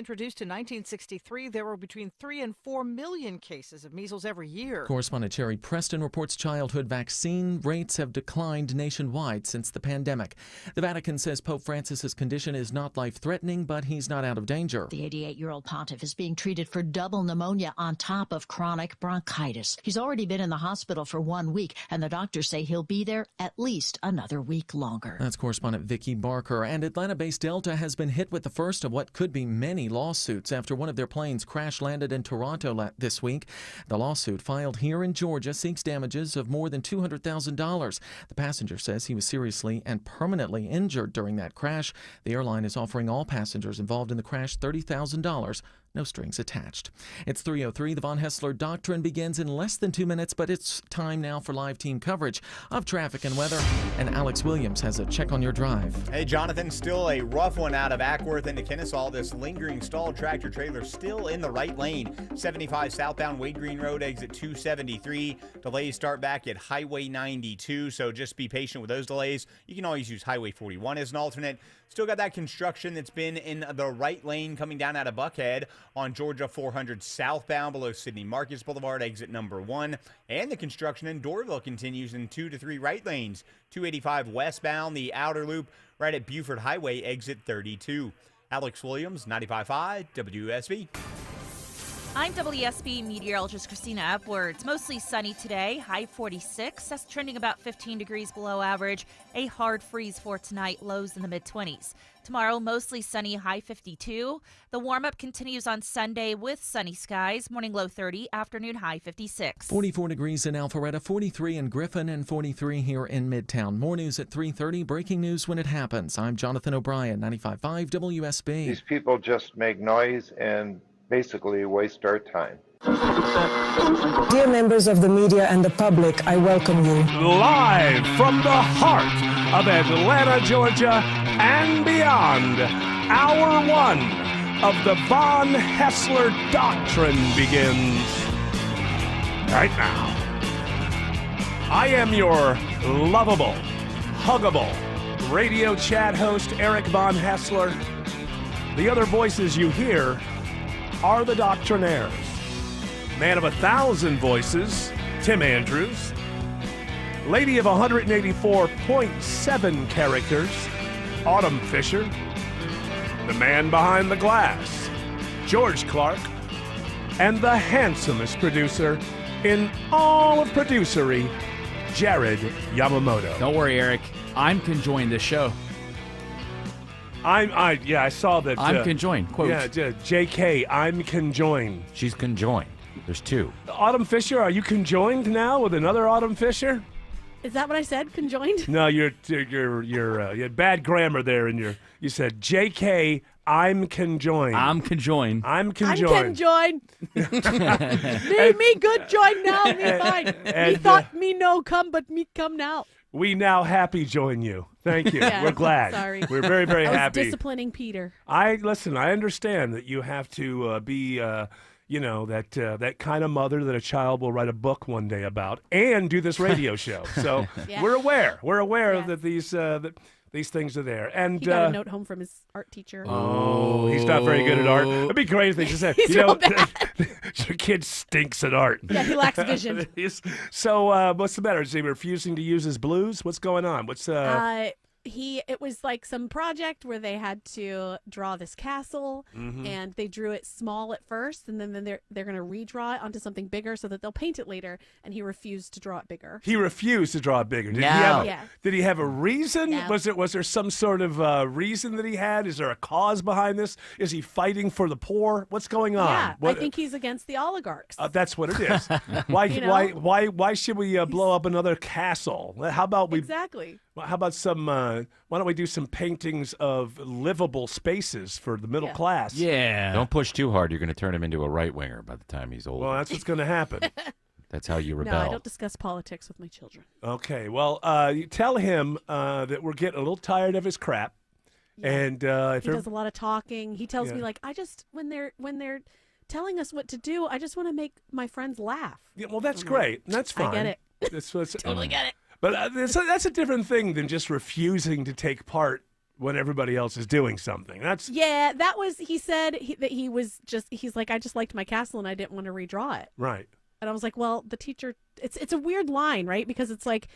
introduced in 1963, there were between 3 and 4 million cases of measles every year. Correspondent Cherry Preston reports childhood vaccine rates have declined nationwide since the pandemic. The Vatican says Pope Francis's condition is not life-threatening, but he's not out of danger. The 88-year-old pontiff is being treated for double pneumonia on top of chronic bronchitis. He's already been in the hospital for 1 week, and the doctors say he'll be there at least another week longer. That's correspondent Vicki Barker. And Atlanta-based Delta has been hit with the first of what could be many lawsuits after one of their planes crash-landed in Toronto this week. The lawsuit filed here in Georgia seeks damages of more than $200,000. The passenger says he was seriously and permanently injured during that crash. The airline is offering all passengers involved in the crash $30,000. No strings attached. It's 3:03. The Von Hessler Doctrine begins in less than 2 minutes, but it's time now for live team coverage of traffic and weather. And Alex Williams has a check on your drive. Hey, Jonathan, still a rough one out of Ackworth into Kennesaw. This lingering stalled tractor trailer still in the right lane. 75 southbound Wade Green Road, exit 273. Delays start back at Highway 92, so just be patient with those delays. You can always use Highway 41 as an alternate. Still got that construction that's been in the right lane coming down out of Buckhead on Georgia 400 southbound below Sidney Marcus Boulevard, exit number 1. And the construction in Doraville continues in 2 to 3 right lanes. 285 westbound, the outer loop right at Buford Highway, exit 32. Alex Williams, 95.5 WSB. I'm WSB meteorologist Christina Epwords. Mostly sunny today, high 46. That's trending about 15 degrees below average. A hard freeze for tonight, lows in the mid-20s. Tomorrow, mostly sunny, high 52. The warm-up continues on Sunday with sunny skies. Morning low 30, afternoon high 56. 44 degrees in Alpharetta, 43 in Griffin, and 43 here in Midtown. More news at 3:30. Breaking news when it happens. I'm Jonathan O'Brien, 95.5 WSB. These people just make noise and basically waste our time. Dear members of the media and the public, I welcome you. Live from the heart of Atlanta, Georgia, and beyond, Hour 1 of the Von Hessler Doctrine begins right now. I am your lovable, huggable radio chat host, Eric Von Hessler. The other voices you hear are the Doctrinaires. Man of 1,000 voices, Tim Andrews. Lady of 184.7 characters, Autumn Fisher. The man behind the glass, George Clark. And the handsomest producer in all of producery, Jared Yamamoto. Don't worry, Eric. I'm conjoined this show. I saw that. I'm conjoined, quote. Yeah, JK, I'm conjoined. She's conjoined. There's 2. Autumn Fisher, are you conjoined now with another Autumn Fisher? Is that what I said? Conjoined? No, you had bad grammar there, and you said JK, I'm conjoined. I'm conjoined. I'm conjoined. I'm conjoined. me good join now, me fine. Me thought me no come, but me come now. We now happy join you. Thank you. Yeah, we're glad. Sorry. We're very, very I was happy. disciplining Peter. I understand that you have to be, that kind of mother that a child will write a book one day about and do this radio show. So Yeah. we're aware. We're aware Yeah. that these things are there. And He got a note home from his art teacher. Oh, he's not very good at art. It'd be great if they just said, He's real bad. your kid stinks at art. Yeah, he lacks vision. So what's the matter? Is he refusing to use his blues? What's going on? What's It was like some project where they had to draw this castle, and they drew it small at first, and then they're going to redraw it onto something bigger so that they'll paint it later. And he refused to draw it bigger. He refused to draw it bigger. Did he have a reason? No. Was there some sort of reason that he had? Is there a cause behind this? Is he fighting for the poor? What's going on? Yeah, I think he's against the oligarchs. That's what it is. Why should we blow up another castle? How about we Exactly. How about some? Why don't we do some paintings of livable spaces for the middle class? Yeah. Don't push too hard. You're going to turn him into a right-winger by the time he's old. Well, that's what's going to happen. That's how you rebel. No, I don't discuss politics with my children. Okay. Well, you tell him that we're getting a little tired of his crap, Yeah. and he does a lot of talking. He tells me like, when they're telling us what to do, I just want to make my friends laugh. Yeah, well, that's great. That's fine. I get it. That's Totally get it. But that's a different thing than just refusing to take part when everybody else is doing something. That's Yeah, that was, he said that he's like, I just liked my castle and I didn't want to redraw it. right. And I was like, well, the teacher, it's a weird line, right? Because it's like,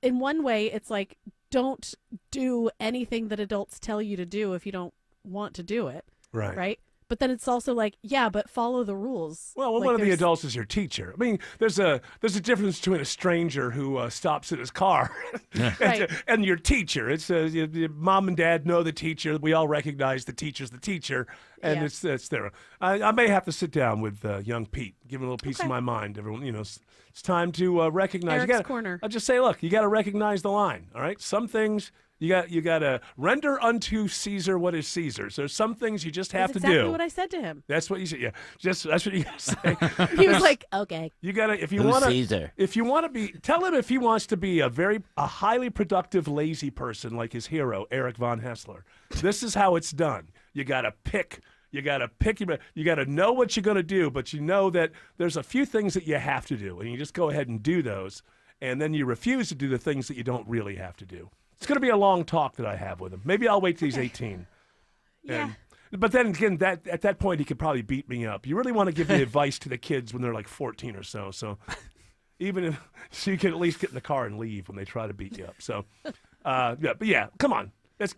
in one way, it's like, don't do anything that adults tell you to do if you don't want to do it. Right. Right. But then it's also like, yeah, but follow the rules. Well, like one of the there's- adults is your teacher. I mean, there's a difference between a stranger who stops at his car Right. and your teacher. It's your mom and dad know the teacher. We all recognize the teacher's the teacher, and Yeah. it's there. I may have to sit down with young Pete, give him a little piece of Okay. my mind. Everyone, it's time to recognize. Eric's corner. I'll just say, look, you got to recognize the line. All right, some things. You got to render unto Caesar what is Caesar's. There's some things you just have That's to exactly do. what I said to him. That's what you said. Yeah, that's what you got to say. He was like, okay. You gotta if you Who's want to Caesar? if you want to be tell him if he wants to be a highly productive lazy person like his hero Eric von Hessler. This is how it's done. You gotta pick. You gotta know what you're gonna do, but you know that there's a few things that you have to do, and you just go ahead and do those, and then you refuse to do the things that you don't really have to do. It's gonna be a long talk that I have with him. Maybe I'll wait till he's 18. Yeah. But then again, at that point, he could probably beat me up. You really want to give the advice to the kids when they're like 14 or so. So even if so you can at least get in the car and leave when they try to beat you up. So come on. Let's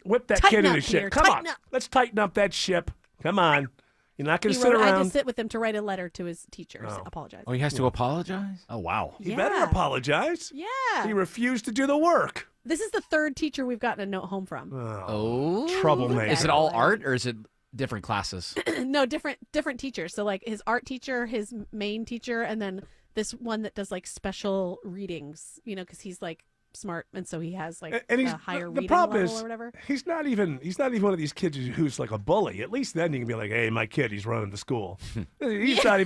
whip that Tighten kid in up, the ship. Peter. Come Tighten on. up. Let's tighten up that ship. Come on. You're not going to He sit wrote, I had around. to sit with him to write a letter to his teachers. Oh. Apologize. Oh, he has to apologize? Oh, wow. He better apologize. Yeah. He refused to do the work. This is the third teacher we've gotten a note home from. Oh. Troublemaker. Is it all art or is it different classes? No, different teachers. So like his art teacher, his main teacher, and then this one that does like special readings, because he's like smart, and so he has like And a higher the reading problem level is, or whatever. he's not even one of these kids who's like a bully. At least then you can be like, hey, my kid, he's running the school. He's not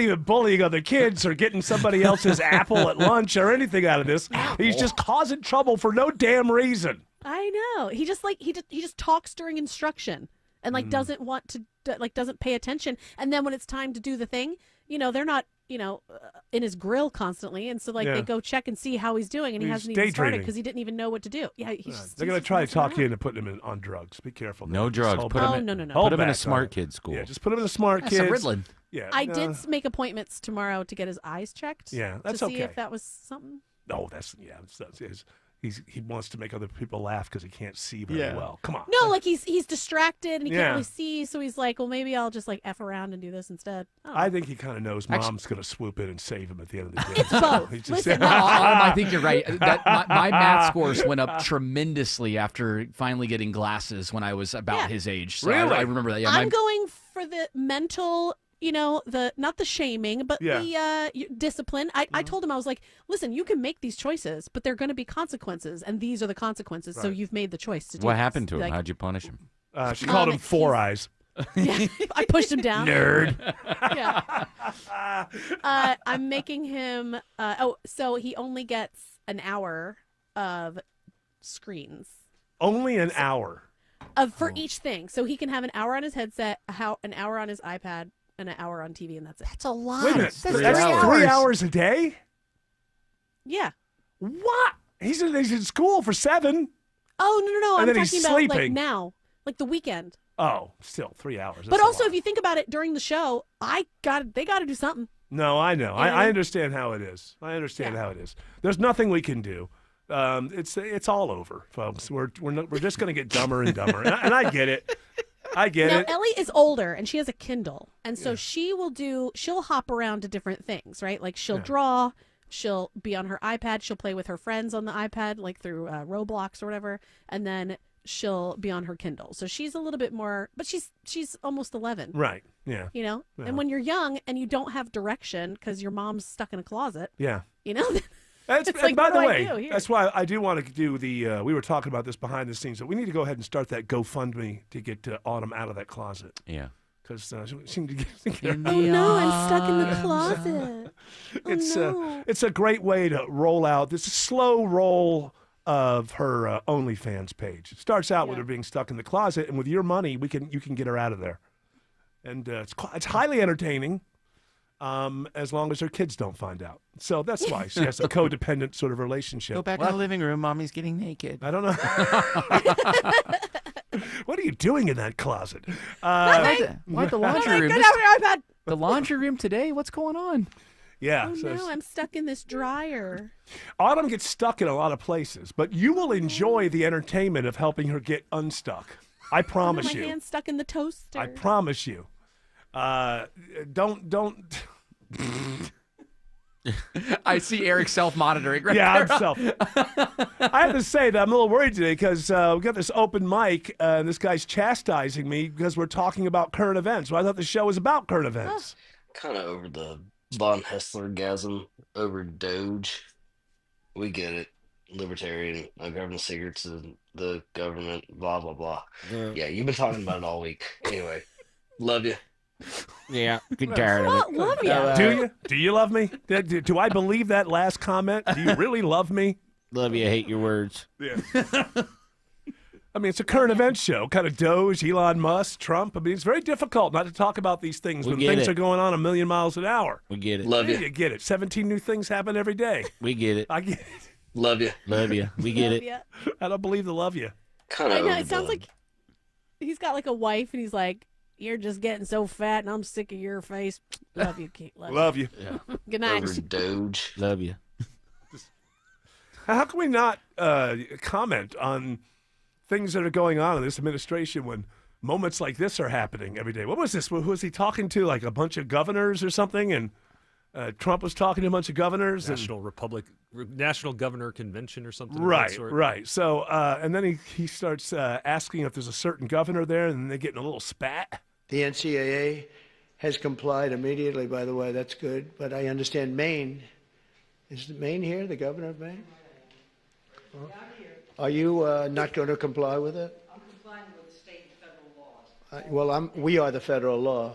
even bullying other kids or getting somebody else's apple at lunch or anything out of this. He's just causing trouble for no damn reason. I know. He just he just talks during instruction and like doesn't want to doesn't pay attention. And then when it's time to do the thing, they're not in his grill constantly, and so like they go check and see how he's doing, and he He's hasn't even started daydreaming. because he didn't even know what to do. Yeah, They're going to try to talk you into putting him on drugs. Be careful. No Just drugs. hold Put back. him no. Put him in a back smart on it. kid school. Yeah, just put him in a smart That's kid. some Ritalin. Yeah, I did make appointments tomorrow to get his eyes checked. Yeah, that's to see okay. if that was something. No, he wants to make other people laugh because he can't see very well. Come on. No, like he's distracted and he Yeah. can't really see, so he's like, well, maybe I'll just like F around and do this instead. I think he kind of knows mom's going to swoop in and save him at the end of the day. It's both. He's just- Listen, I think you're right. My math scores went up tremendously after finally getting glasses when I was about his age. So Really? I remember that. Yeah, I'm going for the mental, the not the shaming, but Yeah. the discipline. I told him, I was like, listen, you can make these choices, but there are going to be consequences, and these are the consequences. So Right. you've made the choice to do What this. happened to him? Like, How'd you punish him? she called him Four Eyes. I pushed him down. Nerd. Yeah. I'm making him. So he only gets an hour of screens. Only an hour. For each thing. So he can have an hour on his headset, an hour on his iPad, and an hour on TV, and that's it. That's a lot. Wait a minute. That's That's 3 hours a day? Yeah. What? He's in school for 7. Oh, no. And I'm then talking he's about like sleeping. now, like the weekend. Oh, still 3 hours. But That's a also, lot. if you think about it during the show, they got to do something. No, I know. know? I understand how it is. I understand how it is. There's nothing we can do. It's all over, folks. We're just going to get dumber and dumber. And I get it. I get Now, it. Ellie is older and she has a Kindle. And so she'll hop around to different things, right? Like she'll draw, she'll be on her iPad, she'll play with her friends on the iPad, like through Roblox or whatever. And then she'll be on her Kindle. So she's a little bit more, but she's almost 11. Right. Yeah. Yeah. And when you're young and you don't have direction because your mom's stuck in a closet, Yeah. It's And like, by what the do I way, do here? that's why I do want to do the. We were talking about this behind the scenes. So we need to go ahead and start that GoFundMe to get Autumn out of that closet. Yeah. Because she seemed to get. oh no, I'm stuck in the closet. It's a great way to roll out this slow roll of her OnlyFans page. It starts out with her being stuck in the closet, and with your money, you can get her out of there. And it's highly entertaining. as long as her kids don't find out. So that's why she has a codependent sort of relationship. Go back in the living room. Mommy's getting naked. I don't know. What are you doing in that closet? Why the laundry room? Get out of your iPad. The laundry room today? What's going on? Yeah. Oh, no, I'm stuck in this dryer. Autumn gets stuck in a lot of places, but you will enjoy the entertainment of helping her get unstuck. I promise My you. hand's stuck in the toaster. I promise you. Don't. I see Eric self-monitoring right Yeah, there. I'm self. I have to say that I'm a little worried today because we got this open mic, and this guy's chastising me because we're talking about current events. Well, I thought the show was about current events. Kind of over the Von Hessler-gasm over Doge. We get it. Libertarian, government secrets to the government, blah, blah, blah. Yeah, you've been talking about it all week. Anyway, love you. Yeah, get tired of it. Love you. Do you? Do you love me? Do I believe that last comment? Do you really love me? Love you. Hate your words. Yeah. I mean, it's a current events show, kind of Doge, Elon Musk, Trump. I mean, it's very difficult not to talk about these things when things are going on a million miles an hour. We get it. Love you. You get it. 17 new things happen every day. We get it. I get it. Love you. Love you. We get Love it. ya. I don't believe the love you. Kind I of know, over it sounds the like he's got like a wife and he's like, you're just getting so fat and I'm sick of your face. Love you, Kate. Love you. Yeah. Good night. over Doge. Love you. How can we not comment on things that are going on in this administration when moments like this are happening every day? What was this? Who was he talking to? Like a bunch of governors or something? And Trump was talking to a bunch of governors. National Governor Convention or something. Right, of that sort. right. So, and then he starts asking if there's a certain governor there, and they get in a little spat. The NCAA has complied immediately, by the way. That's good. But I understand Maine. Is Maine here, the governor of Maine? Are you not going to comply with it? I'm complying with state and federal laws. We are the federal law.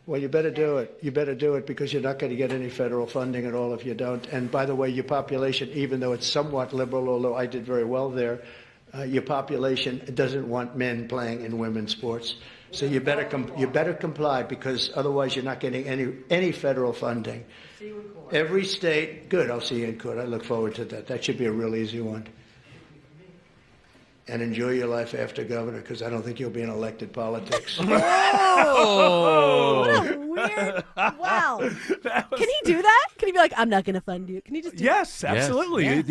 Well, you better do it. You better do it because you're not going to get any federal funding at all if you don't. And by the way, your population, even though it's somewhat liberal, although I did very well there, your population doesn't want men playing in women's sports. So you better comply because otherwise you're not getting any federal funding. See you in court. Every state, good. I'll see you in court. I look forward to that. That should be a real easy one. And enjoy your life after governor, because I don't think you'll be in elected politics. Oh, what a weird. Wow. Can he do that? Can he be like, I'm not going to fund you? Can he just do Yes, that? absolutely. Yeah.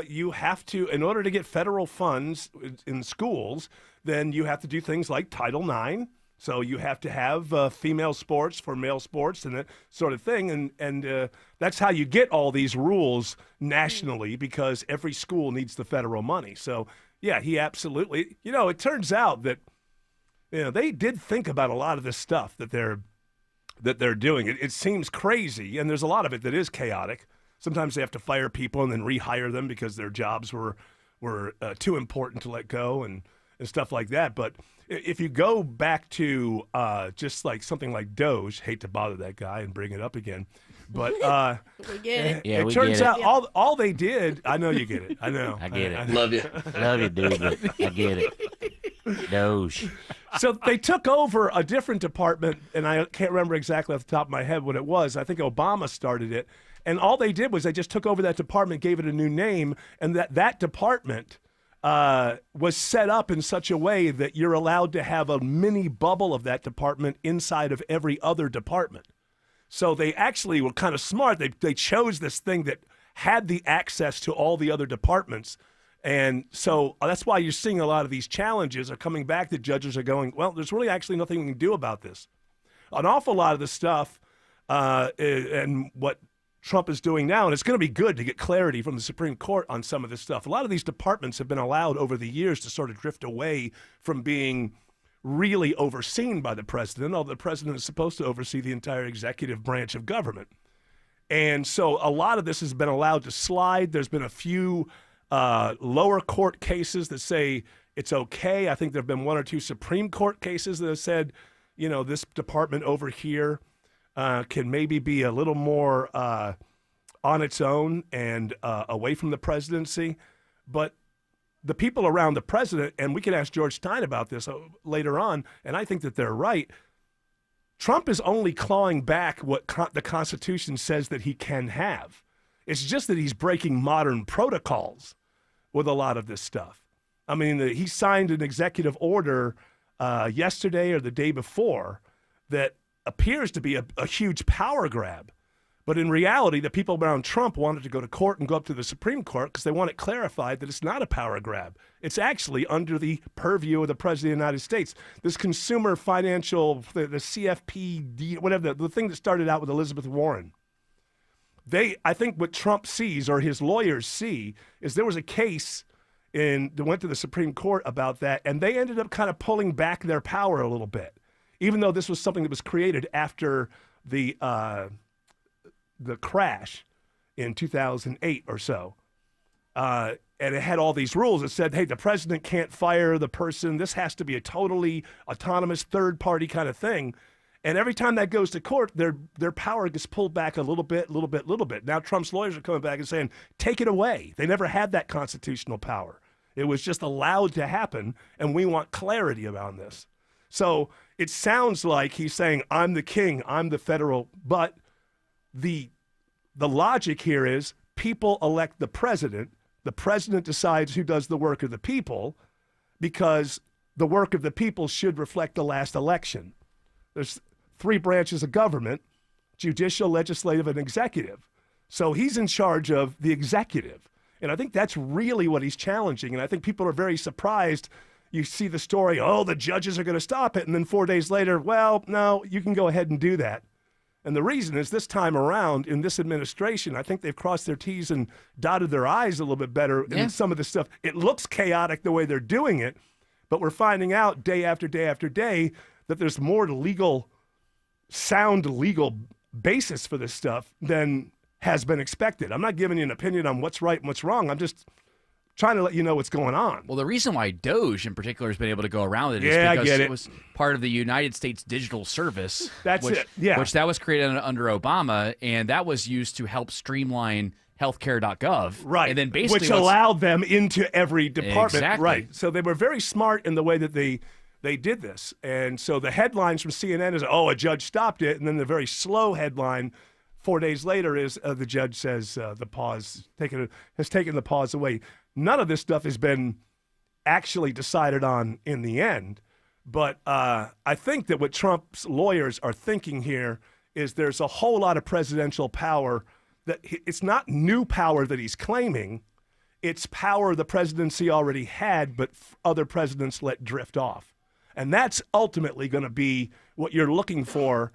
You have to, in order to get federal funds in schools, then you have to do things like Title IX. So you have to have female sports for male sports and that sort of thing. And that's how you get all these rules nationally because every school needs the federal money. So, yeah, he absolutely, it turns out that, they did think about a lot of this stuff that they're doing. It seems crazy, and there's a lot of it that is chaotic. Sometimes they have to fire people and then rehire them because their jobs were too important to let go and stuff like that. But if you go back to just like something like Doge, hate to bother that guy and bring it up again, but we get it. Yeah, it we turns get it. out all they did, I know you get it. I know. I get it. Love you. Love you, dude. But I get it. Doge. So they took over a different department, and I can't remember exactly off the top of my head what it was. I think Obama started it. And all they did was they just took over that department, gave it a new name, and that department was set up in such a way that you're allowed to have a mini bubble of that department inside of every other department. So they actually were kind of smart. They chose this thing that had the access to all the other departments. And so that's why you're seeing a lot of these challenges are coming back that judges are going, well, there's really actually nothing we can do about this. An awful lot of the stuff and what Trump is doing now, and it's going to be good to get clarity from the Supreme Court on some of this stuff. A lot of these departments have been allowed over the years to sort of drift away from being really overseen by the president, although the president is supposed to oversee the entire executive branch of government. And so a lot of this has been allowed to slide. There's been a few lower court cases that say it's okay. I think there have been one or two Supreme Court cases that have said, this department over here can maybe be a little more on its own and away from the presidency. But the people around the president, and we can ask George Stein about this later on, and I think that they're right, Trump is only clawing back what the Constitution says that he can have. It's just that he's breaking modern protocols with a lot of this stuff. I mean, he signed an executive order yesterday or the day before that appears to be a huge power grab. But in reality, the people around Trump wanted to go to court and go up to the Supreme Court because they want it clarified that it's not a power grab. It's actually under the purview of the President of the United States. This consumer financial, the CFPB, whatever, the thing that started out with Elizabeth Warren. I think what Trump sees, or his lawyers see, is there was a case that went to the Supreme Court about that, and they ended up kind of pulling back their power a little bit, even though this was something that was created after the crash in 2008 or so. And it had all these rules that said, hey, the president can't fire the person. This has to be a totally autonomous third-party kind of thing. And every time that goes to court, their power gets pulled back a little bit. Now Trump's lawyers are coming back and saying, take it away. They never had that constitutional power. It was just allowed to happen, and we want clarity around this. So it sounds like he's saying, I'm the king, I'm the federal, but the logic here is people elect the president decides who does the work of the people, because the work of the people should reflect the last election. There's 3 branches of government: judicial, legislative, and executive. So he's in charge of the executive. And I think that's really what he's challenging. And I think people are very surprised. You see the story, oh, the judges are going to stop it. And then 4 days later, well, no, you can go ahead and do that. And the reason is this time around in this administration, I think they've crossed their T's and dotted their I's a little bit better in some of the stuff. It looks chaotic the way they're doing it, but we're finding out day after day after day that there's more sound legal basis for this stuff than has been expected. I'm not giving you an opinion on what's right and what's wrong. I'm just trying to let you know what's going on. Well, the reason why Doge in particular has been able to go around it is because it was part of the United States Digital Service. That's it. Yeah. Which that was created under Obama, and that was used to help streamline healthcare.gov. Right. And then basically which allowed them into every department. Exactly. Right. So they were very smart in the way that they did this. And so the headlines from CNN is, oh, a judge stopped it. And then the very slow headline 4 days later is the judge says the pause has taken the pause away. None of this stuff has been actually decided on in the end. But I think that what Trump's lawyers are thinking here is there's a whole lot of presidential power that it's not new power that he's claiming. It's power the presidency already had, but other presidents let drift off. And that's ultimately going to be what you're looking for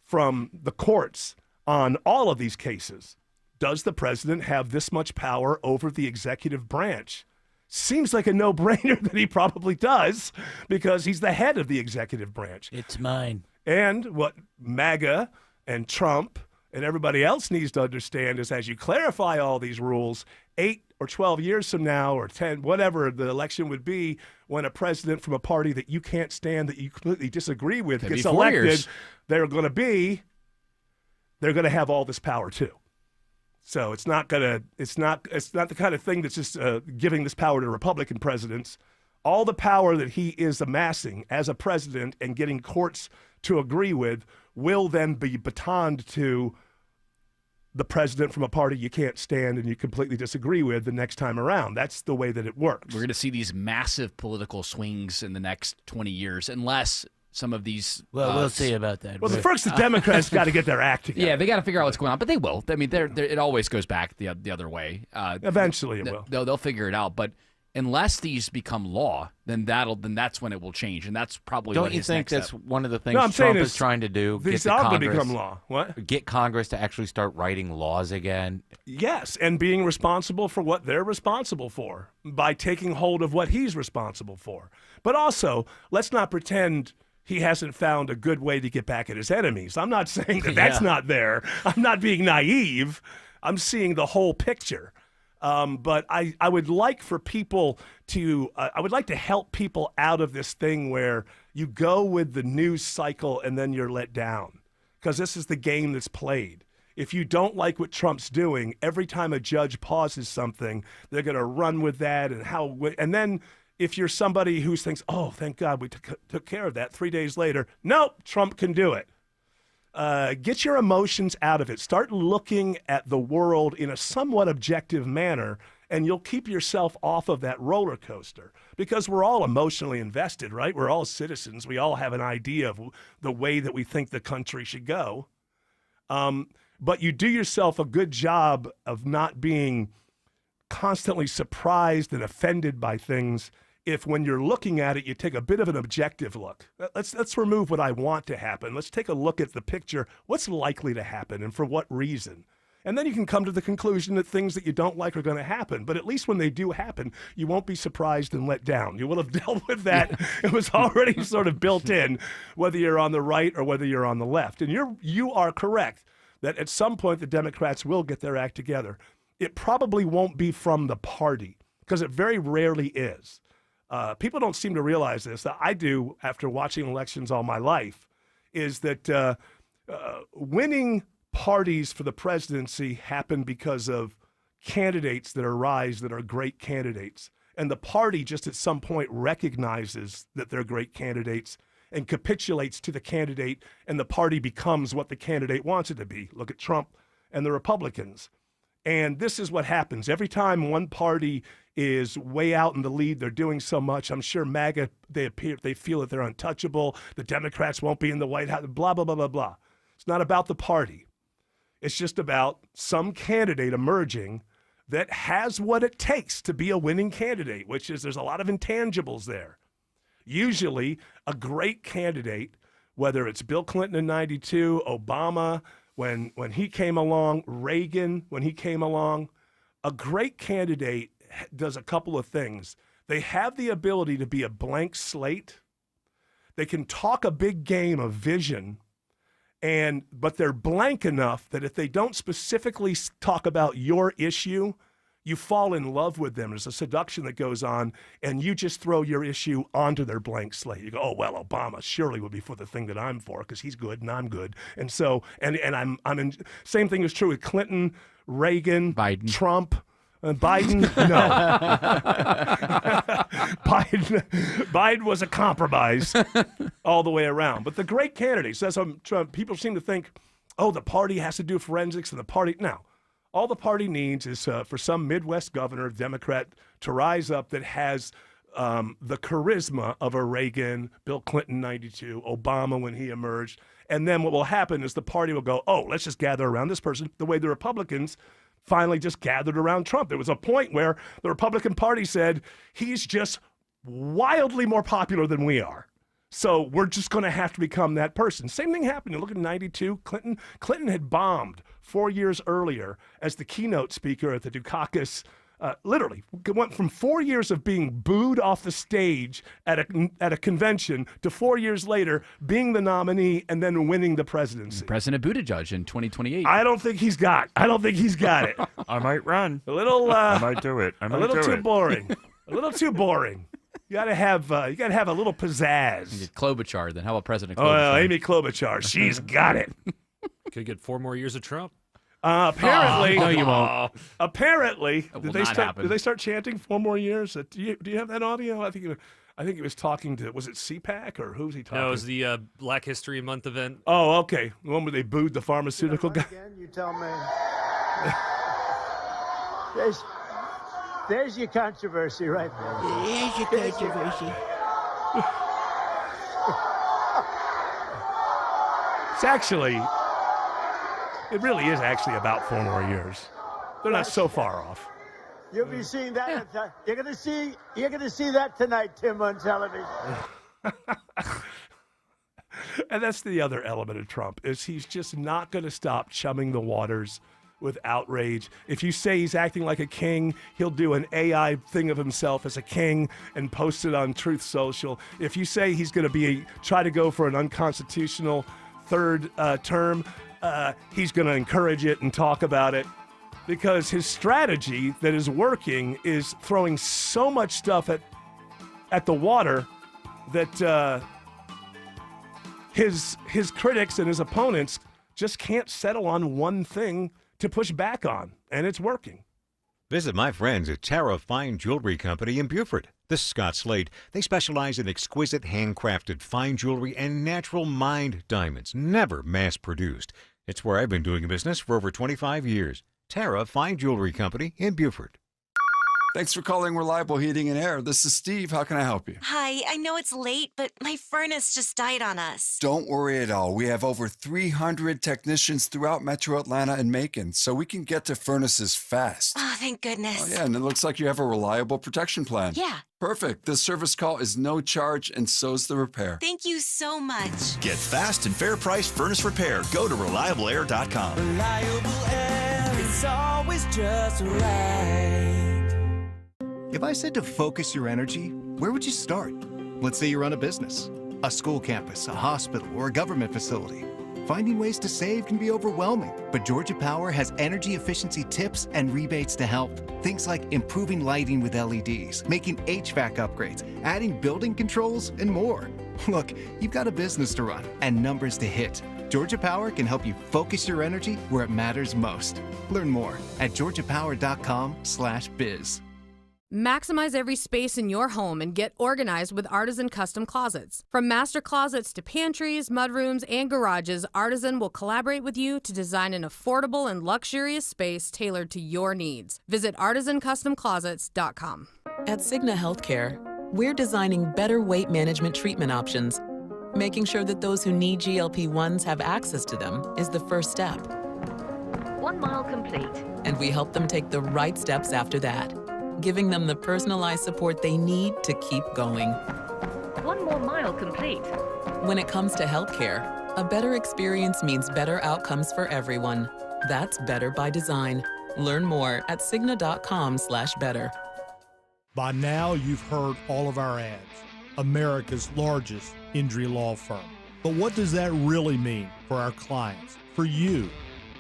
from the courts on all of these cases. Does the president have this much power over the executive branch? Seems like a no-brainer that he probably does, because he's the head of the executive branch. It's mine. And what MAGA and Trump and everybody else needs to understand is, as you clarify all these rules, 8 or 12 years from now, or 10, whatever the election would be, when a president from a party that you can't stand, that you completely disagree with, gets elected, they're going to have all this power too. So it's not the kind of thing that's just giving this power to Republican presidents. All the power that he is amassing as a president and getting courts to agree with will then be batoned to the president from a party you can't stand and you completely disagree with the next time around. That's the way that it works. We're going to see these massive political swings in the next 20 years, unless some of these... Well, we'll see about that. Well, first the Democrats got to get their act together. Yeah, they got to figure out what's going on, but they will. I mean, it always goes back the other way. Eventually it will. They'll figure it out, but unless these become law, then that's when it will change, and that's probably what his next step. Don't you think that's one of the things I'm Trump is trying to do? These are going to become law. What? Get Congress to actually start writing laws again. Yes, and being responsible for what they're responsible for by taking hold of what he's responsible for. But also, let's not pretend he hasn't found a good way to get back at his enemies. I'm not saying that that's not there. I'm not being naive. I'm seeing the whole picture. But I would like for people to, I would like to help people out of this thing where you go with the news cycle and then you're let down, because this is the game that's played. If you don't like what Trump's doing, every time a judge pauses something, they're going to run with that and then if you're somebody who thinks, oh, thank God we took care of that, 3 days later, nope, Trump can do it. get your emotions out of it. Start looking at the world in a somewhat objective manner, and you'll keep yourself off of that roller coaster, because we're all emotionally invested, right? We're all citizens. We all have an idea of the way that we think the country should go. But you do yourself a good job of not being constantly surprised and offended by things if, when you're looking at it, you take a bit of an objective look. Let's remove what I want to happen. Let's take a look at the picture. What's likely to happen and for what reason? And then you can come to the conclusion that things that you don't like are going to happen. But at least when they do happen, you won't be surprised and let down. You will have dealt with that. It was already sort of built in, whether you're on the right or whether you're on the left. And you are correct that at some point the Democrats will get their act together. It probably won't be from the party, because it very rarely is. People don't seem to realize this. That I do, after watching elections all my life, is that winning parties for the presidency happen because of candidates that arise that are great candidates. And the party just at some point recognizes that they're great candidates and capitulates to the candidate, and the party becomes what the candidate wants it to be. Look at Trump and the Republicans. And this is what happens. Every time one party is way out in the lead, they're doing so much. I'm sure MAGA, they feel that they're untouchable. The Democrats won't be in the White House, blah, blah, blah, blah, blah. It's not about the party. It's just about some candidate emerging that has what it takes to be a winning candidate, which is there's a lot of intangibles there. Usually a great candidate, whether it's Bill Clinton in 92, Obama, when he came along, Reagan, when he came along, a great candidate does a couple of things. They have the ability to be a blank slate. They can talk a big game of vision, but they're blank enough that if they don't specifically talk about your issue, you fall in love with them. There's a seduction that goes on, and you just throw your issue onto their blank slate. You go, oh, well, Obama surely would be for the thing that I'm for because he's good and I'm good. And so, and I'm in, same thing is true with Clinton, Reagan, Biden. Trump. Biden, no. Biden was a compromise all the way around. But the great candidates, that's what people seem to think, oh, the party has to do forensics and the party. No. All the party needs is for some Midwest governor, Democrat, to rise up that has the charisma of a Reagan, Bill Clinton, 92, Obama when he emerged. And then what will happen is the party will go, oh, let's just gather around this person, the way the Republicans finally just gathered around Trump. There was a point where the Republican Party said, he's just wildly more popular than we are. So we're just going to have to become that person. Same thing happened. You look at 92, Clinton had bombed 4 years earlier as the keynote speaker at the Dukakis. Literally went from 4 years of being booed off the stage at a convention to 4 years later being the nominee and then winning the presidency. President Buttigieg in 2028. I don't think he's got it. I might run. A little. I might do it. A little too boring. A little too boring. You gotta have a little pizzazz. Klobuchar. Then how about President Klobuchar? Oh, well, Amy Klobuchar. She's got it. Could get 4 more years of Trump. Apparently, no, you won't. Apparently, Did they start chanting 4 more years? Do you have that audio? I think he was talking to, was it CPAC or who's he talking? No, it was the Black History Month event. Oh, okay. The one where they booed the pharmaceutical guy. Again, you tell me. There's your controversy right there. There's your controversy. It really is actually about 4 more years. They're not so far off. You'll be seeing that. You're gonna see that tonight, Tim, on television. And that's the other element of Trump, is he's just not going to stop chumming the waters with outrage. If you say he's acting like a king, he'll do an AI thing of himself as a king and post it on Truth Social. If you say he's going to try to go for an unconstitutional third term, he's going to encourage it and talk about it, because his strategy that is working is throwing so much stuff at the water that his critics and his opponents just can't settle on one thing to push back on, and it's working. Visit my friends at Tara Fine Jewelry Company in Beaufort. This is Scott Slade. They specialize in exquisite handcrafted fine jewelry and natural mined diamonds, never mass-produced. It's where I've been doing business for over 25 years. Terra Fine Jewelry Company in Beaufort. Thanks for calling Reliable Heating and Air. This is Steve. How can I help you? Hi, I know it's late, but my furnace just died on us. Don't worry at all. We have over 300 technicians throughout Metro Atlanta and Macon, so we can get to furnaces fast. Oh, thank goodness. Oh, yeah, and it looks like you have a reliable protection plan. Yeah. Perfect. The service call is no charge, and so's the repair. Thank you so much. Get fast and fair price furnace repair. Go to reliableair.com. Reliable air is always just right. If I said to focus your energy, where would you start? Let's say you run a business, a school campus, a hospital, or a government facility. Finding ways to save can be overwhelming, but Georgia Power has energy efficiency tips and rebates to help. Things like improving lighting with LEDs, making HVAC upgrades, adding building controls, and more. Look, you've got a business to run and numbers to hit. Georgia Power can help you focus your energy where it matters most. Learn more at georgiapower.com/biz. Maximize every space in your home and get organized with Artisan Custom Closets. From master closets to pantries, mudrooms, and garages, Artisan will collaborate with you to design an affordable and luxurious space tailored to your needs. Visit artisancustomclosets.com. At Cigna Healthcare, we're designing better weight management treatment options. Making sure that those who need GLP-1s have access to them is the first step. 1 mile complete. And we help them take the right steps after that, giving them the personalized support they need to keep going. 1 more mile complete. When it comes to healthcare, a better experience means better outcomes for everyone. That's better by design. Learn more at Cigna.com/better. By now, you've heard all of our ads. America's largest injury law firm. But what does that really mean for our clients, for you?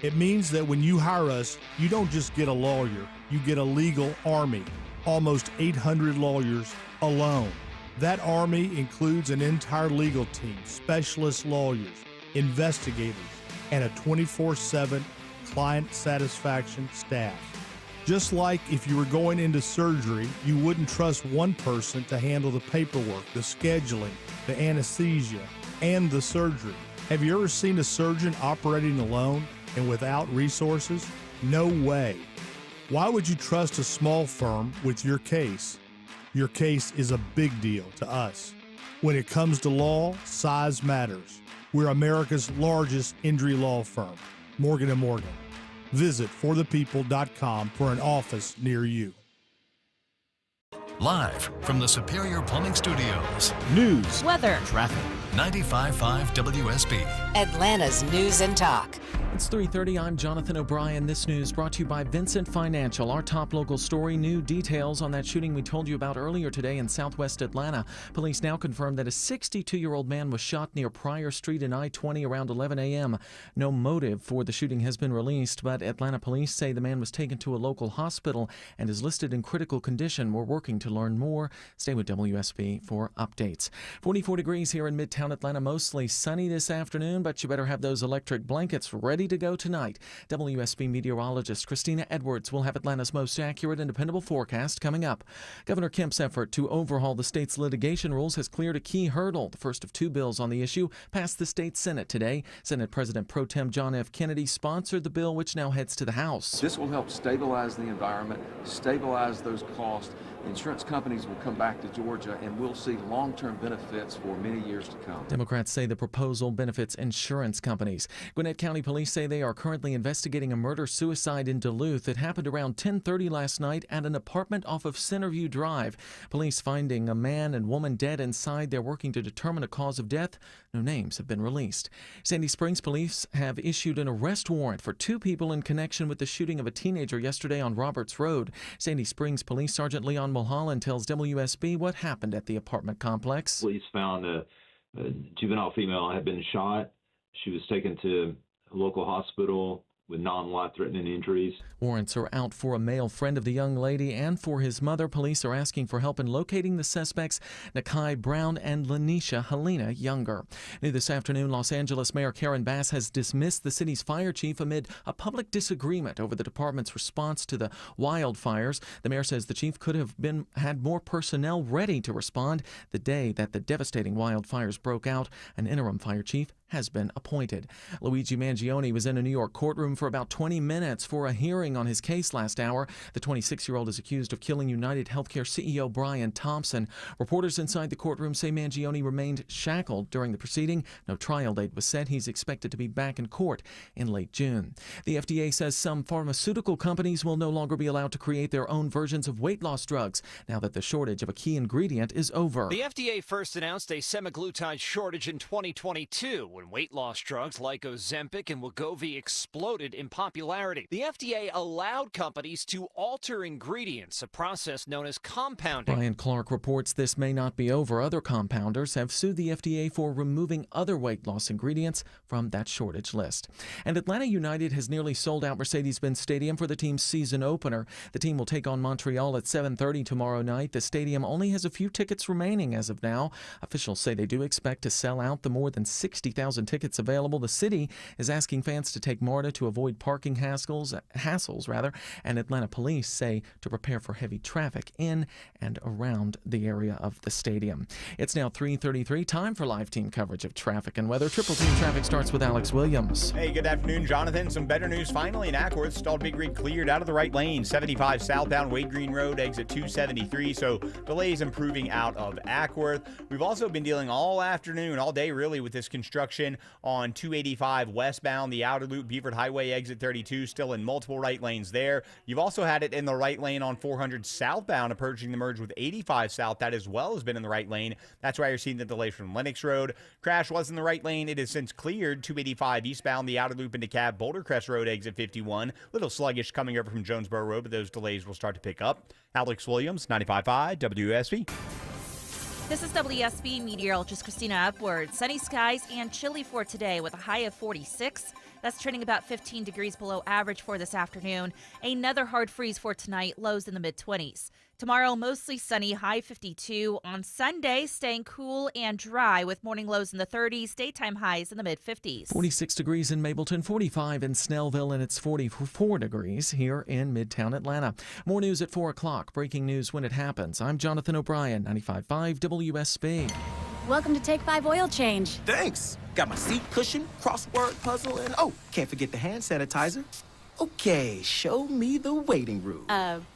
It means that when you hire us, you don't just get a lawyer, you get a legal army, almost 800 lawyers alone. That army includes an entire legal team, specialist lawyers, investigators, and a 24/7 client satisfaction staff. Just like if you were going into surgery, you wouldn't trust one person to handle the paperwork, the scheduling, the anesthesia, and the surgery. Have you ever seen a surgeon operating alone and without resources? No way. Why would you trust a small firm with your case? Your case is a big deal to us. When it comes to law, size matters. We're America's largest injury law firm, Morgan & Morgan. Visit forthepeople.com for an office near you. Live from the Superior Plumbing Studios. News, weather, traffic. 95.5 WSB. Atlanta's News and Talk. It's 3:30. I'm Jonathan O'Brien. This news brought to you by Vincent Financial. Our top local story, new details on that shooting we told you about earlier today in southwest Atlanta. Police now confirm that a 62-year-old man was shot near Pryor Street and I-20 around 11 a.m. No motive for the shooting has been released, but Atlanta police say the man was taken to a local hospital and is listed in critical condition. We're working to learn more. Stay with WSB for updates. 44 degrees here in Midtown Atlanta, mostly sunny this afternoon, but you better have those electric blankets ready to go tonight. WSB meteorologist Christina Edwards will have Atlanta's most accurate and dependable forecast coming up. Governor Kemp's effort to overhaul the state's litigation rules has cleared a key hurdle. The first of two bills on the issue passed the state Senate today. Senate President Pro Tem John F. Kennedy sponsored the bill, which now heads to the House. This will help stabilize the environment, stabilize those costs. Insurance companies will come back to Georgia, and we'll see long-term benefits for many years to come. Democrats say the proposal benefits insurance companies. Gwinnett County Police say they are currently investigating a murder-suicide in Duluth. It happened around 10:30 last night at an apartment off of Centerview Drive. Police finding a man and woman dead inside. They're working to determine a cause of death. No names have been released. Sandy Springs police have issued an arrest warrant for two people in connection with the shooting of a teenager yesterday on Roberts Road. Sandy Springs Police Sergeant Leon Mulholland tells WSB what happened at the apartment complex. Police found a juvenile female had been shot. She was taken to a local hospital. with non-life-threatening injuries. Warrants are out for a male friend of the young lady and for his mother. Police are asking for help in locating the suspects, Nakai Brown and Lanisha Helena Younger. New this afternoon, Los Angeles Mayor Karen Bass has dismissed the city's fire chief amid a public disagreement over the department's response to the wildfires. The mayor says the chief could have had more personnel ready to respond the day that the devastating wildfires broke out. An interim fire chief has been appointed. Luigi Mangione was in a New York courtroom for about 20 minutes for a hearing on his case last hour. The 26-year-old is accused of killing United Healthcare CEO Brian Thompson. Reporters inside the courtroom say Mangione remained shackled during the proceeding. No trial date was set. He's expected to be back in court in late June. The FDA says some pharmaceutical companies will no longer be allowed to create their own versions of weight loss drugs now that the shortage of a key ingredient is over. The FDA first announced a semaglutide shortage in 2022 when weight loss drugs like Ozempic and Wegovy exploded in popularity. The FDA allowed companies to alter ingredients, a process known as compounding. Brian Clark reports this may not be over. Other compounders have sued the FDA for removing other weight loss ingredients from that shortage list. And Atlanta United has nearly sold out Mercedes-Benz Stadium for the team's season opener. The team will take on Montreal at 7:30 tomorrow night. The stadium only has a few tickets remaining as of now. Officials say they do expect to sell out the more than 60,000 tickets available. The city is asking fans to take MARTA to avoid parking hassles, and Atlanta police say to prepare for heavy traffic in and around the area of the stadium. It's now 3:33, time for live team coverage of traffic and weather. Triple Team Traffic starts with Alex Williams. Hey, good afternoon, Jonathan. Some better news finally in Ackworth. Stalled Big Rig cleared out of the right lane. 75 southbound Wade Green Road, exit 273, so delays improving out of Ackworth. We've also been dealing all afternoon, all day really, with this construction on 285 westbound, the outer loop, Beaufort Highway, exit 32, still in multiple right lanes there. You've also had it in the right lane on 400 southbound, approaching the merge with 85 south. That as well has been in the right lane. That's why you're seeing the delays from Lennox Road. Crash was in the right lane. It has since cleared. 285 eastbound, the outer loop into Cab, Boulder Crest Road, exit 51. Little sluggish coming over from Jonesboro Road, but those delays will start to pick up. Alex Williams, 95.5 WSB. This is WSB meteorologist Christina Upward. Sunny skies and chilly for today with a high of 46. That's trending about 15 degrees below average for this afternoon. Another hard freeze for tonight, lows in the mid-20s. Tomorrow, mostly sunny, high 52. On Sunday, staying cool and dry with morning lows in the 30s, daytime highs in the mid-50s. 46 degrees in Mableton, 45 in Snellville, and it's 44 degrees here in Midtown Atlanta. More news at 4 o'clock. Breaking news when it happens. I'm Jonathan O'Brien, 95.5 WSB. Welcome to Take 5 Oil Change. Thanks. Got my seat cushion, crossword puzzle, and can't forget the hand sanitizer. Okay, show me the waiting room.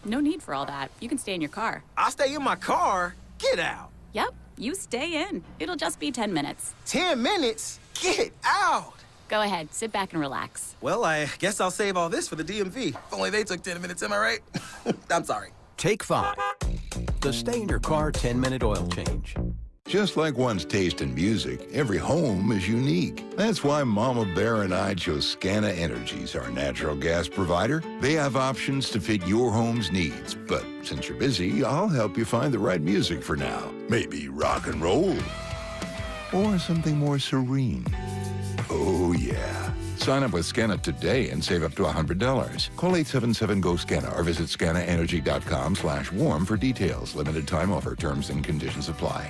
No need for all that. You can stay in your car. I'll stay in my car? Get out. Yep, you stay in. It'll just be 10 minutes. 10 minutes? Get out. Go ahead, sit back and relax. Well, I guess I'll save all this for the DMV. If only they took 10 minutes, am I right? I'm sorry. Take 5. The stay in your car 10-minute oil change. Just like one's taste in music, every home is unique. That's why Mama Bear and I chose Scana Energies, our natural gas provider. They have options to fit your home's needs. But since you're busy, I'll help you find the right music for now. Maybe rock and roll. Or something more serene. Oh, yeah. Sign up with Scana today and save up to $100. Call 877-GO-SCANA or visit scanaenergy.com/warm for details. Limited time offer. Terms and conditions apply.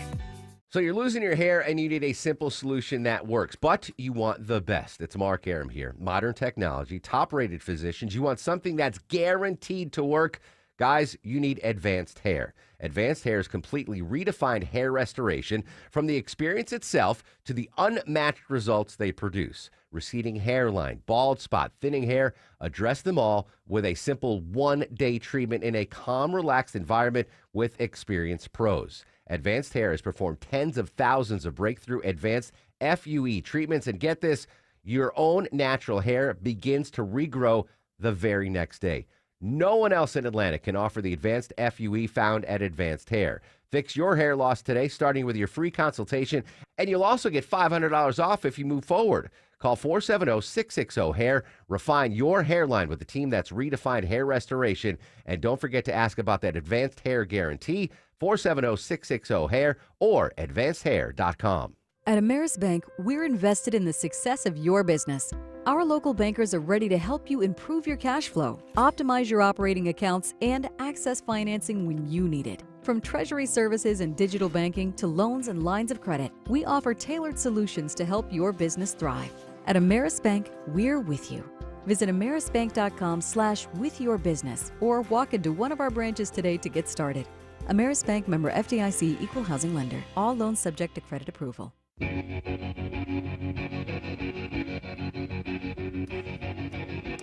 So you're losing your hair and you need a simple solution that works, but you want the best. It's Mark Aram here. Modern technology, top-rated physicians. You want something that's guaranteed to work. Guys, you need Advanced Hair. Advanced Hair's completely redefined hair restoration, from the experience itself to the unmatched results they produce. Receding hairline, bald spot, thinning hair, address them all with a simple one-day treatment in a calm, relaxed environment with experienced pros. Advanced Hair has performed tens of thousands of breakthrough advanced FUE treatments, and get this, your own natural hair begins to regrow the very next day. No one else in Atlanta can offer the advanced FUE found at Advanced Hair. Fix your hair loss today, starting with your free consultation, and you'll also get $500 off if you move forward. Call 470-660-HAIR. Refine your hairline with a team that's redefined hair restoration. And don't forget to ask about that Advanced Hair Guarantee, 470-660-HAIR or advancedhair.com. At Ameris Bank, we're invested in the success of your business. Our local bankers are ready to help you improve your cash flow, optimize your operating accounts, and access financing when you need it. From treasury services and digital banking to loans and lines of credit, we offer tailored solutions to help your business thrive. At Ameris Bank, we're with you. Visit amerisbank.com/withyourbusiness or walk into one of our branches today to get started. Ameris Bank, member FDIC, equal housing lender. All loans subject to credit approval.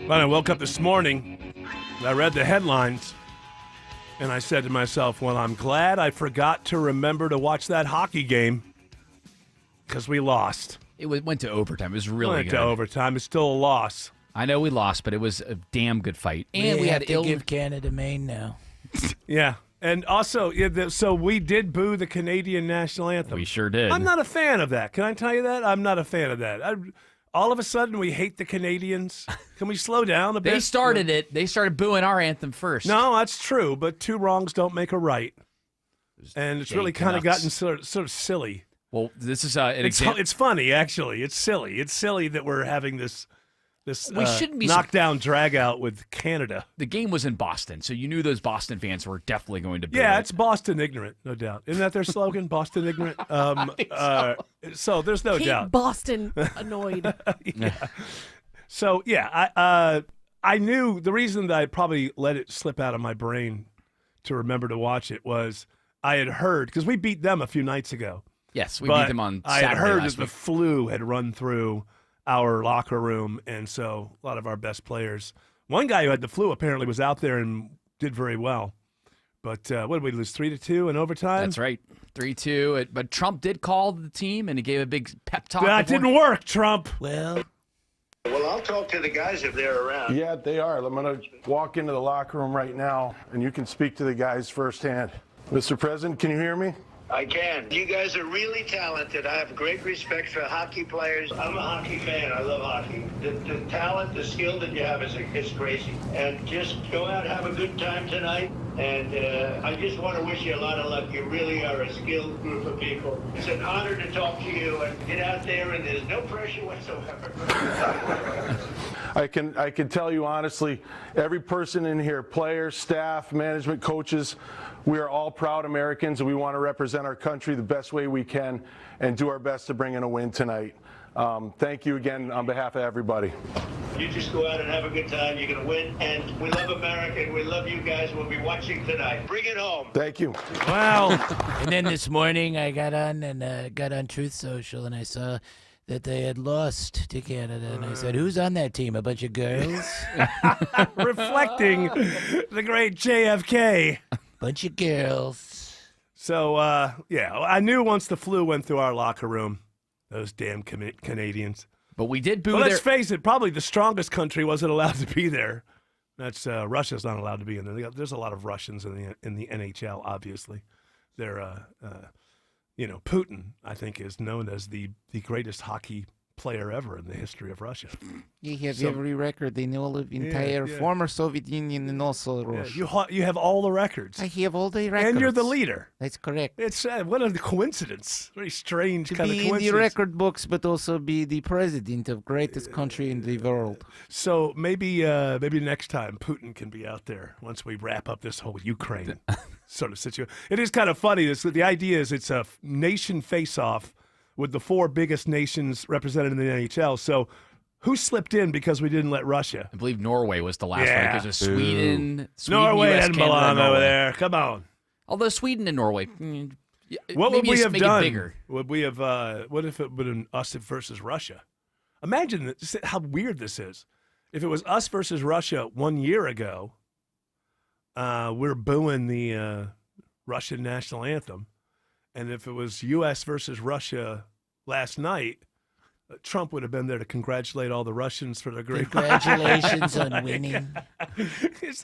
When I woke up this morning, I read the headlines, and I said to myself, well, I'm glad I forgot to remember to watch that hockey game because we lost. It went to overtime. It was really went good. to overtime. It's still a loss. I know we lost, but it was a damn good fight. And we had to give Canada Maine now. Yeah. And also, so we did boo the Canadian national anthem. We sure did. I'm not a fan of that. Can I tell you that? I'm not a fan of that. All of a sudden, we hate the Canadians. Can we slow down a bit? They started it. They started booing our anthem first. No, that's true, but two wrongs don't make a right. And it's really kind of gotten sort of silly. Well, this is an example. It's funny, actually. It's silly. It's silly that we're having this we shouldn't be knockdown drag out with Canada. The game was in Boston, so you knew those Boston fans were definitely going to boo Yeah, it. it's Boston ignorant, no doubt. Isn't that their slogan, Boston ignorant? So there's no doubt. Boston annoyed. Yeah. So, yeah, I knew the reason that I probably let it slip out of my brain to remember to watch it was I had heard, because we beat them a few nights ago. Yes, we beat them on Saturday I had heard last that week. the flu had run through our locker room, and so a lot of our best players. One guy who had the flu apparently was out there and did very well. But what did we lose, 3-2 in overtime? That's right, 3-2. But Trump did call the team, and he gave a big pep talk. That didn't work, Trump. Well, I'll talk to the guys if they're around. Yeah, they are. I'm going to walk into the locker room right now, and you can speak to the guys firsthand. Mr. President, can you hear me? I can. You guys are really talented. I have great respect for hockey players. I'm a hockey fan. I love hockey. The talent, the skill that you have is crazy. And just go out and have a good time tonight. And I just want to wish you a lot of luck. You really are a skilled group of people. It's an honor to talk to you and get out there, and there's no pressure whatsoever. I can tell you honestly, every person in here, players, staff, management, coaches, we are all proud Americans, and we want to represent our country the best way we can and do our best to bring in a win tonight. Thank you again on behalf of everybody. You just go out and have a good time. You're going to win. And we love America, and we love you guys. We'll be watching tonight. Bring it home. Thank you. Wow. And then this morning I got on Truth Social, and I saw that they had lost to Canada. And I said, who's on that team? A bunch of girls? Reflecting the great JFK. Bunch of girls. So, yeah, I knew once the flu went through our locker room, those damn Canadians. But we did boo But let's face it, probably the strongest country wasn't allowed to be there. That's Russia's not allowed to be in there. There's a lot of Russians in the NHL, obviously. They're, Putin, I think, is known as the greatest hockey player ever in the history of Russia. You have every record in all of entire former Soviet Union and also Russia. You have all the records. I have all the records. And you're the leader. That's correct. It's what a coincidence. Very strange kind of Be in coincidence. the record books, but also be the president of greatest country in the world. So maybe next time Putin can be out there once we wrap up this whole Ukraine sort of situation. It is kind of funny. The idea is it's a nation face-off with the four biggest nations represented in the NHL. So who slipped in because we didn't let Russia? I believe Norway was the last one because of Sweden, Norway US, didn't Canada, belong over Norway. there. Come on. Although Sweden and Norway, What would maybe we just have make it done? bigger. Would we have? What if it would have been us versus Russia? Imagine how weird this is. If it was us versus Russia 1 year ago, we're booing the Russian national anthem, and if it was U.S. versus Russia last night, Trump would have been there to congratulate all the Russians for the great. Congratulations on winning.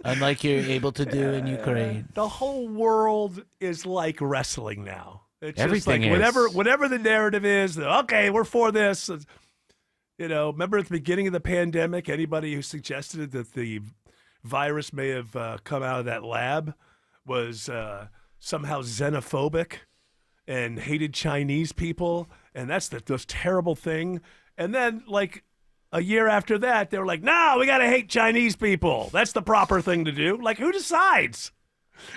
Unlike you're able to do in Ukraine. The whole world is like wrestling now. It's Everything just like is. whatever the narrative is, okay, we're for this. Remember at the beginning of the pandemic, anybody who suggested that the virus may have come out of that lab was somehow xenophobic and hated Chinese people, and that's the most terrible thing. And then, like a year after that, they were like, no, we got to hate Chinese people. That's the proper thing to do. Like, who decides?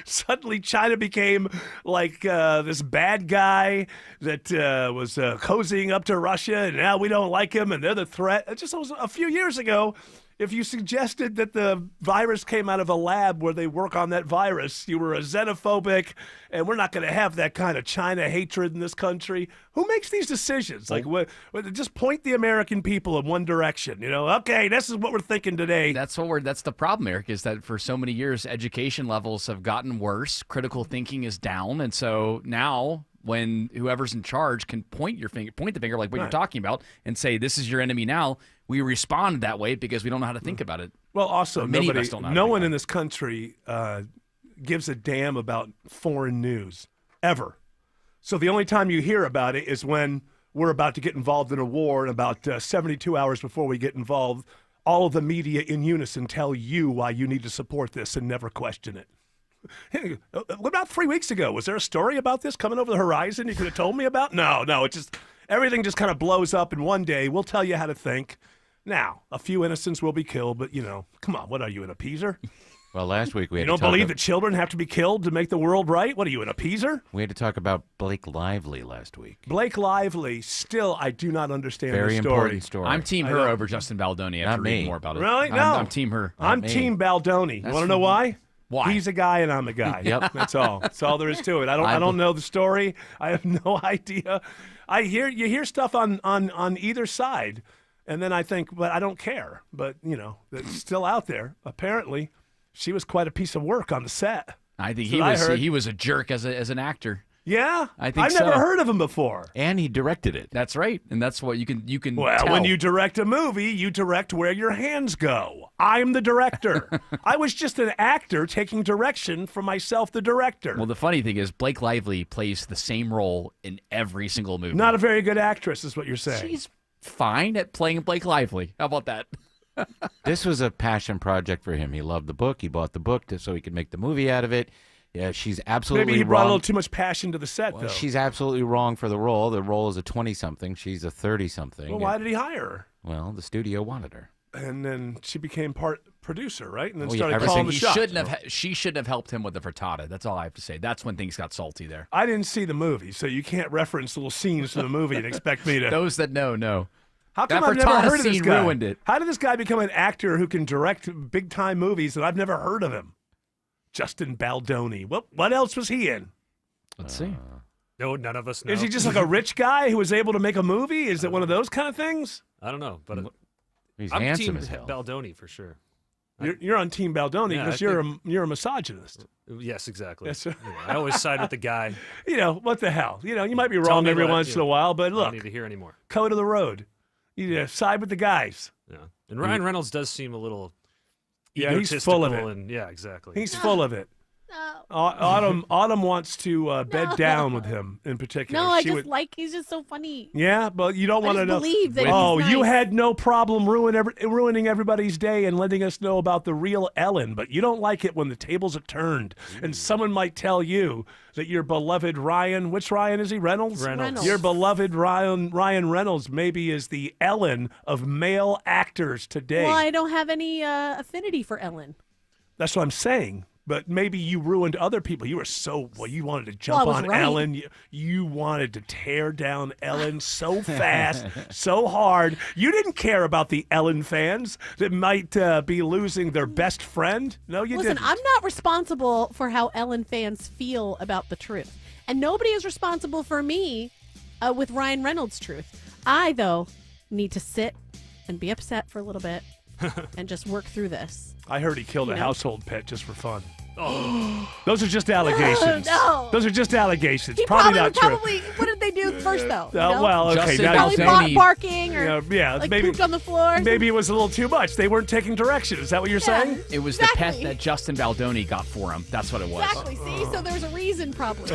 Suddenly, China became like this bad guy that was cozying up to Russia, and now we don't like him, and they're the threat. It just was a few years ago. If you suggested that the virus came out of a lab where they work on that virus, you were a xenophobic, and we're not going to have that kind of China hatred in this country. Who makes these decisions? Like, just point the American people in one direction. Okay, this is what we're thinking today. That's the problem, Eric, is that for so many years, education levels have gotten worse. Critical thinking is down, and so now, when whoever's in charge can point the finger like what you're talking about and say, this is your enemy now, we respond that way because we don't know how to think about it. Well, also, Many of us don't know how to no think one about in this country gives a damn about foreign news, ever. So the only time you hear about it is when we're about to get involved in a war, and about 72 hours before we get involved, all of the media in unison tell you why you need to support this and never question it. Hey, what about 3 weeks ago? Was there a story about this coming over the horizon you could have told me about? No, it just, everything just kind of blows up in one day. We'll tell you how to think. Now, a few innocents will be killed, but, come on, what are you, an appeaser? Well, last week we had You don't believe that children have to be killed to make the world right? What are you, an appeaser? We had to talk about Blake Lively last week. Blake Lively, still, I do not understand Very the story. important story. I'm team her over Justin Baldoni after reading more about it. Really? No. I'm team her. I'm team Baldoni. You want to know why? Why? He's a guy and I'm a guy. Yep. That's all. That's all there is to it. I don't know the story. I have no idea. You hear stuff on either side, and then I think, but I don't care. But it's still out there. Apparently, she was quite a piece of work on the set. I think That's what he was a jerk as an actor. Yeah, I think I've never heard of him before. And he directed it. That's right, and that's what you can. Well, tell. when you direct a movie, you direct where your hands go. I'm the director. I was just an actor taking direction from myself, the director. Well, the funny thing is, Blake Lively plays the same role in every single movie. Not a very good actress, is what you're saying. She's fine at playing Blake Lively. How about that? This was a passion project for him. He loved the book. He bought the book so he could make the movie out of it. Yeah, she's absolutely Maybe he brought wrong. a little too much passion to the set, Well, though. she's absolutely wrong for the role. The role is a 20-something. She's a 30-something. Well, why did he hire her? Well, the studio wanted her. And then she became part producer, right? And then Well, started yeah, calling the He shots. she shouldn't have helped him with the frittata. That's all I have to say. That's when things got salty there. I didn't see the movie, so you can't reference little scenes from the movie and expect me to. Those that know. How come that I've never frittata heard of this scene guy? ruined it. How did this guy become an actor who can direct big-time movies and I've never heard of him? Justin Baldoni. What else was he in? Let's see. No, none of us know. Is he just like a rich guy who was able to make a movie? Is it one of those kind of things? I don't know, but He's I'm handsome team as hell. Baldoni for sure. You're on Team Baldoni Yeah, because I you're a misogynist. Yes, exactly. Yes, Yeah, I always side with the guy. What the hell? You might be Tell wrong me every what- once in a while, but I look, don't need to hear anymore. code of the road. You side with the guys. Yeah, and Ryan Reynolds does seem a little Yeah, he's full of it. egotistical and yeah, exactly. He's full of it. Autumn wants to bed down with him in particular. No, I She just would- like he's just so funny. Yeah, but you don't I want to just know. believe that Oh, he's you nice. had no problem ruining everybody's day and letting us know about the real Ellen, but you don't like it when the tables are turned and someone might tell you that your beloved Ryan, which Ryan is he? Reynolds? Reynolds. Your beloved Ryan Reynolds maybe is the Ellen of male actors today. Well, I don't have any affinity for Ellen. That's what I'm saying. But maybe you ruined other people. You were you wanted to jump I was on right. Ellen. You wanted to tear down Ellen so fast, so hard. You didn't care about the Ellen fans that might be losing their best friend. No, you Listen, didn't. I'm not responsible for how Ellen fans feel about the truth. And nobody is responsible for me with Ryan Reynolds' truth. I, though, need to sit and be upset for a little bit and just work through this. I heard he killed a know. household pet just for fun. Oh. Those are just allegations. No. Those are just allegations. He Probably not true. what did they do first, though? You know? Well, okay. Justin Now Probably Baldoni- barking or yeah, like maybe pooped on the floor. maybe it was a little too much. They weren't taking direction. Is that what you're saying? It was the pet Exactly. that Justin Baldoni got for him. That's what it was. Exactly. See, so there's a reason probably.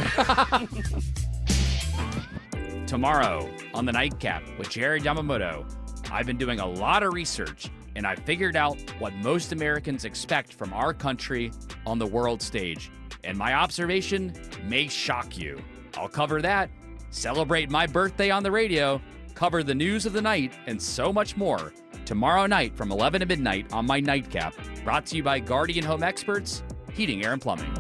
Tomorrow on the Nightcap with Jared Yamamoto, I've been doing a lot of research and I figured out what most Americans expect from our country on the world stage. And my observation may shock you. I'll cover that, celebrate my birthday on the radio, cover the news of the night, and so much more tomorrow night from 11 to midnight on my Nightcap. Brought to you by Guardian Home Experts, Heating, Air, and Plumbing.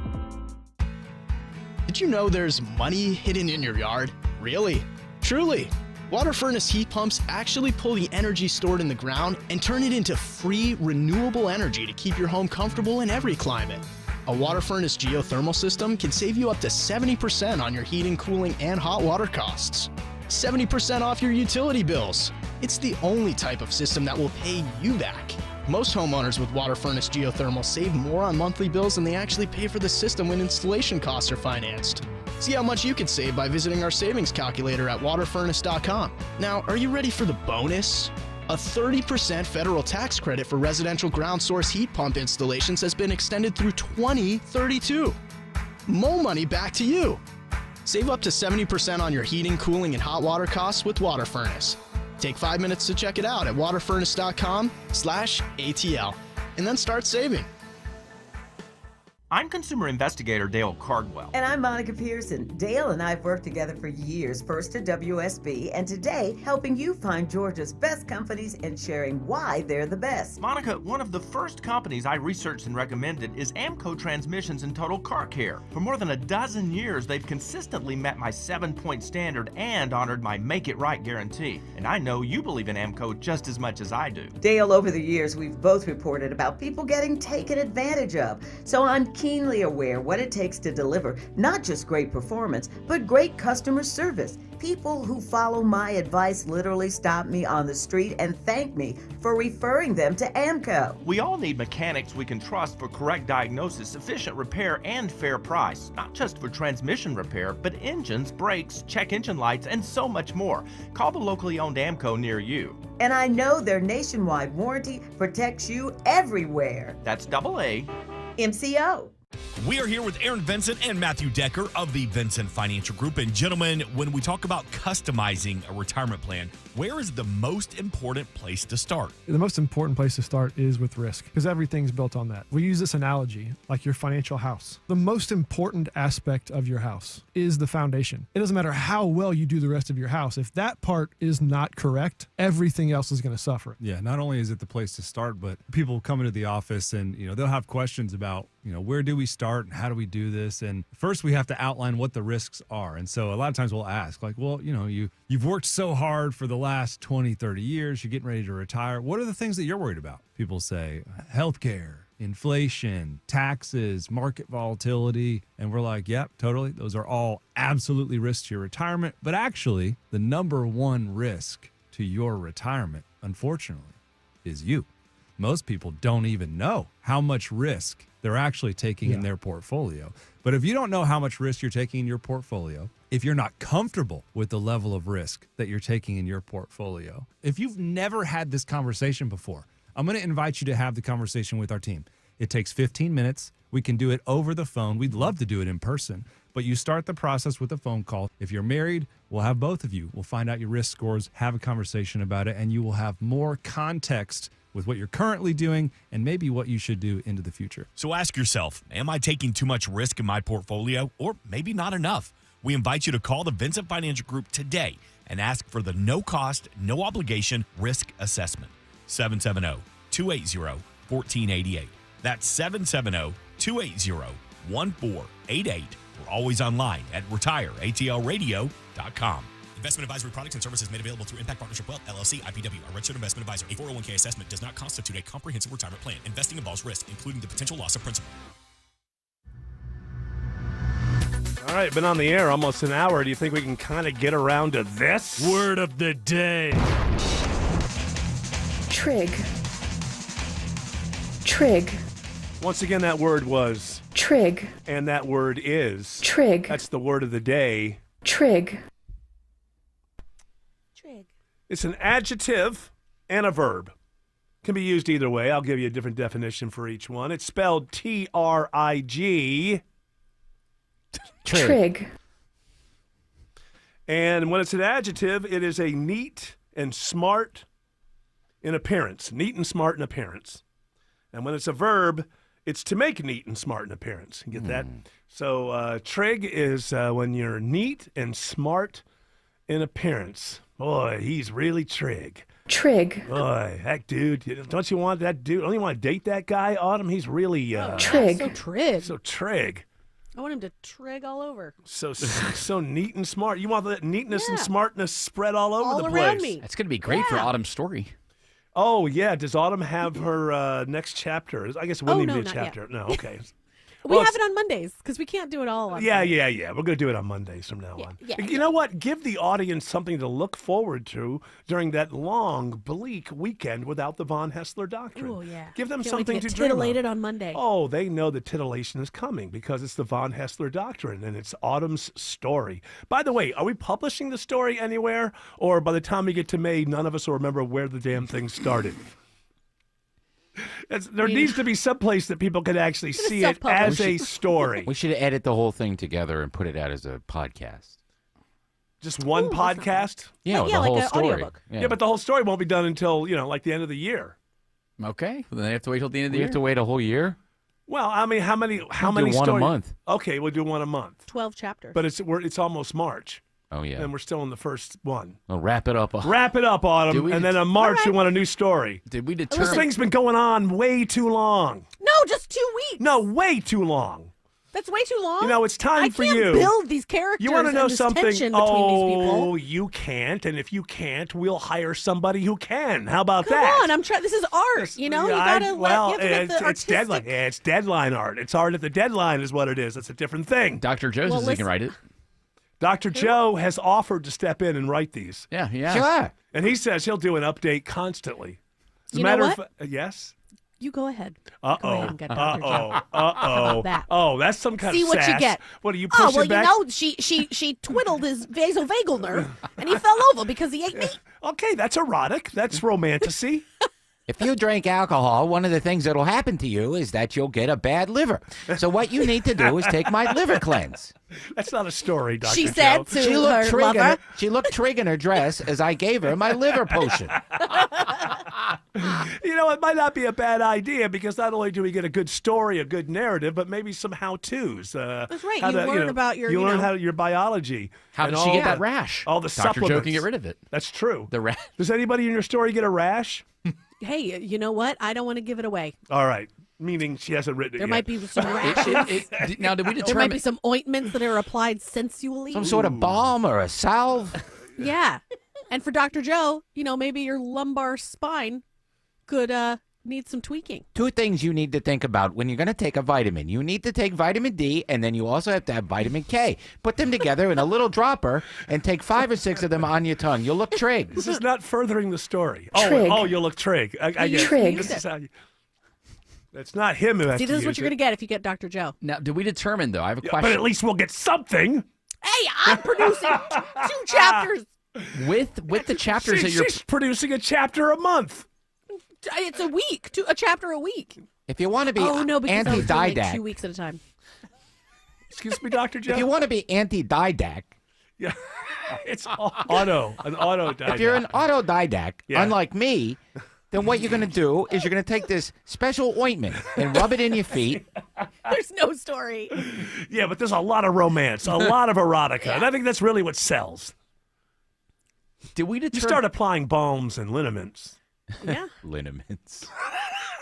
Did you know there's money hidden in your yard? Really? Truly. Water furnace heat pumps actually pull the energy stored in the ground and turn it into free, renewable energy to keep your home comfortable in every climate. A water furnace geothermal system can save you up to 70% on your heating, cooling, and hot water costs. 70% off your utility bills. It's the only type of system that will pay you back. Most homeowners with water furnace geothermal save more on monthly bills than they actually pay for the system when installation costs are financed. See how much you could save by visiting our savings calculator at waterfurnace.com. Now, are you ready for the bonus? A 30% federal tax credit for residential ground source heat pump installations has been extended through 2032. More money back to you. Save up to 70% on your heating, cooling, and hot water costs with Water Furnace. Take 5 minutes to check it out at waterfurnace.com/ATL and then start saving. I'm consumer investigator Dale Cardwell. And I'm Monica Pearson. Dale and I have worked together for years, first at WSB, and today helping you find Georgia's best companies and sharing why they're the best. Monica, one of the first companies I researched and recommended is AMCO Transmissions and Total Car Care. For more than a dozen years, they've consistently met my 7-point standard and honored my Make It Right guarantee. And I know you believe in AMCO just as much as I do. Dale, over the years, we've both reported about people getting taken advantage of. So I'm keenly aware what it takes to deliver not just great performance, but great customer service. People who follow my advice literally stop me on the street and thank me for referring them to AMCO. We all need mechanics we can trust for correct diagnosis, efficient repair, and fair price. Not just for transmission repair, but engines, brakes, check engine lights, and so much more. Call the locally owned AMCO near you. And I know their nationwide warranty protects you everywhere. That's AA MCO. We are here with Aaron Vincent and Matthew Decker of the Vincent Financial Group. And gentlemen, when we talk about customizing a retirement plan, where is the most important place to start? The most important place to start is with risk, because everything's built on that. We use this analogy like your financial house. The most important aspect of your house is the foundation. It doesn't matter how well you do the rest of your house. If that part is not correct, everything else is going to suffer. Yeah, not only is it the place to start, but people come into the office and, they'll have questions about, where do we start and how do we do this? And first we have to outline what the risks are. And so a lot of times we'll ask like, well, you've worked so hard for the last 20, 30 years, you're getting ready to retire. What are the things that you're worried about? People say healthcare, inflation, taxes, market volatility. And we're like, yep, totally. Those are all absolutely risks to your retirement. But actually, the number one risk to your retirement, unfortunately, is you. Most people don't even know how much risk they're actually taking in their portfolio. But if you don't know how much risk you're taking in your portfolio, if you're not comfortable with the level of risk that you're taking in your portfolio, if you've never had this conversation before, I'm going to invite you to have the conversation with our team. It takes 15 minutes. We can do it over the phone. We'd love to do it in person, but you start the process with a phone call. If you're married, we'll have both of you. We'll find out your risk scores, have a conversation about it, and you will have more context with what you're currently doing and maybe what you should do into the future. So ask yourself, am I taking too much risk in my portfolio or maybe not enough? We invite you to call the Vincent Financial Group today and ask for the no-cost, no-obligation risk assessment. 770-280-1488. That's 770-280-1488. We're always online at retireatlradio.com. Investment advisory products and services made available through Impact Partnership Wealth, LLC, IPW, a registered investment advisor. A 401k assessment does not constitute a comprehensive retirement plan. Investing involves risk, including the potential loss of principal. All right, been on the air almost an hour. Do you think we can kind of get around to this? Word of the day. Trig. Trig. Once again, that word was trig. And that word is trig. That's the word of the day. Trig. It's an adjective and a verb. Can be used either way. I'll give you a different definition for each one. It's spelled T-R-I-G. Trig. And when it's an adjective, it is a neat and smart in appearance. Neat and smart in appearance. And when it's a verb, it's to make neat and smart in appearance. You get that? So trig is when you're neat and smart in appearance. Boy, he's really trig. Trig. Boy, heck, dude. Don't you want that dude? Don't you want to date that guy, Autumn? He's really Trig. So trig. So trig. I want him to trig all over. So neat and smart. You want that neatness and smartness spread all over All the around place. me. That's going to be great for Autumn's story. Oh, yeah. Does Autumn have her next chapter? I guess it wouldn't even be a not yet. chapter. No, okay. We have it on Mondays because we can't do it all on Yeah. Mondays. We're going to do it on Mondays from now on. yeah, You know what? Give the audience something to look forward to during that long, bleak weekend without the Von Hessler Doctrine. Oh, yeah. Give them Can't wait something to to get dream of. titillated on Monday. Oh, they know the titillation is coming because it's the Von Hessler Doctrine and it's Autumn's story. By the way, are we publishing the story anywhere? Or by the time we get to May, none of us will remember where the damn thing started? There needs to be some place that people can actually see it as a story. We should edit the whole thing together and put it out as a podcast. Just one podcast? Yeah, the whole story. Yeah, but the whole story won't be done until, like the end of the year. Okay. Well, then they have to wait till the end of the We year. have to wait a whole year? Well, I mean, how many do stories? one a month. Okay, we'll do one a month. 12 chapters. But it's almost March. Oh, yeah. And we're still in the first one. Well, wrap it up. Wrap it up, Autumn. And then in March, we want a new story. Did we This determine? thing's been going on way too long. No, just 2 weeks. No, way too long. That's way too long. It's time for I can't you. build these characters. You want to know and this something? tension between these people. You can't. And if you can't, we'll hire somebody who can. How about Come that? on, I'm trying. This is art. You know, you I- gotta well, you have to get the it's artistic. deadline. Yeah, it's deadline art. It's art at the deadline is what it is. It's a different thing. Dr. Joe says he can write it. Dr. Joe has offered to step in and write these. Yeah, yeah. Sure. And he says he'll do an update constantly. As a You know matter what? of yes? You go ahead. Uh-oh. Go ahead and get Dr. Joe. Uh-oh. How about that? Oh, that's some kind See of what you sass. get. What are you Oh pushing well, back? she twiddled his vasovagal nerve and he fell over because he ate meat. Okay, that's erotic. That's romanticy. If you drink alcohol, one of the things that'll happen to you is that you'll get a bad liver. So what you need to do is take my liver cleanse. That's not a story, Dr. She Joe. said to her lover. She looked trig in her dress as I gave her my liver potion. It might not be a bad idea because not only do we get a good story, a good narrative, but maybe some how-tos. That's right. how You learn about your, You learn how your biology. How and did she all get that the- rash? All the Dr. Joe supplements. can get rid of it. That's true. The rash. Does anybody in your story get a rash? Hey, you know what? I don't want to give it away. All right. Meaning she hasn't written it There yet. might be some rashes. Now, did we There determine? might be some ointments that are applied sensually. Some sort of balm or a salve. Yeah. And for Dr. Joe, maybe your lumbar spine could need some tweaking. Two things you need to think about when you're going to take a vitamin. You need to take vitamin D, and then you also have to have vitamin K. Put them together in a little dropper and take 5 or 6 of them on your tongue. You'll look trig. This is not furthering the story. Trig. Oh, you'll look trig. I get it. Trig. This is how you... It's not him who has See, to this is what use you're going to get if you get Dr. Joe. Now, did we determine though? I have a Yeah, question. but at least we'll get something. Hey, I'm producing 2 chapters. with the chapters that you're She's producing a chapter a month. It's a week, a chapter a week. If you want to be Oh no, because I was doing like anti-didact, 2 weeks at a time. Excuse me, Dr. Joe? if you want to be anti-didact, Yeah. It's an autodidact. if you're an autodidact, Yeah. unlike me, then what you're going to do is you're going to take this special ointment and rub it in your feet. There's no story. Yeah, but there's a lot of romance, a lot of erotica, and I think that's really what sells. Did we You determine? start applying balms and liniments. Yeah. Liniments.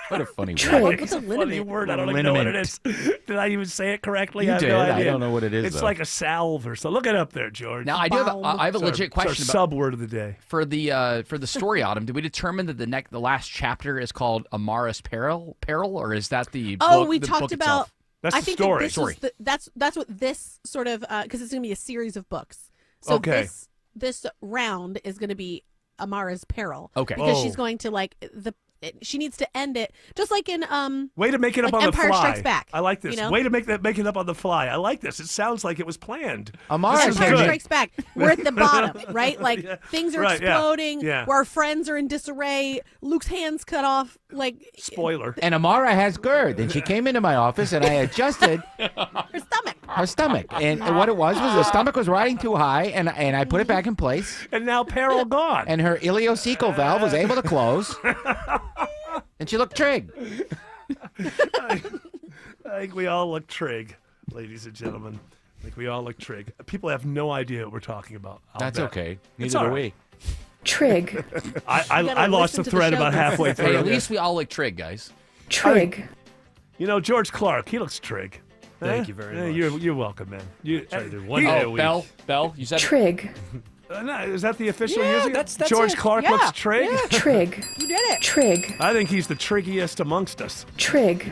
What a funny Trig. word. What's a Funny liniment? word. I don't even know what it Liniment. is. Did I even say it correctly? You I have did. no I idea. don't know what it is, It's though. like a salve or something. Look it up there, George. Now, I do have I have a It's our- legit it's our question about sub word of the day. for the story, Autumn. Did we determine that the last chapter is called Amara's Peril, or is that the Oh, book, we the talked book about. itself? That's I the think story. That this is that's what this sort of because it's going to be a series of books. So Okay. this round is going to be Amara's Peril. Okay. Because Oh. she's going to she needs to end it just like in Way to make it up like on Empire the fly. Strikes Back, I like this. you know? Way to make it up on the fly. I like this. It sounds like it was planned. Amara This is Empire good. Strikes Back. We're at the bottom, right? Like Yeah. things are Right, yeah. exploding. Yeah. Where our friends are in disarray. Luke's hands cut off. Like Spoiler. And Amara has GERD, and she came into my office, and I adjusted her stomach. her stomach. And what it was the stomach was riding too high, and I put it back in place. And now Peril gone. And her ileocecal valve was able to close. And she looked trig. I think we all look trig, ladies and gentlemen. I think we all look trig. People have no idea what we're talking about. I'll That's bet. okay. It's Neither all do right. we. Trig. I lost the thread about halfway through. Hey, at least we all look trig, guys. Trig. You know, George Clark, he looks trig. Thank you very much. You're welcome, man. Try to do one day a week. Bell, you said Trig. No, is that the official Yeah, using? that's George it. Clark Yeah. looks trig? Yeah. Trig. You did it. Trig. I think he's the triggiest amongst us. Trig.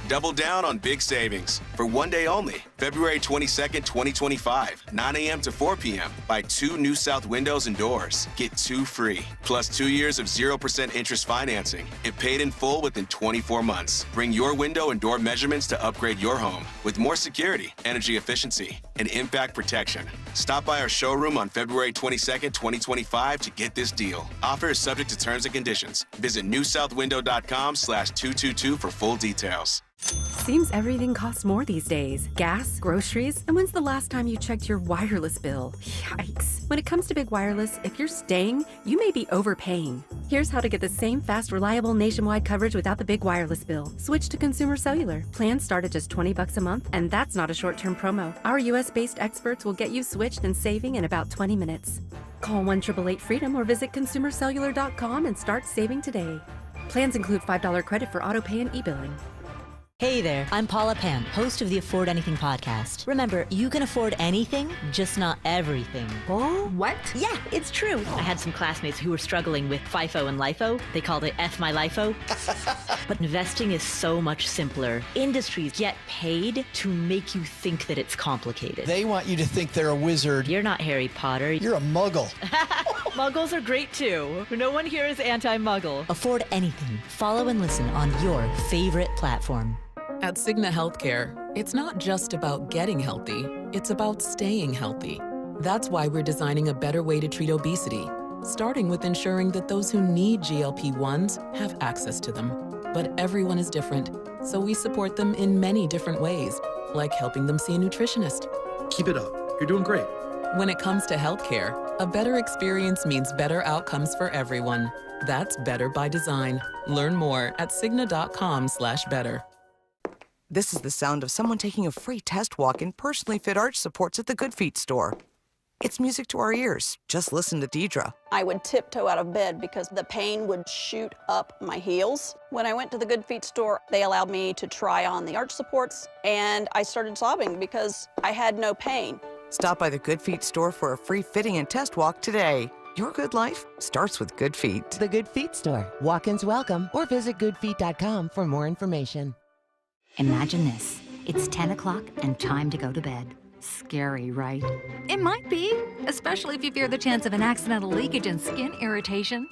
Double down on big savings. For one day only, February 22nd, 2025, 9 a.m. to 4 p.m. Buy 2 new South windows and doors. Get 2 free. Plus 2 years of 0% interest financing. It paid in full within 24 months. Bring your window and door measurements to upgrade your home with more security, energy efficiency, and impact protection. Stop by our showroom on February 22nd, 2025 to get this deal. Offer is subject to terms and conditions. Visit newsouthwindow.com/222 for full details. Seems everything costs more these days. Gas, groceries, and when's the last time you checked your wireless bill? Yikes. When it comes to Big Wireless, if you're staying, you may be overpaying. Here's how to get the same fast, reliable nationwide coverage without the big wireless bill. Switch to Consumer Cellular. Plans start at just $20 a month, and that's not a short-term promo. Our US-based experts will get you switched and saving in about 20 minutes. Call 1-888-FREEDOM or visit consumercellular.com and start saving today. Plans include $5 credit for autopay and e-billing. Hey there, I'm Paula Pan, host of the Afford Anything podcast. Remember, you can afford anything, just not everything. Oh? What? Yeah, it's true. I had some classmates who were struggling with FIFO and LIFO. They called it F my LIFO. But investing is so much simpler. Industries get paid to make you think that it's complicated. They want you to think they're a wizard. You're not Harry Potter. You're a muggle. Muggles are great too. No one here is anti-muggle. Afford Anything. Follow and listen on your favorite platform. At Cigna Healthcare, it's not just about getting healthy, it's about staying healthy. That's why we're designing a better way to treat obesity, starting with ensuring that those who need GLP-1s have access to them. But everyone is different, so we support them in many different ways, like helping them see a nutritionist. Keep it up. You're doing great. When it comes to healthcare, a better experience means better outcomes for everyone. That's better by design. Learn more at Cigna.com/better. This is the sound of someone taking a free test walk in personally fit arch supports at the Good Feet store. It's music to our ears. Just listen to Deidre. I would tiptoe out of bed because the pain would shoot up my heels. When I went to the Good Feet store, they allowed me to try on the arch supports, and I started sobbing because I had no pain. Stop by the Good Feet store for a free fitting and test walk today. Your good life starts with Good Feet. The Good Feet store. Walk-ins welcome, or visit goodfeet.com for more information. Imagine this. It's 10 o'clock and time to go to bed. Scary, right? It might be, especially if you fear the chance of an accidental leakage and skin irritation.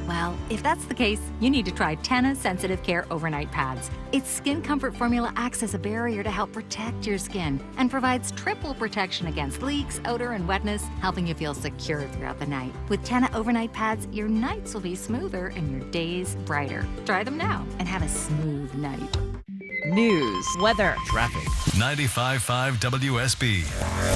Well, if that's the case, you need to try Tena Sensitive Care Overnight Pads. Its skin comfort formula acts as a barrier to help protect your skin and provides triple protection against leaks, odor, and wetness, helping you feel secure throughout the night. With Tena Overnight Pads, your nights will be smoother and your days brighter. Try them now and have a smooth night. News, weather, traffic. 95.5 WSB,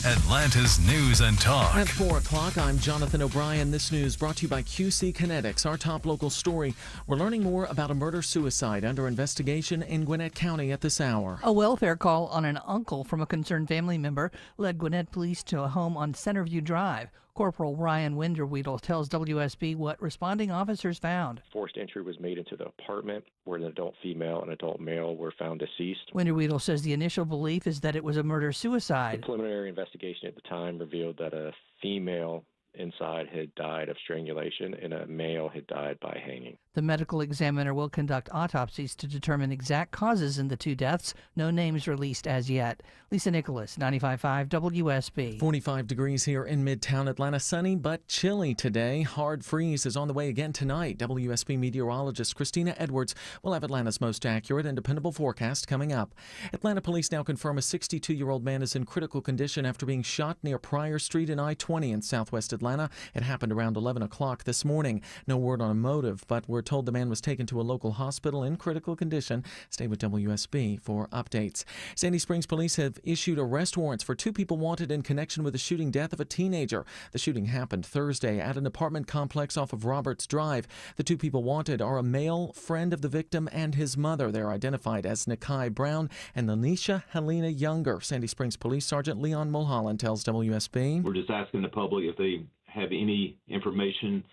Atlanta's News and Talk. At 4 o'clock, I'm Jonathan O'Brien. This news brought to you by QC Kinetics. Our top local story. We're learning more about a murder-suicide under investigation in Gwinnett County at this hour. A welfare call on an uncle from a concerned family member led Gwinnett police to a home on Centerview Drive. Corporal Ryan Winderweedle tells WSB what responding officers found. Forced entry was made into the apartment where an adult female and adult male were found deceased. Winderweedle says the initial belief is that it was a murder-suicide. The preliminary investigation at the time revealed that a female inside had died of strangulation and a male had died by hanging. The medical examiner will conduct autopsies to determine exact causes in the two deaths. No names released as yet. Lisa Nicholas, 95.5 WSB. 45 degrees here in Midtown Atlanta. Sunny but chilly today. Hard freeze is on the way again tonight. WSB meteorologist Christina Edwards will have Atlanta's most accurate and dependable forecast coming up. Atlanta police now confirm a 62-year-old man is in critical condition after being shot near Pryor Street and I-20 in southwest Atlanta. Atlanta. It happened around 11 o'clock this morning. No word on a motive, but we're told the man was taken to a local hospital in critical condition. Stay with WSB for updates. Sandy Springs police have issued arrest warrants for 2 people wanted in connection with the shooting death of a teenager. The shooting happened Thursday at an apartment complex off of Roberts Drive. The 2 people wanted are a male friend of the victim and his mother. They're identified as Nakai Brown and Lanisha Helena Younger. Sandy Springs Police Sergeant Leon Mulholland tells WSB. We're just asking the public if they have any information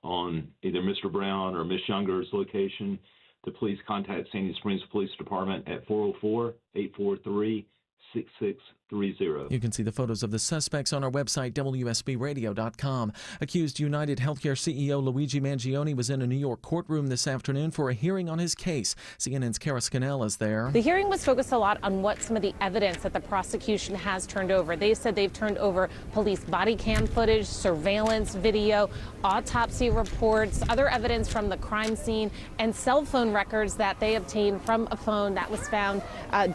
on either Mr. Brown or Miss Younger's location to please contact Sandy Springs Police Department at 404-843-6630. You can see the photos of the suspects on our website, WSBradio.com. Accused United Healthcare CEO Luigi Mangione was in a New York courtroom this afternoon for a hearing on his case. CNN's Kara Scannell is there. The hearing was focused a lot on what some of the evidence that the prosecution has turned over. They said they've turned over police body cam footage, surveillance video, autopsy reports, other evidence from the crime scene, and cell phone records that they obtained from a phone that was found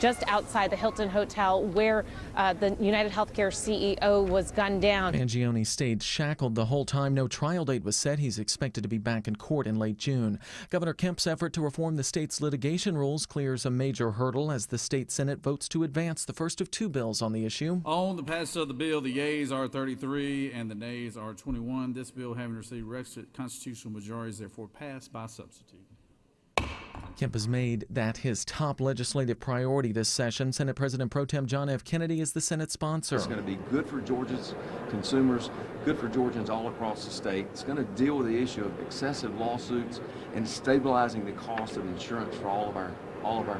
just outside the Hilton Hotel where the United Healthcare CEO was gunned down. Mangione stayed shackled the whole time. No trial date was set. He's expected to be back in court in late June. Governor Kemp's effort to reform the state's litigation rules clears a major hurdle as the state Senate votes to advance the first of 2 bills on the issue. On the passage of the bill, the yeas are 33 and the nays are 21. This bill, having received requisite constitutional majorities, therefore passed by substitute. Kemp has made that his top legislative priority this session. Senate President Pro Tem John F. Kennedy is the Senate sponsor. It's going to be good for Georgia's consumers, good for Georgians all across the state. It's going to deal with the issue of excessive lawsuits and stabilizing the cost of insurance for all of our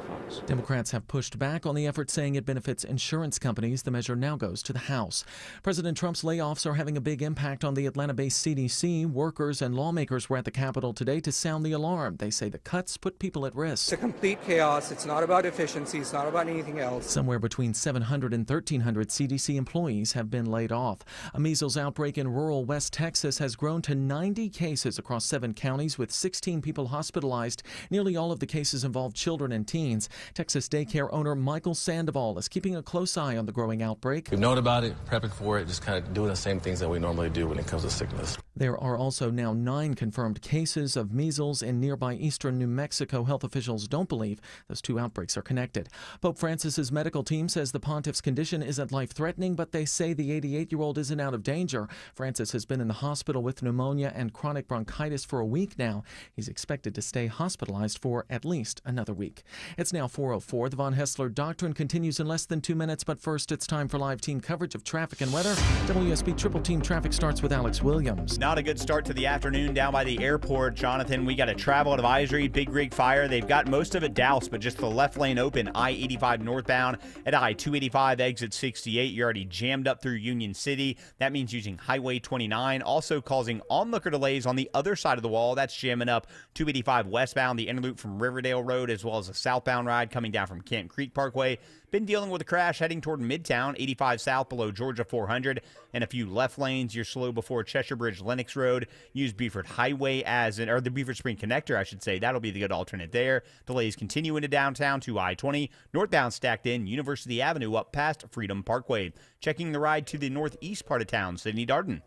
folks. Democrats have pushed back on the effort, saying it benefits insurance companies. The measure now goes to the House. President Trump's layoffs are having a big impact on the Atlanta-based CDC. Workers and lawmakers were at the Capitol today to sound the alarm. They say the cuts put people at risk. It's a complete chaos. It's not about efficiency. It's not about anything else. Somewhere between 700 and 1,300 CDC employees have been laid off. A measles outbreak in rural West Texas has grown to 90 cases across 7 counties, with 16 people hospitalized. Nearly all of the cases involved children and teens. Texas daycare owner Michael Sandoval is keeping a close eye on the growing outbreak. We've known about it, prepping for it, just kind of doing the same things that we normally do when it comes to sickness. There are also now 9 confirmed cases of measles in nearby eastern New Mexico. Health officials don't believe those 2 outbreaks are connected. Pope Francis's medical team says the pontiff's condition isn't life-threatening, but they say the 88-year-old isn't out of danger. Francis has been in the hospital with pneumonia and chronic bronchitis for a week now. He's expected to stay hospitalized for at least another week. It's now 4:04. The Von Hessler Doctrine continues in less than 2 minutes, but first it's time for live team coverage of traffic and weather. WSB Triple Team Traffic starts with Alex Williams. Not a good start to the afternoon down by the airport, Jonathan. We got a travel advisory, big rig fire. They've got most of it doused, but just the left lane open. I-85 northbound at I-285 exit 68. You're already jammed up through Union City. That means using Highway 29, also causing onlooker delays on the other side of the wall. That's jamming up 285 westbound, the inner loop from Riverdale Road, as well as a southbound ride coming down from Camp Creek Parkway. Been dealing with a crash heading toward Midtown, 85 south below Georgia 400, and a few left lanes. You're slow before Cheshire Bridge, Lennox Road. Use Beaufort Highway or the Beaufort Spring Connector, I should say. That'll be the good alternate there. Delays continue into downtown to I-20. Northbound stacked in University Avenue up past Freedom Parkway. Checking the ride to the northeast part of town, Sydney Darden.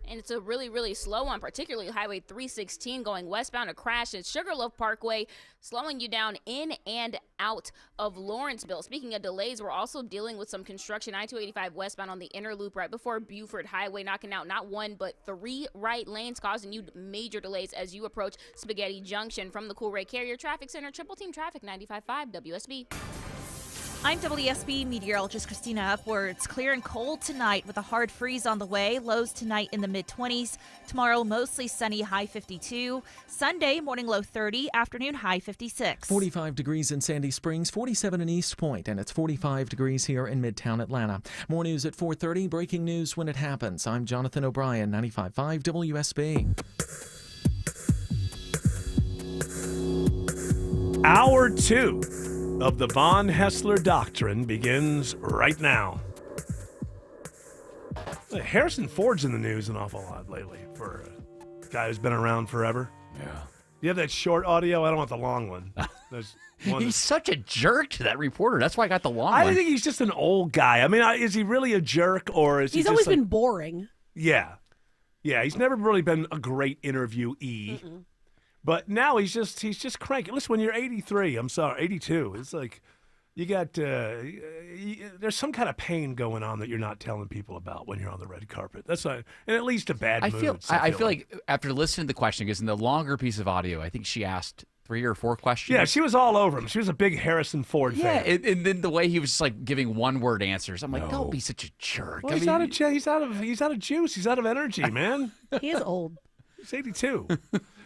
And it's a really, really slow one, particularly Highway 316 going westbound. A crash at Sugarloaf Parkway, slowing you down in and out of Lawrenceville. Speaking of delays, we're also dealing with some construction. I-285 westbound on the inner loop right before Beaufort Highway, knocking out not 1 but 3 right lanes, causing you major delays as you approach Spaghetti Junction. From the Coolray Carrier Traffic Center, Triple Team Traffic, 95.5 WSB. I'm WSB meteorologist Christina Upwards. Clear and cold tonight with a hard freeze on the way. Lows tonight in the mid-20s. Tomorrow, mostly sunny, high 52. Sunday, morning low 30, afternoon high 56. 45 degrees in Sandy Springs, 47 in East Point, and it's 45 degrees here in Midtown Atlanta. More news at 4:30. Breaking news when it happens. I'm Jonathan O'Brien, 95.5 WSB. Hour 2 of the Von Hessler Doctrine begins right now. Harrison Ford's in the news an awful lot lately for a guy who's been around forever. Yeah. You have that short audio? I don't want the long one. He's such a jerk to that reporter. That's why I got the long one. I think he's just an old guy. I mean, is he really a jerk or is he He's just always like, been boring. Yeah. Yeah, he's never really been a great interviewee. But now he's just cranky. Listen, when you're 83, 82, it's like you got there's some kind of pain going on that you're not telling people about when you're on the red carpet. That's not, and it leads to bad moods. I feel like after listening to the question, because in the longer piece of audio, I think she asked 3 or 4 questions. Yeah, she was all over him. She was a big Harrison Ford fan. Yeah, and then the way he was just like giving one-word answers, I'm like, don't be such a jerk. Well, he's out of juice. He's out of energy, man. He is old. He's 82.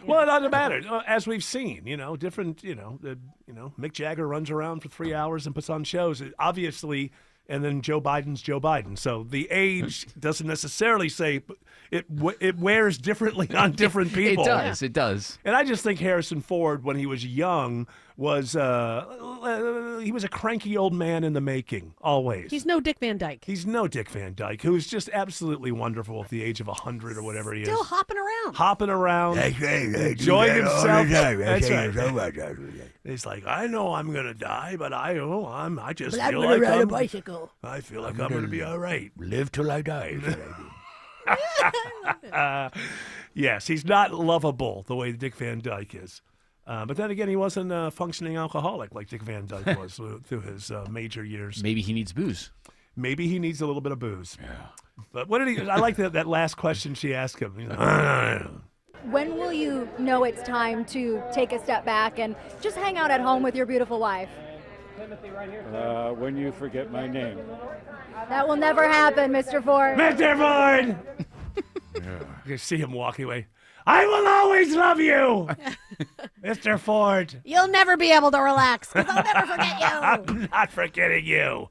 Well, it doesn't matter. As we've seen, different, Mick Jagger runs around for 3 hours and puts on shows. Obviously, and then Joe Biden's Joe Biden. So the age doesn't necessarily say it wears differently on different people. It does. And I just think Harrison Ford, when he was young, was he was a cranky old man in the making, always. He's no Dick Van Dyke. He's no Dick Van Dyke, who's just absolutely wonderful at the age of 100 or whatever he is. Still hopping around. Hopping around, enjoying himself. That's right. He's like, I know I'm going to die, but I just feel like ride a bicycle. I feel like I'm going to be all right. Live till I die. Yes, he's not lovable the way Dick Van Dyke is. But then again, he wasn't a functioning alcoholic like Dick Van Dyke was through his major years. Maybe he needs booze. Maybe he needs a little bit of booze. Yeah. But what did he? I like that last question she asked him. When will you know it's time to take a step back and just hang out at home with your beautiful wife? When you forget my name. That will never happen, Mr. Ford. Mr. Ford! You see him walking away. I will always love you, Mr. Ford. You'll never be able to relax because I'll never forget you. I'm not forgetting you.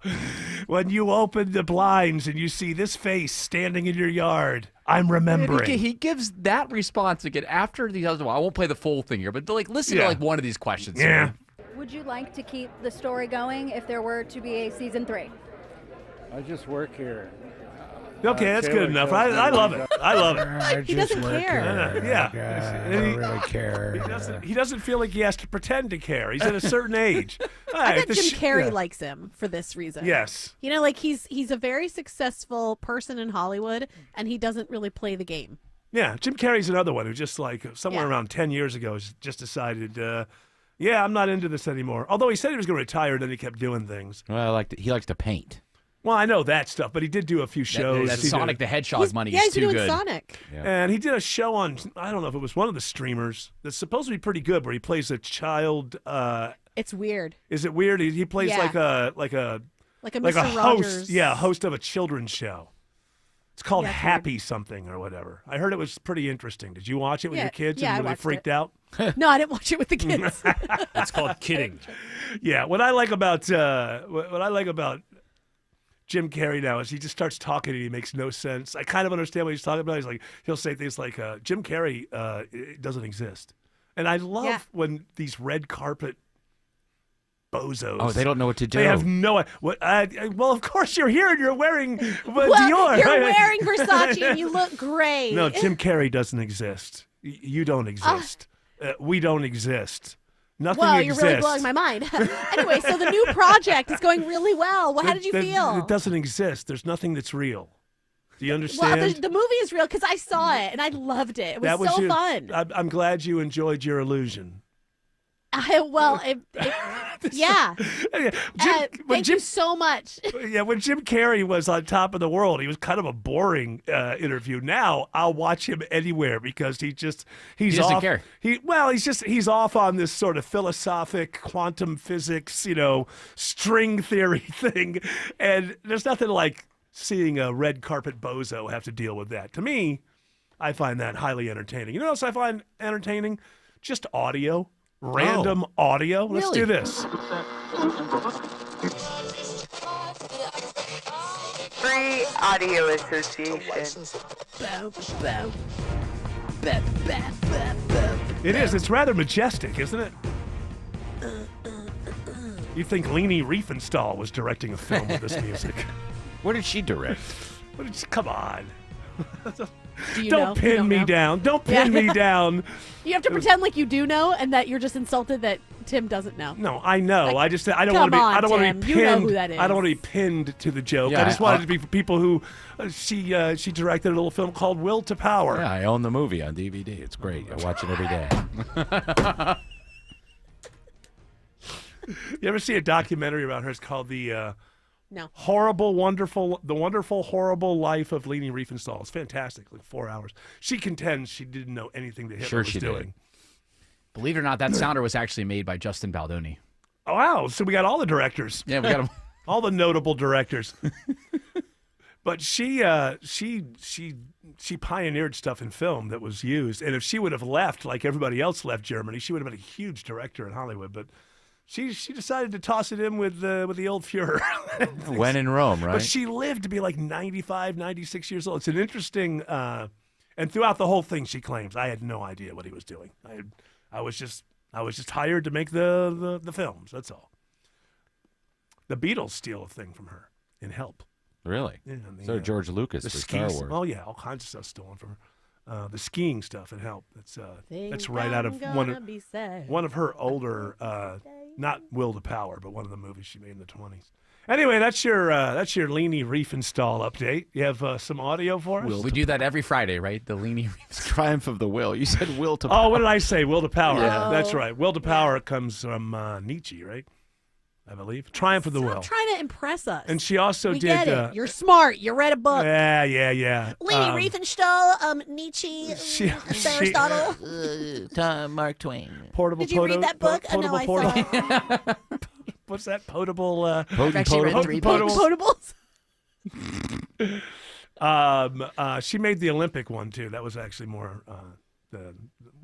When you open the blinds and you see this face standing in your yard, I'm remembering. He gives that response again after the other one. I won't play the full thing here, but listen to one of these questions. Yeah. Would you like to keep the story going if there were to be a season 3? I just work here. Okay, that's good enough. I love it. I love it. He doesn't care. Yeah. I don't really care. He doesn't feel like he has to pretend to care. He's at a certain age. I bet Jim Carrey likes him for this reason. Yes. Like he's a very successful person in Hollywood, and he doesn't really play the game. Yeah, Jim Carrey's another one who just somewhere around 10 years ago just decided, I'm not into this anymore. Although he said he was going to retire, then he kept doing things. Well, he likes to paint. Well, I know that stuff, but he did do a few shows. That Sonic the Hedgehog money he's is too doing good. Sonic. Yeah. And he did a show on, I don't know if it was one of the streamers, that's supposed to be pretty good, where he plays a child. It's weird. Is it weird? He plays like a Mr. host. Rogers. Yeah, host of a children's show. It's called Happy something or whatever. I heard it was pretty interesting. Did you watch it with your kids and really freaked out? No, I didn't watch it with the kids. It's called kidding. Yeah, what I like about Jim Carrey now is he just starts talking and he makes no sense. I kind of understand what he's talking about. He'll say things like, Jim Carrey it doesn't exist. And I love when these red carpet bozos. Oh, they don't know what to do. They have no well, of course you're here and you're wearing Dior. You're right? wearing Versace and you look great. No, Jim Carrey doesn't exist. You don't exist. We don't exist. Nothing exists. You're really blowing my mind. Anyway, so the new project is going really well. How did you feel? It doesn't exist. There's nothing that's real. Do you understand? Well, the movie is real because I saw it and I loved it. It was so fun. I'm glad you enjoyed your illusion. Yeah. Thank you so much. Yeah, when Jim Carrey was on top of the world, he was kind of a boring interview. Now I'll watch him anywhere because he doesn't care. He's off on this sort of philosophic quantum physics, string theory thing, and there's nothing like seeing a red carpet bozo have to deal with that. To me, I find that highly entertaining. You know what else I find entertaining? Just audio. Random audio. Let's do this. Free Audio Association. It is. It's rather majestic, isn't it? You'd think Leni Riefenstahl was directing a film with this music. What did she direct? Come on. Do you Don't know? You pin don't me know. down. Don't pin me down. You have to pretend like you do know and that you're just insulted that Tim doesn't know. No, I know. I don't come want to be. on, I don't want to be Tim. You know pinned. who that I don't want to is. be pinned to the joke. Yeah, I just wanted it to be for people who. She directed a little film called Will to Power. Yeah, I own the movie on DVD. It's great. I watch it every day. You ever see a documentary about her? It's called the No. The Wonderful Horrible Life of Leni Riefenstahl. It's fantastic, like 4 hours. She contends she didn't know anything that Hitler Sure was she doing. did. Believe it or not, that sounder was actually made by Justin Baldoni. Oh, wow! So we got all the directors. Yeah, we got 'em. all the notable directors. But she pioneered stuff in film that was used, and if she would have left like everybody else left Germany, she would have been a huge director in Hollywood. But she decided to toss it in with the old Fuhrer. When in Rome, right? But she lived to be like 95, 96 years old. It's an interesting, and throughout the whole thing, she claims I had no idea what he was doing. I was just hired to make the films. That's all. The Beatles steal a thing from her in Help. Really? Yeah, So George Lucas the for Star skis- Wars. Oh yeah, all kinds of stuff stolen from her. The skiing stuff in Help. That's Think right out of I'm one gonna of be sad. one of her older, not Will to Power, but one of the movies she made in the 20s. Anyway, that's your Leni Riefenstahl update. You have some audio for us? We do that every Friday, right? The Leni Triumph of the Will. You said Will to Oh, what did I say? Will to Power. Yeah. That's right. Will to Power comes from Nietzsche, right? I believe. Triumph of the Will. Trying to impress us. And she also we did. get it. You're smart. You read a book. Yeah. Leni Riefenstahl, Nietzsche, Aristotle. Mark Twain. Portable. Did you read that book? I know I saw it. What's that? Potable. I've actually read 3 books. Potables. She made the Olympic one too. That was actually more.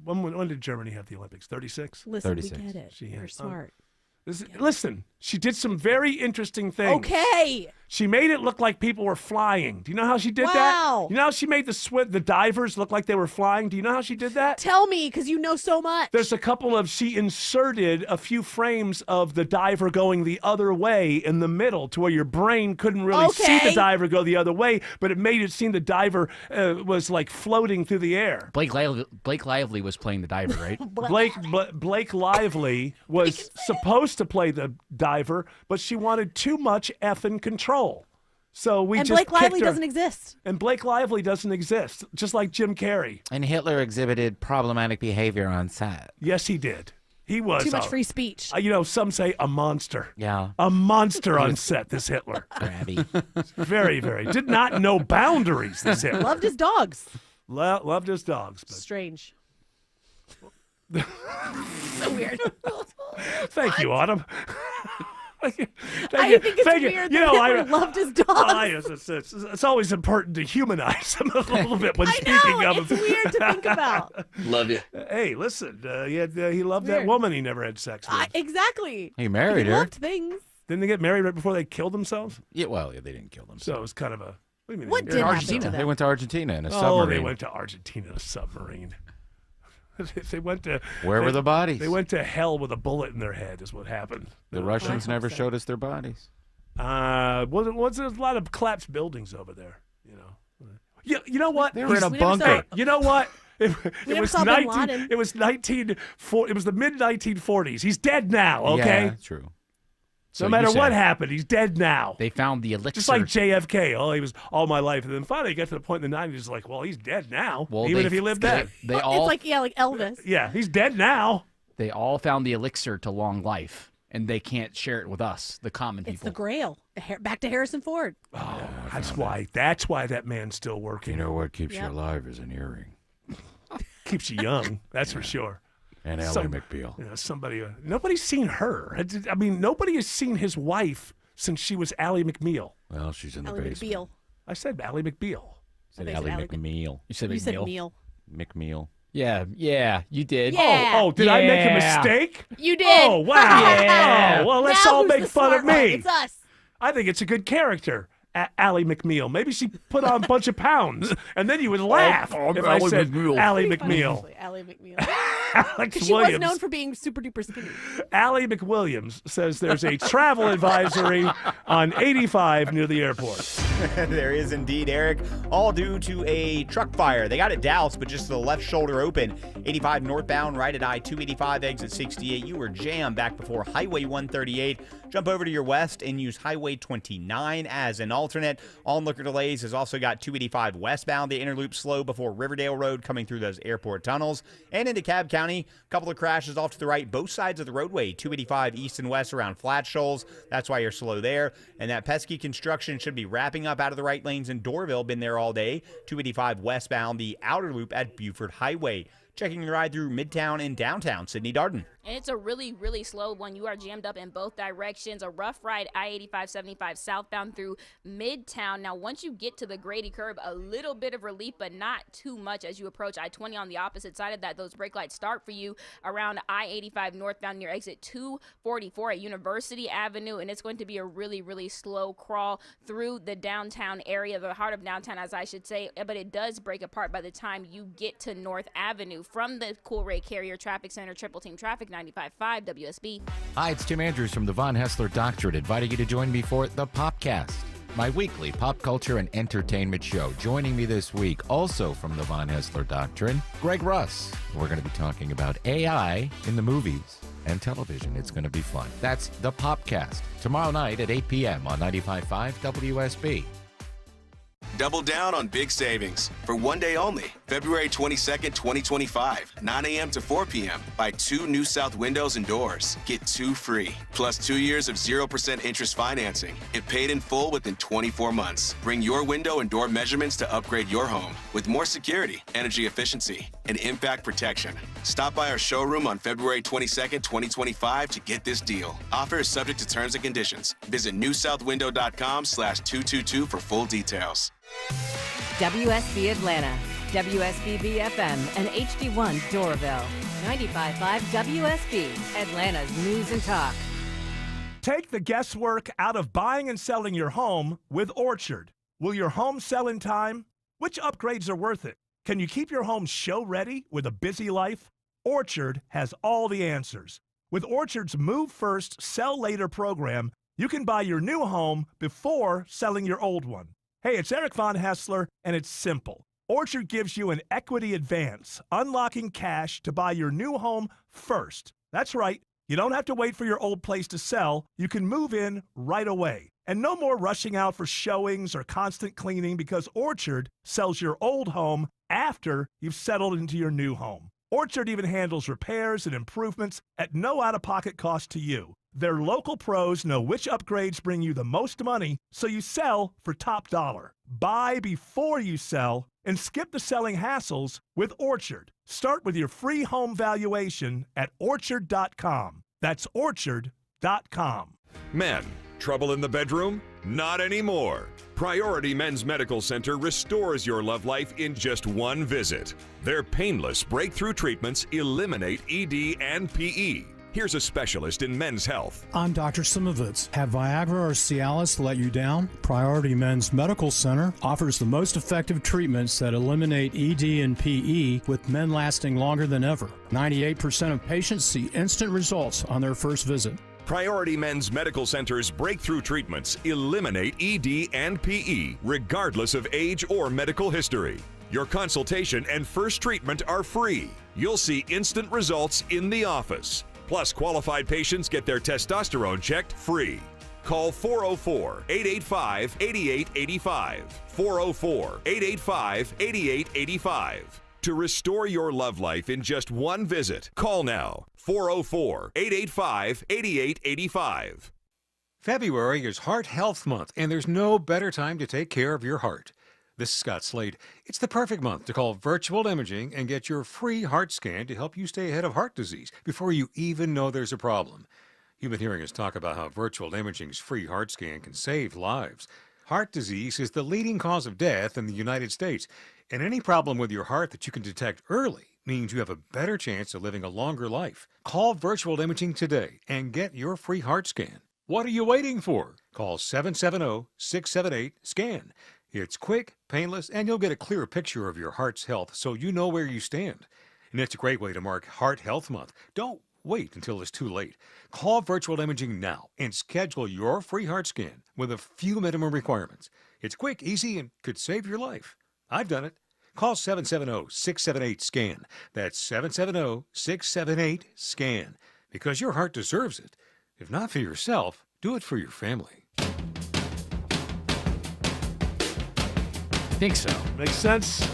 When did Germany have the Olympics? 36. Listen, 36. we get it. You're smart. Listen, she did some very interesting things. Okay. She made it look like people were flying. Do you know how she did Wow. that? You know how she made the divers look like they were flying? Do you know how she did that? Tell me, because you know so much. There's she inserted a few frames of the diver going the other way in the middle to where your brain couldn't really see the diver go the other way, but it made it seem the diver was like floating through the air. Blake Lively was playing the diver, right? Blake Lively was supposed to play the diver, but she wanted too much effing control. So we and just Blake kicked Lively her. doesn't exist. And Blake Lively doesn't exist, just like Jim Carrey. And Hitler exhibited problematic behavior on set. Yes, he did. He was Too much free speech. Some say a monster. Yeah. A monster on set, this Hitler. Grabby. Very, very. Did not know boundaries, this Hitler. Loved his dogs. Loved his dogs. But Strange. So weird. Thank you, Autumn. I think it's weird that Hitler loved his dogs. Yes, it's always important to humanize him a little bit when speaking of him. It's weird to think about. Love you. Hey, listen, he loved that Weird. woman he never had sex with. Exactly. He married he her. loved things. Didn't they get married right before they killed themselves? Yeah, well, they didn't kill themselves. So it was kind of a. What do you mean? What they did happen Argentina. to They them? went to Argentina in a Oh, submarine. they went to Argentina in a submarine. They went to. Where were the bodies? They went to hell with a bullet in their head. Is what happened. The Russians never showed us their bodies. Was there's a lot of collapsed buildings over there? You know what? They were in a bunker. You know what? It never was saw Bin Laden. It was 1940. It was the mid 1940s. He's dead now. Okay. Yeah, true. So No matter you what said happened, he's dead now. They found the elixir. Just like JFK. Oh, he was all my life, and then finally got to the point in the 90s. Like, well, he's dead now. Well, even if he lived then. They all It's like Elvis. Yeah, he's dead now. they all found the elixir to long life, and they can't share it with us, the common It's people. the Grail. Back to Harrison Ford. Oh, that's why that man's still working. You know what keeps Yep. you alive is an earring. Keeps you young. That's for sure. And Ally Some- McBeal. Nobody's seen her. I mean, nobody has seen his wife since she was Ally McBeal. Well, she's in the Ally basement. McBeal. I said Ally McBeal. Said Okay, Ally Ally McMeal. You said You said McNeil? meal. McMeal. Yeah, you did. Yeah. Oh, did I make a Yeah. mistake? You did. Oh, wow. Yeah. Oh, well, let's Now all who's make the fun smart of one? me. It's us. I think it's a good character, Ally McMeal. Maybe she put on a bunch of pounds, and then you would laugh if I Ally said McMeal. Ally Pretty funny, McMeal. actually, Ally McMeal. Alex Because she was Williams. known for being super duper skinny. Ally McWilliams says there's a travel advisory on 85 near the airport. There is indeed, Eric. All due to a truck fire. They got it doused, but just the left shoulder open. 85 northbound, right at I-285, exit 68. You were jammed back before Highway 138. Jump over to your west and use Highway 29 as an alternate. Onlooker delays has also got 285 westbound. The inner loop slow before Riverdale Road coming through those airport tunnels. And into Cobb County, a couple of crashes off to the right, both sides of the roadway. 285 east and west around Flat Shoals. That's why you're slow there. And that pesky construction should be wrapping up out of the right lanes in Dorville. Been there all day. 285 westbound, the outer loop at Buford Highway. Checking your ride through Midtown and downtown, Sydney Darden. And it's a really, really slow one. You are jammed up in both directions. A rough ride, I-85-75 southbound through Midtown. Now, once you get to the Grady curve, a little bit of relief, but not too much as you approach I-20 on the opposite side of that. Those brake lights start for you around I-85 northbound near exit 244 at University Avenue. And it's going to be a really, really slow crawl through the downtown area, the heart of downtown, as I should say. But it does break apart by the time you get to North Avenue from the Coolray Carrier Traffic Center. Triple Team Traffic, 95.5 WSB. Hi, it's Tim Andrews from the Von Hessler Doctorate, inviting you to join me for The Popcast, my weekly pop culture and entertainment show. Joining me this week, also from the Von Hessler Doctrine, Greg Russ. We're going to be talking about AI in the movies and television. It's going to be fun. That's The Popcast, tomorrow night at 8 p.m. on 95.5 WSB. Double down on big savings. For one day only, February 22nd, 2025, 9 a.m. to 4 p.m. Buy 2 new south windows and doors. Get 2 free. Plus 2 years of 0% interest financing. It paid in full within 24 months. Bring your window and door measurements to upgrade your home with more security, energy efficiency, and impact protection. Stop by our showroom on February 22nd, 2025 to get this deal. Offer is subject to terms and conditions. Visit newsouthwindow.com/222 for full details. WSB Atlanta, WSB BFM, and HD1 Doraville. 95.5 WSB, Atlanta's News and Talk. Take the guesswork out of buying and selling your home with Orchard. Will your home sell in time? Which upgrades are worth it? Can you keep your home show ready with a busy life? Orchard has all the answers. With Orchard's Move First, Sell Later program, you can buy your new home before selling your old one. Hey, it's Eric Von Hessler, and it's simple. Orchard gives you an equity advance, unlocking cash to buy your new home first. That's right. You don't have to wait for your old place to sell. You can move in right away. And no more rushing out for showings or constant cleaning because Orchard sells your old home after you've settled into your new home. Orchard even handles repairs and improvements at no out-of-pocket cost to you. Their local pros know which upgrades bring you the most money, so you sell for top dollar. Buy before you sell and skip the selling hassles with Orchard. Start with your free home valuation at Orchard.com. That's Orchard.com. Men, trouble in the bedroom? Not anymore. Priority Men's Medical Center restores your love life in just one visit. Their painless breakthrough treatments eliminate ED and PE. Here's a specialist in men's health. I'm Dr. Simovitz. Have Viagra or Cialis let you down? Priority Men's Medical Center offers the most effective treatments that eliminate ED and PE, with men lasting longer than ever. 98% of patients see instant results on their first visit. Priority Men's Medical Center's breakthrough treatments eliminate ED and PE, regardless of age or medical history. Your consultation and first treatment are free. You'll see instant results in the office. Plus, qualified patients get their testosterone checked free. Call 404-885-8885. 404-885-8885. To restore your love life in just one visit, call now. 404-885-8885. February is Heart Health Month, and there's no better time to take care of your heart. This is Scott Slade. It's the perfect month to call Virtual Imaging and get your free heart scan to help you stay ahead of heart disease before you even know there's a problem. You've been hearing us talk about how Virtual Imaging's free heart scan can save lives. Heart disease is the leading cause of death in the United States, and any problem with your heart that you can detect early means you have a better chance of living a longer life. Call Virtual Imaging today and get your free heart scan. What are you waiting for? Call 770-678-SCAN. It's quick, painless, and you'll get a clearer picture of your heart's health so you know where you stand. And it's a great way to mark Heart Health Month. Don't wait until it's too late. Call Virtual Imaging now and schedule your free heart scan with a few minimum requirements. It's quick, easy, and could save your life. I've done it. Call 770-678-SCAN. That's 770-678-SCAN. Because your heart deserves it. If not for yourself, do it for your family. Think so. Makes sense.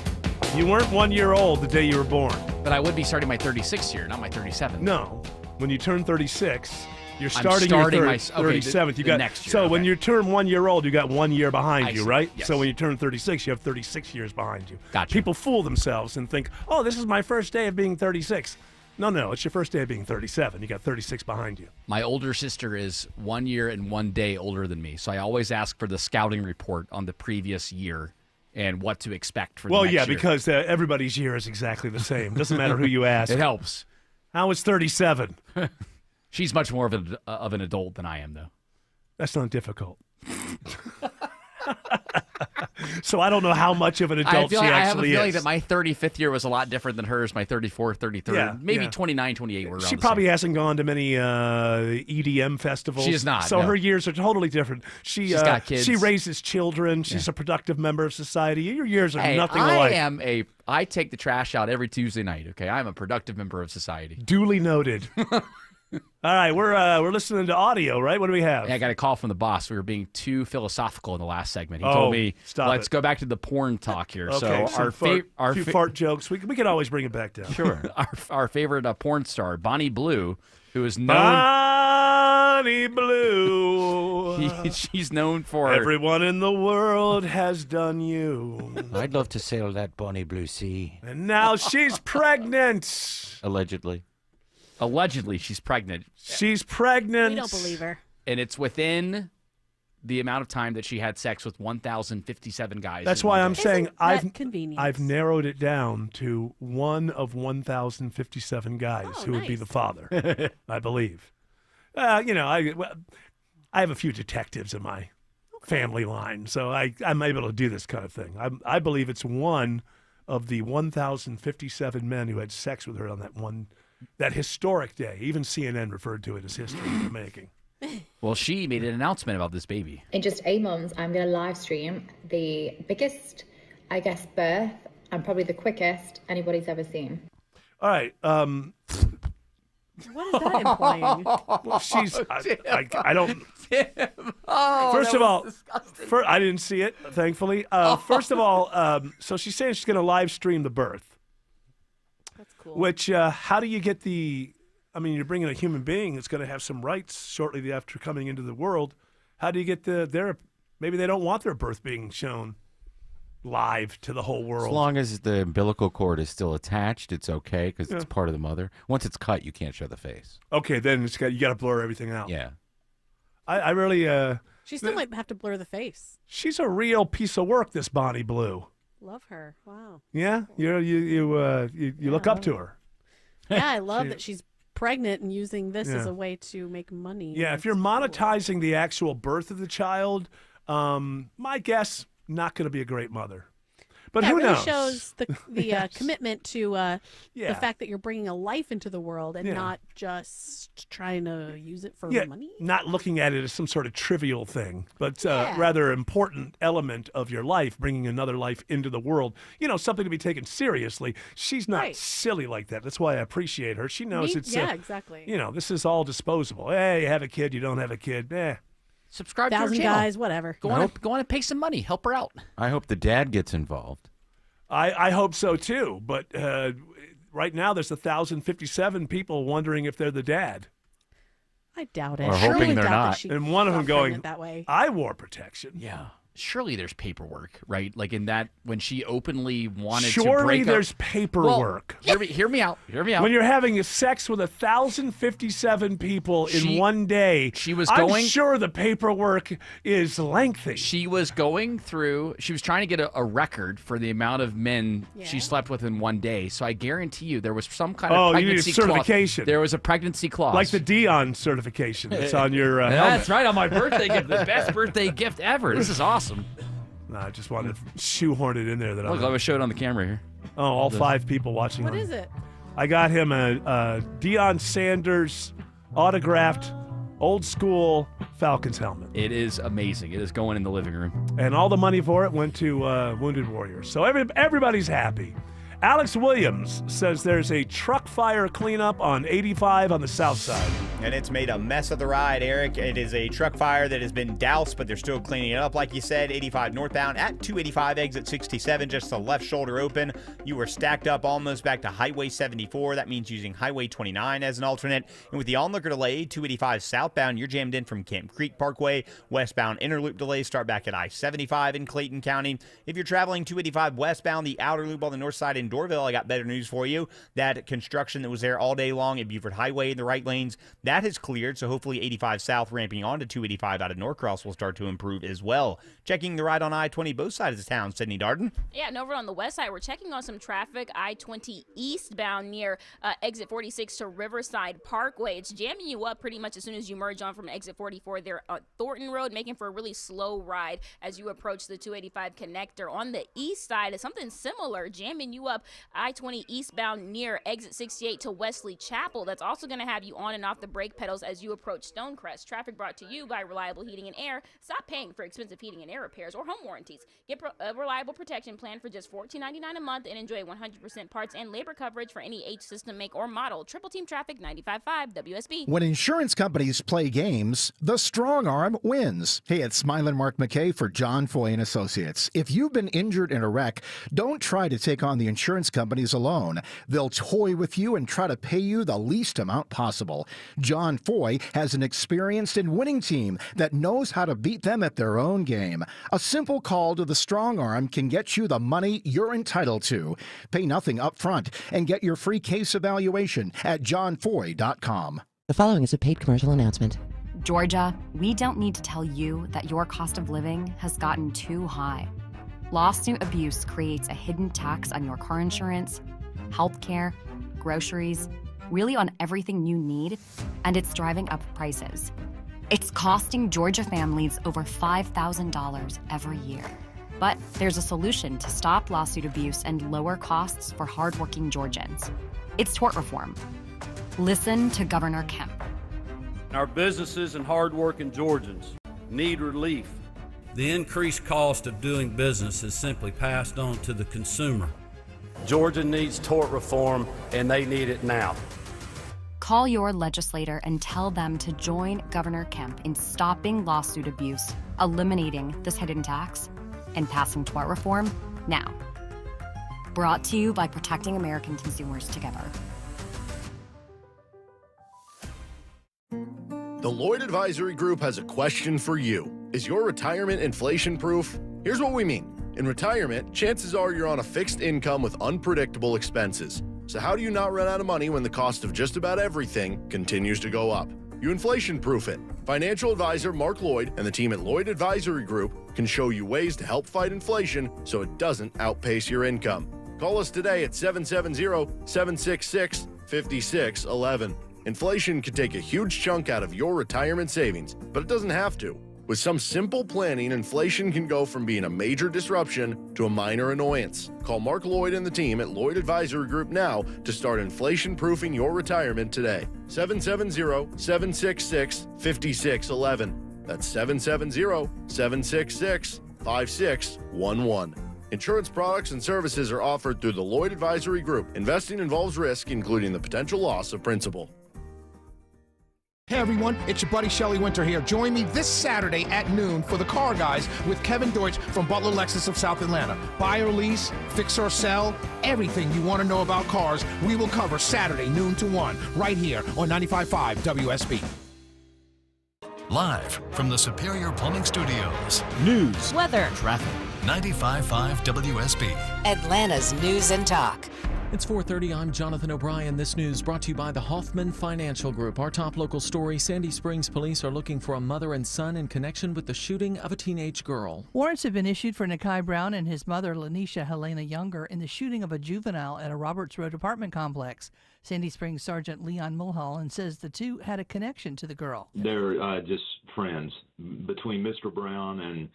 You weren't 1 year old the day you were born. But I would be starting my 36th year, not my 37th. No. When you turn 36, you're I'm starting starting your my- 37th. You the got next year, So when okay. you turn 1 year old, you got 1 year behind I you, see. right? Yes. So when you turn 36, you have 36 years behind you. Gotcha. People fool themselves and think, oh, this is my first day of being 36. No, it's your first day of being 37. You got 36 behind you. My older sister is 1 year and 1 day older than me, so I always ask for the scouting report on the previous year and what to expect for the next year. Because everybody's year is exactly the same. Doesn't matter who you ask. It helps. How is 37? She's much more of an adult than I am, though. That's not difficult. So I don't know how much of an adult she I have a actually feeling is. that my 35th year was a lot different than hers, my 34th, 33rd. Yeah, maybe yeah. 29, 28 were around She the probably same. hasn't gone to many EDM festivals. She is not, So no. her years are totally different. She's got kids. She raises children. She's a productive member of society. Your years are Hey, nothing alike. I take the trash out every Tuesday night, okay? I'm a productive member of society. Duly noted. All right, we're listening to audio, right? What do we have? I got a call from the boss. We were being too philosophical in the last segment. He Oh, told me, stop let's it. go back to the porn talk here. Okay, so our few fart jokes. We can always bring it back down. Sure. our favorite porn star, Bonnie Blue, who is known. Bonnie Blue. She's known for Everyone in the world has done you. I'd love to sail that Bonnie Blue Sea. And now she's pregnant. Allegedly. Allegedly, she's pregnant. She's pregnant. We don't believe her. And it's within the amount of time that she had sex with 1,057 guys. That's in why one I'm day. saying convenient. I've narrowed it down to one of 1,057 guys who would be the father, I believe. I have a few detectives in my family line, so I'm able to do this kind of thing. I believe it's one of the 1,057 men who had sex with her on that historic day. Even CNN referred to it as history in the making. Well, she made an announcement about this baby. In just 8 months, I'm going to live stream the biggest, I guess, birth and probably the quickest anybody's ever seen. All right. What is that implying? Well, she's. I don't. Oh, First of all, I didn't see it, thankfully. First of all, so she's saying she's going to live stream the birth. That's cool. Which, how do you get you're bringing a human being that's going to have some rights shortly after coming into the world. How do you get maybe they don't want their birth being shown live to the whole world. As long as the umbilical cord is still attached, it's okay because it's Yeah. part of the mother. Once it's cut, you can't show the face. Okay, then you got to blur everything out. Yeah. I really. She still might have to blur the face. She's a real piece of work, this Bonnie Blue. Love her. Wow. Yeah, you look up to her. Yeah, I love that she's pregnant and using this as Yeah. a way to make money. Yeah, if you're monetizing the actual birth of the child, my guess, not going to be a great mother. But yeah, who it really knows? shows the commitment to the Yeah. fact that you're bringing a life into the world and Yeah. not just trying to use it for Yeah, money. not looking at it as some sort of trivial thing, but Yeah. rather important element of your life, bringing another life into the world. Something to be taken seriously. She's not Right. silly like that. That's why I appreciate her. She knows it's yeah, exactly. this is all disposable. Hey, you have a kid, you don't have a kid. Subscribe to her 1,000 channel. guys, whatever. Go on and pay some money. Help her out. I hope the dad gets involved. I hope so too, but right now there's 1,057 people wondering if they're the dad. I doubt it. Or Surely hoping they're doubt that not. she And one of them got going, pregnant that way. I wore protection. Yeah. Surely there's paperwork, right? Like in that when she openly wanted to Surely break up. there's paperwork. Well, hear me out. Hear me out. When you're having sex with 1,057 people in one day, she was I'm going- sure the paperwork is lengthy. She was going through. She was trying to get a record for the amount of men she slept with in one day. So I guarantee you there was some kind of You need a pregnancy clause. certification. There was a pregnancy clause, Like the Dion certification that's on your helmet. That's right, on my birthday gift, the best birthday gift ever. This is awesome. No, I just wanted to shoehorn it in there. Look, I was showing on the camera here. Oh, all 5 people watching. What is it? I got him a Deion Sanders autographed old school Falcons helmet. It is amazing. It is going in the living room. And all the money for it went to Wounded Warriors. So everybody's happy. Alex Williams says there's a truck fire cleanup on 85 on the south side. And it's made a mess of the ride, Eric. It is a truck fire that has been doused, but they're still cleaning it up. Like you said, 85 northbound at 285 exit 67, just the left shoulder open. You were stacked up almost back to Highway 74. That means using Highway 29 as an alternate. And with the onlooker delay, 285 southbound, you're jammed in from Camp Creek Parkway. Westbound inner loop delays start back at I-75 in Clayton County. If you're traveling 285 westbound, the outer loop on the north side in Dorville, I got better news for you. That construction that was there all day long at Buford Highway in the right lanes, that has cleared, so hopefully 85 south ramping on to 285 out of Norcross will start to improve as well. Checking the ride on I-20 both sides of town, Sydney Darden. Yeah, and over on the west side, we're checking on some traffic. I-20 eastbound near exit 46 to Riverside Parkway. It's jamming you up pretty much as soon as you merge on from exit 44 there on Thornton Road, making for a really slow ride as you approach the 285 connector. On the east side, it's something similar, jamming you up I-20 eastbound near exit 68 to Wesley Chapel. That's also going to have you on and off the brake pedals as you approach Stonecrest. Traffic brought to you by Reliable Heating and Air. Stop paying for expensive heating and air repairs or home warranties. Get a reliable protection plan for just $14.99 a month and enjoy 100% parts and labor coverage for any H system, make, or model. Triple Team Traffic 95.5 WSB. When insurance companies play games, the strong arm wins. Hey, it's Smilin' Mark McKay for John Foy and Associates. If you've been injured in a wreck, don't try to take on the insurance companies alone. They'll toy with you and try to pay you the least amount possible. John Foy has an experienced and winning team that knows how to beat them at their own game. A simple call to the strong arm can get you the money you're entitled to. Pay nothing up front and get your free case evaluation at johnfoy.com. The following is a paid commercial announcement. Georgia, we don't need to tell you that your cost of living has gotten too high. Lawsuit abuse creates a hidden tax on your car insurance, healthcare, groceries, really on everything you need, and it's driving up prices. It's costing Georgia families over $5,000 every year. But there's a solution to stop lawsuit abuse and lower costs for hardworking Georgians. It's tort reform. Listen to Governor Kemp. Our businesses and hardworking Georgians need relief. The increased cost of doing business is simply passed on to the consumer. Georgia needs tort reform, and they need it now. Call your legislator and tell them to join Governor Kemp in stopping lawsuit abuse, eliminating this hidden tax, and passing tort reform now. Brought to you by Protecting American Consumers Together. The Lloyd Advisory Group has a question for you. Is your retirement inflation-proof? Here's what we mean. In retirement, chances are you're on a fixed income with unpredictable expenses. So how do you not run out of money when the cost of just about everything continues to go up? You inflation-proof it. Financial advisor Mark Lloyd and the team at Lloyd Advisory Group can show you ways to help fight inflation so it doesn't outpace your income. Call us today at 770-766-5611. Inflation could take a huge chunk out of your retirement savings, but it doesn't have to. With some simple planning, inflation can go from being a major disruption to a minor annoyance. Call Mark Lloyd and the team at Lloyd Advisory Group now to start inflation-proofing your retirement today. 770-766-5611. That's 770-766-5611. Insurance products and services are offered through the Lloyd Advisory Group. Investing involves risk, including the potential loss of principal. Hey everyone, it's your buddy Shelly Winter here. Join me this Saturday at noon for the Car Guys with Kevin Deutsch from Butler Lexus of South Atlanta. Buy or lease, fix or sell, everything you want to know about cars, we will cover Saturday noon to 1 right here on 95.5 WSB. Live from the Superior Plumbing Studios. News, weather, Traffic. 95.5 WSB. Atlanta's News and Talk. It's 4:30. I'm Jonathan O'Brien. This news brought to you by the Hoffman Financial Group. Our top local story, Sandy Springs police are looking for a mother and son in connection with the shooting of a teenage girl. Warrants have been issued for Nakai Brown and his mother, Lanisha Helena Younger, in the shooting of a juvenile at a Roberts Road apartment complex. Sandy Springs Sergeant Leon Mulholland says the two had a connection to the girl. They're just friends between Mr. Brown and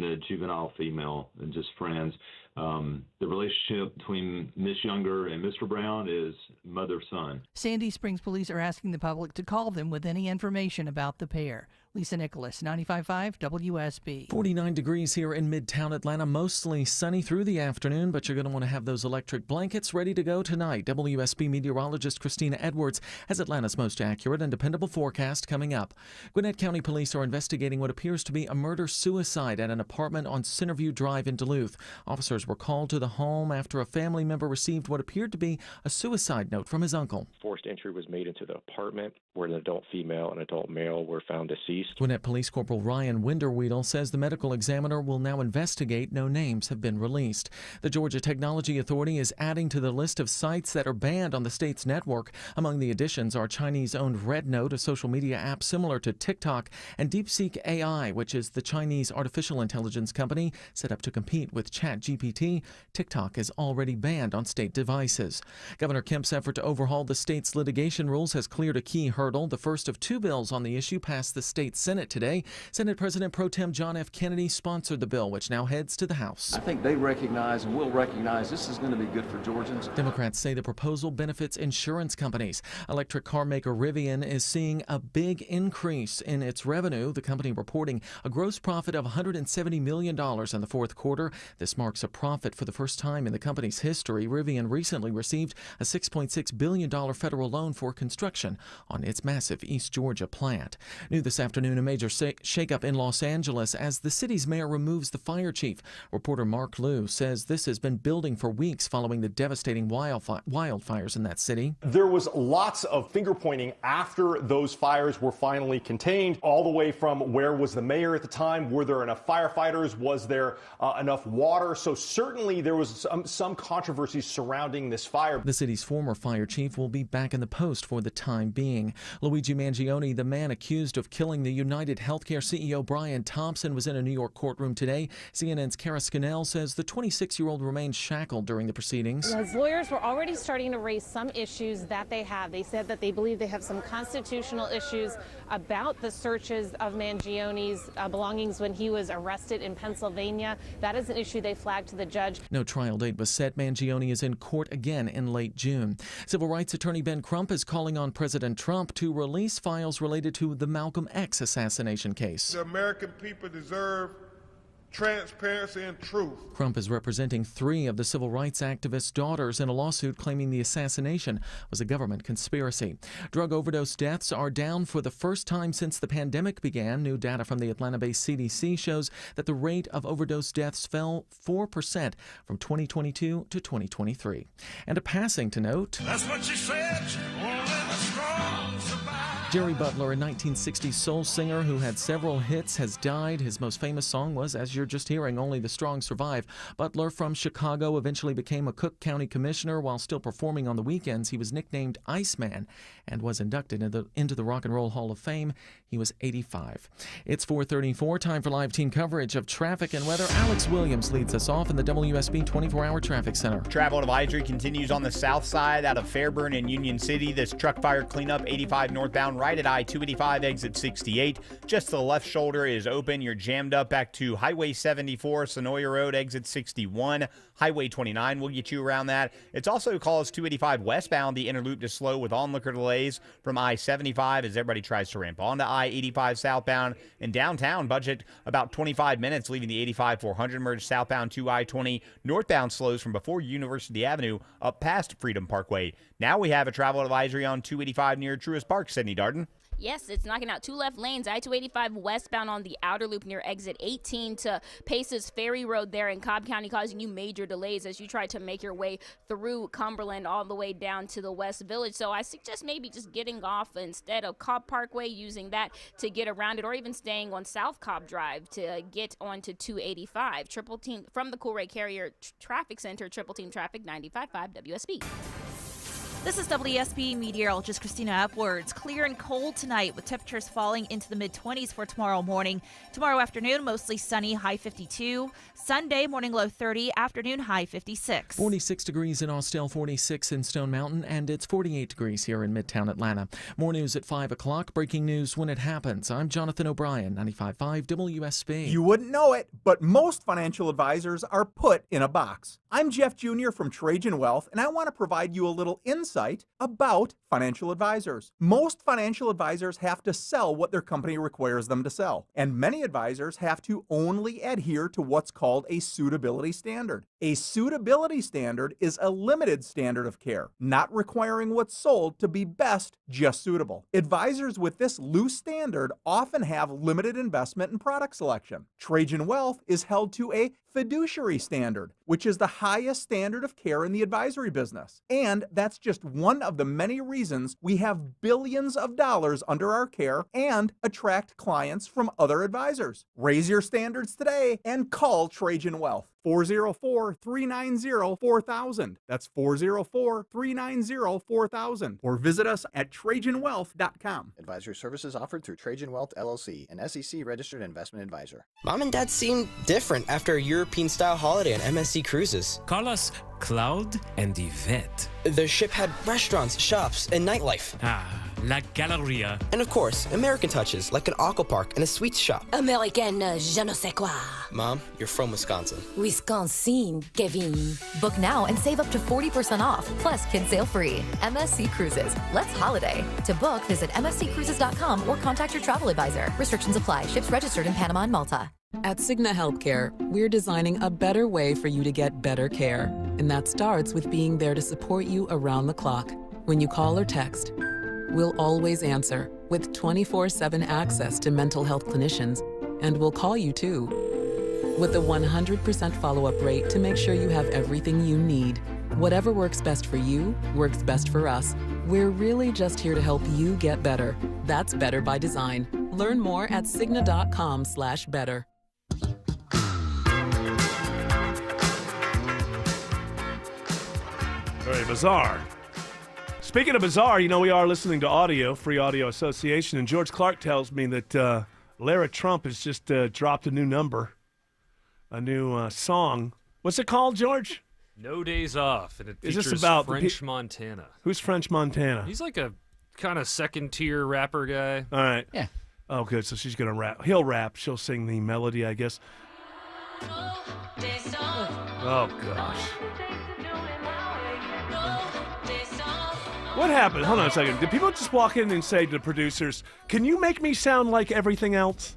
the juvenile female, and just friends. The relationship between Miss Younger and Mr. Brown is mother-son. Sandy Springs police are asking the public to call them with any information about the pair. Lisa Nicholas, 95.5 WSB. 49 degrees here in Midtown Atlanta, mostly sunny through the afternoon, but you're going to want to have those electric blankets ready to go tonight. WSB meteorologist Christina Edwards has Atlanta's most accurate and dependable forecast coming up. Gwinnett County Police are investigating what appears to be a murder-suicide at an apartment on Centerview Drive in Duluth. Officers were called to the home after a family member received what appeared to be a suicide note from his uncle. Forced entry was made into the apartment where an adult female and adult male were found deceased. Gwinnett Police Corporal Ryan Winderweedle says the medical examiner will now investigate. No names have been released. The Georgia Technology Authority is adding to the list of sites that are banned on the state's network. Among the additions are Chinese-owned RedNote, a social media app similar to TikTok, and DeepSeek AI, which is the Chinese artificial intelligence company set up to compete with ChatGPT. TikTok is already banned on state devices. Governor Kemp's effort to overhaul the state's litigation rules has cleared a key hurdle. The first of two bills on the issue passed the state Senate today. Senate President Pro Tem John F. Kennedy sponsored the bill, which now heads to the House. I think they recognize and will recognize this is going to be good for Georgians. Democrats say the proposal benefits insurance companies. Electric car maker Rivian is seeing a big increase in its revenue. The company reporting a gross profit of $170 million in the fourth quarter. This marks a profit for the first time in the company's history. Rivian recently received a $6.6 billion federal loan for construction on its massive East Georgia plant. New this afternoon, a major shakeup in Los Angeles as the city's mayor removes the fire chief. Reporter Mark Liu says this has been building for weeks following the devastating wildfires in that city. There was lots of finger pointing after those fires were finally contained, all the way from where was the mayor at the time, were there enough firefighters, was there enough water? So certainly there was some controversy surrounding this fire. The city's former fire chief will be back in the post for the time being. Luigi Mangione, the man accused of killing the United Healthcare CEO Brian Thompson, was in a New York courtroom today. CNN's Kara Scannell says the 26-year-old remained shackled during the proceedings. His lawyers were already starting to raise some issues that they have. They said that they believe they have some constitutional issues about the searches of Mangione's belongings when he was arrested in Pennsylvania. That is an issue they flagged to the judge. No trial date was set. Mangione is in court again in late June. Civil rights attorney Ben Crump is calling on President Trump to release files related to the Malcolm X assassination case. The American people deserve transparency and truth. Crump is representing three of the civil rights activists' daughters in a lawsuit claiming the assassination was a government conspiracy. Drug overdose deaths are down for the first time since the pandemic began. New data from the Atlanta-based CDC shows that the rate of overdose deaths fell 4% from 2022 to 2023. And a passing to note. That's what she said. Only the strong survive. Jerry Butler, a 1960s soul singer who had several hits, has died. His most famous song was, as you're just hearing, Only the Strong Survive. Butler, from Chicago, eventually became a Cook County commissioner. While still performing on the weekends, he was nicknamed Iceman and was inducted into the Rock and Roll Hall of Fame. He was 85. It's 4:34, time for live team coverage of traffic and weather. Alex Williams leads us off in the WSB 24-hour traffic center. Travel advisory continues on the south side out of Fairburn and Union City. This truck fire cleanup 85 northbound right at I-285 exit 68. Just to the left shoulder is open. You're jammed up back to Highway 74, Sonoya Road, exit 61. Highway 29 will get you around that. It's also calls 285 westbound. The inner loop is slow with onlooker delays from I-75 as everybody tries to ramp onto I-85 southbound. In downtown, budget about 25 minutes, leaving the 85-400 merge southbound to I-20. Northbound slows from before University Avenue up past Freedom Parkway. Now we have a travel advisory on 285 near Truist Park. Sydney Darden. Yes, it's knocking out two left lanes. I-285 westbound on the outer loop near exit 18 to Paces Ferry Road there in Cobb County, causing you major delays as you try to make your way through Cumberland all the way down to the West Village. So I suggest maybe just getting off instead of Cobb Parkway, using that to get around it, or even staying on South Cobb Drive to get onto 285. Triple Team from the Coolray Carrier Traffic Center, Triple Team Traffic 95.5 WSB. This is WSB meteorologist Christina Edwards. Clear and cold tonight with temperatures falling into the mid-20s for tomorrow morning. Tomorrow afternoon, mostly sunny, high 52. Sunday, morning low 30, afternoon high 56. 46 degrees in Austell, 46 in Stone Mountain, and it's 48 degrees here in Midtown Atlanta. More news at 5 o'clock. Breaking news when it happens. I'm Jonathan O'Brien, 95.5 WSB. You wouldn't know it, but most financial advisors are put in a box. I'm Jeff Jr. from Trajan Wealth, and I want to provide you a little insight website about financial advisors. Most financial advisors have to sell what their company requires them to sell, and many advisors have to only adhere to what's called a suitability standard. A suitability standard is a limited standard of care, not requiring what's sold to be best, just suitable. Advisors with this loose standard often have limited investment and product selection. Trajan Wealth is held to a fiduciary standard, which is the highest standard of care in the advisory business. And that's just one of the many reasons we have billions of dollars under our care and attract clients from other advisors. Raise your standards today and call Trajan Wealth. 404-390-4000. That's 404-390-4000. Or visit us at TrajanWealth.com. Advisory services offered through Trajan Wealth LLC, an SEC-registered investment advisor. Mom and Dad seem different after a European-style holiday on MSC Cruises. Call us Cloud and Yvette. The ship had restaurants, shops, and nightlife. La Galleria. And of course, American touches, like an aqua park and a sweets shop. American je ne sais quoi. Mom, you're from Wisconsin. Wisconsin, Kevin. Book now and save up to 40% off, plus kids sail free. MSC Cruises. Let's holiday. To book, visit msccruises.com or contact your travel advisor. Restrictions apply. Ships registered in Panama and Malta. At Cigna Healthcare, we're designing a better way for you to get better care. And that starts with being there to support you around the clock. When you call or text, we'll always answer with 24/7 access to mental health clinicians, and we'll call you too. With a 100% follow-up rate to make sure you have everything you need. Whatever works best for you, works best for us. We're really just here to help you get better. That's better by design. Learn more at Cigna.com/better. Very bizarre. Speaking of bizarre, we are listening to audio, Free Audio Association, and George Clark tells me that Lara Trump has just dropped a new number, a new song. What's it called, George? No Days Off, and it Is features this about French Montana. Who's French Montana? He's like a kind of second-tier rapper guy. All right. Yeah. Oh, good. So she's going to rap. He'll rap. She'll sing the melody, I guess. Oh, gosh. What happened? Hold on a second. Did people just walk in and say to the producers, can you make me sound like everything else?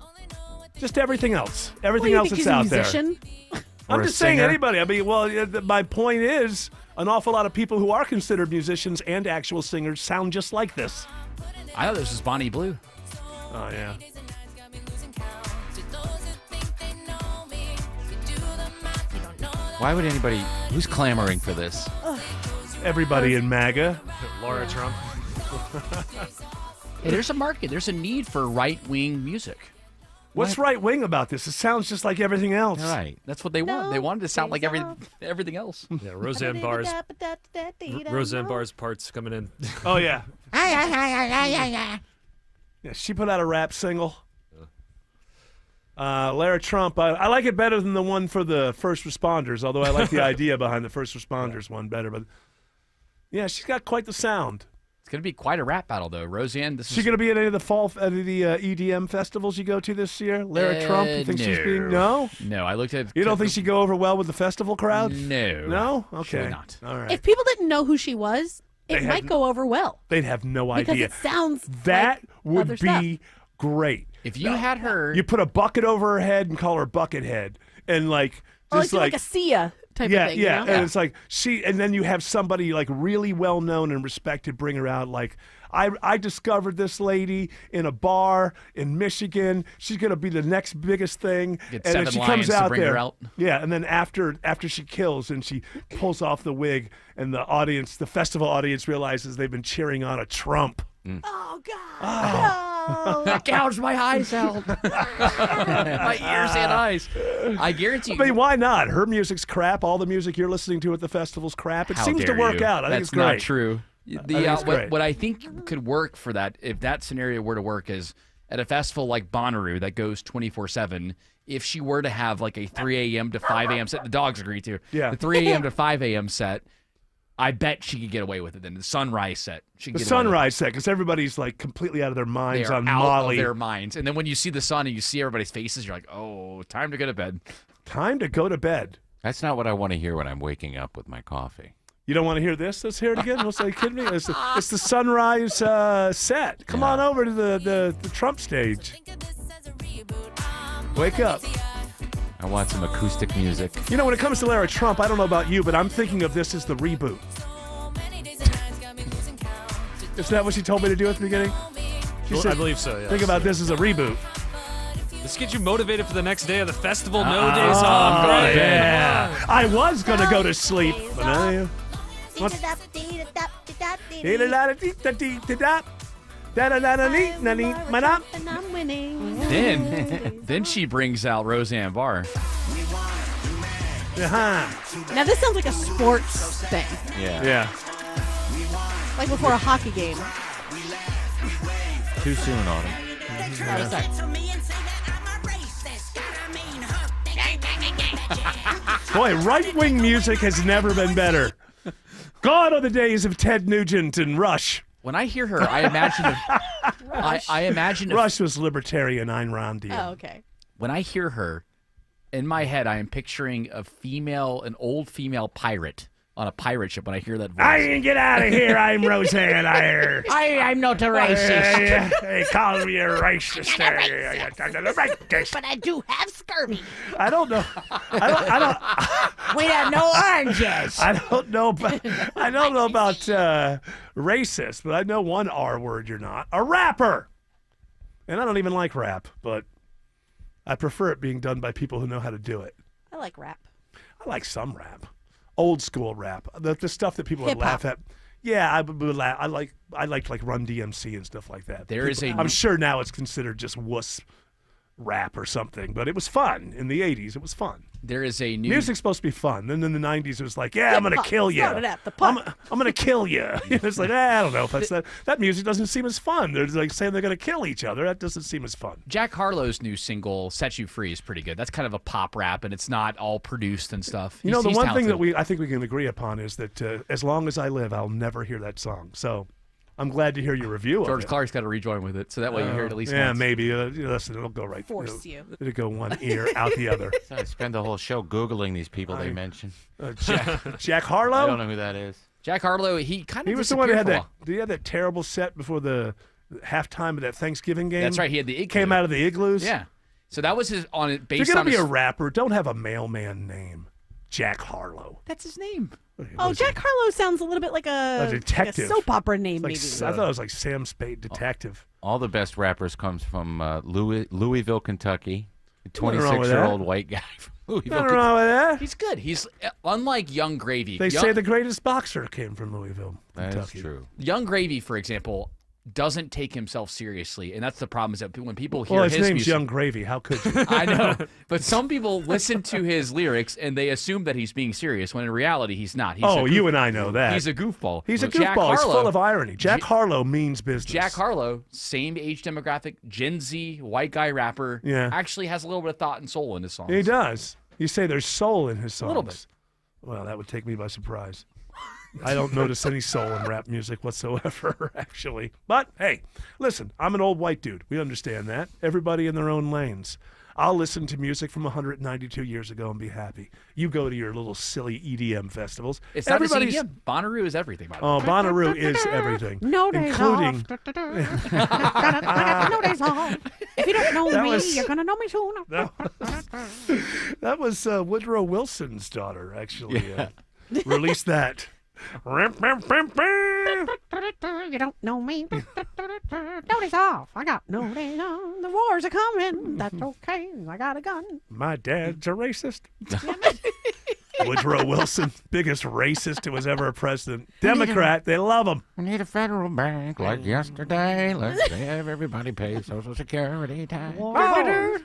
Just everything else. Everything else that's out there. I'm just saying anybody. I mean, my point is an awful lot of people who are considered musicians and actual singers sound just like this. I thought this was Bonnie Blue. Oh, yeah. Why would anybody... Who's clamoring for this? Everybody in MAGA. Lara Trump. Hey, there's a market. There's a need for right-wing music. What's right-wing about this? It sounds just like everything else. All right. That's what they want. They wanted to sound like everything else. Yeah, Roseanne Barr's parts coming in. Oh, yeah. Yeah, she put out a rap single. Lara Trump, I like it better than the one for the first responders, although I like the idea behind the first responders one better. But yeah, she's got quite the sound. It's going to be quite a rap battle, though. Roseanne, is she going to be at any of the EDM festivals you go to this year? Lara Trump, you think she's being... No? No, I looked at... You don't think she'd go over well with the festival crowd? No. No? Okay. Surely not. All right. If people didn't know who she was, it might go over well. They'd have no idea. Because it sounds that like would other be stuff. Great. If you had her... You put a bucket over her head and call her Buckethead. And just like a Sia type of thing. Yeah, You know? and it's like and then you have somebody like really well known and respected bring her out. Like I discovered this lady in a bar in Michigan. She's gonna be the next biggest thing. Get and then 7 she lions comes to out bring there. her out. Yeah, and then after she kills and she pulls off the wig, and the festival audience realizes they've been cheering on a Trump. Oh God! No. That gouged my eyes out. My ears and eyes. I guarantee you. I mean, why not? Her music's crap. All the music you're listening to at the festival's crap. It How seems to dare work you. out. I think it's That's not great. true. I think it's great. What I think could work for that, if that scenario were to work, is at a festival like Bonnaroo that goes 24/7. If she were to have like a 3 a.m. to 5 a.m. set, the dogs agree too. Yeah. The 3 a.m. to 5 a.m. set, I bet she could get away with it. Then the sunrise set, she could The get away with it. sunrise set, because everybody's like completely out of their minds They are on out Molly. of their minds. And then when you see the sun and you see everybody's faces, you're like, oh, time to go to bed. Time to go to bed. That's not what I want to hear when I'm waking up with my coffee. You don't want to hear this? Let's hear it again. Are you kidding me? It's the sunrise set. Come on over to the Trump stage. Wake up. I want some acoustic music. You know, when it comes to Lara Trump, I don't know about you, but I'm thinking of this as the reboot. Is that what she told me to do at the beginning? She said, I believe so, yeah. Think about this as a reboot. Let's get you motivated for the next day of the festival. No days off. Great. Yeah. I was going to go to sleep, but I... And I'm winning. Then she brings out Roseanne Barr. Now this sounds like a sports thing. Yeah. Like before a hockey game. Too soon on him. Oh, sorry. Boy, right-wing music has never been better. Gone are the days of Ted Nugent and Rush. When I hear her, I imagine I imagine Rush was libertarian Ayn Randian. Oh, okay. When I hear her, in my head, I am picturing an old female pirate on a pirate ship when I hear that voice. I ain't get out of here. I'm Roseanne. I'm not a racist. They call me a racist. But I do have scurvy. I don't know. We have no oranges. I don't know about racist, but I know one R word you're not. A rapper. And I don't even like rap, but I prefer it being done by people who know how to do it. I like rap. I like some rap. Old school rap. The stuff that people would Hip-hop. laugh at. Yeah, I would laugh. I liked like Run DMC and stuff like that. I'm sure now it's considered just wuss rap or something, but it was fun in the 80s. It was fun. There is a new music's supposed to be fun. Then in the 90s it was like, I'm going to kill you. I'm going to kill you. It's like, I don't know if that's that music doesn't seem as fun. They're like saying they're going to kill each other. That doesn't seem as fun. Jack Harlow's new single "Set You Free" is pretty good. That's kind of a pop rap, and it's not all produced and stuff. You know, the he's one talented. thing that I think we can agree upon is that as long as I live, I'll never hear that song. So I'm glad to hear your review of it. George Clark's got to rejoin with it, so that way you hear it at least yeah, once. maybe. Listen, it'll go right. Force you. It'll go one ear out the other. So I spend the whole show Googling these people they mentioned. Jack Harlow? I don't know who that is. Jack Harlow, he kind of He was the one who had that. Did he have that terrible set before the halftime of that Thanksgiving game? That's right. He had the igloo. Came out of the igloos. Yeah. So that was his on it based If you're on gonna be his, a rapper, don't have a mailman name. Jack Harlow. That's his name. Oh, Jack Harlow sounds a little bit like a detective. like a soap opera name, Like, maybe. I thought it was like Sam Spade, detective. All the best rappers comes from Louisville, Kentucky. A Nothing wrong with that. 26-year-old white guy from Louisville. Nothing wrong with that. He's good. He's unlike Young Gravy. They say the greatest boxer came from Louisville, That Kentucky. is true. Young Gravy, for example, doesn't take himself seriously, and that's the problem. Is that when people hear Well, his name's music, Young Gravy. How could you? I know, but some people listen to his lyrics and they assume that he's being serious when in reality he's not. He's you and I know that. He's a goofball. He's a But Jack goofball. He's Harlow- full of irony. Jack Harlow means business. Jack Harlow, same age demographic, Gen Z, white guy rapper. Yeah. actually has a little bit of thought and soul in his songs. He does. You say there's soul in his songs. little bit. Well, that would take me by surprise. I don't notice any soul in rap music whatsoever, actually. But, hey, listen, I'm an old white dude. We understand that. Everybody in their own lanes. I'll listen to music from 192 years ago and be happy. You go to your little silly EDM festivals. It's not just EDM. Bonnaroo is everything. By the way. Oh, Bonnaroo is everything. No days including off. I got no days off. If you don't know That me, was- you're gonna know me soon. That was Woodrow Wilson's daughter, actually. Released that. You don't know me. No days off. I got no days off. The wars are coming. That's okay. I got a gun. My dad's a racist. Woodrow Wilson, biggest racist who was ever a president. Democrat, they love him. We need a federal bank like yesterday. Let's have everybody pay Social Security tax. Border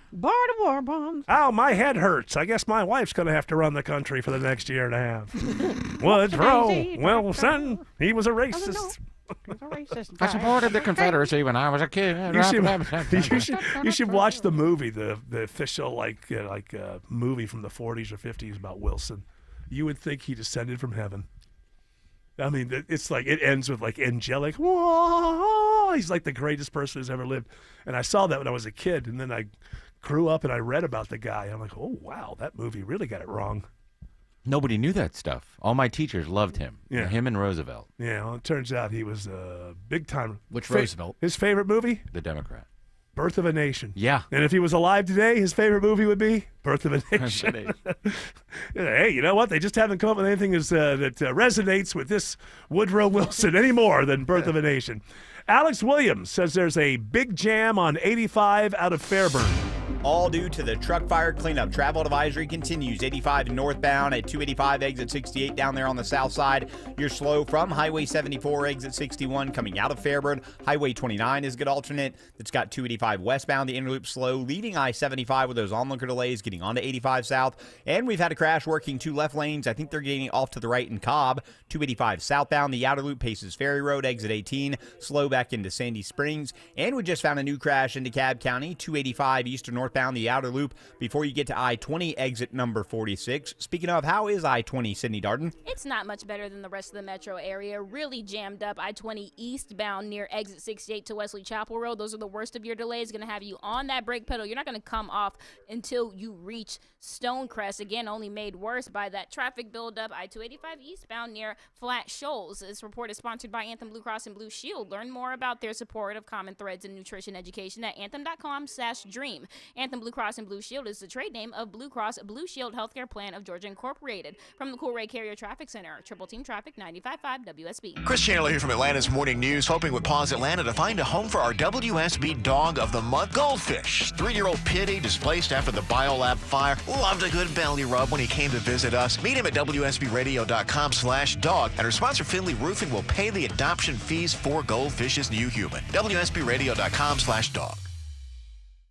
war bonds. Oh, my head hurts. I guess my wife's going to have to run the country for the next year and a half. Woodrow Wilson, he was a racist. I supported the Confederacy when I was a kid. You should watch the movie, the official movie from the 40s or 50s about Wilson. You would think he descended from heaven. I mean, it's like it ends with like angelic. Whoa, he's like the greatest person who's ever lived. And I saw that when I was a kid, and then I grew up and I read about the guy. I'm like, oh wow, that movie really got it wrong. Nobody knew that stuff. All my teachers loved him. Yeah. Him and Roosevelt. Yeah, well, it turns out he was a big time. Which Roosevelt? His favorite movie? The Democrat. Birth of a Nation. Yeah. And if he was alive today, his favorite movie would be Birth of a Nation. Hey, you know what? They just haven't come up with anything that resonates with this Woodrow Wilson any more than Birth of a Nation. Alex Williams says there's a big jam on 85 out of Fairburn. All due to the truck fire cleanup. Travel advisory continues. 85 northbound at 285 exit 68 down there on the south side. You're slow from Highway 74 exit 61 coming out of Fairburn. Highway 29 is a good alternate. It's got 285 westbound. The inner loop slow, leaving I-75 with those onlooker delays getting onto 85 south. And we've had a crash working 2 left lanes. I think they're getting off to the right in Cobb. 285 southbound. The outer loop paces Ferry Road exit 18. Slow back into Sandy Springs. And we just found a new crash into Cobb County. 285 east or northbound the outer loop before you get to I-20 exit number 46. Speaking of, how is I-20, Sydney Darden? It's not much better than the rest of the metro area. Really jammed up. I-20 eastbound near exit 68 to Wesley Chapel Road. Those are the worst of your delays. Going to have you on that brake pedal. You're not going to come off until you reach Stonecrest. Again, only made worse by that traffic buildup. I-285 eastbound near Flat Shoals. This report is sponsored by Anthem Blue Cross and Blue Shield. Learn more about their support of common threads in nutrition education at anthem.com/dream. Anthem Blue Cross and Blue Shield is the trade name of Blue Cross Blue Shield Healthcare Plan of Georgia Incorporated. From the Coolray Carrier Traffic Center, Triple Team Traffic 95.5 WSB. Chris Chandler here from Atlanta's Morning News, hoping with Paws Atlanta to find a home for our WSB Dog of the Month, Goldfish. 3-year-old Pitty, displaced after the Biolab fire, loved a good belly rub when he came to visit us. Meet him at WSBRadio.com/dog, and our sponsor Finley Roofing will pay the adoption fees for Goldfish's new human. WSBRadio.com/dog.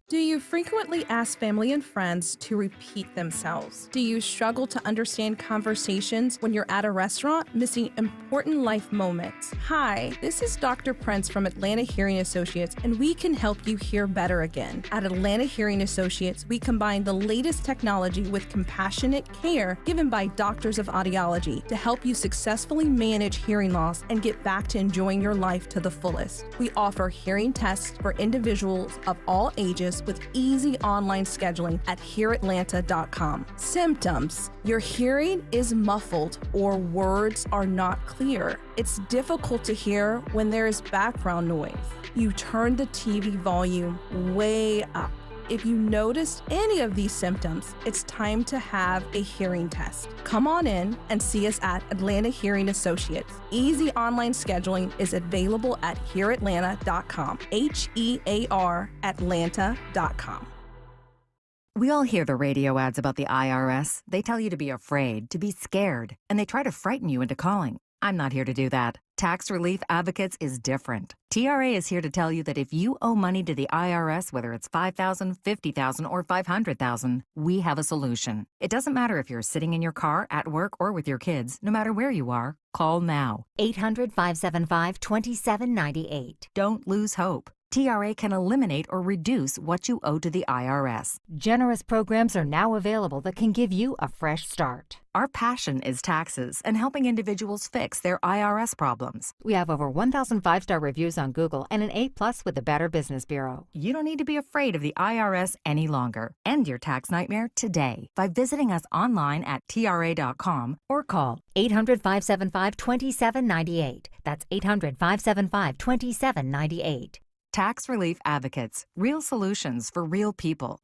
Do you frequently ask family and friends to repeat themselves? Do you struggle to understand conversations when you're at a restaurant, missing important life moments? Hi, this is Dr. Prince from Atlanta Hearing Associates, and we can help you hear better again. At Atlanta Hearing Associates, we combine the latest technology with compassionate care given by doctors of audiology to help you successfully manage hearing loss and get back to enjoying your life to the fullest. We offer hearing tests for individuals of all ages with easy online scheduling at hearatlanta.com. Symptoms: your hearing is muffled or words are not clear. It's difficult to hear when there is background noise. You turn the TV volume way up. If you noticed any of these symptoms, it's time to have a hearing test. Come on in and see us at Atlanta Hearing Associates. Easy online scheduling is available at hearatlanta.com. HEAR Atlanta.com. We all hear the radio ads about the IRS. They tell you to be afraid, to be scared, and they try to frighten you into calling. I'm not here to do that. Tax Relief Advocates is different. TRA is here to tell you that if you owe money to the IRS, whether it's $5,000, $50,000, or $500,000, we have a solution. It doesn't matter if you're sitting in your car, at work, or with your kids. No matter where you are, call now. 800-575-2798. Don't lose hope. TRA can eliminate or reduce what you owe to the IRS. Generous programs are now available that can give you a fresh start. Our passion is taxes and helping individuals fix their IRS problems. We have over 1,000 5-star reviews on Google and an A+ with the Better Business Bureau. You don't need to be afraid of the IRS any longer. End your tax nightmare today by visiting us online at TRA.com or call 800-575-2798. That's 800-575-2798. Tax Relief Advocates. Real solutions for real people.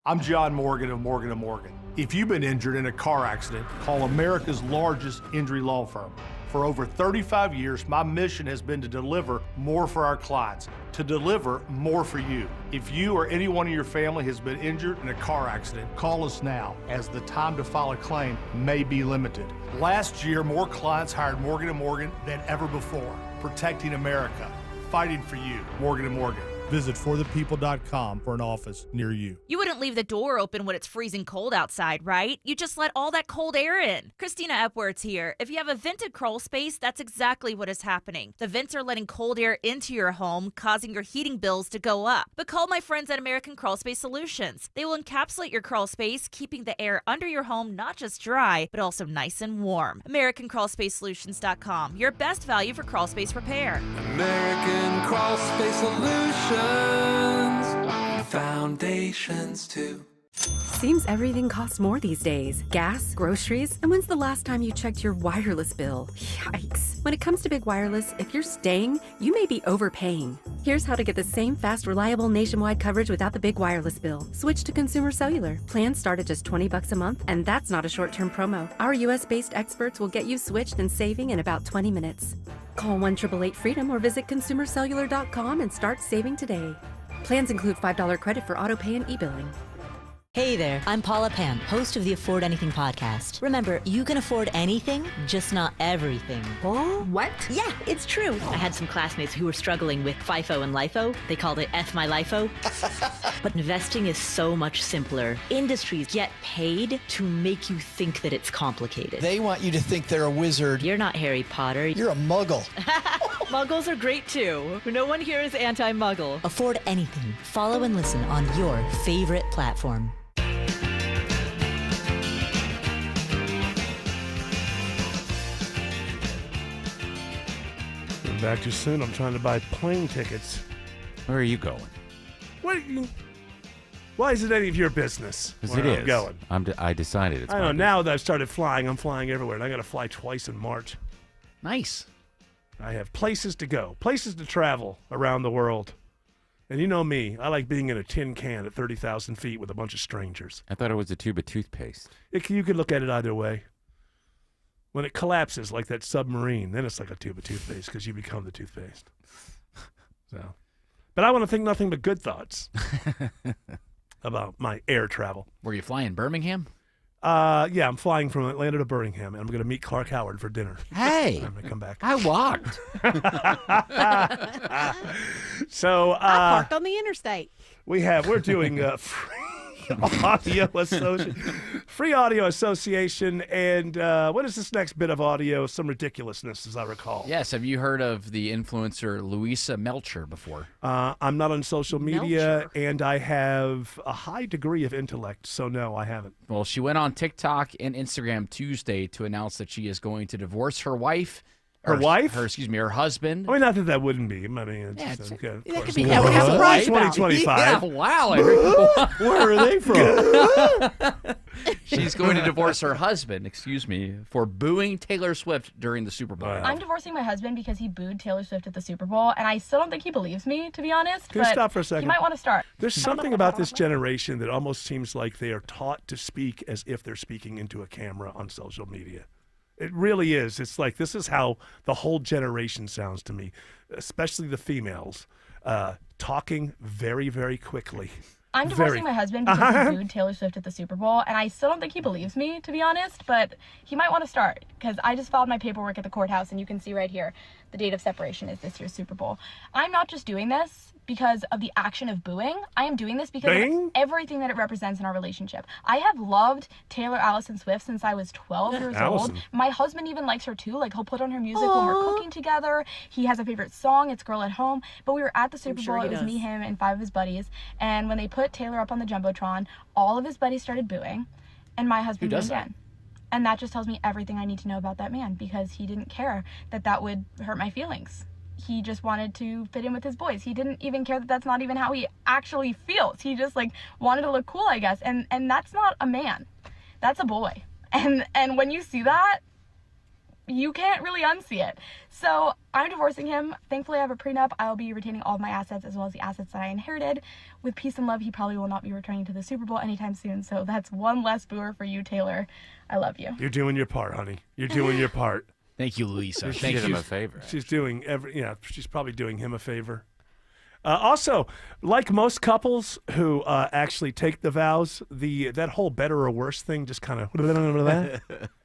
I'm John Morgan of Morgan & Morgan. If you've been injured in a car accident, call America's largest injury law firm. For over 35 years, my mission has been to deliver more for our clients, to deliver more for you. If you or anyone in your family has been injured in a car accident, call us now, as the time to file a claim may be limited. Last year, more clients hired Morgan & Morgan than ever before, protecting America, fighting for you. Morgan & Morgan. Visit forthepeople.com for an office near you. You wouldn't leave the door open when it's freezing cold outside, right? You just let all that cold air in. Christina Epworth here. If you have a vented crawl space, that's exactly what is happening. The vents are letting cold air into your home, causing your heating bills to go up. But call my friends at American Crawl Space Solutions. They will encapsulate your crawl space, keeping the air under your home not just dry, but also nice and warm. AmericanCrawlSpaceSolutions.com. Your best value for crawl space repair. American Crawl Space Solutions. Foundations too. Seems everything costs more these days. Gas, groceries, and when's the last time you checked your wireless bill? Yikes. When it comes to big wireless, if you're staying, you may be overpaying. Here's how to get the same fast, reliable nationwide coverage without the big wireless bill. Switch to Consumer Cellular. Plans start at just $20 a month, and that's not a short-term promo. Our US-based experts will get you switched and saving in about 20 minutes. Call 1-888-FREEDOM or visit consumercellular.com and start saving today. Plans include $5 credit for auto pay and e-billing. Hey there, I'm Paula Pan, host of the Afford Anything podcast. Remember, you can afford anything, just not everything. Oh? What? Yeah, it's true. I had some classmates who were struggling with FIFO and LIFO. They called it F my LIFO. But investing is so much simpler. Industries get paid to make you think that it's complicated. They want you to think they're a wizard. You're not Harry Potter. You're a muggle. Muggles are great too. No one here is anti-muggle. Afford Anything. Follow and listen on your favorite platform. Back too soon. I'm trying to buy plane tickets. Where are you going? Why is it any of your business? Because where it I'm going? I decided it's I know. my Now that I've started flying, I'm flying everywhere, and I got to fly twice in March. Nice. I have places to go, places to travel around the world. And you know me, I like being in a tin can at 30,000 feet with a bunch of strangers. I thought it was a tube of toothpaste. You could look at it either way. When it collapses like that submarine, then it's like a tube of toothpaste because you become the toothpaste. So, but I want to think nothing but good thoughts about my air travel. Were you flying Birmingham? Yeah, I'm flying from Atlanta to Birmingham, and I'm going to meet Clark Howard for dinner. Hey, I'm going to come back. I walked. So I parked on the interstate. we're doing free audio association, and what is this next bit of audio? Some ridiculousness, as I recall. Yes. Have you heard of the influencer Louisa Melcher before? I'm not on social media, and I have a high degree of intellect, so no, I haven't. Well, she went on TikTok and Instagram Tuesday to announce that she is going to divorce her wife. Her wife? Her husband. I mean, not that wouldn't be. I mean, Yeah, it's okay. That could be. That would have surprised about. 2025. Yeah, wow. Where are they from? She's going to divorce her husband, for booing Taylor Swift during the Super Bowl. I'm divorcing my husband because he booed Taylor Swift at the Super Bowl, and I still don't think he believes me, to be honest. Can you stop for a second? He might want to start. There's something about this generation that almost seems like they are taught to speak as if they're speaking into a camera on social media. It really is. It's like this is how the whole generation sounds to me, especially the females, talking very, very quickly. I'm divorcing my husband because he booed Taylor Swift at the Super Bowl, and I still don't think he believes me, to be honest, but he might want to start, because I just filed my paperwork at the courthouse, and you can see right here, the date of separation is this year's Super Bowl. I'm not just doing this because of the action of booing. I am doing this because of everything that it represents in our relationship. I have loved Taylor Allison Swift since I was 12 years old. My husband even likes her too. Like, he'll put on her music when we're cooking together. He has a favorite song. It's Girl at Home. But we were at the Super Bowl. It was me, him, and 5 of his buddies. And when they put Taylor up on the Jumbotron, all of his buddies started booing. And my husband booed again. And that just tells me everything I need to know about that man, because he didn't care that that would hurt my feelings. He just wanted to fit in with his boys. He didn't even care that that's not even how he actually feels. He just like wanted to look cool, I guess. And that's not a man. That's a boy. And when you see that, you can't really unsee it. So I'm divorcing him. Thankfully, I have a prenup. I'll be retaining all of my assets as well as the assets that I inherited. With peace and love, he probably will not be returning to the Super Bowl anytime soon. So that's one less booer for you, Taylor. I love you. You're doing your part, honey. You're doing your part. Thank you, Louisa. She did him a favor. She's doing she's probably doing him a favor. Also, like most couples who actually take the vows, that whole better or worse thing just kind of. Oh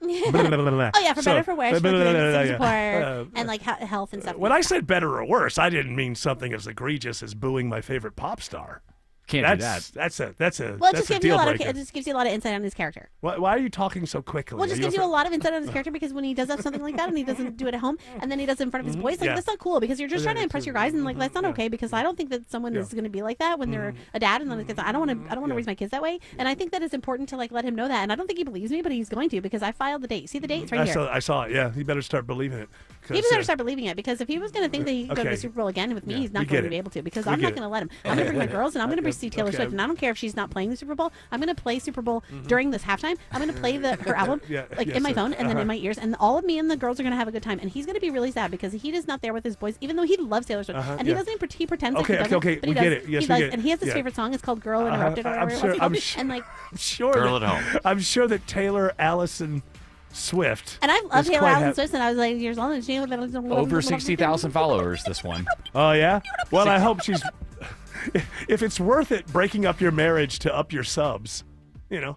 yeah, for better, for worse, for community support, and like health and stuff. When I said better or worse, I didn't mean something as egregious as booing my favorite pop star. Can't do that. That's a Well, it that's just a gives you deal a lot breaker. it just gives you a lot of insight on his character. Why are you talking so quickly? Well, it just gives you a lot of insight on his character, because when he does have something like that and he doesn't do it at home and then he does it in front of his boys, like that's not cool, because you're just trying to impress your guys, and like that's not okay, because I don't think that someone is going to be like that when they're a dad, and then I don't want to raise my kids that way, and I think that it's important to like let him know that, and I don't think he believes me, but he's going to, because I filed the date. See the dates right here. I saw it. Yeah, he better start believing it. He better start believing it, because if he was going to think that he could go to the Super Bowl again with me, he's not going to be able to, because I'm not going to let him. I'm going to bring my girls, and I'm going to see Taylor Okay. Swift, and I don't care if she's not playing the Super Bowl. I'm going to play Super Bowl during this halftime. I'm going to play her album Yeah, in my yes, phone and then in my ears, and all of me and the girls are going to have a good time. And he's going to be really sad because he is not there with his boys, even though he loves Taylor Swift. And he doesn't. He pretends like he doesn't. Okay, but he we does. get it. Yes, he we does. get it. And he has his Yeah. favorite song. It's called "Girl Interrupted" or whatever it was. And like, Sure. Girl that- at home. I'm sure that Taylor Allison Swift. and I love is Taylor quite Allison hap- Swift, and I was like years old, and she Over 60,000 followers, this one. Oh yeah. Well, I hope she's. If it's worth it breaking up your marriage to up your subs,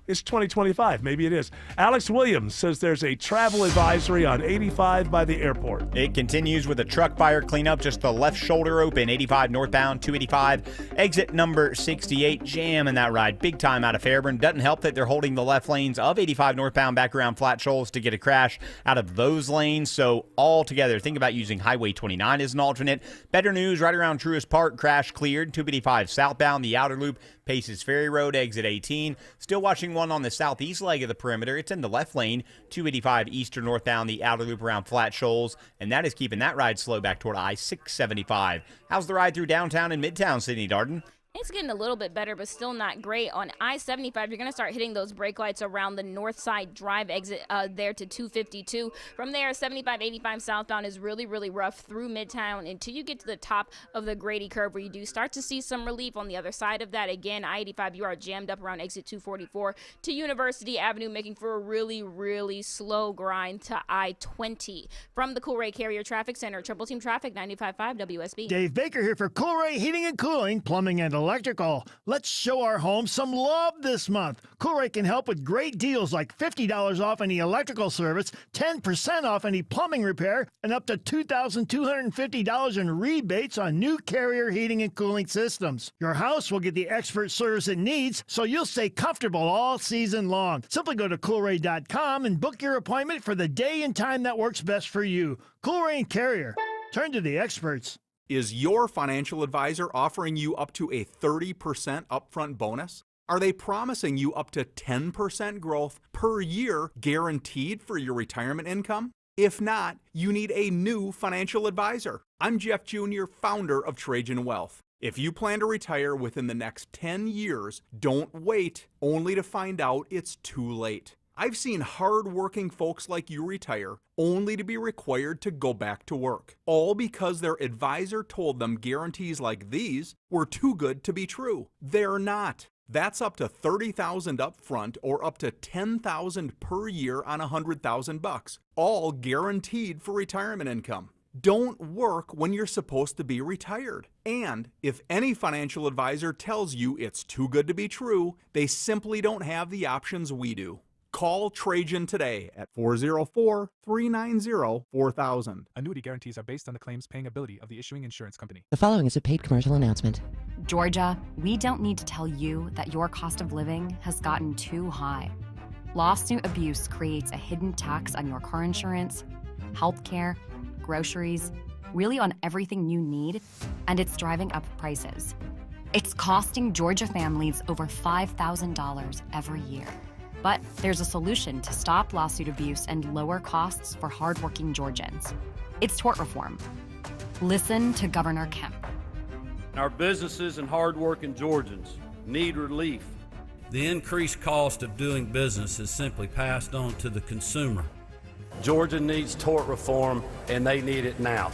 it's 2025. Maybe it is. Alex Williams says there's a travel advisory on 85 by the airport. It continues with a truck fire cleanup, just the left shoulder open, 85 northbound, 285, exit number 68, jam in that ride. Big time out of Fairburn. Doesn't help that they're holding the left lanes of 85 northbound back around Flat Shoals to get a crash out of those lanes. So all together, think about using Highway 29 as an alternate. Better news, right around Truist Park, crash cleared, 285 southbound, the outer loop, Paces Ferry Road, exit 18. Still watching one on the southeast leg of the perimeter. It's in the left lane, 285 eastern northbound, the outer loop around Flat Shoals, and that is keeping that ride slow back toward I-675. How's the ride through downtown and midtown, Sydney Darden? It's getting a little bit better, but still not great. On I-75, you're going to start hitting those brake lights around the North Side Drive exit there to 252. From there, 75-85 southbound is really, really rough through Midtown until you get to the top of the Grady curve, where you do start to see some relief on the other side of that. Again, I-85, you are jammed up around exit 244 to University Avenue, making for a really, really slow grind to I-20. From the Coolray Carrier Traffic Center, Triple Team Traffic, 95.5 WSB. Dave Baker here for Coolray Heating and Cooling, Plumbing and Electrical. Let's show our home some love this month. Coolray can help with great deals like $50 off any electrical service, 10% off any plumbing repair, and up to $2,250 in rebates on new Carrier heating and cooling systems. Your house will get the expert service it needs, so you'll stay comfortable all season long. Simply go to Coolray.com and book your appointment for the day and time that works best for you. Coolray and Carrier. Turn to the experts. Is your financial advisor offering you up to a 30% upfront bonus? Are they promising you up to 10% growth per year guaranteed for your retirement income? If not, you need a new financial advisor. I'm Jeff Jr., founder of Trajan Wealth. If you plan to retire within the next 10 years, don't wait only to find out it's too late. I've seen hard-working folks like you retire only to be required to go back to work, all because their advisor told them guarantees like these were too good to be true. They're not. That's up to $30,000 up front or up to $10,000 per year on $100,000, all guaranteed for retirement income. Don't work when you're supposed to be retired. And if any financial advisor tells you it's too good to be true, they simply don't have the options we do. Call Trajan today at 404-390-4000. Annuity guarantees are based on the claims paying ability of the issuing insurance company. The following is a paid commercial announcement. Georgia, we don't need to tell you that your cost of living has gotten too high. Lawsuit abuse creates a hidden tax on your car insurance, healthcare, groceries, really on everything you need, and it's driving up prices. It's costing Georgia families over $5,000 every year. But there's a solution to stop lawsuit abuse and lower costs for hardworking Georgians. It's tort reform. Listen to Governor Kemp. Our businesses and hardworking Georgians need relief. The increased cost of doing business is simply passed on to the consumer. Georgia needs tort reform, and they need it now.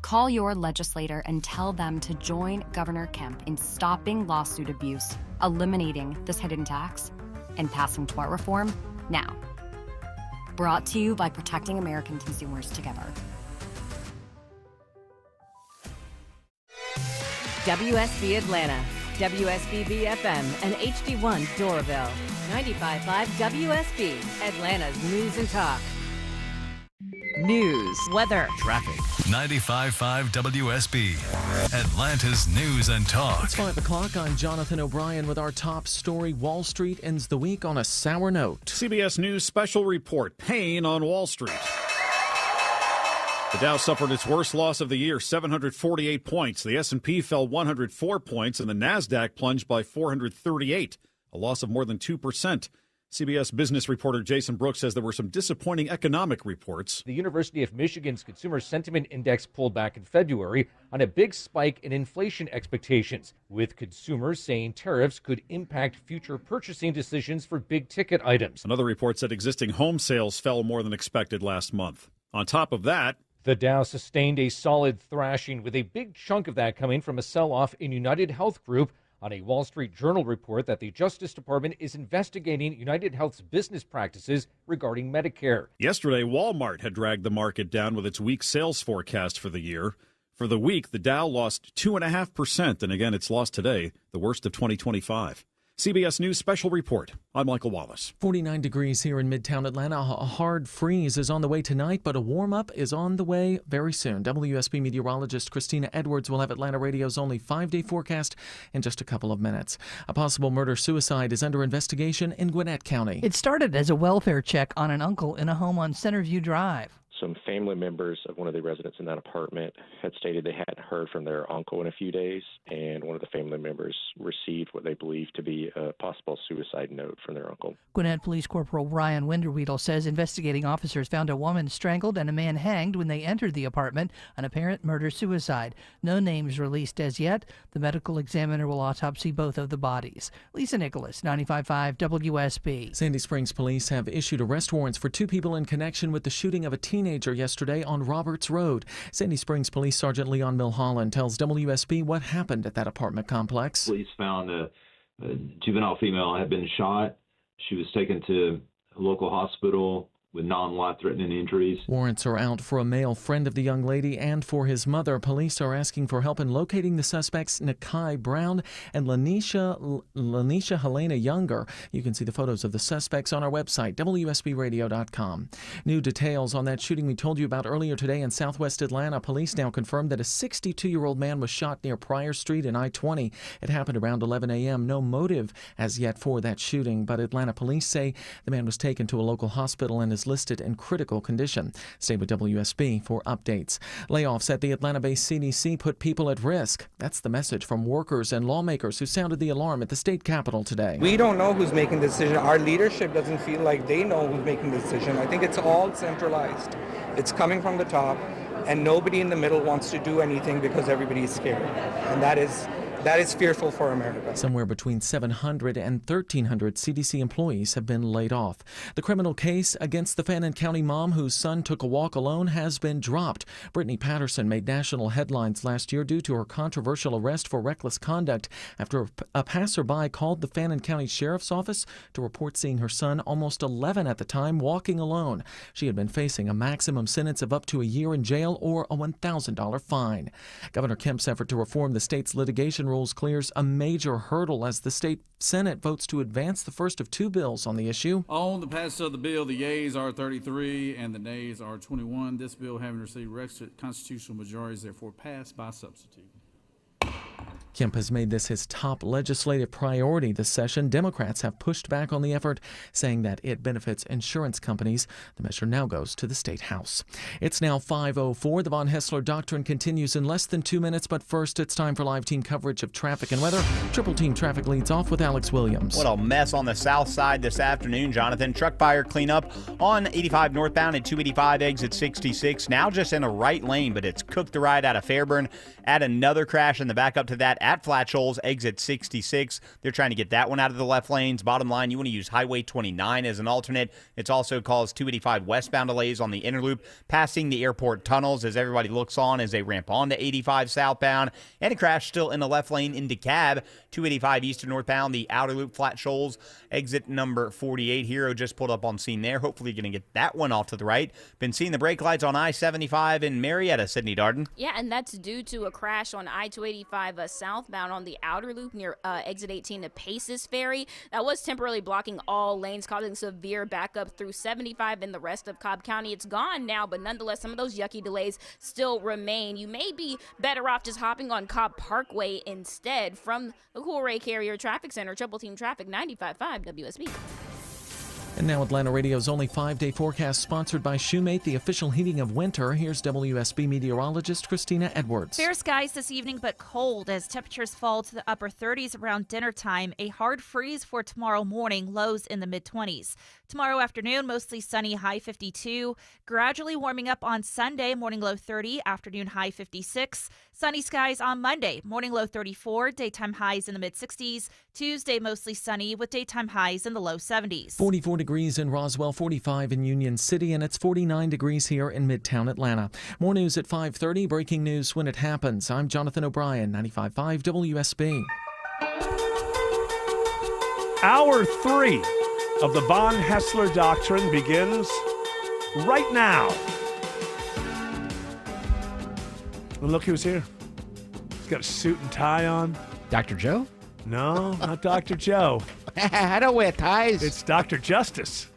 Call your legislator and tell them to join Governor Kemp in stopping lawsuit abuse, eliminating this hidden tax, and passing tort reform now. Brought to you by Protecting American Consumers Together. WSB Atlanta, WSBB FM, and HD1 Doraville. 95.5 WSB, Atlanta's news and talk. News, weather, traffic. 95.5 WSB, Atlanta's news and talk. It's 5 o'clock. I'm Jonathan O'Brien with our top story. Wall Street ends the week on a sour note. CBS News special report, pain on Wall Street. The Dow suffered its worst loss of the year, 748 points. The S&P fell 104 points, and the NASDAQ plunged by 438, a loss of more than 2%. CBS business reporter Jason Brooks says there were some disappointing economic reports. The University of Michigan's Consumer Sentiment Index pulled back in February on a big spike in inflation expectations, with consumers saying tariffs could impact future purchasing decisions for big-ticket items. Another report said existing home sales fell more than expected last month. On top of that, the Dow sustained a solid thrashing, with a big chunk of that coming from a sell-off in United Health Group on a Wall Street Journal report that the Justice Department is investigating United Health's business practices regarding Medicare. Yesterday, Walmart had dragged the market down with its weak sales forecast for the year. For the week, the Dow lost 2.5%, and again, it's lost today, the worst of 2025. CBS News Special Report. I'm Michael Wallace. 49 degrees here in Midtown Atlanta. A hard freeze is on the way tonight, but a warm-up is on the way very soon. WSB meteorologist Christina Edwards will have Atlanta Radio's only 5-day forecast in just a couple of minutes. A possible murder-suicide is under investigation in Gwinnett County. It started as a welfare check on an uncle in a home on Centerview Drive. Some family members of one of the residents in that apartment had stated they hadn't heard from their uncle in a few days, and one of the family members received what they believed to be a possible suicide note from their uncle. Gwinnett Police Corporal Ryan Winderweedle says investigating officers found a woman strangled and a man hanged when they entered the apartment, an apparent murder-suicide. No names released as yet. The medical examiner will autopsy both of the bodies. Lisa Nicholas, 95.5 WSB. Sandy Springs police have issued arrest warrants for 2 people in connection with the shooting of a teenager yesterday on Roberts Road. Sandy Springs Police Sergeant Leon Milholland tells WSB what happened at that apartment complex. Police found a juvenile female had been shot. She was taken to a local hospital with non-life-threatening injuries. Warrants are out for a male friend of the young lady and for his mother. Police are asking for help in locating the suspects Nakai Brown and Lanisha Helena Younger. You can see the photos of the suspects on our website, WSBradio.com. New details on that shooting we told you about earlier today in southwest Atlanta. Police now confirmed that a 62-year-old man was shot near Pryor Street and I-20. It happened around 11 a.m. No motive as yet for that shooting, but Atlanta police say the man was taken to a local hospital and is listed in critical condition. Stay with WSB for updates. Layoffs at the Atlanta-based CDC put people at risk. That's the message from workers and lawmakers who sounded the alarm at the state capitol today. We don't know who's making the decision. Our leadership doesn't feel like they know who's making the decision. I think it's all centralized. It's coming from the top, and nobody in the middle wants to do anything because everybody's scared. And that is fearful for America. Somewhere between 700 and 1,300 CDC employees have been laid off. The criminal case against the Fannin County mom whose son took a walk alone has been dropped. Brittany Patterson made national headlines last year due to her controversial arrest for reckless conduct after a passerby called the Fannin County Sheriff's Office to report seeing her son, almost 11 at the time, walking alone. She had been facing a maximum sentence of up to a year in jail or a $1,000 fine. Governor Kemp's effort to reform the state's litigation rules clears a major hurdle as the state Senate votes to advance the first of 2 bills on the issue. On the passage of the bill, the yeas are 33 and the nays are 21. This bill, having received requisite constitutional majorities, therefore passed by substitute. Kemp has made this his top legislative priority this session. Democrats have pushed back on the effort, saying that it benefits insurance companies. The measure now goes to the state house. It's now 5:04. The Von Hessler Doctrine continues in less than 2 minutes, but first it's time for live team coverage of traffic and weather. Triple Team Traffic leads off with Alex Williams. What a mess on the south side this afternoon, Jonathan. Truck fire cleanup on 85 northbound at 285 exit 66. Now just in a right lane, but it's cooked the ride out of Fairburn. Add another crash in the back up to that at Flat Shoals, exit 66. They're trying to get that one out of the left lanes. Bottom line, you want to use Highway 29 as an alternate. It's also caused 285 westbound delays on the inner loop, passing the airport tunnels as everybody looks on as they ramp onto 85 southbound. And a crash still in the left lane in DeKalb, 285 eastern northbound, the outer loop, Flat Shoals, exit number 48. Hero just pulled up on scene there. Hopefully you're going to get that one off to the right. Been seeing the brake lights on I-75 in Marietta, Sydney Darden. Yeah, and that's due to a crash on I-285 southbound on the outer loop near exit 18 to Paces Ferry. That was temporarily blocking all lanes, causing severe backup through 75 in the rest of Cobb County. It's gone now, but nonetheless, some of those yucky delays still remain. You may be better off just hopping on Cobb Parkway instead. From the Cool Ray Carrier Traffic Center, Triple Team Traffic, 95.5 WSB. And now Atlanta Radio's only 5-day forecast, sponsored by Shoemate, the official heating of winter. Here's WSB meteorologist Christina Edwards. Fair skies this evening, but cold as temperatures fall to the upper 30s around dinner time. A hard freeze for tomorrow morning, lows in the mid-20s. Tomorrow afternoon, mostly sunny, high 52. Gradually warming up on Sunday, morning low 30, afternoon high 56. Sunny skies on Monday, morning low 34, daytime highs in the mid-60s. Tuesday, mostly sunny with daytime highs in the low 70s. 44 degrees in Roswell, 45 in Union City, and it's 49 degrees here in Midtown Atlanta. More news at 5:30, breaking news when it happens. I'm Jonathan O'Brien, 95.5 WSB. Hour 3 of the Von Hessler Doctrine begins right now. And look who's here. He's got a suit and tie on. Dr. Joe? No, not Dr. Joe. I don't wear ties. It's Dr. Justice.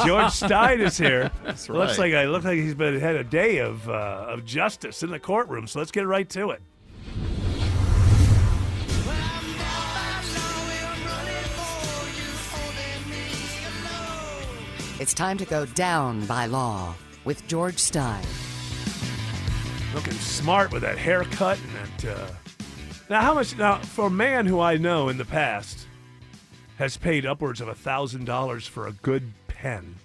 George Stein is here. That's Looks right. like he's had a day of justice in the courtroom. So let's get right to it. It's time to go down by law with George Stein. Looking smart with that haircut and that. Now, how much? Now, for a man who I know in the past has paid upwards of $1,000 for a good pen.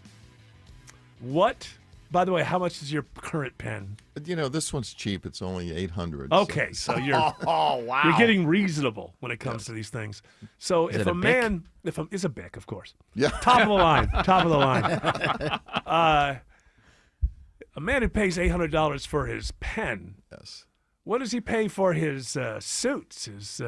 What? By the way, how much is your current pen? You know, this one's cheap. It's only $800. Okay, so you're wow. You're getting reasonable when it comes to these things. So Is if it a a man, is a Bic, of course. Yeah. Top of the line. Top of the line. A man who pays $800 for his pen. Yes. What does he pay for his suits? Is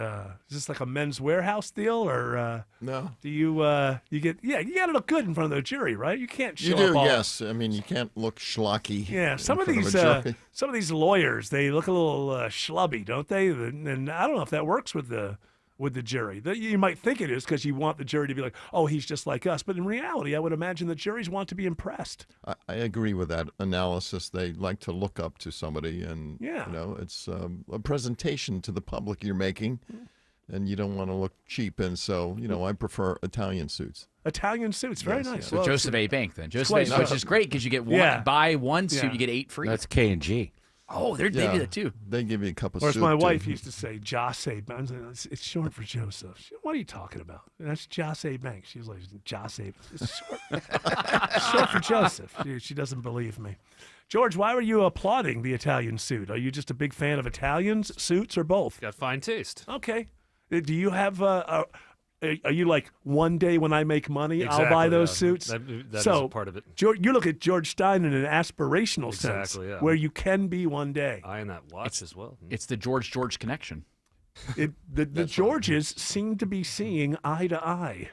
this like a Men's Warehouse deal, or No. do you get? Yeah, you got to look good in front of the jury, right? You can't show You do, up all, yes. I mean, you can't look schlocky. Yeah, in some of front these a jury. some of these lawyers, they look a little schlubby, don't they? And I don't know if that works with the jury. You might think it is because you want the jury to be like, oh, he's just like us. But in reality, I would imagine the juries want to be impressed. I agree with that analysis. They like to look up to somebody, and Yeah. you know, it's a presentation to the public you're making, and you don't want to look cheap. And so, you know, I prefer Italian suits. Italian suits, very Yes, nice. yeah. So Well, Joseph A. Bank then. Joseph quite A. Which so. is great because you get one, Yeah. buy one suit, Yeah. you get 8 free. That's K&G. Oh, they do that too. They give you a cup of Or as soup. my too. wife used to say, Jose Banks. It's short for Joseph. What are you talking about? That's Jose Banks. She was like, Jose. It's short, short for Joseph. She doesn't believe me. George, why were you applauding the Italian suit? Are you just a big fan of Italians, suits, or both? Got fine taste. Okay. Do you have are you like, one day when I make money, I'll buy Exactly, those yeah. suits? That is so a part of it. You look at George Stein in an aspirational sense, Exactly, yeah. where you can be one day. Eyeing that watch as well. It's the George connection. The Georges seem to be seeing eye to eye.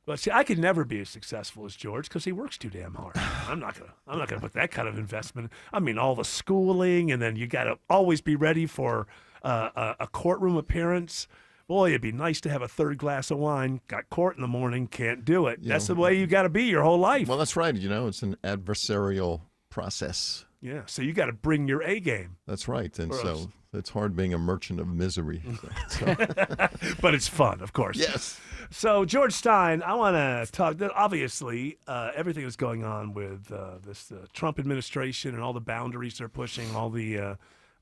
But see, I could never be as successful as George because he works too damn hard. I'm not gonna put that kind of investment. I mean, all the schooling, and then you got to always be ready for a courtroom appearance. Boy, it'd be nice to have a third glass of wine. Got court in the morning, can't do it. That's the way you got to be your whole life. Well, that's right. You know, it's an adversarial process. Yeah, so you got to bring your A game. That's right. And Or so else. it's hard being a merchant of misery. So. But it's fun, of course. Yes. So, George Stein, I want to talk. Obviously, everything that's going on with this Trump administration and all the boundaries they're pushing, all the.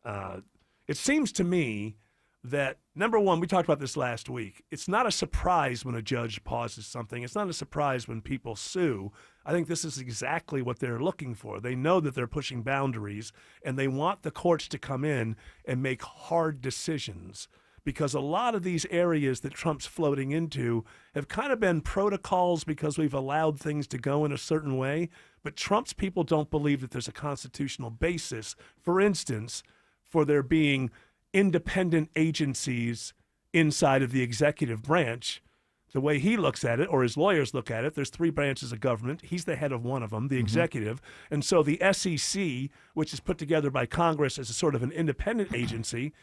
It seems to me that, number one, we talked about this last week. It's not a surprise when a judge pauses something. It's not a surprise when people sue. I think this is exactly what they're looking for. They know that they're pushing boundaries, and they want the courts to come in and make hard decisions, because a lot of these areas that Trump's floating into have kind of been protocols because we've allowed things to go in a certain way. But Trump's people don't believe that there's a constitutional basis, for instance, for there being independent agencies inside of the executive branch. The way he looks at it, or his lawyers look at it, there's 3 branches of government. He's the head of one of them, the executive. And so the SEC, which is put together by Congress as a sort of an independent agency,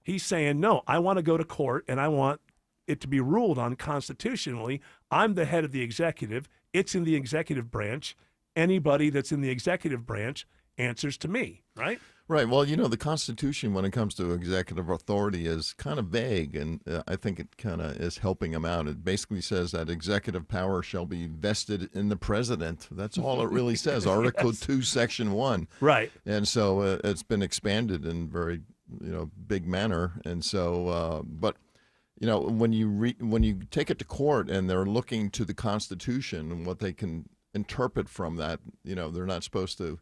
he's saying, no, I want to go to court and I want it to be ruled on constitutionally. I'm the head of the executive. It's in the executive branch. Anybody that's in the executive branch answers to me, right? Right. Well, the Constitution, when it comes to executive authority, is kind of vague, and I think it kind of is helping him out. It basically says that executive power shall be vested in the president. That's all it really says. Article 2, Section 1. Right. And so it's been expanded in very, big manner. And so, but when you take it to court and they're looking to the Constitution and what they can interpret from that, they're not supposed to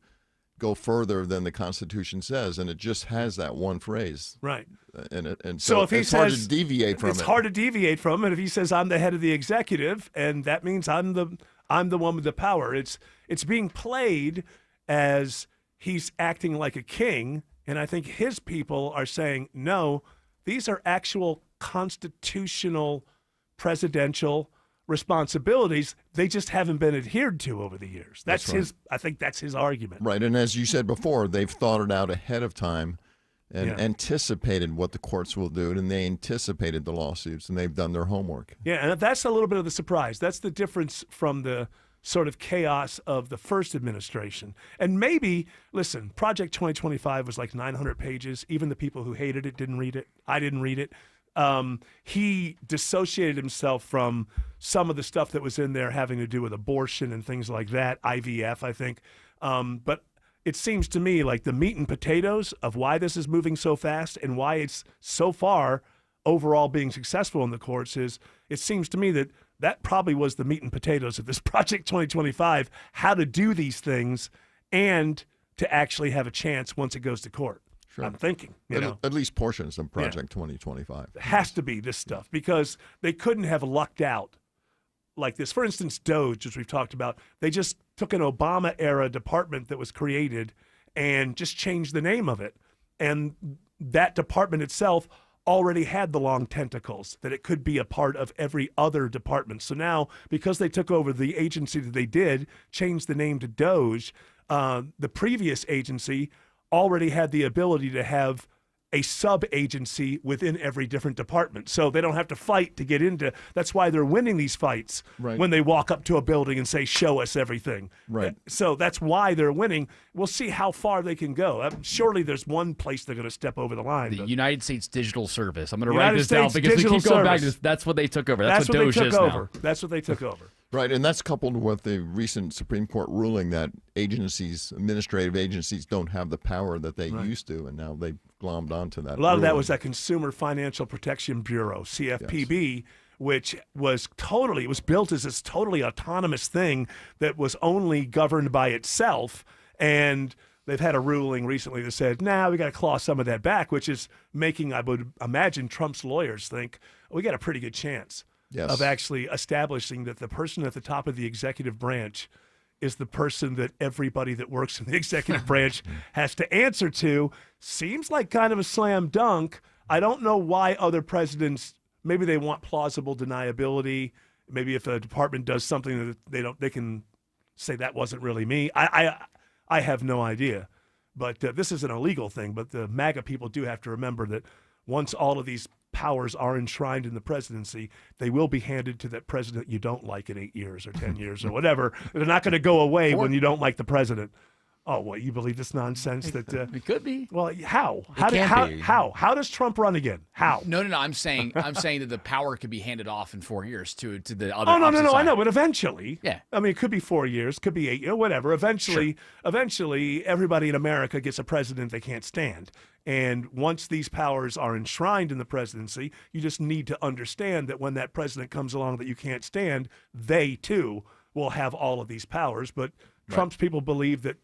go further than the Constitution says, and it just has that one phrase. Right. And so if he it's says, hard to deviate from it. It's hard to deviate from it if he says I'm the head of the executive, and that means I'm the one with the power. It's being played as he's acting like a king, and I think his people are saying, no, these are actual constitutional presidential responsibilities. They just haven't been adhered to over the years. That's right. I think that's his argument. Right. And as you said before, they've thought it out ahead of time and anticipated what the courts will do, and they anticipated the lawsuits, and they've done their homework. Yeah, and that's a little bit of the surprise. That's the difference from the sort of chaos of the first administration. And maybe, listen, Project 2025 was like 900 pages. Even the people who hated it didn't read it. I didn't read it. He dissociated himself from some of the stuff that was in there having to do with abortion and things like that, IVF, I think. But it seems to me like the meat and potatoes of why this is moving so fast and why it's so far overall being successful in the courts is, it seems to me that probably was the meat and potatoes of this Project 2025, how to do these things and to actually have a chance once it goes to court. Sure. I'm thinking, at least portions of Project 2025. It has to be this stuff because they couldn't have lucked out like this. For instance, DOGE, which we've talked about, they just took an Obama-era department that was created and just changed the name of it. And that department itself already had the long tentacles that it could be a part of every other department. So now, because they took over the agency that they did, changed the name to DOGE, the previous agency already had the ability to have a sub-agency within every different department. So they don't have to fight to get into. That's why they're winning these fights when they walk up to a building and say, show us everything. Right. So that's why they're winning. We'll see how far they can go. Surely there's one place they're going to step over the line. The United States Digital Service. I'm going to United write this down States because we Digital keep going back to Service. this. That's what they took over. That's what they DOGE took is over. now. That's what they took over. Right, and that's coupled with the recent Supreme Court ruling that administrative agencies don't have the power that they used to, and now they've glommed onto that. A lot of that was that Consumer Financial Protection Bureau, CFPB, which was built as this totally autonomous thing that was only governed by itself. And they've had a ruling recently that said, we got to claw some of that back, which is making, I would imagine, Trump's lawyers think, we got a pretty good chance of actually establishing that the person at the top of the executive branch is the person that everybody that works in the executive branch has to answer to. Seems like kind of a slam dunk. I don't know why other presidents, maybe they want plausible deniability. Maybe if a department does something that they can say that wasn't really me. I have no idea. But this is an illegal thing. But the MAGA people do have to remember that once all of these powers are enshrined in the presidency, they will be handed to that president you don't like in 8 years or 10 years or whatever. They're not going to go away when you don't like the president. Oh, what, you believe this nonsense? That it could be. Well, how? It How does Trump run again? How? No. I'm saying that the power could be handed off in 4 years to the other. Oh, no. side. I know, but eventually. Yeah. I mean, it could be 4 years, could be 8 years, whatever. Eventually, everybody in America gets a president they can't stand. And once these powers are enshrined in the presidency, you just need to understand that when that president comes along that you can't stand, they too will have all of these powers. But Trump's people believe that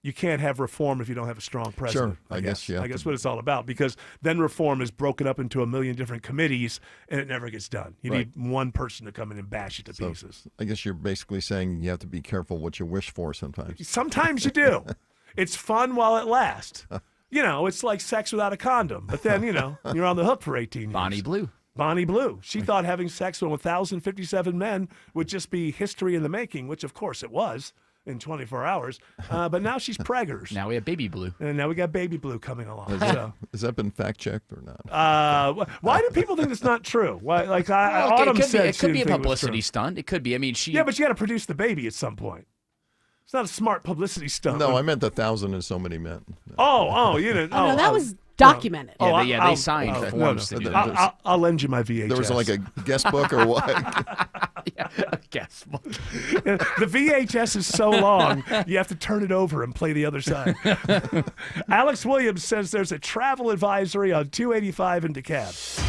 you can't have reform if you don't have a strong president. Sure, I guess what it's all about, because then reform is broken up into a million different committees and it never gets done. You need one person to come in and bash it to pieces. I guess you're basically saying you have to be careful what you wish for sometimes. Sometimes you do. It's fun while it lasts. It's like sex without a condom. But then, you're on the hook for 18 years. Bonnie Blue. She thought having sex with 1,057 men would just be history in the making, which of course it was in 24 hours. But now she's preggers. Now we have Baby Blue. And now we got Baby Blue coming along. Has that been fact-checked or not? Why do people think it's not true? Why? Like Autumn said it could be a publicity stunt. It could be. I mean, Yeah, but you got to produce the baby at some point. It's not a smart publicity stunt. No, I meant the 1,000 and so many men. You didn't. Oh, no, that was documented. They signed forms to do this. I'll lend you my VHS. There was like a guest book or what? A guest book. The VHS is so long, you have to turn it over and play the other side. Alex Williams says there's a travel advisory on 285 in DeKalb.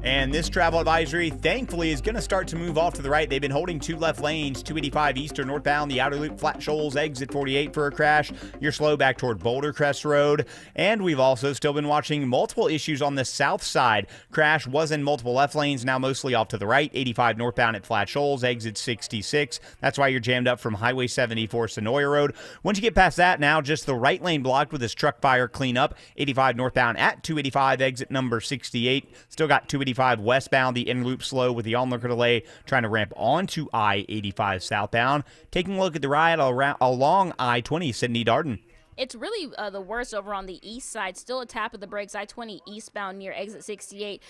And this travel advisory, thankfully, is going to start to move off to the right. They've been holding 2 left lanes, 285 eastern northbound, the outer loop, Flat Shoals, exit 48 for a crash. You're slow back toward Boulder Crest Road. And we've also still been watching multiple issues on the south side. Crash was in multiple left lanes, now mostly off to the right. 85 northbound at Flat Shoals, exit 66. That's why you're jammed up from Highway 74 Sonoya Road. Once you get past that, now just the right lane blocked with this truck fire cleanup. 85 northbound at 285, exit number 68. Still got 285 westbound, the inner loop slow with the onlooker delay trying to ramp onto I-85 southbound. Taking a look at the ride along I-20, Sydney Darden. It's really the worst over on the east side. Still a tap of the brakes. I-20 eastbound near exit 68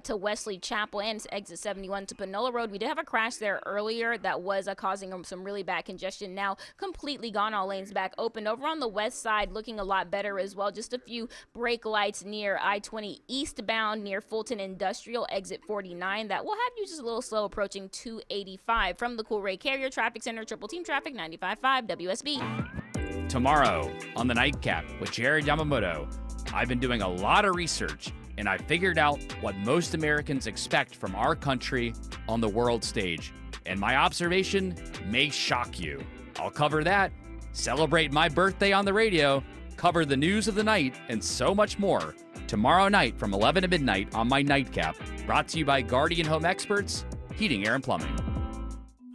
to Wesley Chapel and exit 71 to Panola Road. We did have a crash there earlier that was causing some really bad congestion. Now completely gone. All lanes back open. Over on the west side, looking a lot better as well. Just a few brake lights near I-20 eastbound near Fulton Industrial, exit 49. That will have you just a little slow approaching 285. From the Cool Ray Carrier Traffic Center, Triple Team Traffic, 95.5 WSB. Tomorrow on the Nightcap with Jared Yamamoto, I've been doing a lot of research and I figured out what most Americans expect from our country on the world stage. And my observation may shock you. I'll cover that, celebrate my birthday on the radio, cover the news of the night, and so much more tomorrow night from 11 to midnight on my Nightcap, brought to you by Guardian Home Experts, Heating, Air, and Plumbing.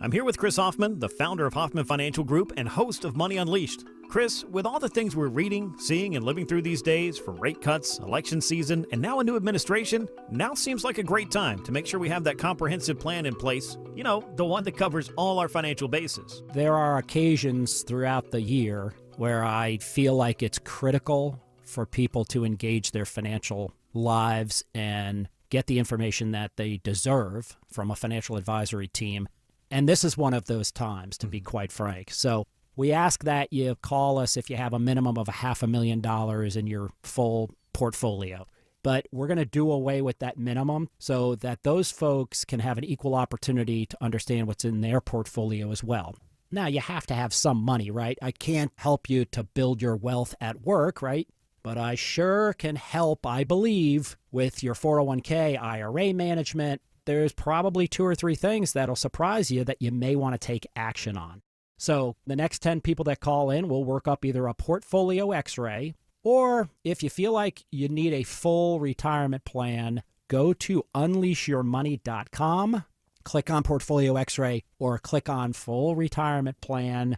I'm here with Chris Hoffman, the founder of Hoffman Financial Group and host of Money Unleashed. Chris, with all the things we're reading, seeing, and living through these days, from rate cuts, election season, and now a new administration, now seems like a great time to make sure we have that comprehensive plan in place. You know, the one that covers all our financial bases. There are occasions throughout the year where I feel like it's critical for people to engage their financial lives and get the information that they deserve from a financial advisory team. And this is one of those times, to be quite frank. So we ask that you call us if you have a minimum of $500,000 in your full portfolio. But we're going to do away with that minimum so that those folks can have an equal opportunity to understand what's in their portfolio as well. Now, you have to have some money, right? I can't help you to build your wealth at work, right? But I sure can help, I believe, with your 401k, IRA management. There's probably 2 or 3 things that'll surprise you that you may want to take action on. So the next 10 people that call in, we'll work up either a portfolio x-ray, or if you feel like you need a full retirement plan, go to unleashyourmoney.com, click on portfolio x-ray, or click on full retirement plan.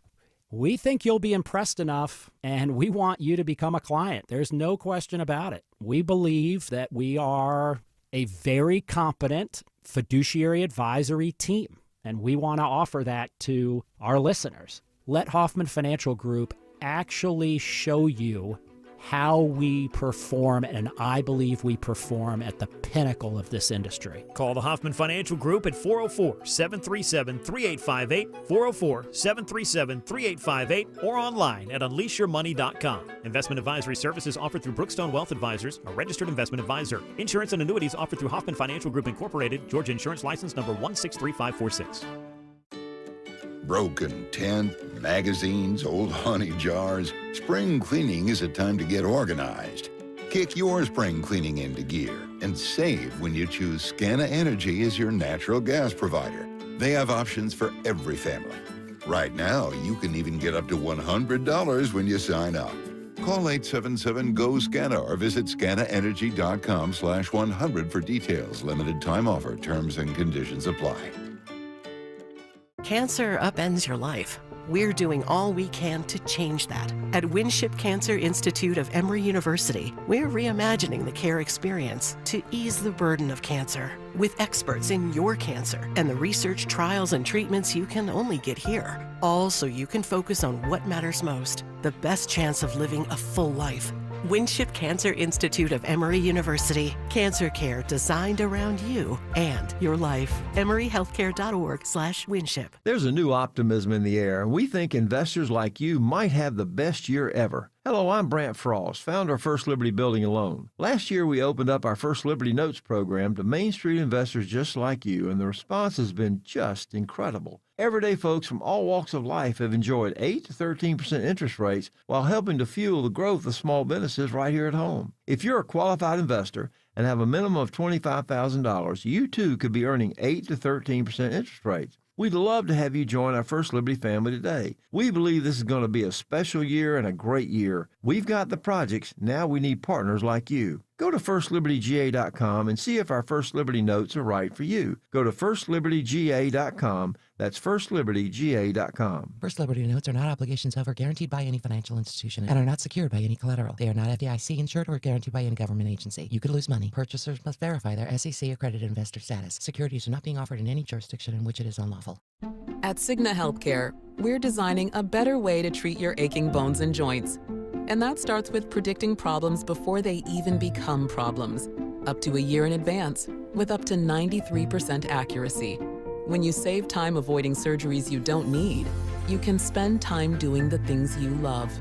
We think you'll be impressed enough, and we want you to become a client. There's no question about it. We believe that we are a very competent fiduciary advisory team, and we want to offer that to our listeners. Let Hoffman Financial Group actually show you how we perform, and I believe we perform at the pinnacle of this industry. Call the Hoffman Financial Group at 404-737-3858, 404-737-3858, or online at unleashyourmoney.com. Investment advisory services offered through Brookstone Wealth Advisors, a registered investment advisor. Insurance and annuities offered through Hoffman Financial Group Incorporated, Georgia Insurance License number 163546. Broken tent, magazines, old honey jars. Spring cleaning is a time to get organized. Kick your spring cleaning into gear and save when you choose Scana Energy as your natural gas provider. They have options for every family. Right now, you can even get up to $100 when you sign up. Call 877-GO-SCANA or visit scanaenergy.com/100 for details. Limited time offer. Terms and conditions apply. Cancer upends your life. We're doing all we can to change that. At Winship Cancer Institute of Emory University, we're reimagining the care experience to ease the burden of cancer with experts in your cancer and the research, trials, and treatments you can only get here. All so you can focus on what matters most, the best chance of living a full life. Winship Cancer Institute of Emory University. Cancer care designed around you and your life. EmoryHealthcare.org/Winship. There's a new optimism in the air, and we think investors like you might have the best year ever. Hello, I'm Brant Frost, founder of First Liberty Building and Loan. Last year, we opened up our First Liberty Notes program to Main Street investors just like you, and the response has been just incredible. Everyday folks from all walks of life have enjoyed 8 to 13% interest rates while helping to fuel the growth of small businesses right here at home. If you're a qualified investor and have a minimum of $25,000, you too could be earning 8 to 13% interest rates. We'd love to have you join our First Liberty family today. We believe this is going to be a special year and a great year. We've got the projects, now we need partners like you. Go to FirstLibertyGA.com and see if our First Liberty notes are right for you. Go to FirstLibertyGA.com. That's FirstLibertyGA.com. First Liberty notes are not obligations of or guaranteed by any financial institution and are not secured by any collateral. They are not FDIC insured or guaranteed by any government agency. You could lose money. Purchasers must verify their SEC accredited investor status. Securities are not being offered in any jurisdiction in which it is unlawful. At Cigna Healthcare, we're designing a better way to treat your aching bones and joints. And that starts with predicting problems before they even become problems, up to a year in advance, with up to 93% accuracy. When you save time avoiding surgeries you don't need, you can spend time doing the things you love.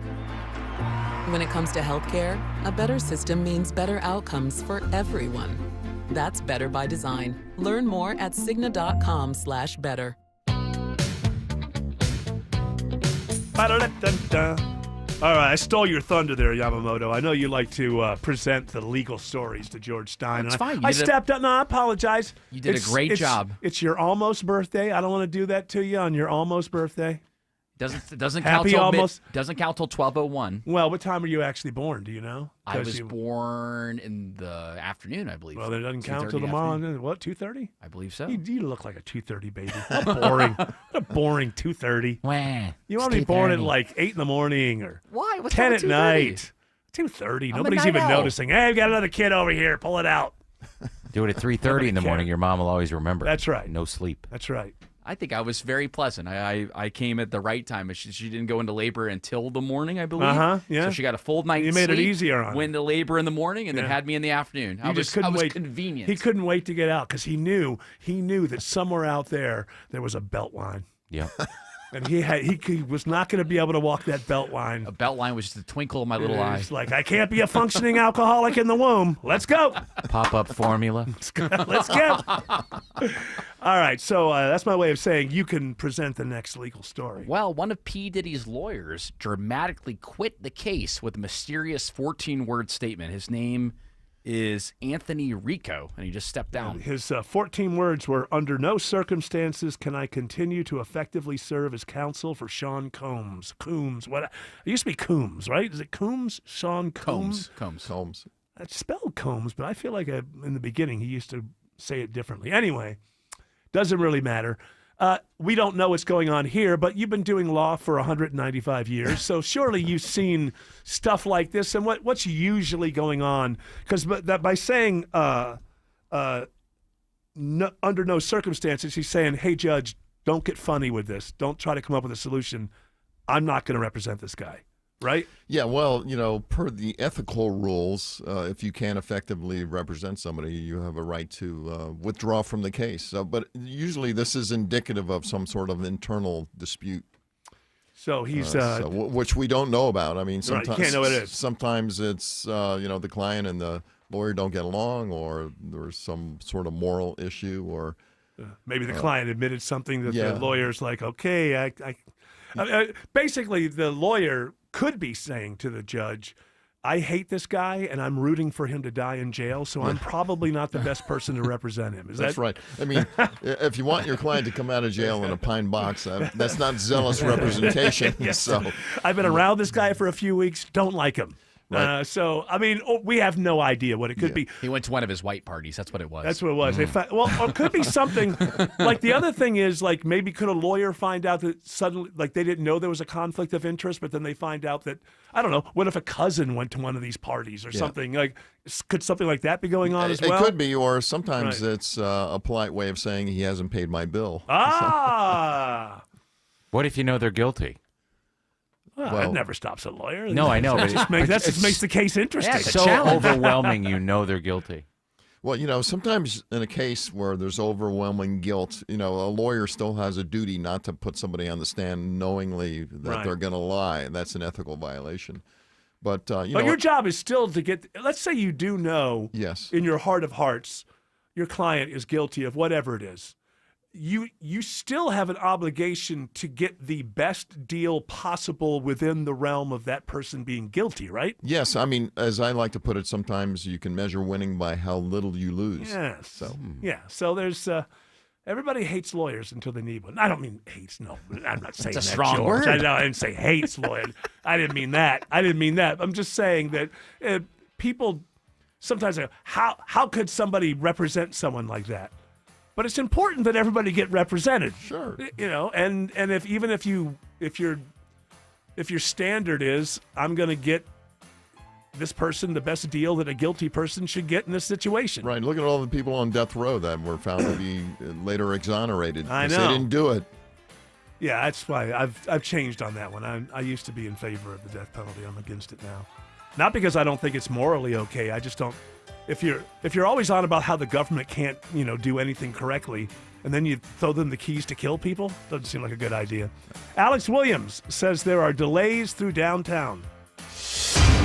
When it comes to healthcare, a better system means better outcomes for everyone. That's better by design. Learn more at Cigna.com/better. All right, I stole your thunder there, Yamamoto. I know you like to present the legal stories to George Stein. That's fine. I stepped up. No, I apologize. You did a great job. It's your almost birthday. I don't want to do that to you on your almost birthday. Doesn't Happy count till almost. doesn't count till 12:01. Well, what time were you actually born? Do you know? I was born in the afternoon, I believe. Well, it doesn't count 2:30 till tomorrow. afternoon. What, 2:30? I believe so. You look like a 2:30 baby. How boring. What a boring 2:30. You want to be born at like 8 in the morning or Why? What's 10 wrong at with 2:30? night. 2:30. Nobody's even noticing. Hey, I've got another kid over here. Pull it out. Do it at 3:30 in the morning. Your mom will always remember. That's right. No sleep. That's right. I think I was very pleasant. I came at the right time. She didn't go into labor until the morning, I believe. Yeah. So she got a full night's You made it sleep, easier on her. went to labor in the morning, and then Yeah. had me in the afternoon. He I just was couldn't wait. convenient. He couldn't wait to get out because he knew that somewhere out there was a belt line. Yeah. And he was not going to be able to walk that belt line. A belt line was just the twinkle of my little eye. It's like, I can't be a functioning alcoholic in the womb. Let's go. Pop-up formula. Let's go. All right, so that's my way of saying you can present the next legal story. Well, one of P. Diddy's lawyers dramatically quit the case with a mysterious 14-word statement. His name is Anthony Rico, and he just stepped down. His 14 words were, under no circumstances can I continue to effectively serve as counsel for Sean Combs. What? It used to be Coombs, right? Is it Coombs? Sean Combs? Combs. It's spelled Combs, but I feel like in the beginning he used to say it differently. Anyway, doesn't really matter. We don't know what's going on here, but you've been doing law for 195 years, so surely you've seen stuff like this. And what's usually going on? Because by saying under no circumstances, he's saying, hey, judge, don't get funny with this. Don't try to come up with a solution. I'm not going to represent this guy. Right? Yeah, well, per the ethical rules, if you can't effectively represent somebody, you have a right to withdraw from the case. But usually this is indicative of some sort of internal dispute. So he's which we don't know about. I mean, sometimes you can't know what it is. Sometimes it's the client and the lawyer don't get along, or there's some sort of moral issue, or maybe the client admitted something that yeah. the lawyer's like, okay, basically the lawyer could be saying to the judge, I hate this guy and I'm rooting for him to die in jail, so I'm probably not the best person to represent him. That's right. I mean, if you want your client to come out of jail in a pine box, that's not zealous representation. Yes. So I've been around this guy for a few weeks, don't like him. Right. So, I mean, we have no idea what it could be. He went to one of his white parties. That's what it was. That's what it was. Or it could be something like the other thing is, like, maybe could a lawyer find out that suddenly, like, they didn't know there was a conflict of interest, but then they find out that, I don't know, what if a cousin went to one of these parties or something? Like, could something like that be going on as well? It could be, or sometimes it's a polite way of saying he hasn't paid my bill. Ah! What if you know they're guilty? Well, that never stops a lawyer. No, I know. That just makes the case interesting. Yeah, it's so overwhelming, you know they're guilty. Well, sometimes in a case where there's overwhelming guilt, a lawyer still has a duty not to put somebody on the stand knowingly that they're going to lie. That's an ethical violation. But, but your job is still to get, let's say you do know in your heart of hearts your client is guilty of whatever it is. You still have an obligation to get the best deal possible within the realm of that person being guilty, right? Yes. I mean, as I like to put it, sometimes you can measure winning by how little you lose. Yes. So. Yeah. So there's everybody hates lawyers until they need one. I don't mean hates. No, I'm not saying That's a that, strong George. word. I didn't say hates lawyers. I didn't mean that. I'm just saying that people sometimes say, how could somebody represent someone like that? But it's important that everybody get represented. Sure. And if your standard is I'm going to get this person the best deal that a guilty person should get in this situation. Right. Look at all the people on death row that were found to be later exonerated. I They know. didn't do it. Yeah, that's why I've changed on that one. I used to be in favor of the death penalty. I'm against it now. Not because I don't think it's morally okay. I just don't. If you're always on about how the government can't, do anything correctly, and then you throw them the keys to kill people, doesn't seem like a good idea. Alex Williams says there are delays through downtown.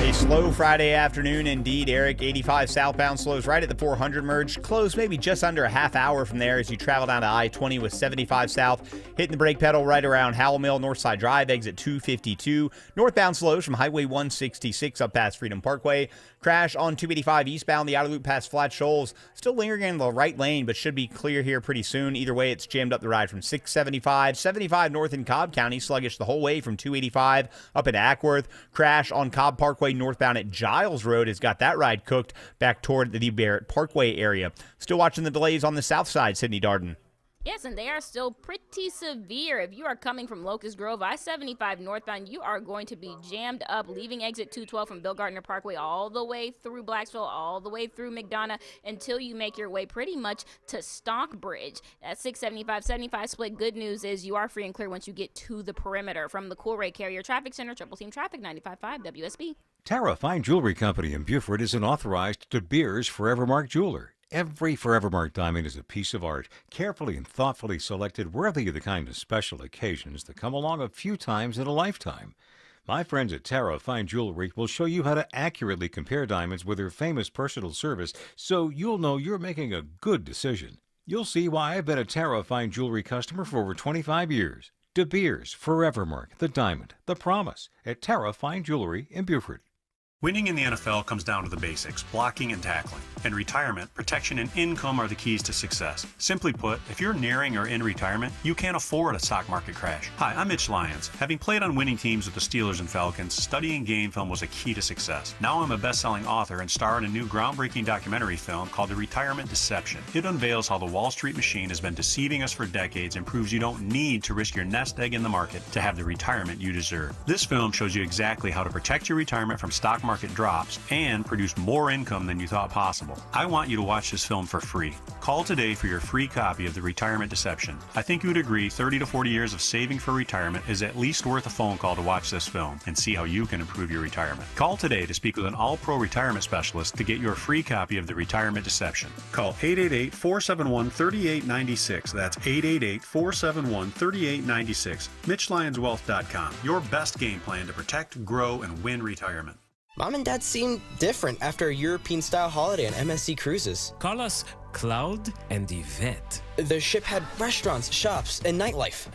A slow Friday afternoon indeed, Eric. 85 southbound slows right at the 400 merge. Close maybe just under a half hour from there as you travel down to I-20 with 75 south. Hitting the brake pedal right around Howell Mill, Northside Drive, exit 252. Northbound slows from Highway 166 up past Freedom Parkway. Crash on 285 eastbound, the outer loop past Flat Shoals. Still lingering in the right lane, but should be clear here pretty soon. Either way, it's jammed up the ride from 675. 75 north in Cobb County, sluggish the whole way from 285 up into Ackworth. Crash on Cobb Parkway northbound at Giles Road has got that ride cooked back toward the Barrett Parkway area. Still watching the delays on the south side, Sydney Darden. Yes, and they are still pretty severe. If you are coming from Locust Grove, I-75 northbound, you are going to be jammed up, leaving exit 212 from Bill Gardner Parkway all the way through Blacksville, all the way through McDonough, until you make your way pretty much to Stockbridge. That 675-75 split. Good news is you are free and clear once you get to the perimeter. From the Coolray Carrier Traffic Center, Triple Team Traffic, 95.5 WSB. Tara Fine Jewelry Company in Beaufort is an authorized De Beers Forevermark jeweler. Every Forevermark diamond is a piece of art, carefully and thoughtfully selected, worthy of the kind of special occasions that come along a few times in a lifetime. My friends at Tara Fine Jewelry will show you how to accurately compare diamonds with their famous personal service, so you'll know you're making a good decision. You'll see why I've been a Tara Fine Jewelry customer for over 25 years. De Beers Forevermark, the diamond, the promise, at Tara Fine Jewelry in Beaufort. Winning in the NFL comes down to the basics, blocking and tackling. In retirement, protection and income are the keys to success. Simply put, if you're nearing or in retirement, you can't afford a stock market crash. Hi, I'm Mitch Lyons. Having played on winning teams with the Steelers and Falcons, studying game film was a key to success. Now I'm a best-selling author and star in a new groundbreaking documentary film called The Retirement Deception. It unveils how the Wall Street machine has been deceiving us for decades and proves you don't need to risk your nest egg in the market to have the retirement you deserve. This film shows you exactly how to protect your retirement from stock market drops and produce more income than you thought possible. I want you to watch this film for free. Call today for your free copy of The Retirement Deception. I think you would agree 30 to 40 years of saving for retirement is at least worth a phone call to watch this film and see how you can improve your retirement. Call today to speak with an all-pro retirement specialist to get your free copy of The Retirement Deception. Call 888-471-3896. That's 888-471-3896. MitchLyonsWealth.com. Your best game plan to protect, grow, and win retirement. Mom and Dad seem different after a European-style holiday on MSC Cruises. Call us Cloud and Yvette. The ship had restaurants, shops, and nightlife.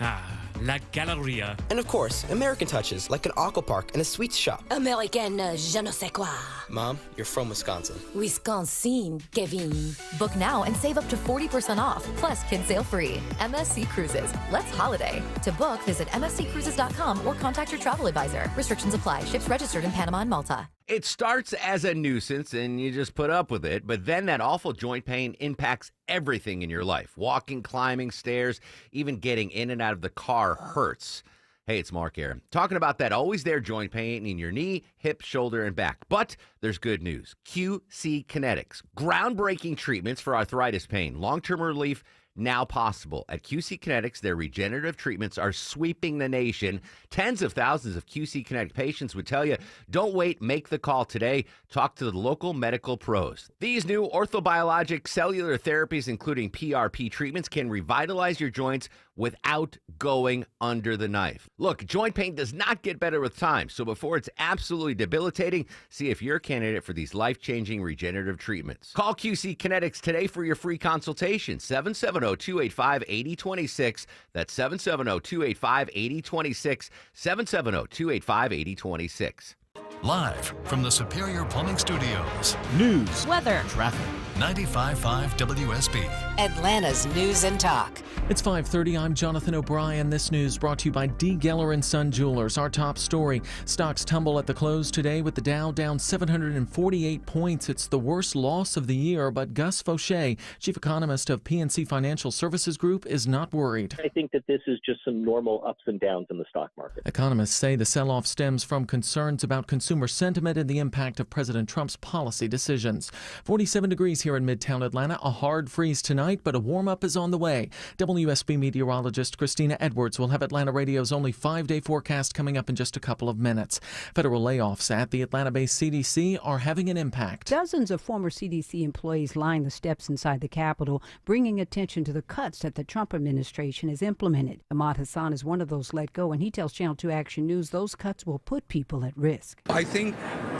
La Galleria. And of course, American touches like an aqua park and a sweets shop. American je ne sais quoi. Mom, you're from Wisconsin. Wisconsin, Kevin. Book now and save up to 40% off, plus kids sail free. MSC Cruises. Let's holiday. To book, visit msccruises.com or contact your travel advisor. Restrictions apply. Ships registered in Panama and Malta. It starts as a nuisance and you just put up with it, but then that awful joint pain impacts everything in your life. Walking, climbing stairs, even getting in and out of the car hurts. Hey, it's Mark here. Talking about that always there joint pain in your knee, hip, shoulder, and back. But there's good news. QC Kinetics. Groundbreaking treatments for arthritis pain, long-term relief, now possible. At QC Kinetics, their regenerative treatments are sweeping the nation. Tens of thousands of QC Kinetic patients would tell you, don't wait, make the call today. Talk to the local medical pros. These new orthobiologic cellular therapies, including PRP treatments, can revitalize your joints without going under the knife. Look, joint pain does not get better with time, so before it's absolutely debilitating, see if you're a candidate for these life-changing regenerative treatments. Call QC Kinetics today for your free consultation, 770-285-8026. That's 770-285-8026, 770-285-8026. Live from the Superior Plumbing Studios. News, weather, traffic. 95.5 WSB. Atlanta's News and Talk. It's 5:30. I'm Jonathan O'Brien. This news brought to you by D. Geller & Son Jewelers. Our top story. Stocks tumble at the close today with the Dow down 748 points. It's the worst loss of the year, but Gus Fauché, chief economist of PNC Financial Services Group, is not worried. I think that this is just some normal ups and downs in the stock market. Economists say the sell-off stems from concerns about consumer sentiment and the impact of President Trump's policy decisions. 47 degrees here in Midtown Atlanta. A hard freeze tonight, but a warm-up is on the way. WSB meteorologist Christina Edwards will have Atlanta Radio's only 5-day forecast coming up in just a couple of minutes. Federal layoffs at the Atlanta-based CDC are having an impact. Dozens of former CDC employees line the steps inside the Capitol, bringing attention to the cuts that the Trump administration has implemented. Ahmad Hassan is one of those let go, and he tells Channel 2 Action News those cuts will put people at risk. I think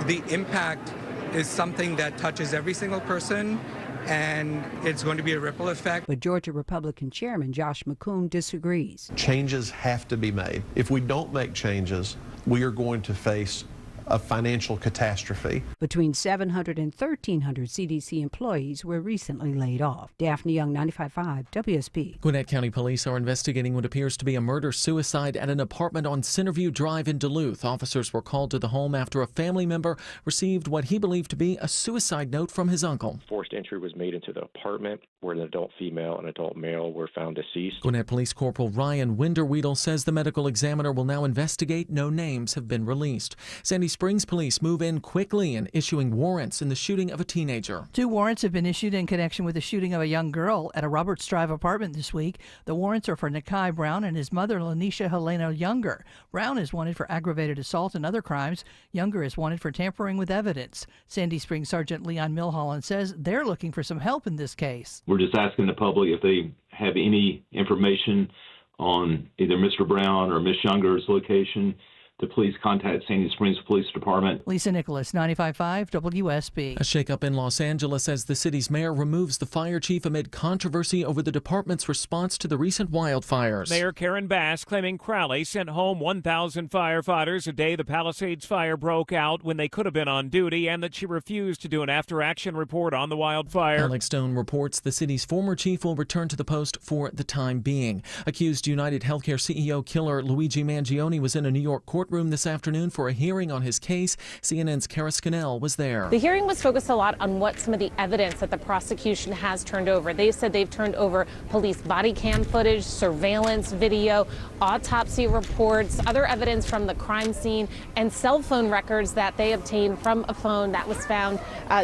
the impact is something that touches every single person, and it's going to be a ripple effect. But Georgia Republican Chairman Josh McCoon disagrees. Changes have to be made. If we don't make changes, we are going to face a financial catastrophe. Between 700 and 1,300 CDC employees were recently laid off. Daphne Young, 95.5 WSB. Gwinnett County Police are investigating what appears to be a murder-suicide at an apartment on Centerview Drive in Duluth. Officers were called to the home after a family member received what he believed to be a suicide note from his uncle. Forced entry was made into the apartment where an adult female and adult male were found deceased. Gwinnett Police Corporal Ryan Winderweedle says the medical examiner will now investigate. No names have been released. Sandy Springs police move in quickly in issuing warrants in the shooting of a teenager. 2 warrants have been issued in connection with the shooting of a young girl at a Roberts Drive apartment this week. The warrants are for Nakai Brown and his mother, Lanisha Helena Younger. Brown is wanted for aggravated assault and other crimes. Younger is wanted for tampering with evidence. Sandy Springs Sergeant Leon Milholland says they're looking for some help in this case. We're just asking the public if they have any information on either Mr. Brown or Miss Younger's location to please contact Sandy Springs Police Department. Lisa Nicholas, 95.5 WSB. A shakeup in Los Angeles as the city's mayor removes the fire chief amid controversy over the department's response to the recent wildfires. Mayor Karen Bass claiming Crowley sent home 1,000 firefighters a day the Palisades fire broke out when they could have been on duty, and that she refused to do an after-action report on the wildfire. Alex Stone reports the city's former chief will return to the post for the time being. Accused United Healthcare CEO killer Luigi Mangione was in a New York courtroom this afternoon for a hearing on his case. CNN's Kara Scannell was there. The hearing was focused a lot on what some of the evidence that the prosecution has turned over. They said they've turned over police body cam footage, surveillance video, autopsy reports, other evidence from the crime scene, and cell phone records that they obtained from a phone that was found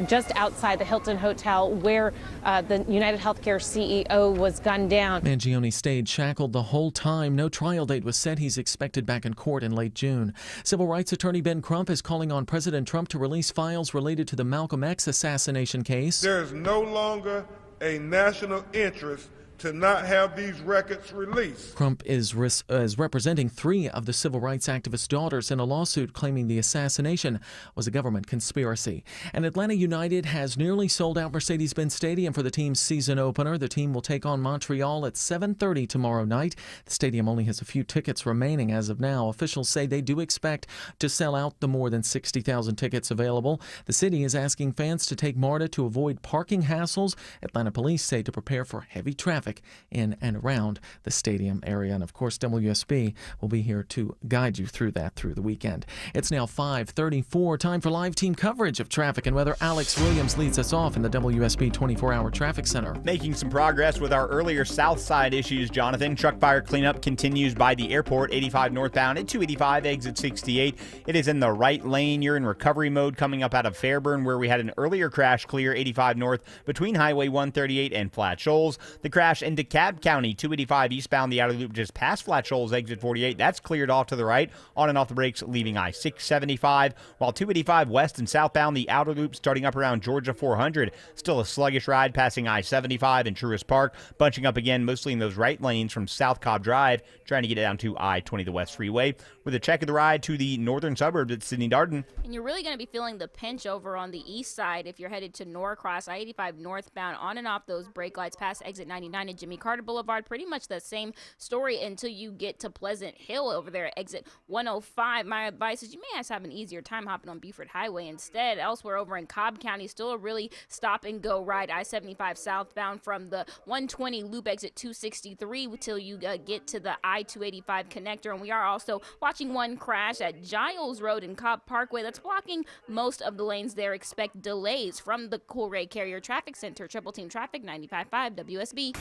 just outside the Hilton Hotel where the United Healthcare CEO was gunned down. Mangione stayed shackled the whole time. No trial date was set. He's expected back in court in late June. Civil rights attorney Ben Crump is calling on President Trump to release files related to the Malcolm X assassination case. There is no longer a national interest to not have these records released. Crump is representing 3 of the civil rights activist daughters in a lawsuit claiming the assassination was a government conspiracy. And Atlanta United has nearly sold out Mercedes-Benz Stadium for the team's season opener. The team will take on Montreal at 7:30 tomorrow night. The stadium only has a few tickets remaining as of now. Officials say they do expect to sell out the more than 60,000 tickets available. The city is asking fans to take MARTA to avoid parking hassles. Atlanta police say to prepare for heavy traffic in and around the stadium area. And of course, WSB will be here to guide you through that through the weekend. It's now 5:34. Time for live team coverage of traffic and weather. Alex Williams leads us off in the WSB 24-hour traffic center. Making some progress with our earlier south side issues, Jonathan. Truck fire cleanup continues by the airport, 85 northbound at 285 exit 68. It is in the right lane. You're in recovery mode coming up out of Fairburn, where we had an earlier crash clear 85 north between Highway 138 and Flat Shoals. The crash crash in DeKalb County, 285 eastbound, the outer loop just past Flat Shoals, exit 48. That's cleared off to the right, on and off the brakes, leaving I-675. While 285 west and southbound, the outer loop starting up around Georgia 400. Still a sluggish ride passing I-75 and Truist Park, bunching up again mostly in those right lanes from South Cobb Drive, trying to get it down to I-20, the West Freeway. With a check of the ride to the northern suburbs at Sydney Darden. And you're really going to be feeling the pinch over on the east side if you're headed to Norcross, I-85 northbound, on and off those brake lights past exit 99 and Jimmy Carter Boulevard. Pretty much the same story until you get to Pleasant Hill over there at exit 105. My advice is you may have an easier time hopping on Beaufort Highway instead. Elsewhere over in Cobb County, still a really stop and go ride. I-75 southbound from the 120 loop exit 263 until you get to the I-285 connector. And we are also watching one crash at Giles Road and Cobb Parkway that's blocking most of the lanes there. Expect delays from the Coolray Carrier Traffic Center. Triple Team Traffic, 95.5 WSB.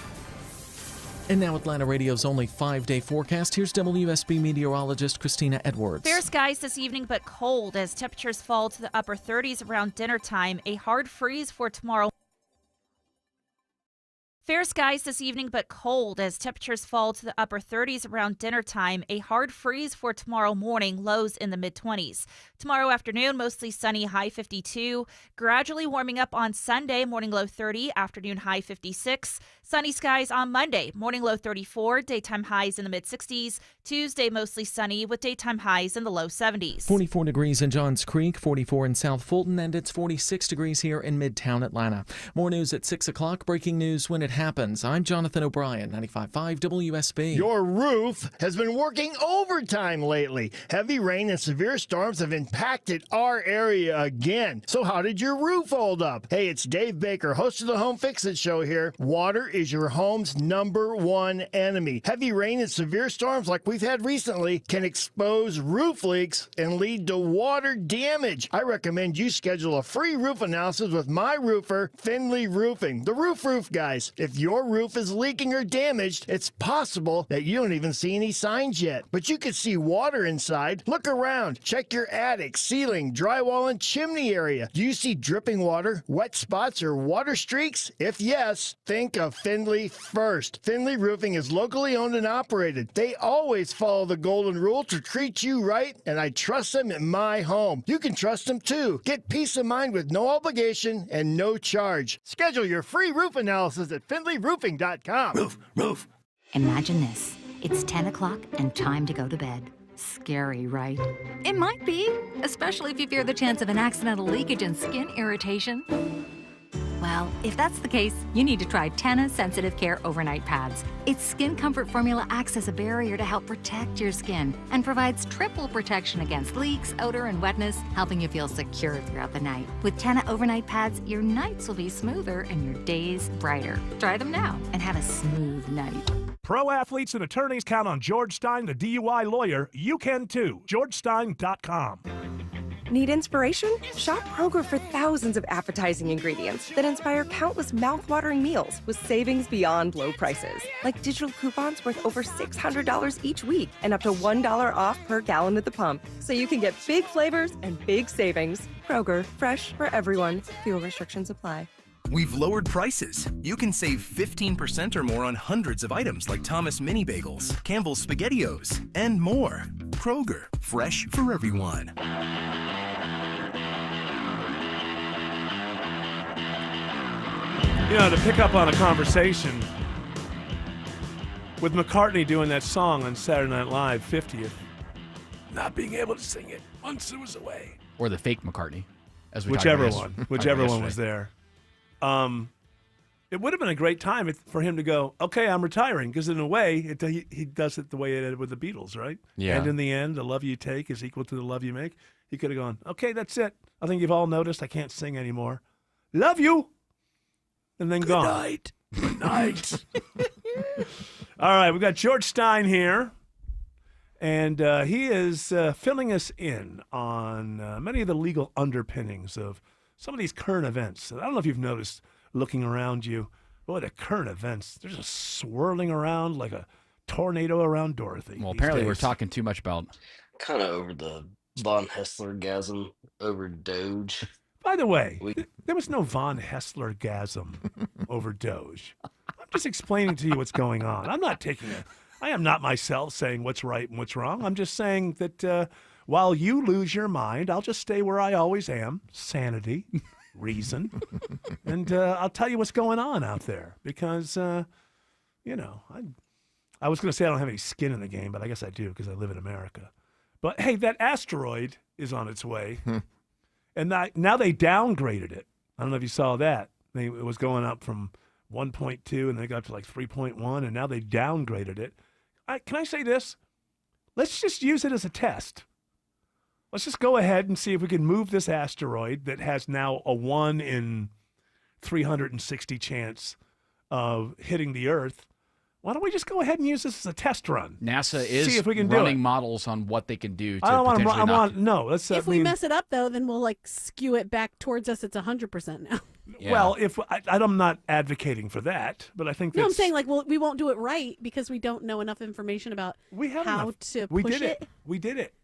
And now Atlanta Radio's only 5-day forecast. Here's WSB meteorologist Christina Edwards. Fair skies this evening, but cold as temperatures fall to the upper 30s around dinner time. A hard freeze for tomorrow. Fair skies this evening, but cold as temperatures fall to the upper 30s around dinner time. A hard freeze for tomorrow morning, lows in the mid-20s. Tomorrow afternoon, mostly sunny, high 52. Gradually warming up on Sunday, morning low 30, afternoon high 56. Sunny skies on Monday, morning low 34, daytime highs in the mid-60s. Tuesday, mostly sunny with daytime highs in the low 70s. 44 degrees in Johns Creek, 44 in South Fulton, and it's 46 degrees here in Midtown Atlanta. More news at 6 o'clock. Breaking news when it happens. I'm Jonathan O'Brien, 95.5 WSB. Your roof has been working overtime lately. Heavy rain and severe storms have impacted our area again. So how did your roof hold up? Hey, it's Dave Baker, host of the Home Fix-It Show here. Water is your home's #1 enemy. Heavy rain and severe storms like we've had recently can expose roof leaks and lead to water damage. I recommend you schedule a free roof analysis with my roofer, Finley Roofing, the roof guys. If your roof is leaking or damaged, it's possible that you don't even see any signs yet, but you could see water inside. Look around. Check your attic, ceiling, drywall, and chimney area. Do you see dripping water, wet spots, or water streaks? If yes, think of Finley first. Finley Roofing is locally owned and operated. They always follow the golden rule to treat you right, and I trust them in my home. You can trust them too. Get peace of mind with no obligation and no charge. Schedule your free roof analysis at finleyroofing.com. Roof. Imagine this. It's 10 o'clock and time to go to bed. Scary, right? It might be, especially if you fear the chance of an accidental leakage and skin irritation. Well, if that's the case, you need to try Tena Sensitive Care Overnight Pads. Its Skin Comfort formula acts as a barrier to help protect your skin and provides triple protection against leaks, odor, and wetness, helping you feel secure throughout the night. With Tena Overnight Pads, your nights will be smoother and your days brighter. Try them now and have a smooth night. Pro athletes and attorneys count on George Stein, the DUI lawyer. You can too. GeorgeStein.com. Need inspiration? Shop Kroger for thousands of appetizing ingredients that inspire countless mouth-watering meals with savings beyond low prices. Like digital coupons worth over $600 each week and up to $1 off per gallon at the pump. So you can get big flavors and big savings. Kroger, fresh for everyone. Fuel restrictions apply. We've lowered prices. You can save 15% or more on hundreds of items like Thomas Mini Bagels, Campbell's SpaghettiOs, and more. Kroger, fresh for everyone. You know, to pick up on a conversation with McCartney doing that song on Saturday Night Live, 50th, not being able to sing it once it was away. Or the fake McCartney, as we whichever talked about whichever one was there. It would have been a great time for him to go, okay, I'm retiring, because in a way, he does it the way it did with the Beatles, right? Yeah. And in the end, the love you take is equal to the love you make. He could have gone, okay, that's it. I think you've all noticed I can't sing anymore. Love you. And then gone. Night. Good night. All right, we've got George Stein here, and he is filling us in on many of the legal underpinnings of some of these current events. I don't know if you've noticed looking around you, boy, the current events, they're just swirling around like a tornado around Dorothy. Well, apparently we're talking too much about... Kind of over the Von Hessler-gasm over Doge. By the way, there was no Von Hessler-gasm over Doge. I'm just explaining to you what's going on. I am not myself saying what's right and what's wrong. I'm just saying that while you lose your mind, I'll just stay where I always am, sanity, reason, and I'll tell you what's going on out there because, I was going to say I don't have any skin in the game, but I guess I do because I live in America. But, hey, that asteroid is on its way, and now they downgraded it. I don't know if you saw that. It was going up from 1.2, and they got up to like 3.1, and now they downgraded it. Can I say this? Let's just use it as a test. Let's just go ahead and see if we can move this asteroid that has now a 1 in 360 chance of hitting the Earth. Why don't we just go ahead and use this as a test run? NASA is see if we can running do it. models on what they can do to I don't want potentially to. knock it. No. Let's. If we mess it up, though, then we'll skew it back towards us. It's 100% now. Yeah. Well, if I'm not advocating for that, but I think No, I'm that's, saying we won't do it right because we don't know enough information about how to we push did it. We did it.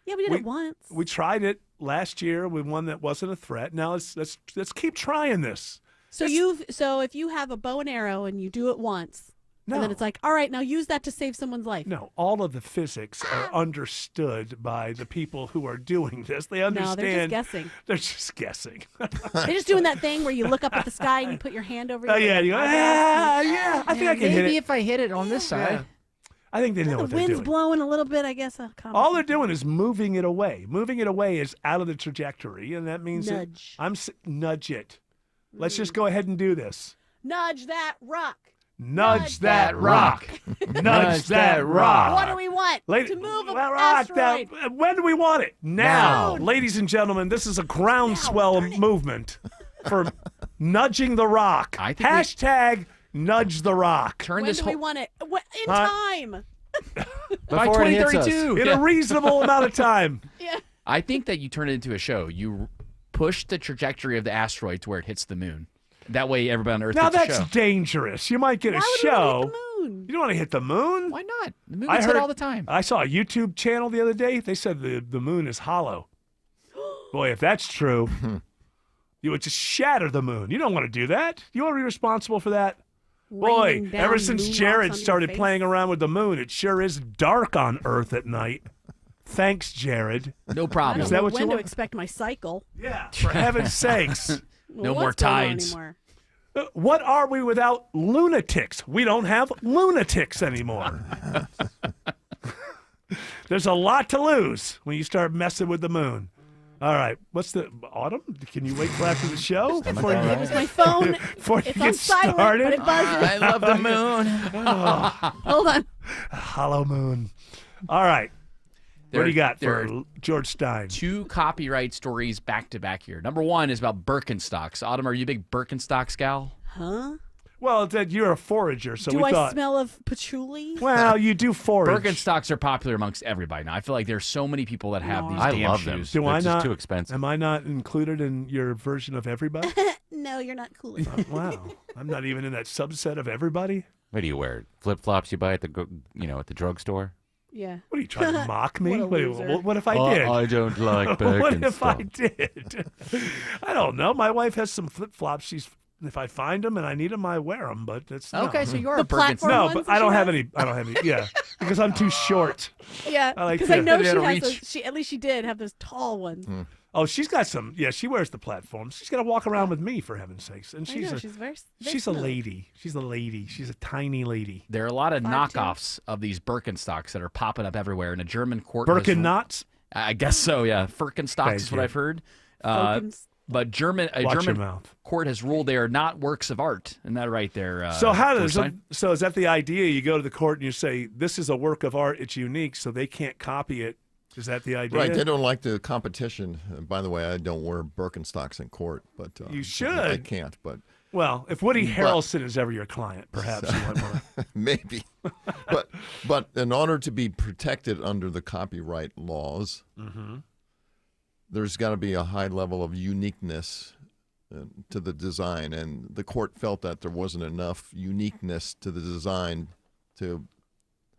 Yeah, we did it once. We tried it last year with one that wasn't a threat. Now let's keep trying this. So if you have a bow and arrow and you do it once, No. and then it's like, all right, now use that to save someone's life. No, all of the physics are understood by the people who are doing this. They understand. No, they're just guessing. They're just guessing. They're just doing that thing where you look up at the sky and you put your hand over your You go, yeah. I think I can hit it. Maybe if I hit it on this side. Yeah. I think they know what The they're wind's doing. blowing a little bit, I guess. All they're doing is moving it away. Moving it away is out of the trajectory, and that means Nudge. nudge it. Let's just go ahead and do this. Nudge that rock. Nudge that rock. Nudge that rock. What do we want? To move an asteroid. When do we want it? Now. Ladies and gentlemen, this is a groundswell movement for nudging the rock. Hashtag nudge the rock. When do we want it? In time. By 2032. In a reasonable amount of time. Yeah. I think that you turn it into a show. You push the trajectory of the asteroid to where it hits the moon. That way everybody on Earth Now gets a that's show. dangerous. You might get a show. You don't want to hit the moon. Why not? The moon gets hit all the time. I saw a YouTube channel the other day. They said the moon is hollow. Boy, if that's true, you would just shatter the moon. You don't want to do that. You want to be responsible for that? Boy, Raining down ever since moon Jared rocks on your started face. playing around with the moon, it sure is dark on Earth at night. Thanks, Jared. No I problem. don't Is that know what you when to want? expect my cycle. Yeah, for heaven's sakes. Well, more what's going on tides. anymore? What are we without lunatics? We don't have lunatics anymore. There's a lot to lose when you start messing with the moon. All right, what's the Autumn? Can you wait till after the show before you It was my phone. before you It's get on silent, started? but it buzzes. I love the moon. Hold on. Hollow moon. All right. What do you got for George Stein? 2 copyright stories back to back here. Number 1 is about Birkenstocks. Autumn, are you a big Birkenstocks gal? Huh? Well, that you're a forager, so Do we I thought. smell of patchouli? Well, you do forage. Birkenstocks are popular amongst everybody now. I feel like there's so many people that have these I damn love shoes. them. Do They're I just not? too expensive. Am I not included in your version of everybody? No, you're not cool enough. Wow, I'm not even in that subset of everybody. What do you wear? Flip flops you buy at the at the drugstore? Yeah. What are you trying to mock me? What a loser. What if I did? I don't like What if I Birkenstocks. did? I don't know. My wife has some flip flops. If I find them and I need them, I wear them. But it's Okay, so you're The a platform Birkenstock. no. ones But that I don't she have has? any. I don't have any. Yeah, because I'm too short. Yeah, I like because I to- know They she had a has reach. those. At least she did have those tall ones. Oh, she's got some. Yeah, she wears the platforms. She's got to walk around with me for heaven's sakes. And I she's know, a she's very she's a smooth. lady. She's a lady. She's a tiny lady. There are a lot of 5'2". knockoffs of these Birkenstocks that are popping up everywhere. And a German court has- Birkenstocks. I guess so, yeah. Birkenstocks Thank is what you. I've heard. Birkens- But a Watch your German mouth. court has ruled they are not works of art. Isn't that right there? So how does George Stein? is that the idea? You go to the court and you say this is a work of art. It's unique, so they can't copy it. Is that the idea? Right, they don't like the competition. By the way, I don't wear Birkenstocks in court, but You I should. can't. But Well, if Woody But- Harrelson is ever your client, perhaps you might want to. maybe. but in order to be protected under the copyright laws, there's got to be a high level of uniqueness to the design, and the court felt that there wasn't enough uniqueness to the design to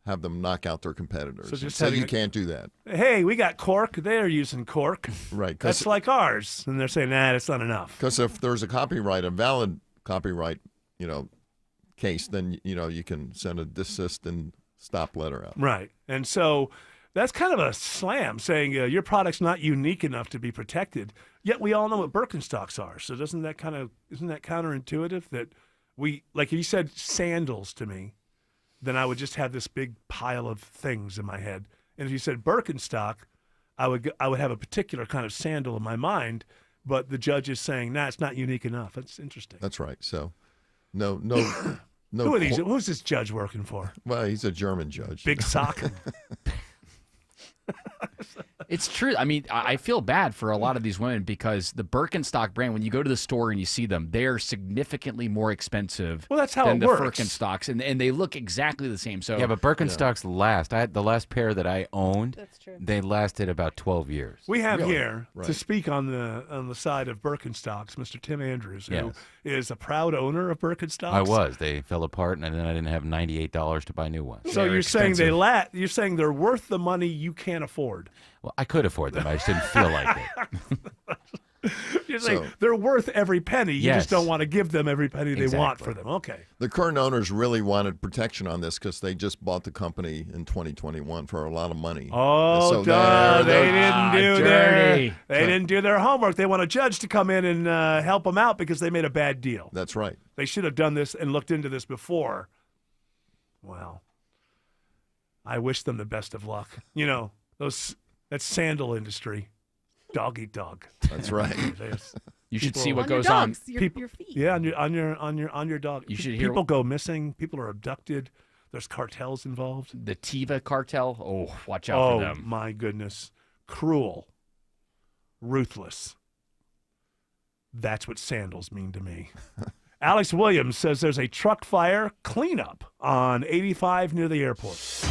have them knock out their competitors. So just so having you a- can't do that. Hey, we got cork. They're using cork. Right. That's like ours, and they're saying, nah, that's not enough. Because if there's a valid copyright, case, then you can send a desist and stop letter out. Right. And so that's kind of a slam, saying your product's not unique enough to be protected. Yet we all know what Birkenstocks are. So isn't that counterintuitive that if you said sandals to me, then I would just have this big pile of things in my head. And if you said Birkenstock, I would have a particular kind of sandal in my mind. But the judge is saying, nah, it's not unique enough. That's interesting. That's right. So, no. Who's this judge working for? Well, he's a German judge. Big sock. It's true. I mean, I feel bad for a lot of these women because the Birkenstock brand, when you go to the store and you see them, they are significantly more expensive that's how than it the works. Birkenstocks, and they look exactly the same. So yeah, but Birkenstocks last. I had the last pair that I owned. That's true. They lasted about 12 years. We have here to speak on the side of Birkenstocks, Mr. Tim Andrews, who is a proud owner of Birkenstocks. I was. They fell apart, and then I didn't have $98 to buy new ones. So you're saying you're saying they're worth the money you can't afford. Well, I could afford them. I just didn't feel like it. You're saying they're worth every penny. You just don't want to give them every penny they want for them. Okay. The current owners really wanted protection on this because they just bought the company in 2021 for a lot of money. Oh, so they didn't do their homework. They want a judge to come in and help them out because they made a bad deal. That's right. They should have done this and looked into this before. Well, I wish them the best of luck. That sandal industry, dog eat dog. That's right. You should see what goes on. Your feet. Yeah, on your dog. You should hear people go missing. People are abducted. There's cartels involved. The Teva cartel. Oh, watch out for them. Oh my goodness, cruel, ruthless. That's what sandals mean to me. Alex Williams says there's a truck fire cleanup on 85 near the airport.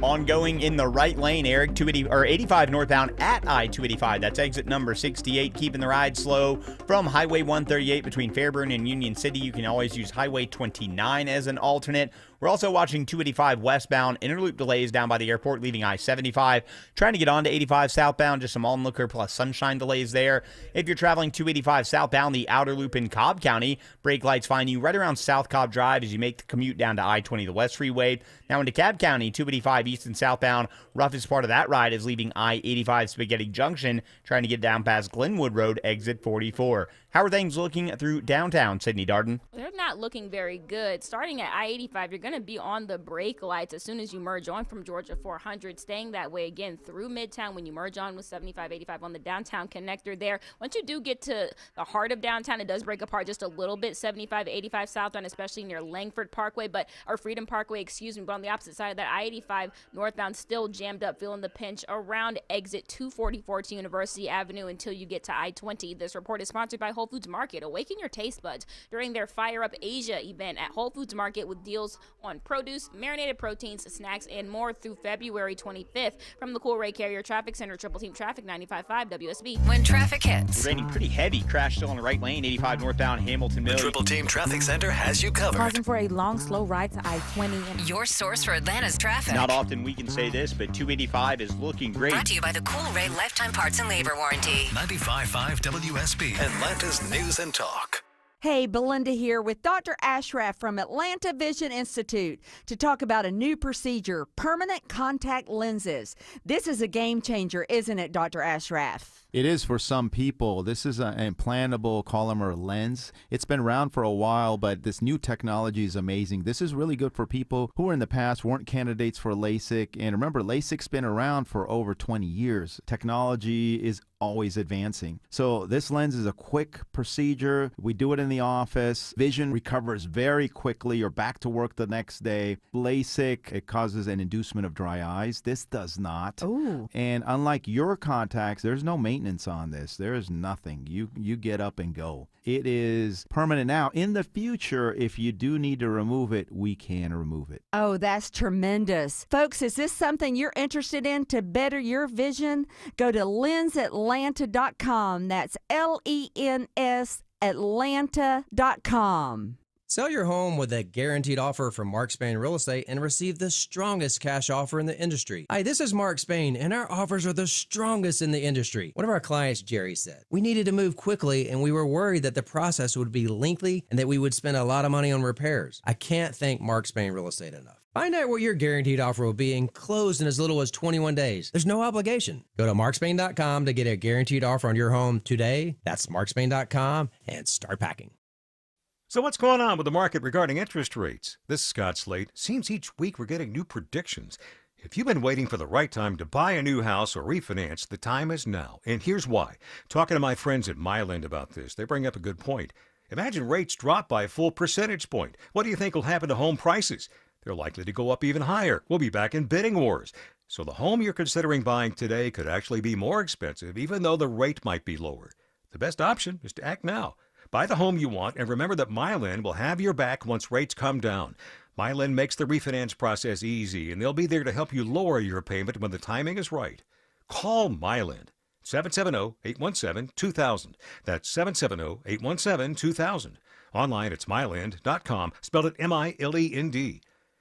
Ongoing in the right lane, Eric, 85 northbound at I-285. That's exit number 68. Keeping the ride slow from Highway 138 between Fairburn and Union City. You can always use Highway 29 as an alternate. We're also watching 285 westbound. Interloop delays down by the airport, leaving I-75. Trying to get on to 85 southbound, just some onlooker plus sunshine delays there. If you're traveling 285 southbound, the outer loop in Cobb County, brake lights find you right around South Cobb Drive as you make the commute down to I-20, the West Freeway. Now into Cobb County, 285 east and southbound. Roughest part of that ride is leaving I-85 Spaghetti Junction, trying to get down past Glenwood Road, exit 44. How are things looking through downtown, Sydney Darden? They're not looking very good. Starting at I-85, you're going to be on the brake lights as soon as you merge on from Georgia 400, staying that way again through Midtown when you merge on with 75, 85 on the downtown connector there. Once you do get to the heart of downtown, it does break apart just a little bit, 75, 85 southbound, especially near Langford Parkway, or Freedom Parkway, but on the opposite side of that, I-85 northbound still jammed up, feeling the pinch around exit 244 to University Avenue until you get to I-20. This report is sponsored by Whole Foods Market. Awaken your taste buds during their Fire Up Asia event at Whole Foods Market with deals on produce, marinated proteins, snacks, and more through February 25th. From the Cool Ray Carrier Traffic Center, Triple Team Traffic 95.5 WSB. When traffic hits. Raining pretty heavy. Crash still on the right lane, 85 northbound Hamilton Mill. Triple Team Traffic Center has you covered. Pausing for a long, slow ride to I-20. Your source for Atlanta's traffic. Not often we can say this, but 285 is looking great. Brought to you by the Cool Ray Lifetime Parts and Labor Warranty. 95.5 WSB. Atlanta's News and Talk. Hey, Belinda here with Dr. Ashraf from Atlanta Vision Institute to talk about a new procedure, permanent contact lenses. This is a game changer, isn't it, Dr. Ashraf? It is for some people. This is an implantable Collamer lens. It's been around for a while, but this new technology is amazing. This is really good for people who in the past weren't candidates for LASIK. And remember, LASIK's been around for over 20 years. Technology is always advancing. So this lens is a quick procedure. We do it in the office. Vision recovers very quickly. You're back to work the next day. LASIK, it causes an inducement of dry eyes. This does not. Ooh. And unlike your contacts, there's no maintenance on this. There is nothing. You get up and go. It is permanent now. In the future, if you do need to remove it, we can remove it. Oh, that's tremendous. Folks, is this something you're interested in to better your vision? Go to lensatlanta.com. That's LENS Atlanta.com. Sell your home with a guaranteed offer from Mark Spain Real Estate and receive the strongest cash offer in the industry. Hi, this is Mark Spain, and our offers are the strongest in the industry. One of our clients, Jerry, said, we needed to move quickly, and we were worried that the process would be lengthy and that we would spend a lot of money on repairs. I can't thank Mark Spain Real Estate enough. Find out what your guaranteed offer will be and close in as little as 21 days. There's no obligation. Go to markspain.com to get a guaranteed offer on your home today. That's markspain.com and start packing. So what's going on with the market regarding interest rates? This is Scott Slate. Seems each week we're getting new predictions. If you've been waiting for the right time to buy a new house or refinance, the time is now. And here's why. Talking to my friends at Myland about this, they bring up a good point. Imagine rates drop by a full percentage point. What do you think will happen to home prices? They're likely to go up even higher. We'll be back in bidding wars. So the home you're considering buying today could actually be more expensive, even though the rate might be lower. The best option is to act now. Buy the home you want, and remember that Myland will have your back once rates come down. Myland makes the refinance process easy, and they'll be there to help you lower your payment when the timing is right. Call Myland. 770-817-2000. That's 770-817-2000. Online, it's myland.com, spelled it M-I-L-E-N-D.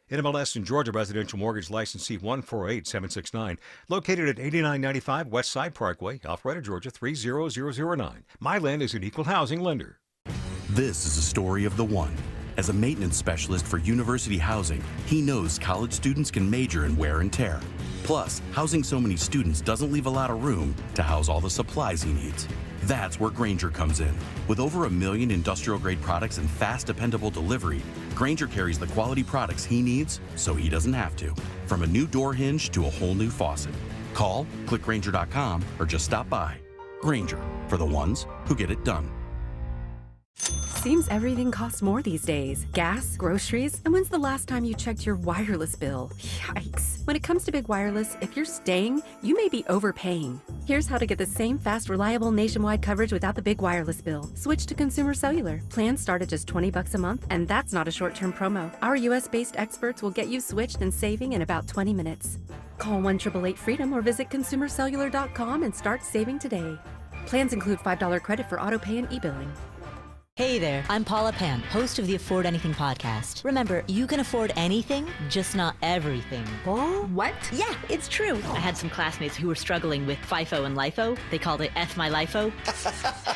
NMLS in Georgia Residential Mortgage License C148769, located at 8995 West Side Parkway, Alpharetta, Georgia 30009. Myland is an equal housing lender. This is a story of the one. As a maintenance specialist for University Housing, he knows college students can major in wear and tear. Plus, housing so many students doesn't leave a lot of room to house all the supplies he needs. That's where Grainger comes in. With over 1 million industrial-grade products and fast, dependable delivery, Grainger carries the quality products he needs so he doesn't have to. From a new door hinge to a whole new faucet. Call, click Grainger.com, or just stop by. Grainger, for the ones who get it done. Seems everything costs more these days. Gas, groceries, and when's the last time you checked your wireless bill? Yikes. When it comes to big wireless, if you're staying, you may be overpaying. Here's how to get the same fast, reliable nationwide coverage without the big wireless bill. Switch to Consumer Cellular. Plans start at just $20 a month, and that's not a short-term promo. Our US-based experts will get you switched and saving in about 20 minutes. Call 1-888-FREEDOM or visit consumercellular.com and start saving today. Plans include $5 credit for auto pay and e-billing. Hey there, I'm Paula Pan, host of the Afford Anything podcast. Remember, you can afford anything, just not everything. Oh? What? Yeah, it's true. I had some classmates who were struggling with FIFO and LIFO. They called it F my LIFO.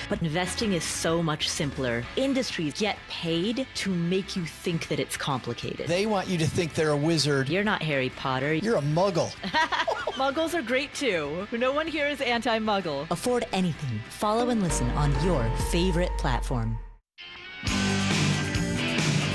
But investing is so much simpler. Industries get paid to make you think that it's complicated. They want you to think they're a wizard. You're not Harry Potter. You're a muggle. Muggles are great too. No one here is anti-muggle. Afford Anything. Follow and listen on your favorite platform.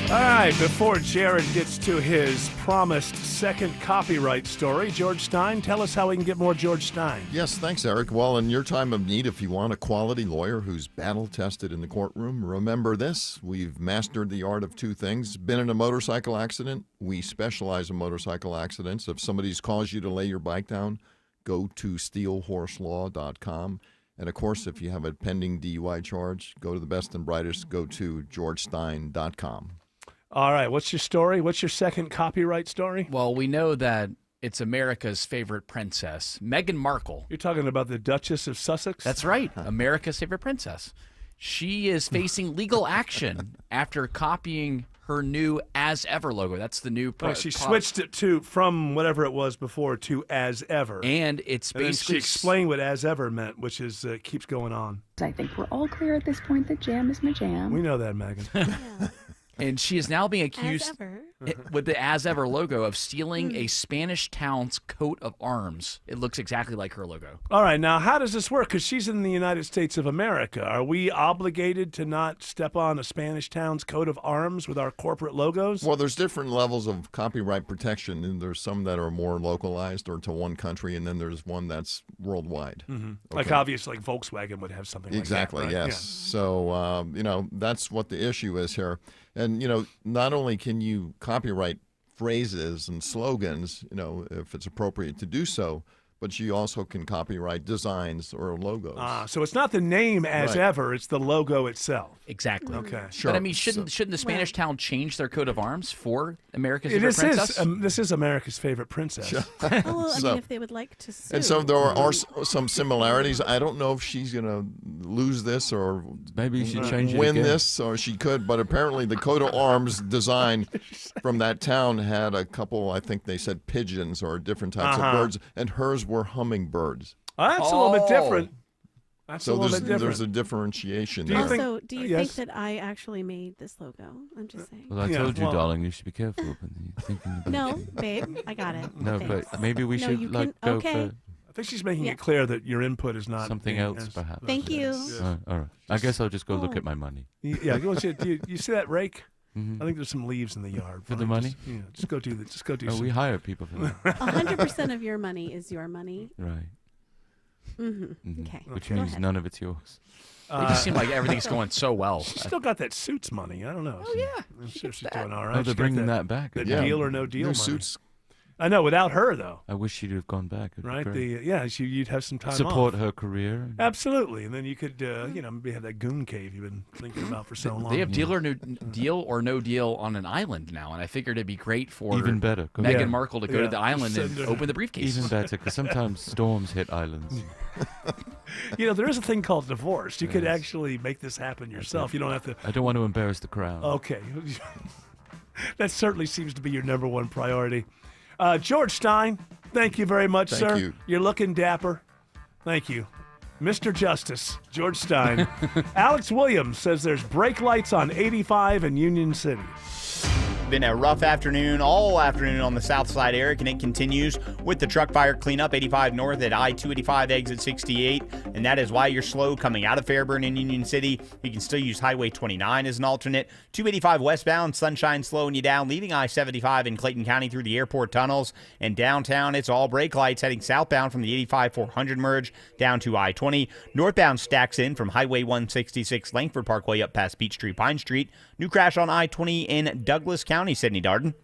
All right, before Jared gets to his promised second copyright story, George Stein, tell us how we can get more George Stein. Yes, thanks, Eric. Well, in your time of need, if you want a quality lawyer who's battle-tested in the courtroom, remember this. We've mastered the art of two things. Been in a motorcycle accident? We specialize in motorcycle accidents. If somebody's caused you to lay your bike down, go to steelhorselaw.com. And, of course, if you have a pending DUI charge, go to the best and brightest. Go to georgestein.com. All right. What's your story? What's your second copyright story? Well, we know that it's America's favorite princess, Meghan Markle. You're talking about the Duchess of Sussex? That's right. America's favorite princess. She is facing legal action after copying her new As Ever logo. That's the new she switched it from whatever it was before to As Ever. And it's basically... she explained what As Ever meant, which is keeps going on. I think we're all clear at this point that jam is my jam. We know that, Megan. And she is now being accused with the As Ever logo of stealing a Spanish town's coat of arms. It looks exactly like her logo. All right, now how does this work? Because she's in the United States of America. Are we obligated to not step on a Spanish town's coat of arms with our corporate logos? Well, there's different levels of copyright protection, and there's some that are more localized or to one country, and then there's one that's worldwide. Mm-hmm. Okay. Like obviously, like Volkswagen would have something exactly, like that. Right? Yes. Yeah. So, that's what the issue is here. And, not only can you copyright phrases and slogans, if it's appropriate to do so, but she also can copyright designs or logos. So it's not the name as Right. ever; it's the logo itself. Exactly. Okay. Sure. But I mean, shouldn't the Spanish town change their coat of arms for America's It favorite princess? this is America's favorite princess. Well, I So- mean, if they would like to sue. And so there are some similarities. I don't know if she's going to lose this or maybe she change it win again. this, or she could. But apparently, the coat of arms design from that town had a couple. I think they said pigeons or different types Uh-huh. of birds, and hers were hummingbirds. That's a little bit different. That's so a little there's bit different. there's a differentiation Do you there. think- Also, do you yes. think that I actually made this logo? I'm just saying. Well, I told you, darling, you should be careful when you're thinking about No, it. babe, I got it. No, Thanks. but maybe we No, should you like can- go okay. for I think she's making Yeah. it clear that your input is not something being else, as- perhaps. Thank you. All right. I guess I'll just go look at my money. Yeah, go see. Do you see that rake? Mhm. I think there's some leaves in the yard. For the Fine, money? Just, yeah, just go do that. Just go do. Oh, some. we hire people for that. 100% of your money is your money. Right. Mm-hmm. Okay. Which Go means ahead. none of it's yours. It just seemed like everything's going so well. She's still got that suits money. I don't know. Oh yeah. I'm sure she's doing all right. Oh, they're She's got bringing that back The again. deal or no deal New money. suits. I know. Without her though, I wish she'd have gone back. It'd be right? great. You'd have some time Support off. her career. Absolutely, and then you could, maybe have that goon cave you've been thinking about for so long. They have deal or no deal on an island now, and I figured it'd be great for Even better. Go Meghan ahead. Markle to go to the island and Send her- open the briefcase. Even better, because sometimes storms hit islands. There is a thing called divorce. You could Yes. actually make this happen yourself. You don't have to. I don't want to embarrass the crown. Okay. That certainly seems to be your number one priority. George Stein, thank you very much, Thank sir. you. You're looking dapper. Thank you. Mr. Justice, George Stein. Alex Williams says there's brake lights on 85 in Union City. Been a rough afternoon, all afternoon on the south side, Eric, and it continues with the truck fire cleanup 85 north at I-285 exit 68, and that is why you're slow coming out of Fairburn in Union City. You can still use Highway 29 as an alternate. 285 westbound, Sunshine slowing you down, leaving I-75 in Clayton County through the airport tunnels, and downtown it's all brake lights heading southbound from the 85-400 merge down to I-20. Northbound stacks in from Highway 166 Langford Parkway up past Peachtree Pine Street. New crash on I-20 in Douglas County, Sydney Darden.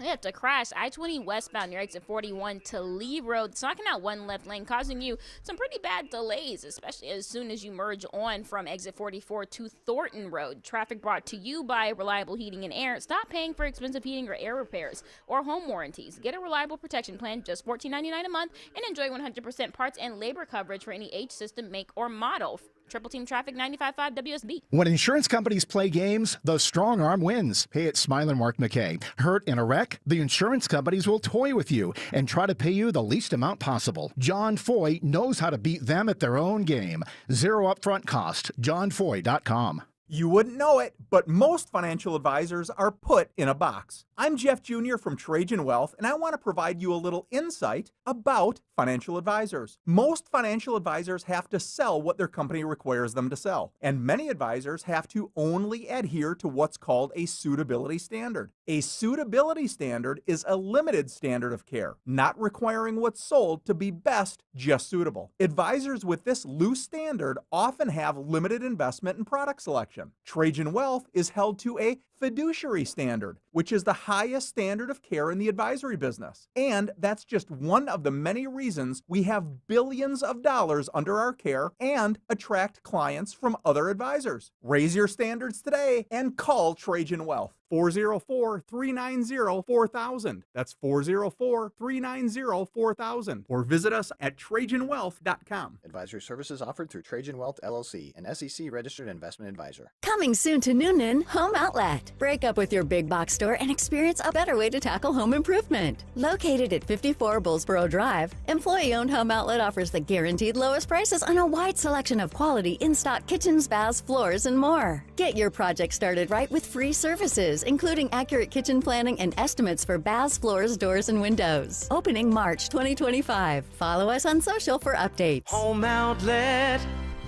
Yeah, to crash, I-20 westbound near exit 41 to Lee Road. It's knocking out one left lane, causing you some pretty bad delays, especially as soon as you merge on from exit 44 to Thornton Road. Traffic brought to you by Reliable Heating and Air. Stop paying for expensive heating or air repairs or home warranties. Get a reliable protection plan, just $14.99 a month, and enjoy 100% parts and labor coverage for any age, system, make, or model. Triple Team Traffic 95.5 WSB. When insurance companies play games, the strong arm wins. Hey, it's Smiler Mark McKay. Hurt in a wreck? The insurance companies will toy with you and try to pay you the least amount possible. John Foy knows how to beat them at their own game. Zero upfront cost. JohnFoy.com. You wouldn't know it, but most financial advisors are put in a box. I'm Jeff Jr. from Trajan Wealth, and I want to provide you a little insight about financial advisors. Most financial advisors have to sell what their company requires them to sell, and many advisors have to only adhere to what's called a suitability standard. A suitability standard is a limited standard of care, not requiring what's sold to be best, just suitable. Advisors with this loose standard often have limited investment and product selection. Trajan Wealth is held to a fiduciary standard, which is the highest standard of care in the advisory business. And that's just one of the many reasons we have billions of dollars under our care and attract clients from other advisors. Raise your standards today and call Trajan Wealth. 404-390-4000. That's 404-390-4000. Or visit us at TrajanWealth.com. Advisory services offered through Trajan Wealth LLC, an SEC registered investment advisor. Coming soon to Noonan Home Outlet. Break up with your big box store and experience a better way to tackle home improvement. Located at 54 Bullsboro Drive, employee-owned Home Outlet offers the guaranteed lowest prices on a wide selection of quality in-stock kitchens, baths, floors, and more. Get your project started right with free services, including accurate kitchen planning and estimates for baths, floors, doors, and windows. Opening March 2025. Follow us on social for updates. Home Outlet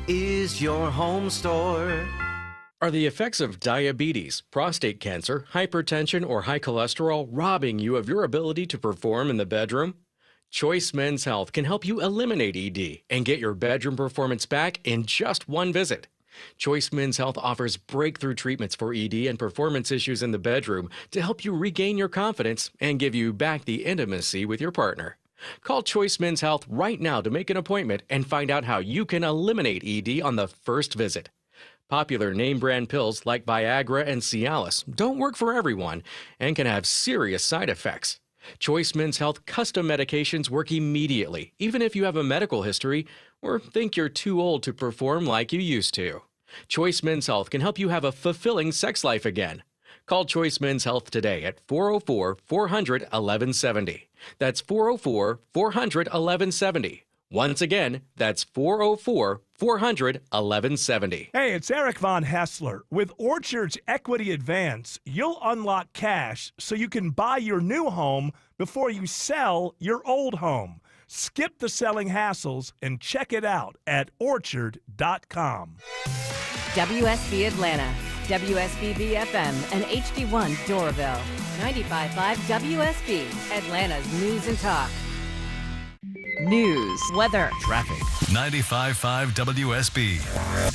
is your home store. Are the effects of diabetes, prostate cancer, hypertension, or high cholesterol robbing you of your ability to perform in the bedroom? Choice Men's Health can help you eliminate ED and get your bedroom performance back in just one visit. Choice Men's Health offers breakthrough treatments for ED and performance issues in the bedroom to help you regain your confidence and give you back the intimacy with your partner. Call Choice Men's Health right now to make an appointment and find out how you can eliminate ED on the first visit. Popular name brand pills like Viagra and Cialis don't work for everyone and can have serious side effects. Choice Men's Health custom medications work immediately, even if you have a medical history or think you're too old to perform like you used to. Choice Men's Health can help you have a fulfilling sex life again. Call Choice Men's Health today at 404-400-1170. That's 404-400-1170. Once again, that's 404-400-1170. Hey, it's Eric Von Hessler. With Orchard's Equity Advance, you'll unlock cash so you can buy your new home before you sell your old home. Skip the selling hassles and check it out at orchard.com. WSB Atlanta, WSB BFM, and HD1 Doraville. 95.5 WSB, Atlanta's news and talk. News, weather, traffic. 95.5 WSB,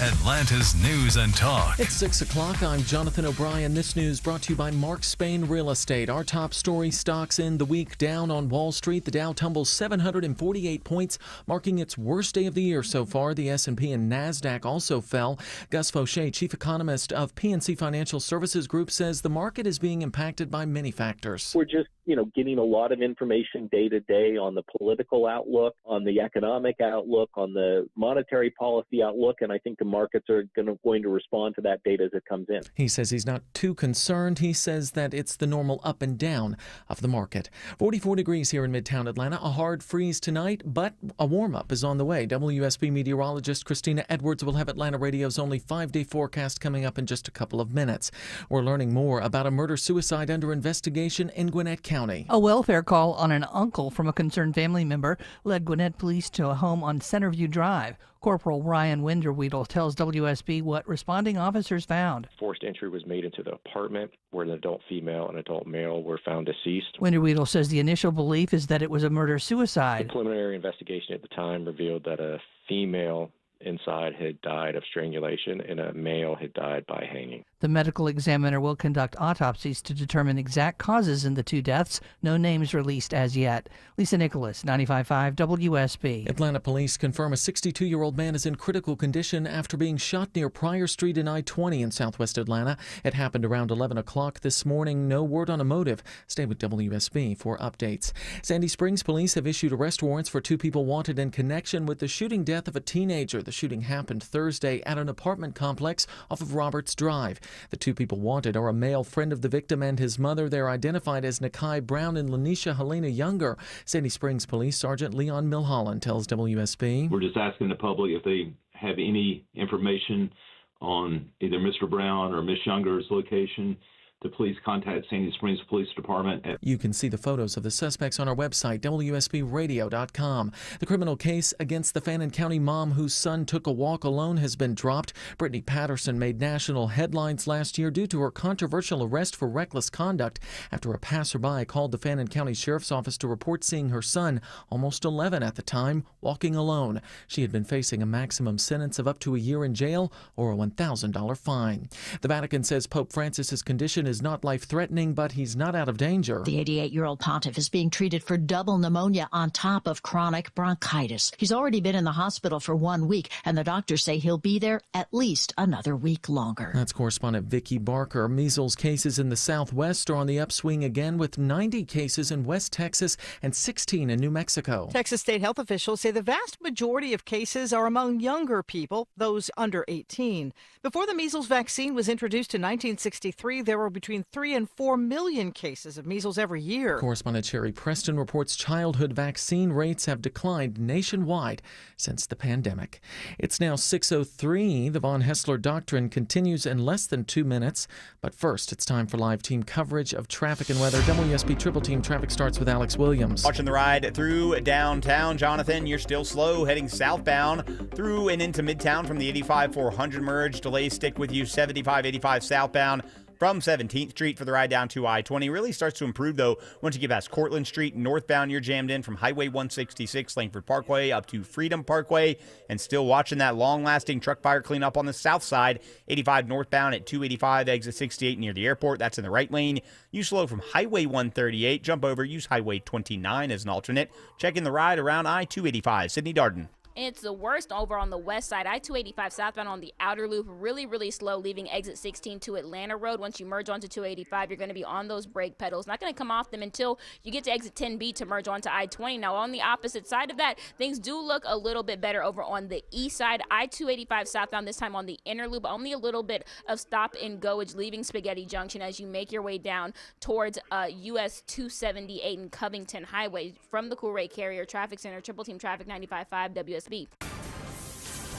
Atlanta's news and talk. It's 6 o'clock. I'm Jonathan O'Brien. This news brought to you by Mark Spain Real Estate. Our top story: stocks end the week down on Wall Street. The Dow tumbles 748 points, marking its worst day of the year so far. The S&P and NASDAQ also fell. Gus Fauché, chief economist of PNC Financial Services Group, says the market is being impacted by many factors. We're just, getting a lot of information day to day on the political outlook, on the economic outlook, on the monetary policy outlook, and I think the markets are going to respond to that data as it comes in. He says he's not too concerned. He says that it's the normal up and down of the market. 44 degrees here in Midtown Atlanta. A hard freeze tonight, but a warm-up is on the way. WSB meteorologist Christina Edwards will have Atlanta Radio's only 5-day forecast coming up in just a couple of minutes. We're learning more about a murder-suicide under investigation in Gwinnett County. A welfare call on an uncle from a concerned family member led Gwinnett police to a home on Centerview Drive. Corporal Ryan Winderweedle tells WSB what responding officers found. Forced entry was made into the apartment where an adult female and adult male were found deceased. Winderweedle says the initial belief is that it was a murder-suicide. The preliminary investigation at the time revealed that a female inside had died of strangulation and a male had died by hanging. The medical examiner will conduct autopsies to determine exact causes in the two deaths. No names released as yet. Lisa Nicholas, 95.5 WSB. Atlanta police confirm a 62-year-old man is in critical condition after being shot near Pryor Street and I-20 in southwest Atlanta. It happened around 11 o'clock this morning. No word on a motive. Stay with WSB for updates. Sandy Springs police have issued arrest warrants for 2 people wanted in connection with the shooting death of a teenager. The shooting happened Thursday at an apartment complex off of Roberts Drive. The 2 people wanted are a male friend of the victim and his mother. They're identified as Nakai Brown and Lanisha Helena Younger. Sandy Springs Police Sergeant Leon Milholland tells WSB. We're just asking the public if they have any information on either Mr. Brown or Miss Younger's location to please contact Sandy Springs Police Department. You can see the photos of the suspects on our website, WSBradio.com. The criminal case against the Fannin County mom whose son took a walk alone has been dropped. Brittany Patterson made national headlines last year due to her controversial arrest for reckless conduct after a passerby called the Fannin County Sheriff's Office to report seeing her son, almost 11 at the time, walking alone. She had been facing a maximum sentence of up to a year in jail or a $1,000 fine. The Vatican says Pope Francis's condition is not life-threatening, but he's not out of danger. The 88-year-old pontiff is being treated for double pneumonia on top of chronic bronchitis. He's already been in the hospital for 1 week, and the doctors say he'll be there at least another week longer. That's correspondent Vicki Barker. Measles cases in the Southwest are on the upswing again, with 90 cases in West Texas and 16 in New Mexico. Texas state health officials say the vast majority of cases are among younger people, those under 18. Before the measles vaccine was introduced in 1963, there were between 3 and 4 million cases of measles every year. Correspondent Sherry Preston reports childhood vaccine rates have declined nationwide since the pandemic. It's now 6:03. The Von Hessler Doctrine continues in less than 2 minutes. But first, it's time for live team coverage of traffic and weather. WSB Triple Team Traffic starts with Alex Williams. Watching the ride through downtown. Jonathan, you're still slow heading southbound through and into Midtown from the 85-400 merge. Delays stick with you 75-85 southbound. from 17th Street for the ride down to I-20. Really starts to improve, though, once you get past Cortlandt Street. Northbound, you're jammed in from Highway 166, Langford Parkway, up to Freedom Parkway, and still watching that long-lasting truck fire cleanup on the south side. 85 northbound at 285, exit 68 near the airport. That's in the right lane. You slow from Highway 138, jump over, use Highway 29 as an alternate. Check in the ride around I-285. Sydney Darden. It's the worst over on the west side. I-285 southbound on the outer loop, really, really slow, leaving exit 16 to Atlanta Road. Once you merge onto 285, you're going to be on those brake pedals. Not going to come off them until you get to exit 10B to merge onto I-20. Now, on the opposite side of that, things do look a little bit better over on the east side. I-285 southbound, this time on the inner loop. Only a little bit of stop and goage leaving Spaghetti Junction as you make your way down towards US 278 and Covington Highway from the Cool Ray Carrier Traffic Center. Triple Team Traffic 95.5 WSB.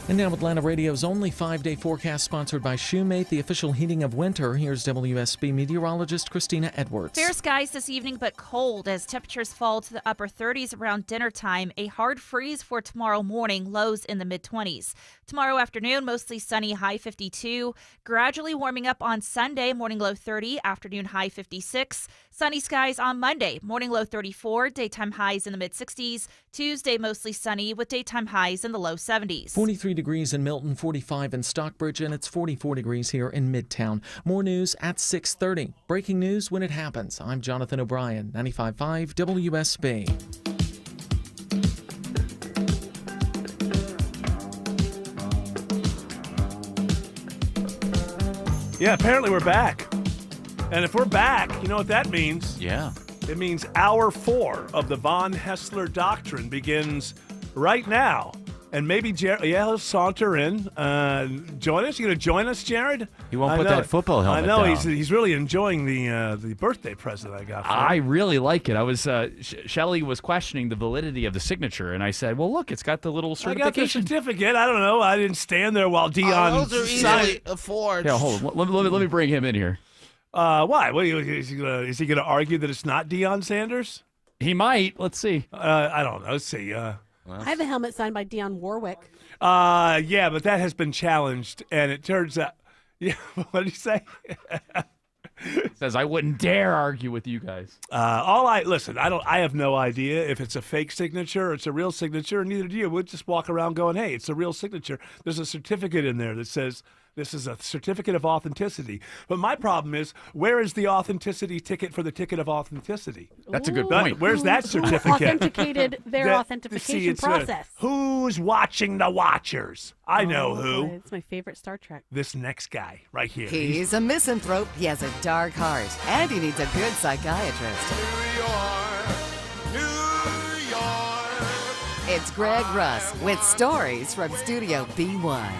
And now Atlanta Radio's only 5-day forecast, sponsored by Shoemate, the official heating of winter. Here's WSB meteorologist Christina Edwards. Fair skies this evening, but cold as temperatures fall to the upper 30s around dinner time. A hard freeze for tomorrow morning, lows in the mid-20s. Tomorrow afternoon, mostly sunny, high 52. Gradually warming up on Sunday, morning low 30, afternoon high 56. Sunny skies on Monday, morning low 34, daytime highs in the mid-60s. Tuesday, mostly sunny with daytime highs in the low 70s. 43 degrees in Milton, 45 in Stockbridge, and it's 44 degrees here in Midtown. More news at 6:30. Breaking news when it happens. I'm Jonathan O'Brien, 95.5 WSB. Yeah, apparently we're back. And if we're back, you know what that means? Yeah. It means hour 4 of the Von Hessler Doctrine begins right now. And maybe Jared, he'll saunter in, join us. You going to join us, Jared? He won't put that football helmet I know down. he's really enjoying the birthday present I got for him. I really like it. I was Shelly was questioning the validity of the signature, and I said, "Well, look, it's got the little certification." I got the certificate. I don't know. I didn't stand there while Dion. Those are easily forged. Yeah, hold on. Let me bring him in here. Why? What, is he gonna argue that it's not Deion Sanders? He might. Let's see. I don't know. Let's see. I have a helmet signed by Dionne Warwick. Yeah, but that has been challenged, and it turns out. Yeah, what did he say? Says I wouldn't dare argue with you guys. I have no idea if it's a fake signature or it's a real signature, and neither do you. We'll just walk around going, "Hey, it's a real signature." There's a certificate in there that says this is a certificate of authenticity. But my problem is, where is the authenticity ticket for the ticket of authenticity? That's a good point. Where's that certificate? Who authenticated their authentication process? Who's watching the Watchers? I know who. Boy, it's my favorite Star Trek. This next guy right here. He's a misanthrope. He has a dark heart, and he needs a good psychiatrist. New York. It's Greg Russ with stories from Studio B1.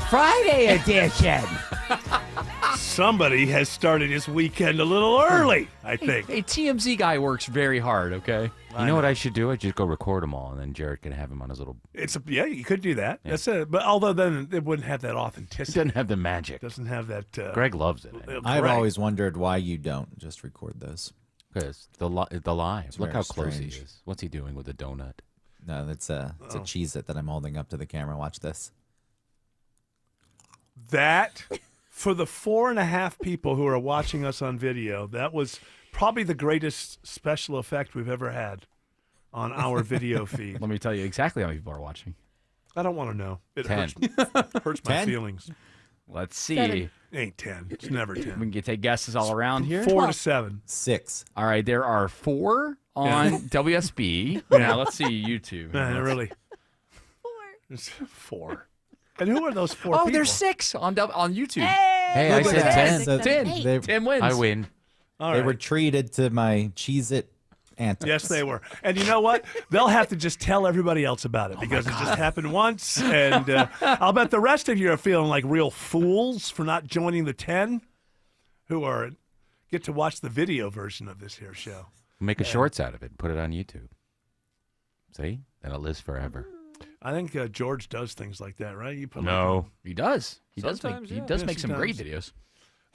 Friday edition. Somebody has started his weekend a little early, I think. Hey, TMZ guy works very hard, okay? You know what I should do? I just go record them all, and then Jared can have him on his little. Yeah, you could do that. Yeah. That's it. But although then it wouldn't have that authenticity. It doesn't have the magic. Doesn't have that. Greg loves it. I've always wondered why you don't just record those. Because the live. It's Look very how close strange. he is. What's he doing with the donut? No, it's a Cheez-It that I'm holding up to the camera. Watch this. That, for the 4.5 people who are watching us on video, that was probably the greatest special effect we've ever had on our video feed. Let me tell you exactly how many people are watching. I don't want to know. It 10. hurts my 10? feelings. Let's see. 7. Ain't 10. It's never 10. We can take guesses all around here. 4 to 7. 6. All right, there are 4 on WSB. Now let's see you two. Really. 4. It's 4. And who are those 4 people? Oh, there's 6 on YouTube. Hey, I said 10. So 10. 10 wins. I win. All They right. were treated to my Cheez-It antics. Yes, they were. And you know what? They'll have to just tell everybody else about it because it just happened once. And I'll bet the rest of you are feeling like real fools for not joining the 10 who get to watch the video version of this here show. Make a shorts out of it. Put it on YouTube. See? Then it lives forever. I think George does things like that, right? You put No, he does. He does Sometimes, make yeah. some great videos.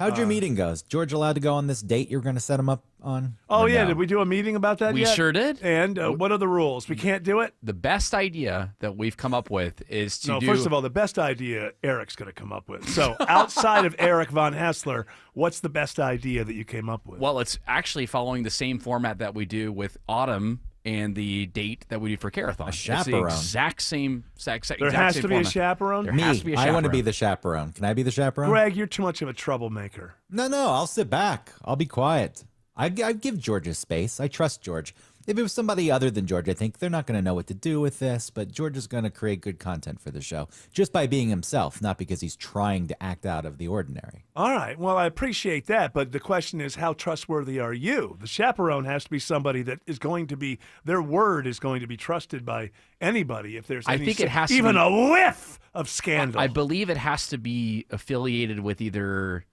How'd your meeting go? Is George allowed to go on this date you're going to set him up on? Oh, Or yeah. no? Did we do a meeting about that We yet? sure did. And what are the rules? We can't do it? The best idea that we've come up with is to do. First of all, the best idea Eric's going to come up with. So outside of Eric Von Hassler, what's the best idea that you came up with? Well, it's actually following the same format that we do with Autumn and the date that we do for Carathon. It's chaperone. the exact same. There has to be a chaperone? There Me, has to be a I chaperone. want to be the chaperone. Can I be the chaperone? Greg, you're too much of a troublemaker. No, I'll sit back. I'll be quiet. I'd give George his space. I trust George. If it was somebody other than George, I think they're not going to know what to do with this, but George is going to create good content for the show just by being himself, not because he's trying to act out of the ordinary. All right. Well, I appreciate that, but the question is, how trustworthy are you? The chaperone has to be somebody that is going to be, their word is going to be trusted by anybody if there's I any, think it has to even be- a whiff of scandal. I believe it has to be affiliated with either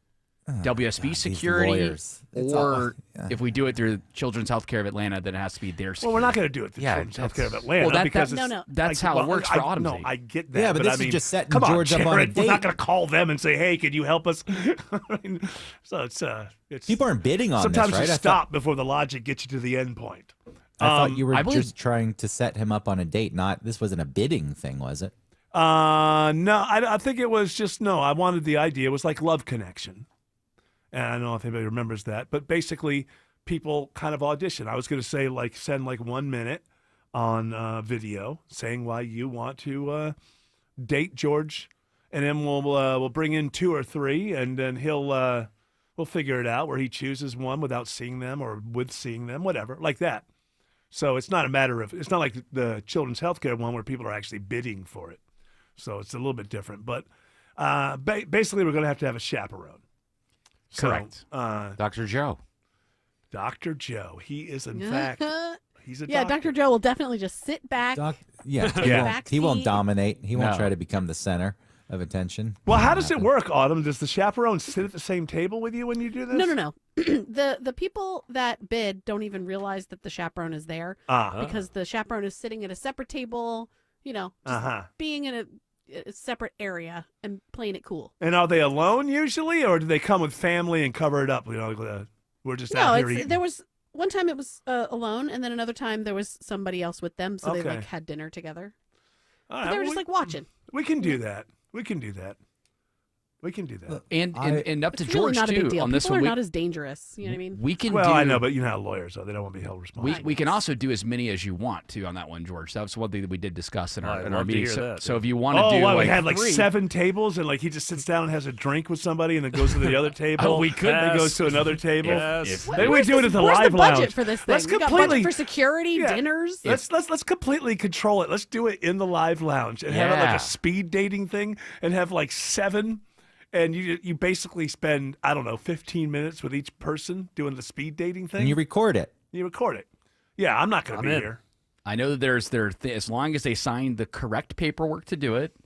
WSB Security lawyers. It's or all- yeah. if we do it through Children's Healthcare of Atlanta, then it has to be their security. Well, we're not going to do it through Children's Healthcare of Atlanta well, because that- it's, that's how it works for Autumn. No, I get that. Yeah, but this is I mean, just setting come George on, up on a Jared, We're not date. going to call them and say, "Hey, could you help us?" I mean, so it's People aren't bidding on sometimes this, right? you I stop before the logic gets you to the end point. I thought you were I believe- just trying to set him up on a date. This wasn't a bidding thing, was it? No, I think it was just I wanted the idea. It was like Love Connection, and I don't know if anybody remembers that, but basically people kind of audition. I was going to say send 1 minute on video saying why you want to date George, and then we'll bring in 2 or 3, and then we'll figure it out where he chooses one without seeing them or with seeing them, whatever, like that. So it's not a matter of, it's not like the Children's Healthcare one where people are actually bidding for it. So it's a little bit different. But basically, we're going to have a chaperone. Correct. So, Dr. Joe. Dr. Joe. He is, in fact, he's a Yeah, doctor. Dr. Joe will definitely just sit back. Yeah, he won't dominate. He won't No. try to become the center of attention. Well, how does it work, Autumn? Does the chaperone sit at the same table with you when you do this? No. The people that bid don't even realize that the chaperone is there because the chaperone is sitting at a separate table, just being in a separate area and playing it cool. And are they alone usually, or do they come with family and cover it up? We're just No, out here eating. there was one time it was alone, and then another time there was somebody else with them, so they Okay. had dinner together. All But right, they were well, just watching. We can do that. We can do that. And up to It's really George not a big too deal. on this People one. are not as dangerous. You know what I mean? We can Well, do. I know, but you know how lawyers are. They don't want to be held responsible. We can also do as many as you want to on that one, George. That was one thing that we did discuss in our, I'd in our love to meeting. hear So, that, so yeah. if you want to do wow, like we had 3, 7 tables, and he just sits down and has a drink with somebody, and then goes to the other table. We could. Then goes to another table. Yes. Maybe we do it at the Where's live the budget lounge for this thing? Let's We got completely budget for security, dinners. Let's completely control it. Let's do it in the live lounge and have it like Yeah. a speed dating thing, and have 7. And you basically spend, 15 minutes with each person doing the speed dating thing. And you record it. You record it. Yeah, I'm not going to be in. here. I know that there's as long as they sign the correct paperwork to do it,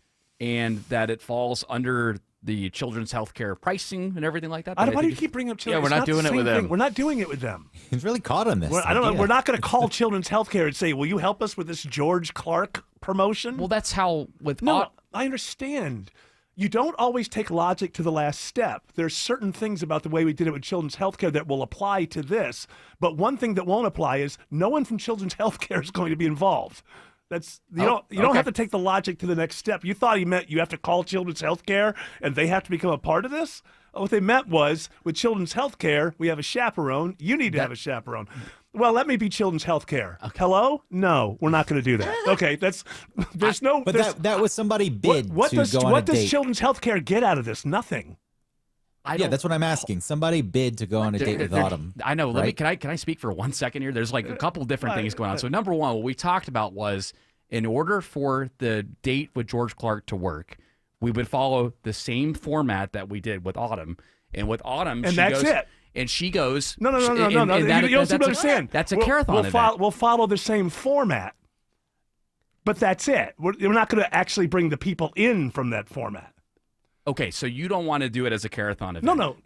and that it falls under the children's healthcare pricing and everything like that. Why then I do think you it's- keep bringing up Yeah, children? we're It's not the doing it same with thing. them. We're not doing it with them. He's really caught on this. I don't know. idea. We're not going to call Children's Healthcare and say, "Will you help us with this George Clark promotion?" Well, that's how with No, I understand. You don't always take logic to the last step. There's certain things about the way we did it with Children's Healthcare that will apply to this, but one thing that won't apply is no one from Children's Healthcare is going to be involved. That's you don't okay. have to take the logic to the next step. You thought he meant you have to call Children's Healthcare and they have to become a part of this? What they meant was with Children's Healthcare, we have a chaperone. You need to have a chaperone. Well, let me be Children's Healthcare. Hello? No, we're not going to do that. Okay, there's no. But that was somebody bid What to does go on what a does date. Children's Healthcare get out of this? Nothing. Yeah, that's what I'm asking. Somebody bid to go on a date with Autumn. I know. right? Can I speak for 1 second here? There's a couple different things going on. So number one, what we talked about was in order for the date with George Clark to work, we would follow the same format that we did with Autumn. And with Autumn, And she that's goes, it. And she goes. No. and You don't seem to understand. That's a We'll- Carathon event. We'll follow the same format, but that's it. We're not going to actually bring the people in from that format. Okay, so you don't want to do it as a Carathon event.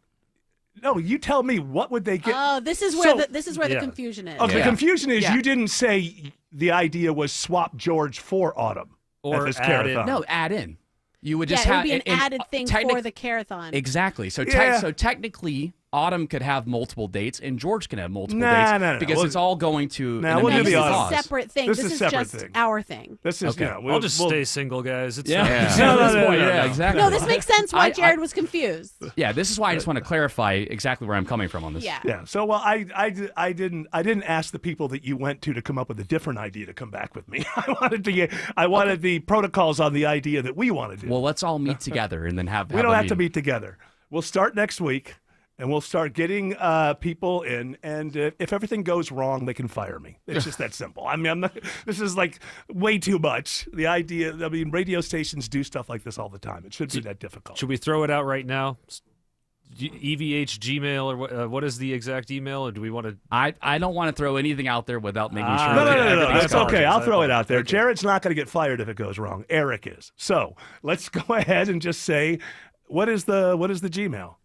No. You tell me what would they get? Oh, this is where the confusion is. The confusion is Yeah. you didn't say the idea was swap George for Autumn Or at this add in. Carathon. No, add in. You would just it have would be an and added thing for the Carathon. Exactly. So, so technically, Autumn could have multiple dates, and George can have multiple dates No. because it's all going to Nah, we'll do the cause. This is a separate thing. This This is is separate just thing. our thing. This is Okay. I'll just stay single, guys. It's Yeah. fine. Yeah, exactly. No, this makes sense why I- Jared was confused. Yeah, this is why I just want to clarify exactly where I'm coming from on this. Yeah. Yeah. So, well, I didn't ask the people that you went to come up with a different idea to come back with me. I wanted the protocols on the idea that we wanted to. Well, let's all meet together and then have. We don't a have to meeting. meet together. We'll start next week, and we'll start getting people in. And if everything goes wrong, they can fire me. It's just that simple. I mean, I'm not. This is like way too much. The idea. I mean, radio stations do stuff like this all the time. It shouldn't be that difficult. Should we throw it out right now? EVH Gmail or what is the exact email? Or do we want to? I don't want to throw anything out there without making sure. No, that no. everything's That's covered. okay. I'll throw it out there. Jared's not going to get fired if it goes wrong. Eric is. So let's go ahead and just say, what is the Gmail?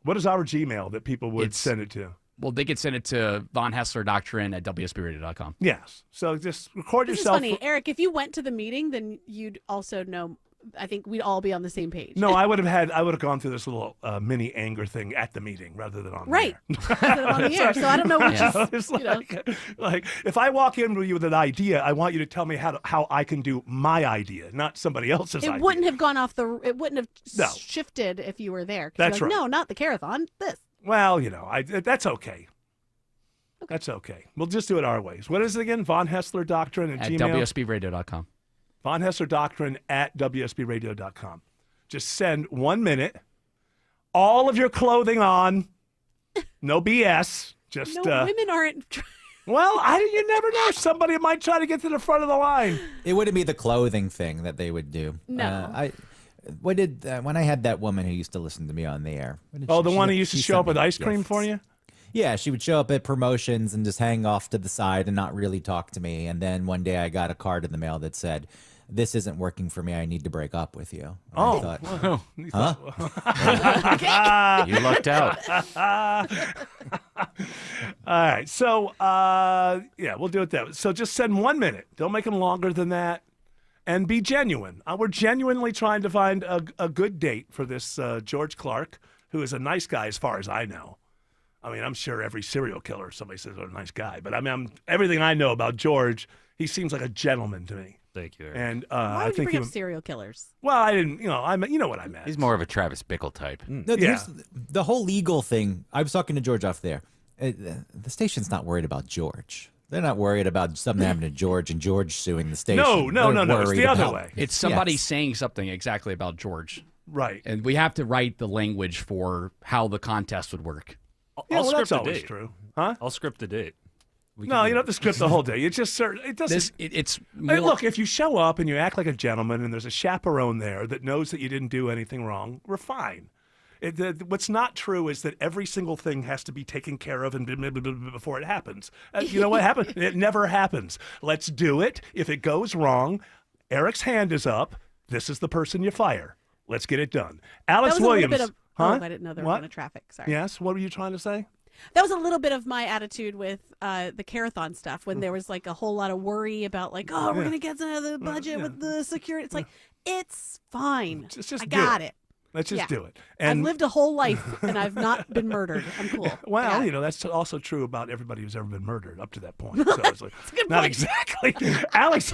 What is our Gmail that people would send it to? Well, they could send it to Von Hessler Doctrine at WSBRadio.com. Yes. So just record This yourself. is funny, Eric. If you went to the meeting, then you'd also know. I think we'd all be on the same page. No, I would have gone through this little mini anger thing at the meeting rather than on Right. the air. Instead of on the air. So I don't know which So is. it's like if I walk in with you with an idea, I want you to tell me how I can do my idea, not somebody else's It idea. wouldn't have gone off the. It wouldn't have No. shifted if you were there. 'Cause That's you're like, right. No, not the Carathon. This. Well, that's okay. That's okay. We'll just do it our ways. What is it again? Von Hessler Doctrine At Gmail? WSBRadio.com. Von Hessler Doctrine at WSBRadio.com. Just send 1 minute. All of your clothing on. No BS. Just No, women aren't. well, you never know. Somebody might try to get to the front of the line. It wouldn't be the clothing thing that they would do. No. When I had that woman who used to listen to me on the air. Oh, the one who used to show up with ice cream for you? Yeah, she would show up at promotions and just hang off to the side and not really talk to me. And then one day I got a card in the mail that said, "This isn't working for me. I need to break up with you." And Oh, I thought, well, huh? You lucked out. All right. So, yeah, we'll do it that way. So just send 1 minute. Don't make them longer than that. And be genuine. We're genuinely trying to find a good date for this George Clark, who is a nice guy as far as I know. I mean, I'm sure every serial killer, somebody says, "Oh, a nice guy." But I mean, everything I know about George, he seems like a gentleman to me. Thank you, Eric. And Why I would you think bring he up serial killers? well, I didn't, you know what I meant. He's more of a Travis Bickle type. No, here's the whole legal thing. I was talking to George off there. The station's not worried about George. They're not worried about something happening to George and George suing the station. No. They're It's worried the other about- way. It's somebody Yes. saying something exactly about George. Right. And we have to write the language for how the contest would work. Yeah, I'll well, script that's the always date. true. Huh? I'll script the date. No, you don't have to script the whole day. It's just certain. It doesn't. It's Hey, look, if you show up and you act like a gentleman and there's a chaperone there that knows that you didn't do anything wrong, we're fine. What's not true is that every single thing has to be taken care of and before it happens. You know what happens? It never happens. Let's do it. If it goes wrong, Eric's hand is up. This is the person you fire. Let's get it done. Alex That was Williams. A little bit of, huh? Oh, I didn't know there What? was a traffic. Sorry. Yes. What were you trying to say? That was a little bit of my attitude with the Carathon stuff when there was like a whole lot of worry about like, oh, we're Yeah. gonna get to the budget with the security. It's like it's fine. Just I do got it. Let's just Yeah. do it. I've lived a whole life and I've not been murdered. I'm cool. Well, that's also true about everybody who's ever been murdered up to that point. So it's like, not exactly. Alex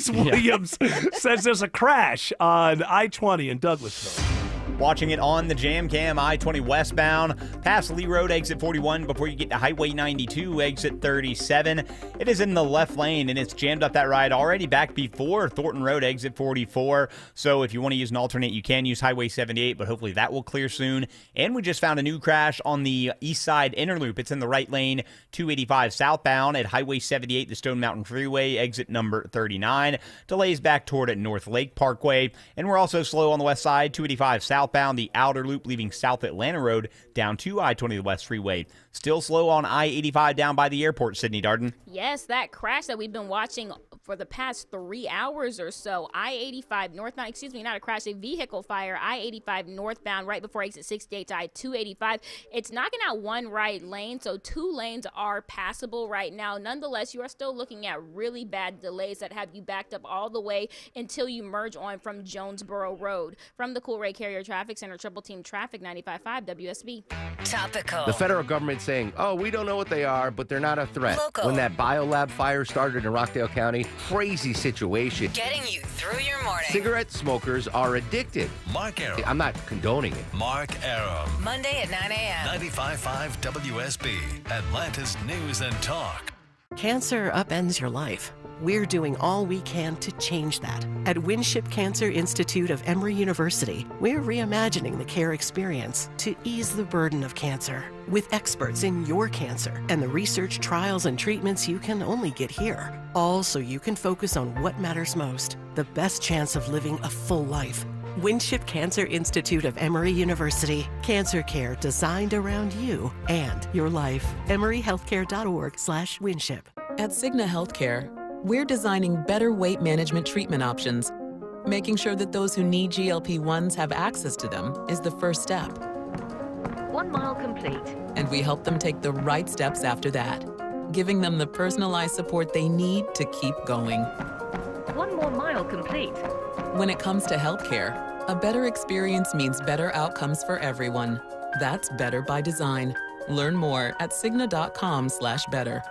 Williams says there's a crash on I-20 in Douglasville. Watching it on the Jam Cam, I-20 westbound, past Lee Road, exit 41, before you get to Highway 92, exit 37. It is in the left lane, and it's jammed up that ride already back before Thornton Road, exit 44. So if you want to use an alternate, you can use Highway 78, but hopefully that will clear soon. And we just found a new crash on the east side inner loop. It's in the right lane, 285 southbound at Highway 78, the Stone Mountain Freeway, exit number 39. Delays back toward North Lake Parkway. And we're also slow on the west side, 285 southbound, the outer loop leaving South Atlanta Road down to I-20 the West Freeway. Still slow on I-85 down by the airport, Sydney Darden. Yes, that crash that we've been watching for the past 3 hours or so. I-85 northbound, not a crash, a vehicle fire. I-85 northbound right before exit 68 to I-285. It's knocking out one right lane, so 2 lanes are passable right now. Nonetheless, you are still looking at really bad delays that have you backed up all the way until you merge on from Jonesboro Road. From the Cool Ray Carrier Traffic Center, Triple Team Traffic, 95.5 WSB. Topical. The federal government saying, oh, we don't know what they are, but they're not a threat. Local. When that biolab fire started in Rockdale County, crazy situation. Getting you through your morning. Cigarette smokers are addicted. Mark Arum. I'm not condoning it. Mark Arum. Monday at 9 a.m. 95.5 WSB, Atlanta's News and Talk. Cancer upends your life. We're doing all we can to change that. At Winship Cancer Institute of Emory University, we're reimagining the care experience to ease the burden of cancer. With experts in your cancer and the research, trials, and treatments you can only get here. All so you can focus on what matters most, the best chance of living a full life. Winship Cancer Institute of Emory University. Cancer care designed around you and your life. emoryhealthcare.org/Winship. At Cigna Healthcare, we're designing better weight management treatment options. Making sure that those who need GLP-1s have access to them is the first step. 1 mile complete. And we help them take the right steps after that, giving them the personalized support they need to keep going. 1 more mile complete. When it comes to healthcare, a better experience means better outcomes for everyone. That's better by design. Learn more at Cigna.com/better.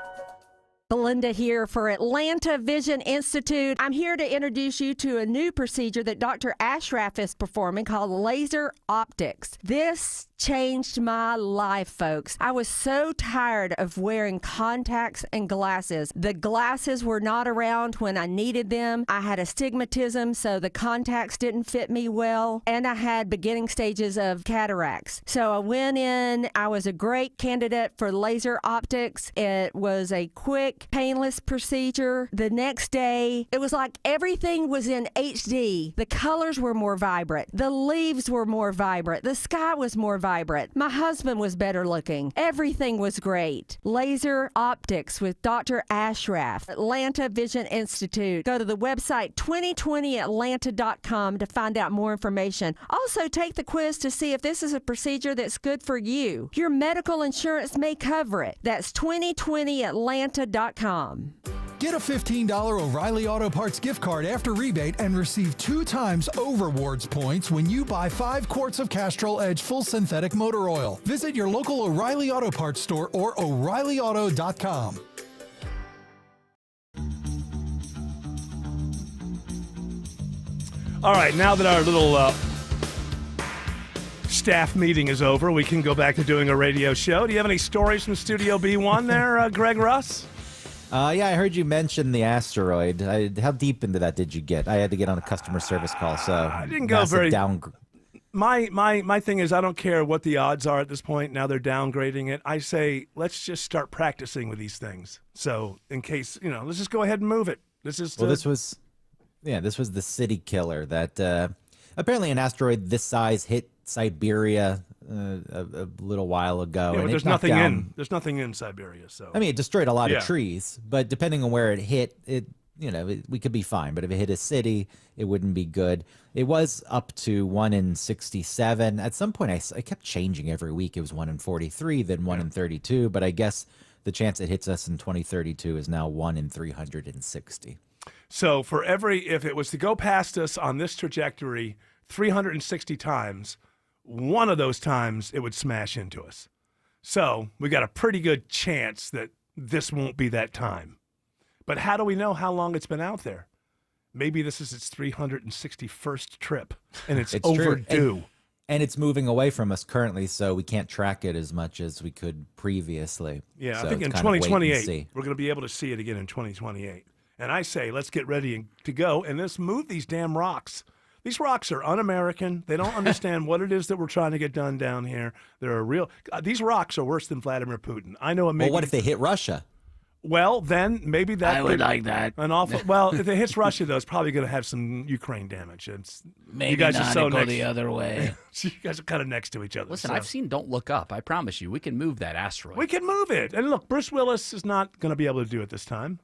Belinda here for Atlanta Vision Institute. I'm here to introduce you to a new procedure that Dr. Ashraf is performing called laser optics. This changed my life, folks. I was so tired of wearing contacts and glasses. The glasses were not around when I needed them. I had astigmatism, so the contacts didn't fit me well, and I had beginning stages of cataracts. So I went in. I was a great candidate for laser optics. It was a quick, painless procedure. The next day, it was like everything was in HD. The colors were more vibrant. The leaves were more vibrant. The sky was more vibrant. My husband was better looking. Everything was great. Laser optics with Dr. Ashraf, Atlanta Vision Institute. Go to the website 2020atlanta.com to find out more information. Also, take the quiz to see if this is a procedure that's good for you. Your medical insurance may cover it. That's 2020atlanta.com. Get a $15 O'Reilly Auto Parts gift card after rebate and receive 2 times Overwards points when you buy 5 quarts of Castrol Edge full synthetic motor oil. Visit your local O'Reilly Auto Parts store or O'ReillyAuto.com. All right, now that our little staff meeting is over, we can go back to doing a radio show. Do you have any stories from Studio B1 there, Greg Russ? Yeah, I heard you mention the asteroid. How deep into that did you get? I had to get on a customer service call, so I didn't go very down. My thing is, I don't care what the odds are at this point. Now they're downgrading it. I say, let's just start practicing with these things. So in case, let's just go ahead and move it. This was the city killer that apparently an asteroid this size hit Siberia a little while ago. Yeah, and but there's nothing in Siberia. So I mean, it destroyed a lot of trees, but depending on where it hit, we could be fine. But if it hit a city, it wouldn't be good. It was up to 1 in 67. At some point, I kept changing every week. It was 1 in 43, then 1 in 32. But I guess the chance it hits us in 2032 is now 1 in 360. So if it was to go past us on this trajectory 360 times, one of those times it would smash into us. So we got a pretty good chance that this won't be that time. But how do we know how long it's been out there? Maybe this is its 361st trip, and it's overdue. And it's moving away from us currently, so we can't track it as much as we could previously. Yeah, so I think in 2028, we're going to be able to see it again in 2028. And I say, let's get ready to go, and let's move these damn rocks. These rocks are un-American. They don't understand what it is that we're trying to get done down here. These rocks are worse than Vladimir Putin. I know it may. Well, what if they hit Russia? Well, then maybe that. I would like that. Well, if it hits Russia, though, it's probably going to have some Ukraine damage. Maybe you guys not. Are so go next, the other way. You guys are kind of next to each other. Listen, I've seen Don't Look Up. I promise you, we can move that asteroid. We can move it. And look, Bruce Willis is not going to be able to do it this time.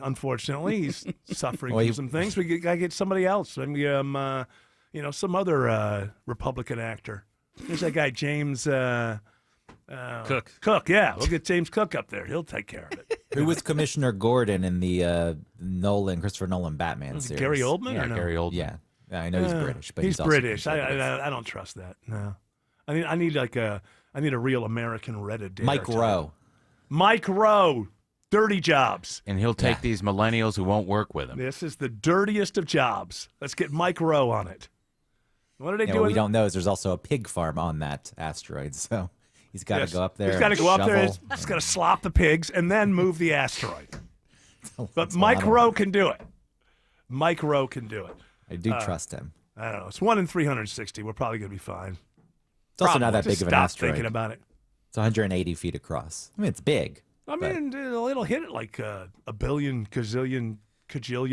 Unfortunately, he's suffering Well, from some things. We got to get somebody else. Maybe, some other Republican actor. There's that guy, James Cook. Cook, yeah. We'll get James Cook up there. He'll take care of it. Who was Commissioner Gordon in the Christopher Nolan Batman Was it series? Gary Oldman Yeah, or no? Gary Oldman. Yeah. I know he's British, but he's also British. conservative. I don't trust that. No, I need a real American Reddit. Mike Rowe. Mike Rowe. Dirty jobs. And he'll take these millennials who won't work with him. This is the dirtiest of jobs. Let's get Mike Rowe on it. What are they doing? What we don't know is there's also a pig farm on that asteroid, so he's got to go up there. He's got to go up there. shovel. He's got to slop the pigs and then move the asteroid. But Mike Rowe can do it. Mike Rowe can do it. I do trust him. I don't know. It's 1 in 360. We're probably going to be fine. It's also not that Just big of an stop asteroid. thinking about it. It's 180 feet across. I mean, it's big. I mean, it'll hit it like a billion, kajillion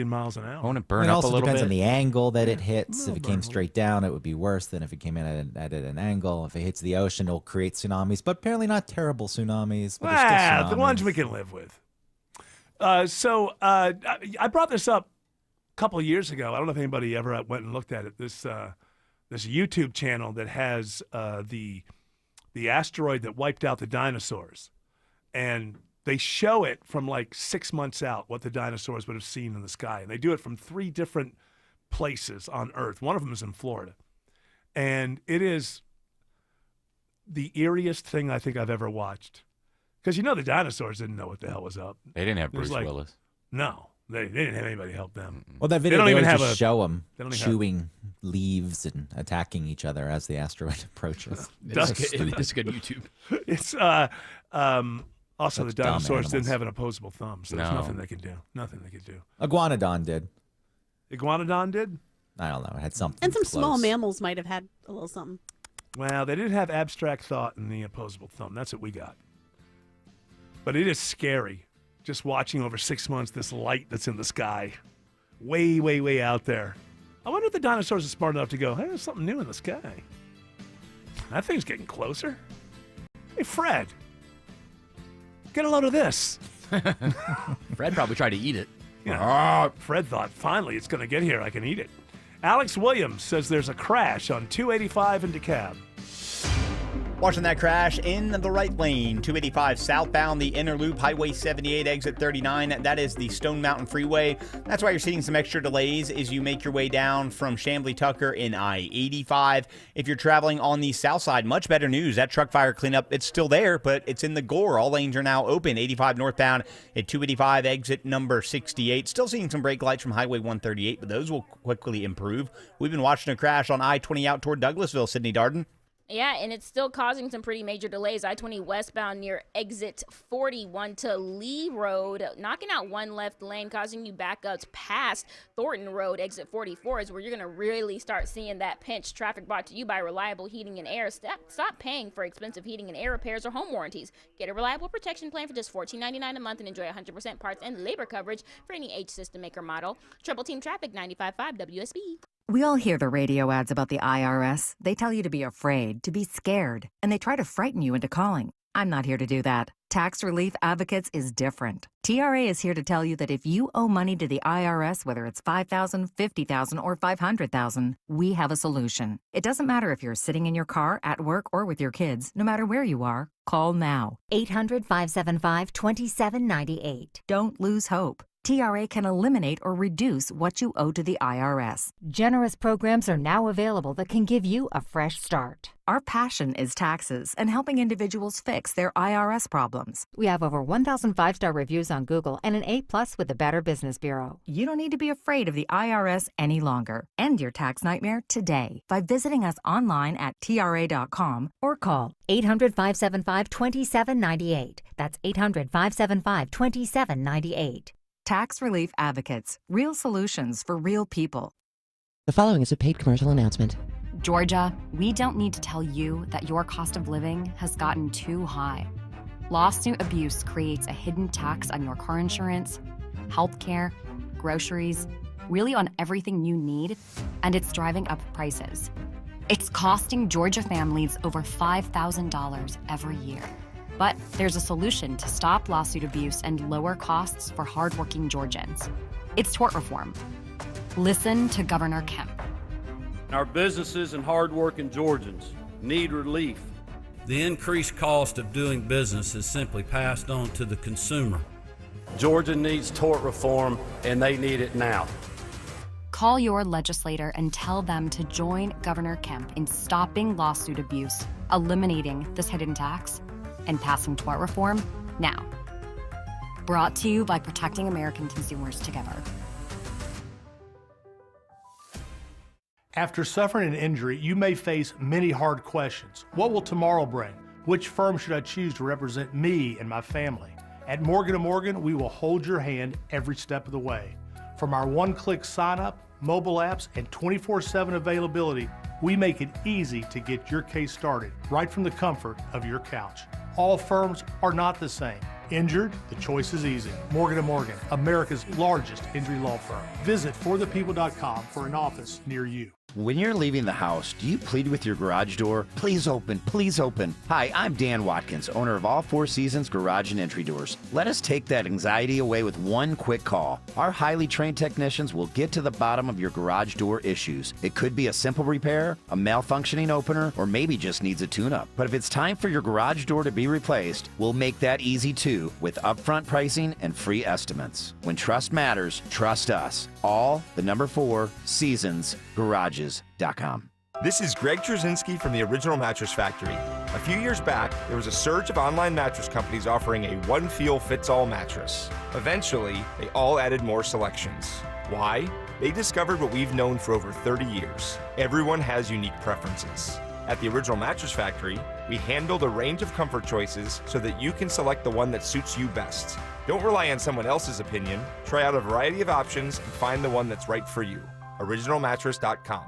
miles an hour. Won't it It burn up a also little depends bit? on the angle that it hits. If it came straight down, it would be worse than if it came in at an angle. If it hits the ocean, it'll create tsunamis, but apparently not terrible tsunamis. But they're still The ones tsunamis. we can live with. I brought this up a couple of years ago. I don't know if anybody ever went and looked at it. This YouTube channel that has the asteroid that wiped out the dinosaurs, and they show it from like 6 months out what the dinosaurs would have seen in the sky, and they do it from 3 different places on Earth. One of them is in Florida, and it is the eeriest thing I think I've ever watched. Because the dinosaurs didn't know what the hell was up. They didn't have It was Bruce like- Willis. No, they didn't have anybody help them. Well, that They video don't they even always have just show them they don't even chewing leaves and attacking each other as the asteroid approaches. It's good YouTube. It's also Such the dumb dinosaurs didn't animals. have an opposable thumb, so there's No. nothing they could do. Nothing they could do. Iguanodon did. Iguanodon did? I don't know. It had something. And some small close. mammals might have had a little something. Well, they didn't have abstract thought in the opposable thumb. That's what we got. But it is scary just watching over 6 months this light that's in the sky. Way, way, way out there. I wonder if the dinosaurs are smart enough to go, hey, there's something new in the sky. That thing's getting closer. Hey, Fred, get a load of this. Fred probably tried to eat it. Fred thought, finally, it's going to get here. I can eat it. Alex Williams says there's a crash on 285 in DeKalb. Watching that crash in the right lane, 285 southbound, the inner loop, Highway 78, exit 39. That is the Stone Mountain Freeway. That's why you're seeing some extra delays as you make your way down from Chamblee Tucker in I-85. If you're traveling on the south side, much better news. That truck fire cleanup, it's still there, but it's in the gore. All lanes are now open. 85 northbound at 285, exit number 68. Still seeing some brake lights from Highway 138, but those will quickly improve. We've been watching a crash on I-20 out toward Douglasville, Sydney Darden. Yeah, and it's still causing some pretty major delays. I-20 westbound near exit 41 to Lee Road, knocking out one left lane, causing you backups past Thornton Road. Exit 44 is where you're going to really start seeing that pinch. Traffic brought to you by Reliable Heating and Air. Stop paying for expensive heating and air repairs or home warranties. Get a reliable protection plan for just $14.99 a month and enjoy 100% parts and labor coverage for any H system maker model. Triple Team Traffic 95.5 WSB. We all hear the radio ads about the IRS. They tell you to be afraid, to be scared, and they try to frighten you into calling. I'm not here to do that. Tax Relief Advocates is different. TRA is here to tell you that if you owe money to the IRS, whether it's $5,000, $50,000, or $500,000, we have a solution. It doesn't matter if you're sitting in your car, at work, or with your kids. No matter where you are, call now. 800-575-2798. Don't lose hope. TRA can eliminate or reduce what you owe to the IRS. Generous programs are now available that can give you a fresh start. Our passion is taxes and helping individuals fix their IRS problems. We have over 1,000 5-star reviews on Google and an A+ with the Better Business Bureau. You don't need to be afraid of the IRS any longer. End your tax nightmare today by visiting us online at TRA.com Or call 800-575-2798. That's 800-575-2798. Tax Relief Advocates. Real solutions for real people. The following is a paid commercial announcement. Georgia, we don't need to tell you that your cost of living has gotten too high. Lawsuit abuse creates a hidden tax on your car insurance, healthcare, groceries, really on everything you need, and it's driving up prices. It's costing Georgia families over $5,000 every year. But there's a solution to stop lawsuit abuse and lower costs for hardworking Georgians. It's tort reform. Listen to Governor Kemp. Our businesses and hardworking Georgians need relief. The increased cost of doing business is simply passed on to the consumer. Georgia needs tort reform, and they need it now. Call your legislator and tell them to join Governor Kemp in stopping lawsuit abuse, eliminating this hidden tax, and passing tort reform now. Brought to you by Protecting American Consumers Together. After suffering an injury, you may face many hard questions. What will tomorrow bring? Which firm should I choose to represent me and my family? At Morgan & Morgan, we will hold your hand every step of the way. From our one-click sign-up, mobile apps, and 24/7 availability, we make it easy to get your case started right from the comfort of your couch. All firms are not the same. Injured? The choice is easy. Morgan & Morgan, America's largest injury law firm. Visit forthepeople.com for an office near you. When you're leaving the house, do you plead with your garage door? Please open, please open. Hi, I'm Dan Watkins, owner of All Four Seasons Garage and Entry Doors. Let us take that anxiety away with one quick call. Our highly trained technicians will get to the bottom of your garage door issues. It could be a simple repair, a malfunctioning opener, or maybe just needs a tune-up. But if it's time for your garage door to be replaced, we'll make that easy too with upfront pricing and free estimates. When trust matters, trust us. All, the number 4, Seasons Garages.com. This is Greg Trzynski from the Original Mattress Factory. A few years back, there was a surge of online mattress companies offering a one-feel-fits-all mattress. Eventually, they all added more selections. Why? They discovered what we've known for over 30 years. Everyone has unique preferences. At the Original Mattress Factory, we handled a range of comfort choices so that you can select the one that suits you best. Don't rely on someone else's opinion. Try out a variety of options and find the one that's right for you. OriginalMattress.com.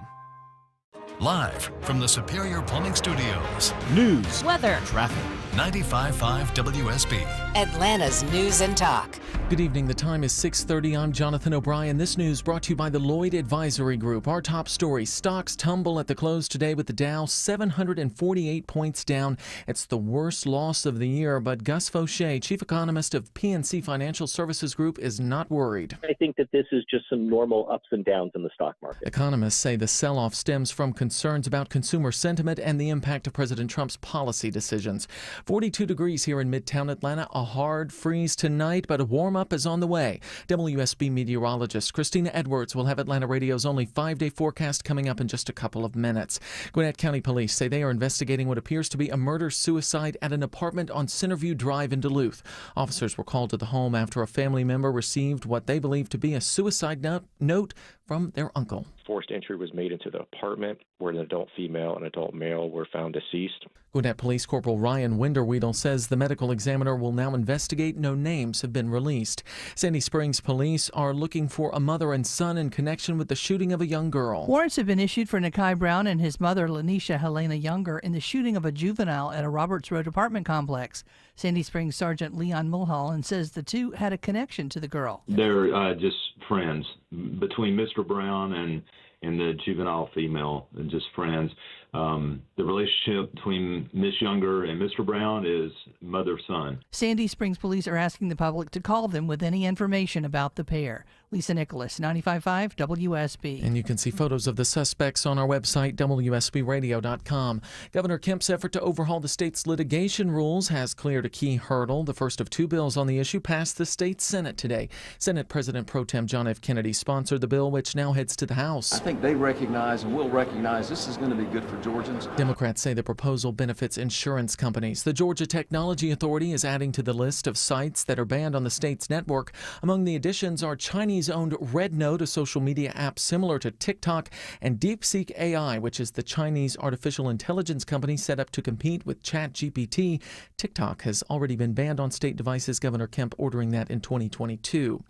Live from the Superior Plumbing Studios. News, weather, traffic. 95.5 WSB. Atlanta's News and Talk. Good evening. The time is 6:30. I'm Jonathan O'Brien. This news brought to you by the Lloyd Advisory Group. Our top story, stocks tumble at the close today with the Dow 748 points down. It's the worst loss of the year, but Gus Fauché, chief economist of PNC Financial Services Group, is not worried. I think that this is just some normal ups and downs in the stock market. Economists say the sell-off stems from concerns about consumer sentiment and the impact of President Trump's policy decisions. 42 degrees here in Midtown Atlanta. A hard freeze tonight, but a warm-up is on the way. WSB meteorologist Christina Edwards will have Atlanta Radio's only 5-day forecast coming up in just a couple of minutes. Gwinnett County Police say they are investigating what appears to be a murder-suicide at an apartment on Centerview Drive in Duluth. Officers were called to the home after a family member received what they believe to be a suicide note from their uncle. Forced entry was made into the apartment where an adult female and adult male were found deceased. Gwinnett Police Corporal Ryan Winderweedle says the medical examiner will now investigate. No names have been released. Sandy Springs police are looking for a mother and son in connection with the shooting of a young girl. Warrants have been issued for Nakai Brown and his mother, Lanisha Helena Younger, in the shooting of a juvenile at a Roberts Road apartment complex. Sandy Springs Sergeant Leon Mulholland says the two had a connection to the girl. They're just friends between Mr. Brown and the juvenile female, and just friends. The relationship between Miss Younger and Mr. Brown is mother-son. Sandy Springs police are asking the public to call them with any information about the pair. Lisa Nicholas, 95.5 WSB. And you can see photos of the suspects on our website, WSBradio.com. Governor Kemp's effort to overhaul the state's litigation rules has cleared a key hurdle. The first of 2 bills on the issue passed the state Senate today. Senate President Pro Tem John F. Kennedy sponsored the bill, which now heads to the House. I think they recognize and will recognize this is going to be good for Georgians. Democrats say the proposal benefits insurance companies. The Georgia Technology Authority is adding to the list of sites that are banned on the state's network. Among the additions are Chinese-owned RedNote, a social media app similar to TikTok, and DeepSeek AI, which is the Chinese artificial intelligence company set up to compete with ChatGPT. TikTok has already been banned on state devices, Governor Kemp ordering that in 2022.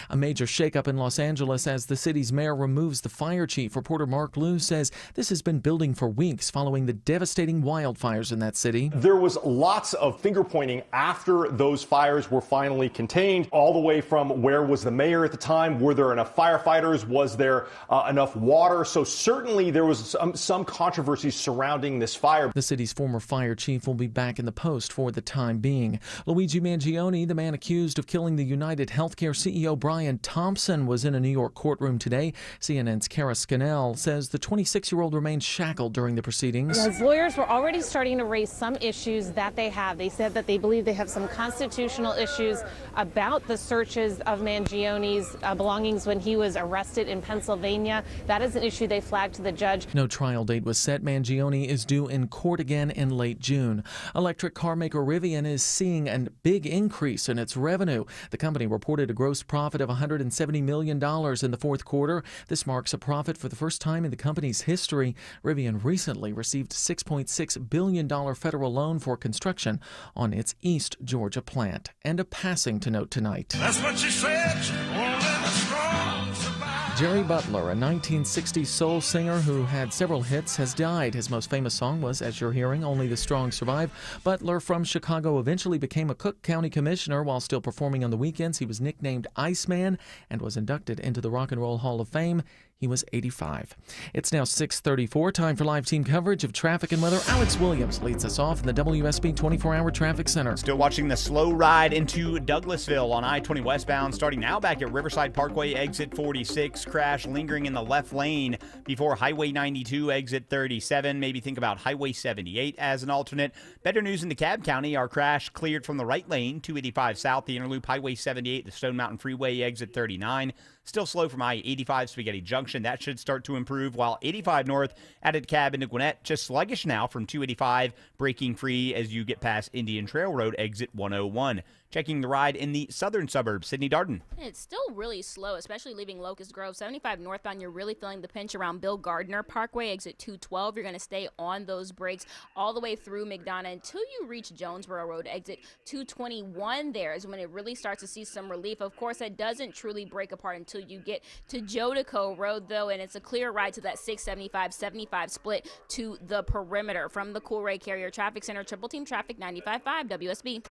A major shakeup in Los Angeles as the city's mayor removes the fire chief. Reporter Mark Liu says this has been building for weeks. weeks following the devastating wildfires in that city. There was lots of finger pointing after those fires were finally contained, all the way from where was the mayor at the time, were there enough firefighters, was there enough water. So certainly there was some controversy surrounding this fire. The city's former fire chief will be back in the post for the time being. Luigi Mangione, the man accused of killing the United Healthcare CEO Brian Thompson, was in a New York courtroom today. CNN's Kara Scannell says the 26-year-old remained shackled during the proceedings. His lawyers were already starting to raise some issues that they have. They said that they believe they have some constitutional issues about the searches of Mangione's belongings when he was arrested in Pennsylvania. That is an issue they flagged to the judge. No trial date was set. Mangione is due in court again in late June. Electric car maker Rivian is seeing a big increase in its revenue. The company reported a gross profit of $170 million in the fourth quarter. This marks a profit for the first time in the company's history. Rivian recently received a $6.6 billion federal loan for construction on its East Georgia plant. And a passing to note tonight. That's what she said. Only the strong survive. Jerry Butler, a 1960s soul singer who had several hits, has died. His most famous song was, as you're hearing, Only the Strong Survive. Butler, from Chicago, eventually became a Cook County commissioner. While still performing on the weekends, he was nicknamed Iceman and was inducted into the Rock and Roll Hall of Fame. He was 85. It's now 6:34. Time for live team coverage of traffic and weather. Alex Williams leads us off in the WSB 24-hour traffic center. Still watching the slow ride into Douglasville on I-20 westbound, starting now back at Riverside Parkway, exit 46. Crash lingering in the left lane before Highway 92, exit 37. Maybe think about Highway 78 as an alternate. Better news in DeKalb County. Our crash cleared from the right lane, 285 south, the Interloop, Highway 78, the Stone Mountain Freeway, exit 39. Still slow from I-85 Spaghetti Junction. That should start to improve, while 85 north out of DeKalb into Gwinnett, just sluggish now from 285, breaking free as you get past Indian Trail Road, exit 101. Checking the ride in the southern suburbs, Sydney Darden. It's still really slow, especially leaving Locust Grove. 75 northbound, you're really feeling the pinch around Bill Gardner Parkway, exit 212. You're going to stay on those brakes all the way through McDonough until you reach Jonesboro Road, exit 221. There is when it really starts to see some relief. Of course, that doesn't truly break apart until you get to Jodico Road, though, and it's a clear ride to that 675-75 split to the perimeter. From the Coolray Carrier Traffic Center, Triple Team Traffic 95.5 WSB.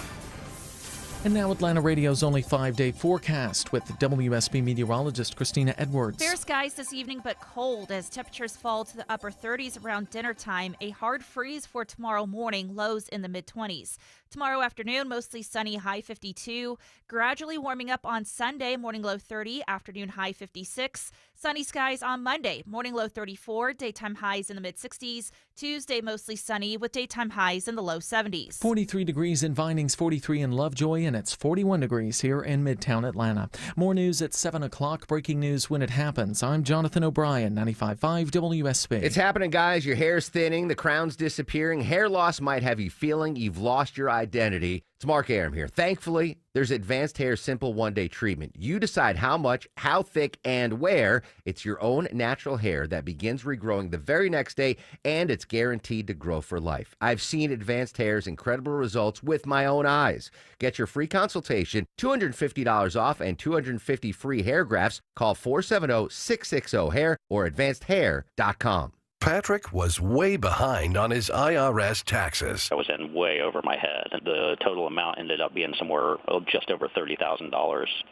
And now Atlanta Radio's only 5-day forecast with WSB meteorologist Christina Edwards. Fair skies this evening, but cold as temperatures fall to the upper 30s around dinner time. A hard freeze for tomorrow morning, lows in the mid-20s. Tomorrow afternoon, mostly sunny, high 52. Gradually warming up on Sunday, morning low 30, afternoon high 56. Sunny skies on Monday, morning low 34, daytime highs in the mid-60s. Tuesday, mostly sunny with daytime highs in the low 70s. 43 degrees in Vinings, 43 in Lovejoy, and it's 41 degrees here in Midtown Atlanta. More news at 7 o'clock. Breaking news when it happens. I'm Jonathan O'Brien, 95.5 WSB. It's happening, guys. Your hair's thinning, the crown's disappearing. Hair loss might have you feeling you've lost your identity. It's Mark Aram here. Thankfully, there's Advanced Hair Simple One-Day Treatment. You decide how much, how thick, and where. It's your own natural hair that begins regrowing the very next day, and it's guaranteed to grow for life. I've seen Advanced Hair's incredible results with my own eyes. Get your free consultation, $250 off, and 250 free hair grafts. Call 470-660-HAIR or advancedhair.com. Patrick was way behind on his IRS taxes. I was in way over my head. The total amount ended up being somewhere just over $30,000.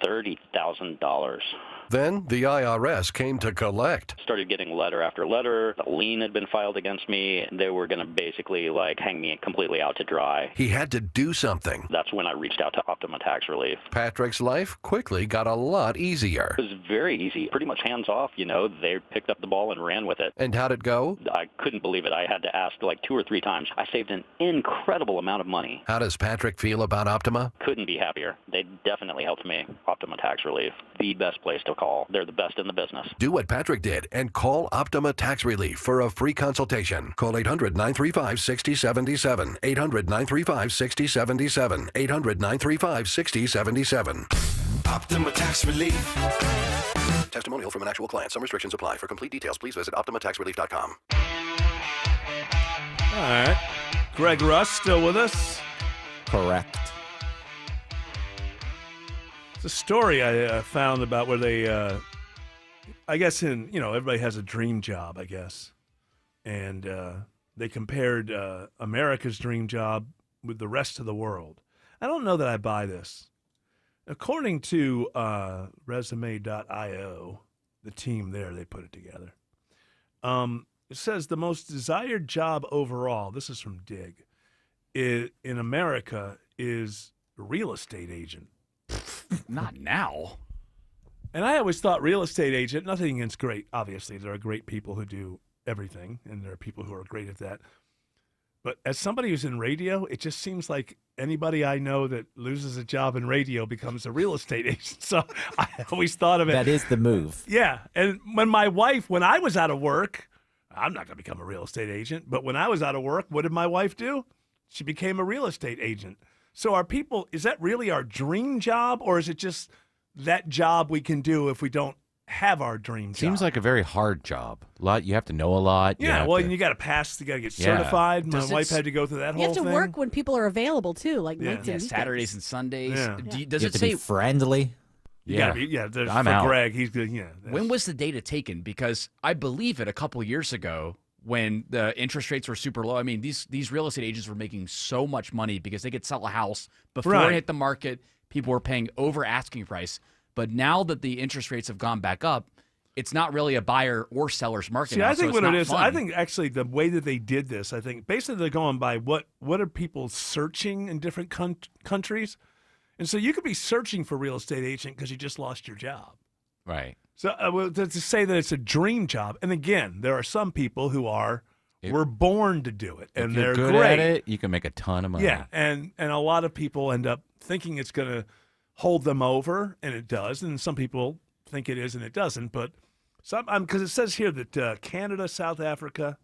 $30,000. Then the IRS came to collect. Started getting letter after letter. A lien had been filed against me. They were going to basically hang me completely out to dry. He had to do something. That's when I reached out to Optima Tax Relief. Patrick's life quickly got a lot easier. It was very easy, pretty much hands off. They picked up the ball and ran with it. And how'd it go? I couldn't believe it. I had to ask 2 or 3 times. I saved an incredible amount of money. How does Patrick feel about Optima? Couldn't be happier. They definitely helped me. Optima Tax Relief, the best place to call. They're the best in the business. Do what Patrick did and call Optima Tax Relief for a free consultation. Call 800-935-6077. 800-935-6077. 800-935-6077. Optima Tax Relief. Testimonial from an actual client. Some restrictions apply. For complete details, please visit OptimaTaxRelief.com. All right. Greg Russ still with us? Correct. It's a story I found about where they, I guess everybody has a dream job, I guess. And they compared America's dream job with the rest of the world. I don't know that I buy this. According to resume.io, the team there, they put it together. It says the most desired job overall, this is from Dig, in America is real estate agent. Not now. And I always thought real estate agent, nothing against great. Obviously, there are great people who do everything, and there are people who are great at that. But as somebody who's in radio, it just seems like anybody I know that loses a job in radio becomes a real estate agent. So I always thought of it. That is the move. Yeah. And when I was out of work, I'm not going to become a real estate agent, but when I was out of work, what did my wife do? She became a real estate agent. So is that really our dream job, or is it just that job we can do if we don't have our dream job? Seems like a very hard job. You have to know a lot. Yeah, and you got to pass. You got to get certified. My wife had to go through that whole thing. You have to work when people are available too, like nights and weekends. Saturdays and Sundays. Yeah. Does you it have to say be friendly? You gotta be, I'm for out. Greg, he's good. Yeah. When was the data taken? Because I believe it a couple years ago when the interest rates were super low. I mean, these real estate agents were making so much money because they could sell a house before it hit the market. People were paying over asking price. But now that the interest rates have gone back up, it's not really a buyer or seller's market. See, now, I think so what it's it not is, fun. I think actually the way that they did this, I think basically they're going by what are people searching in different countries. And so you could be searching for real estate agent because you just lost your job. Right. So to say that it's a dream job, and again, there are some people who were born to do it, and If you're they're good great. at it, you can make a ton of money. Yeah, and a lot of people end up thinking it's going to hold them over, and it does, and some people think it is, and it doesn't. But because it says here that Canada, South Africa.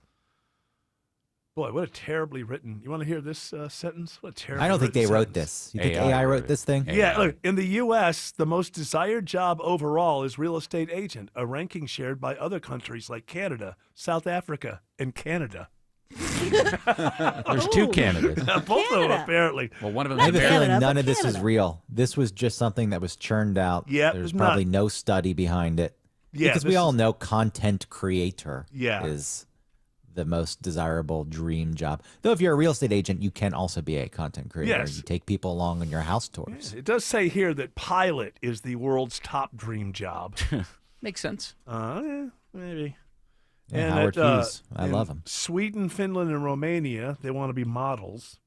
Boy, what a terribly written. You want to hear this sentence? What a terribly I don't think they written wrote sentence. this. You think AI wrote this thing? Yeah, look, in the U.S., the most desired job overall is real estate agent, a ranking shared by other countries like Canada, South Africa, and Canada. There's two Canadas. Both of them, apparently. Well, one of them I have a feeling none of this is real. This was just something that was churned out. Yeah, There's not- probably no study behind it. Yeah, because this we all is- know content creator Yeah. is the most desirable dream job. Though if you're a real estate agent, you can also be a content creator. Yes. You take people along on your house tours. It does say here that pilot is the world's top dream job. Makes sense. Yeah, maybe. Yeah, And Howard Hughes. I in love him. Sweden, Finland, and Romania, they want to be models.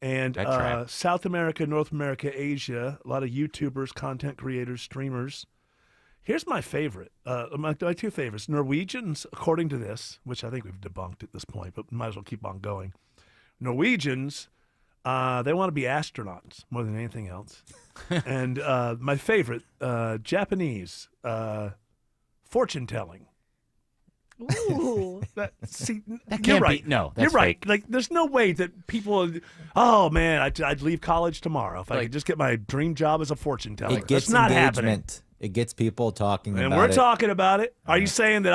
And That tracks. South America, North America, Asia, a lot of YouTubers, content creators, streamers. Here's my favorite, my two favorites. Norwegians, according to this, which I think we've debunked at this point, but might as well keep on going. Norwegians, they want to be astronauts more than anything else. And my favorite, Japanese, fortune telling. Ooh. That You're can't right. be. No, You're that's right. fake. Like, there's no way that people. Oh man, I'd leave college tomorrow if I could just get my dream job as a fortune teller. It gets That's not happening. engagement. It gets people talking And about we're it. talking about it. Are you saying that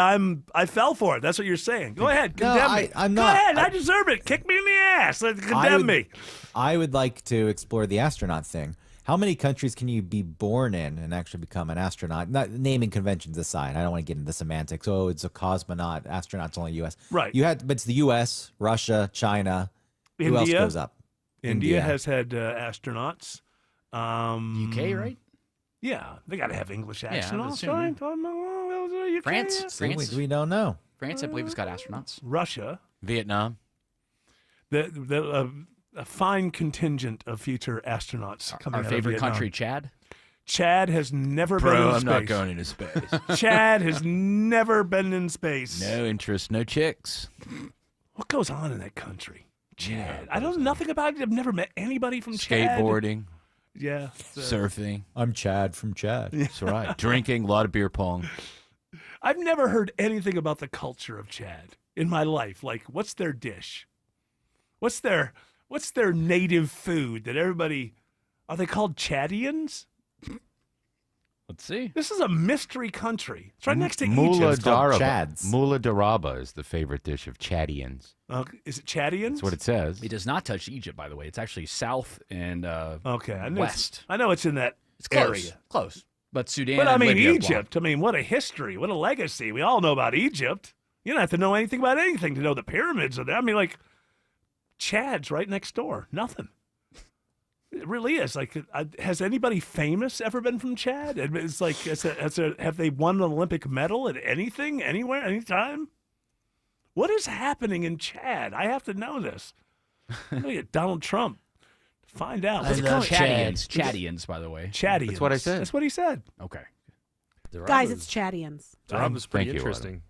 I fell for it? That's what you're saying. Go ahead, No, condemn me. I'm Go not. ahead, I deserve it. Kick me in the ass. Condemn me. I would like to explore the astronaut thing. How many countries can you be born in and actually become an astronaut? Not naming conventions aside, I don't want to get into the semantics. Oh, it's a cosmonaut. Astronaut's only U.S. Right. But it's the U.S., Russia, China. Who else India. goes up? India has had astronauts. UK, right? Yeah, they got to have English Yeah, I would astronauts, assume, right? UK, France. yeah. We don't know. France, I believe, has got astronauts. Russia. Vietnam. A fine contingent of future astronauts coming Our out of favorite Vietnam. country, Chad. Chad has never been Bro, in I'm space. not going into space. Chad has never been in space. No interest, no chicks. What goes on in that country? Chad. I don't know nothing about it. I've never met anybody from Chad. Skateboarding. Yeah. Surfing. I'm Chad from Chad. That's right. Drinking, a lot of beer pong. I've never heard anything about the culture of Chad in my life. Like, what's their dish? What's their native food that everybody, are they called Chadians? Let's see. This is a mystery country. It's right next to Mula Egypt. Daraba. Mula Daraba is the favorite dish of Chadians. Is it Chadians? That's what it says. It does not touch Egypt, by the way. It's actually south and Okay, I know west. I know it's in that It's close. area. Close. But Sudan But I and mean, Libya, Egypt. I mean, what a history. What a legacy. We all know about Egypt. You don't have to know anything about anything to know the pyramids are there. I mean, like, Chad's right next door. Nothing. It really is. Like, has anybody famous ever been from Chad? It's like, have they won an Olympic medal at anything, anywhere, anytime? What is happening in Chad? I have to know this. I'm going to get Donald Trump. Find out. What's it called? Chadians. Chadians, by the way. Chadians. That's what I said. That's what he said. Okay. Guys, it's Chadians. Daraba's pretty Thank you, interesting.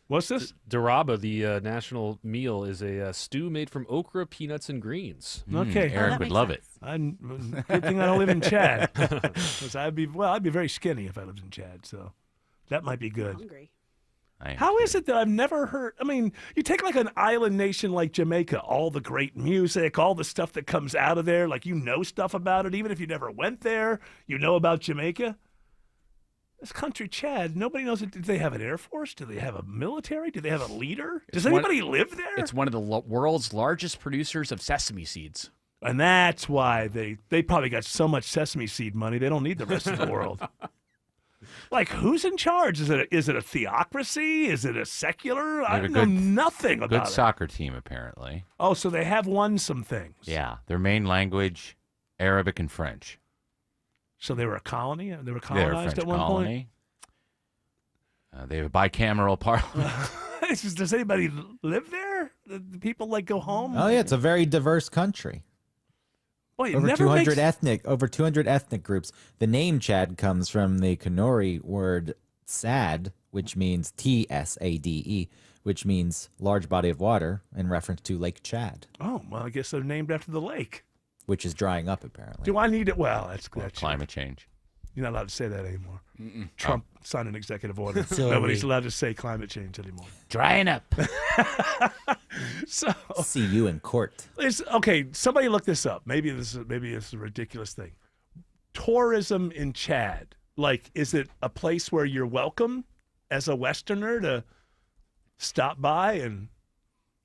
What's this? Daraba, the national meal, is a stew made from okra, peanuts, and greens. Okay. Eric would love it. Good thing I don't live in Chad. 'Cause I'd be very skinny if I lived in Chad. So that might be good. Hungry. How is it that I've never heard? I mean, you take like an island nation like Jamaica, all the great music, all the stuff that comes out of there, like you know stuff about it, even if you never went there, you know about Jamaica. This country, Chad, nobody knows it. Do they have an air force? Do they have a military? Do they have a leader? Does anybody live there? It's one of the world's largest producers of sesame seeds. And that's why they probably got so much sesame seed money, they don't need the rest of the world. Like, who's in charge? Is it a theocracy? Is it a secular? I know nothing about it. Good soccer team, apparently. Oh, so they have won some things. Yeah, their main language, Arabic and French. So they were a colony? They were They're a colonized French at one colony. They have a bicameral parliament. point? Does anybody live there? The people, like, go home? Oh yeah, it's a very diverse country. Boy, it Over never 200 makes... over 200 ethnic groups. The name Chad comes from the Kanuri word "sad," which means Tsade, which means large body of water, in reference to Lake Chad. Oh, well, I guess they're named after the lake. Which is drying up, apparently. Do I need it? Well, that's climate change. You're not allowed to say that anymore. Trump signed an executive order. Sorry. Nobody's allowed to say climate change anymore. Drying up. So see you in court. Okay, somebody look this up. Maybe this is a ridiculous thing. Tourism in Chad. Like, is it a place where you're welcome as a Westerner to stop by and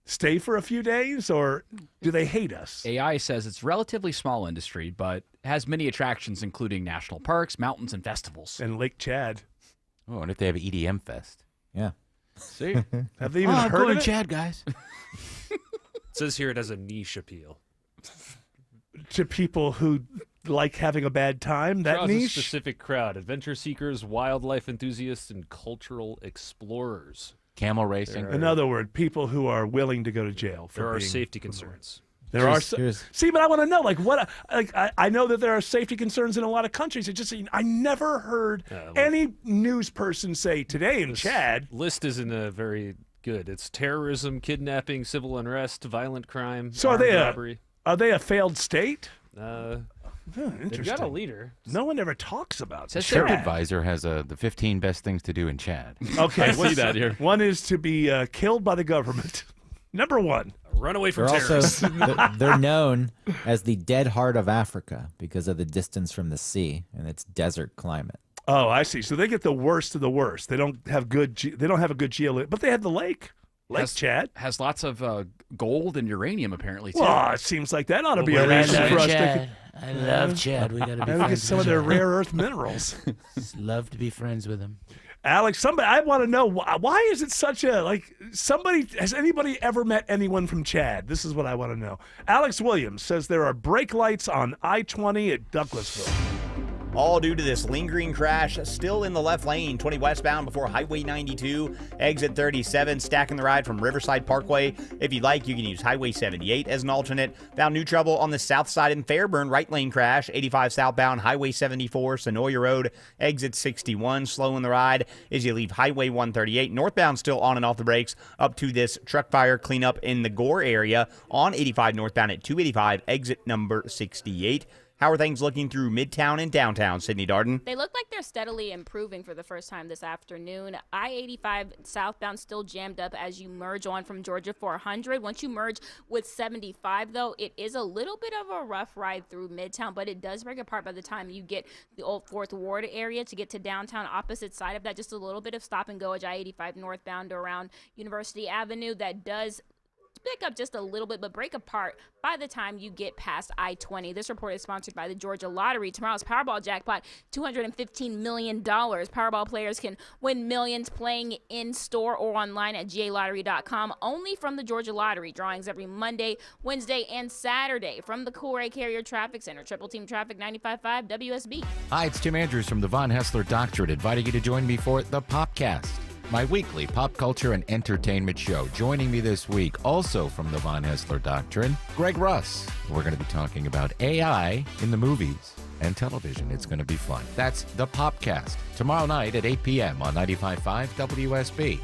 stay for a few days, or do they hate us? AI says it's relatively small industry, but has many attractions, including national parks, mountains, and festivals. And Lake Chad. Oh, and if they have EDM Fest. Yeah. See? Have they even heard of it? Chad, guys. It says here it has a niche appeal. To people who like having a bad time, that Draws a niche? specific crowd: adventure seekers, wildlife enthusiasts, and cultural explorers. Camel racing. In other words, people who are willing to go to jail. For There are being- safety concerns. There are. See, but I want to know, like, what? Like, I know that there are safety concerns in a lot of countries. It just, I never heard any news person say today in Chad. List isn't very good. It's terrorism, kidnapping, civil unrest, violent crime, So armed are robbery. they a failed state? They've Interesting. got a leader. No one ever talks about this. TripAdvisor has the 15 best things to do in Chad. Okay, I see that here. One is to be killed by the government. Number one. Run away from They're terrorists. also they're known as the dead heart of Africa because of the distance from the sea and its desert climate. Oh, I see. So they get the worst of the worst. They don't have good. They don't have a good geo, but they have the lake. Lake Chad has lots of gold and uranium, apparently, too. Well, it seems like that ought to be a Well, reason I for us love to. I love Chad. We got to be Maybe friends get some with of their Chad. rare earth minerals. Just love to be friends with him. Alex, I want to know why is it such a has anybody ever met anyone from Chad? This is what I want to know. Alex Williams says there are brake lights on I-20 at Douglasville. All due to this lingering crash, still in the left lane, 20 westbound before Highway 92, exit 37, stacking the ride from Riverside Parkway. If you'd like, you can use Highway 78 as an alternate. Found new trouble on the south side in Fairburn, right lane crash, 85 southbound, Highway 74, Sonoya Road, exit 61, slowing the ride as you leave Highway 138. Northbound still on and off the brakes up to this truck fire cleanup in the Gore area on 85 northbound at 285, exit number 68. How are things looking through Midtown and downtown, Sydney Darden? They look like they're steadily improving for the first time this afternoon. I-85 southbound still jammed up as you merge on from Georgia 400. Once you merge with 75, though, it is a little bit of a rough ride through Midtown, but it does break apart by the time you get the old 4th Ward area to get to downtown. Opposite side of that, just a little bit of stop and go as I-85 northbound around University Avenue. That does pick up just a little bit, but break apart by the time you get past I-20. This report is sponsored by the Georgia Lottery. Tomorrow's Powerball jackpot, $215 million. Powerball players can win millions playing in-store or online at GALottery.com, only from the Georgia Lottery. Drawings every Monday, Wednesday, and Saturday. From the Coolray Carrier Traffic Center, Triple Team Traffic 95.5 WSB. Hi, it's Tim Andrews from the Von Hessler Doctrine, inviting you to join me for The Popcast, my weekly pop culture and entertainment show. Joining me this week, also from the Von Hessler Doctrine, Greg Russ. We're going to be talking about AI in the movies and television. It's going to be fun. That's The Popcast, tomorrow night at 8 p.m. on 95.5 WSB.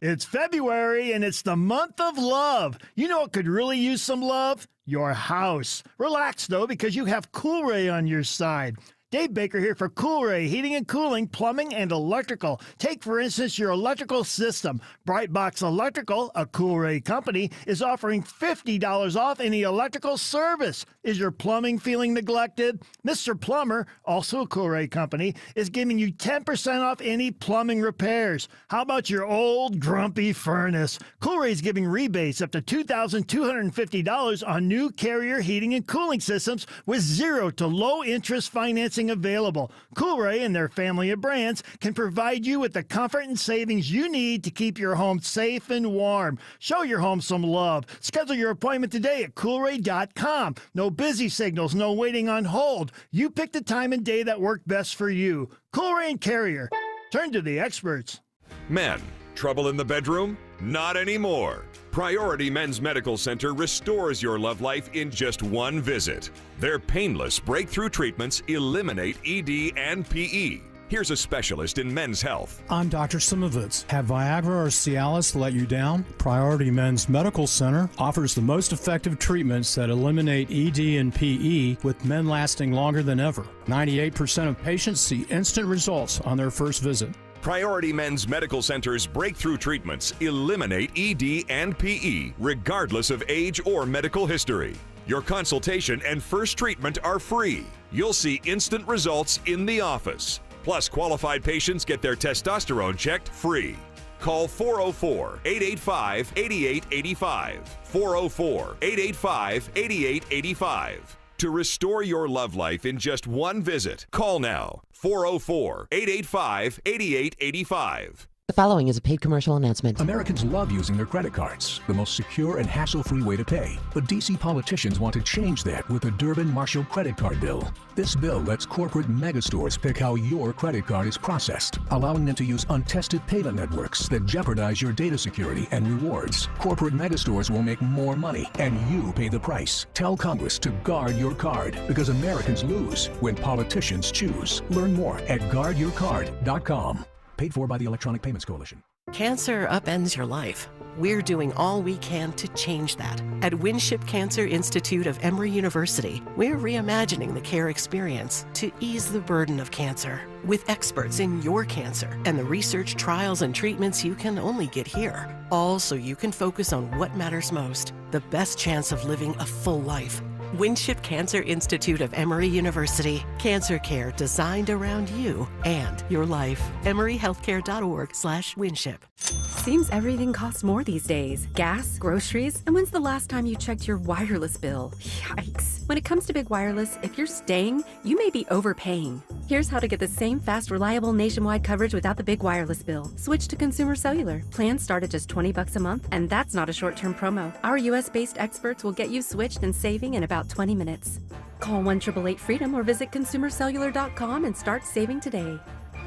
It's February, and it's the month of love. You know what could really use some love? Your house. Relax, though, because you have Coolray on your side. Dave Baker here for Coolray Heating and Cooling, Plumbing, and Electrical. Take, for instance, your electrical system. Brightbox Electrical, a Coolray company, is offering $50 off any electrical service. Is your plumbing feeling neglected? Mr. Plumber, also a Coolray company, is giving you 10% off any plumbing repairs. How about your old grumpy furnace? Coolray is giving rebates up to $2,250 on new Carrier heating and cooling systems with zero to low interest financing available. Coolray and their family of brands can provide you with the comfort and savings you need to keep your home safe and warm. Show your home some love. Schedule your appointment today at Coolray.com. No busy signals, no waiting on hold. You pick the time and day that work best for you. Coolray and Carrier. Turn to the experts. Men, trouble in the bedroom? Not anymore. Priority Men's Medical Center restores your love life in just one visit. Their painless breakthrough treatments eliminate ED and PE. Here's a specialist in men's health. I'm Dr. Simovitz. Have Viagra or Cialis let you down? Priority Men's Medical Center offers the most effective treatments that eliminate ED and PE, with men lasting longer than ever. 98% of patients see instant results on their first visit. Priority Men's Medical Center's breakthrough treatments eliminate ED and PE, regardless of age or medical history. Your consultation and first treatment are free. You'll see instant results in the office. Plus, qualified patients get their testosterone checked free. Call 404-885-8885. 404-885-8885. To restore your love life in just one visit, call now. 404-885-8885. The following is a paid commercial announcement. Americans love using their credit cards, the most secure and hassle-free way to pay. But D.C. politicians want to change that with the Durbin-Marshall credit card bill. This bill lets corporate megastores pick how your credit card is processed, allowing them to use untested payment networks that jeopardize your data security and rewards. Corporate megastores will make more money, and you pay the price. Tell Congress to guard your card, because Americans lose when politicians choose. Learn more at guardyourcard.com. Paid for by the Electronic Payments Coalition. Cancer upends your life. We're doing all we can to change that. At Winship Cancer Institute of Emory University, we're reimagining the care experience to ease the burden of cancer. With experts in your cancer and the research, trials, and treatments you can only get here. All so you can focus on what matters most, the best chance of living a full life. Winship Cancer Institute of Emory University. Cancer care designed around you and your life. EmoryHealthcare.org/Winship. Seems everything costs more these days. Gas, groceries, and when's the last time you checked your wireless bill? Yikes. When it comes to Big Wireless, if you're staying, you may be overpaying. Here's how to get the same fast, reliable nationwide coverage without the big wireless bill. Switch to Consumer Cellular. Plans start at just $20 a month, and that's not a short-term promo. Our US-based experts will get you switched and saving in about 20 minutes. Call 1-888-FREEDOM or visit consumercellular.com and start saving today.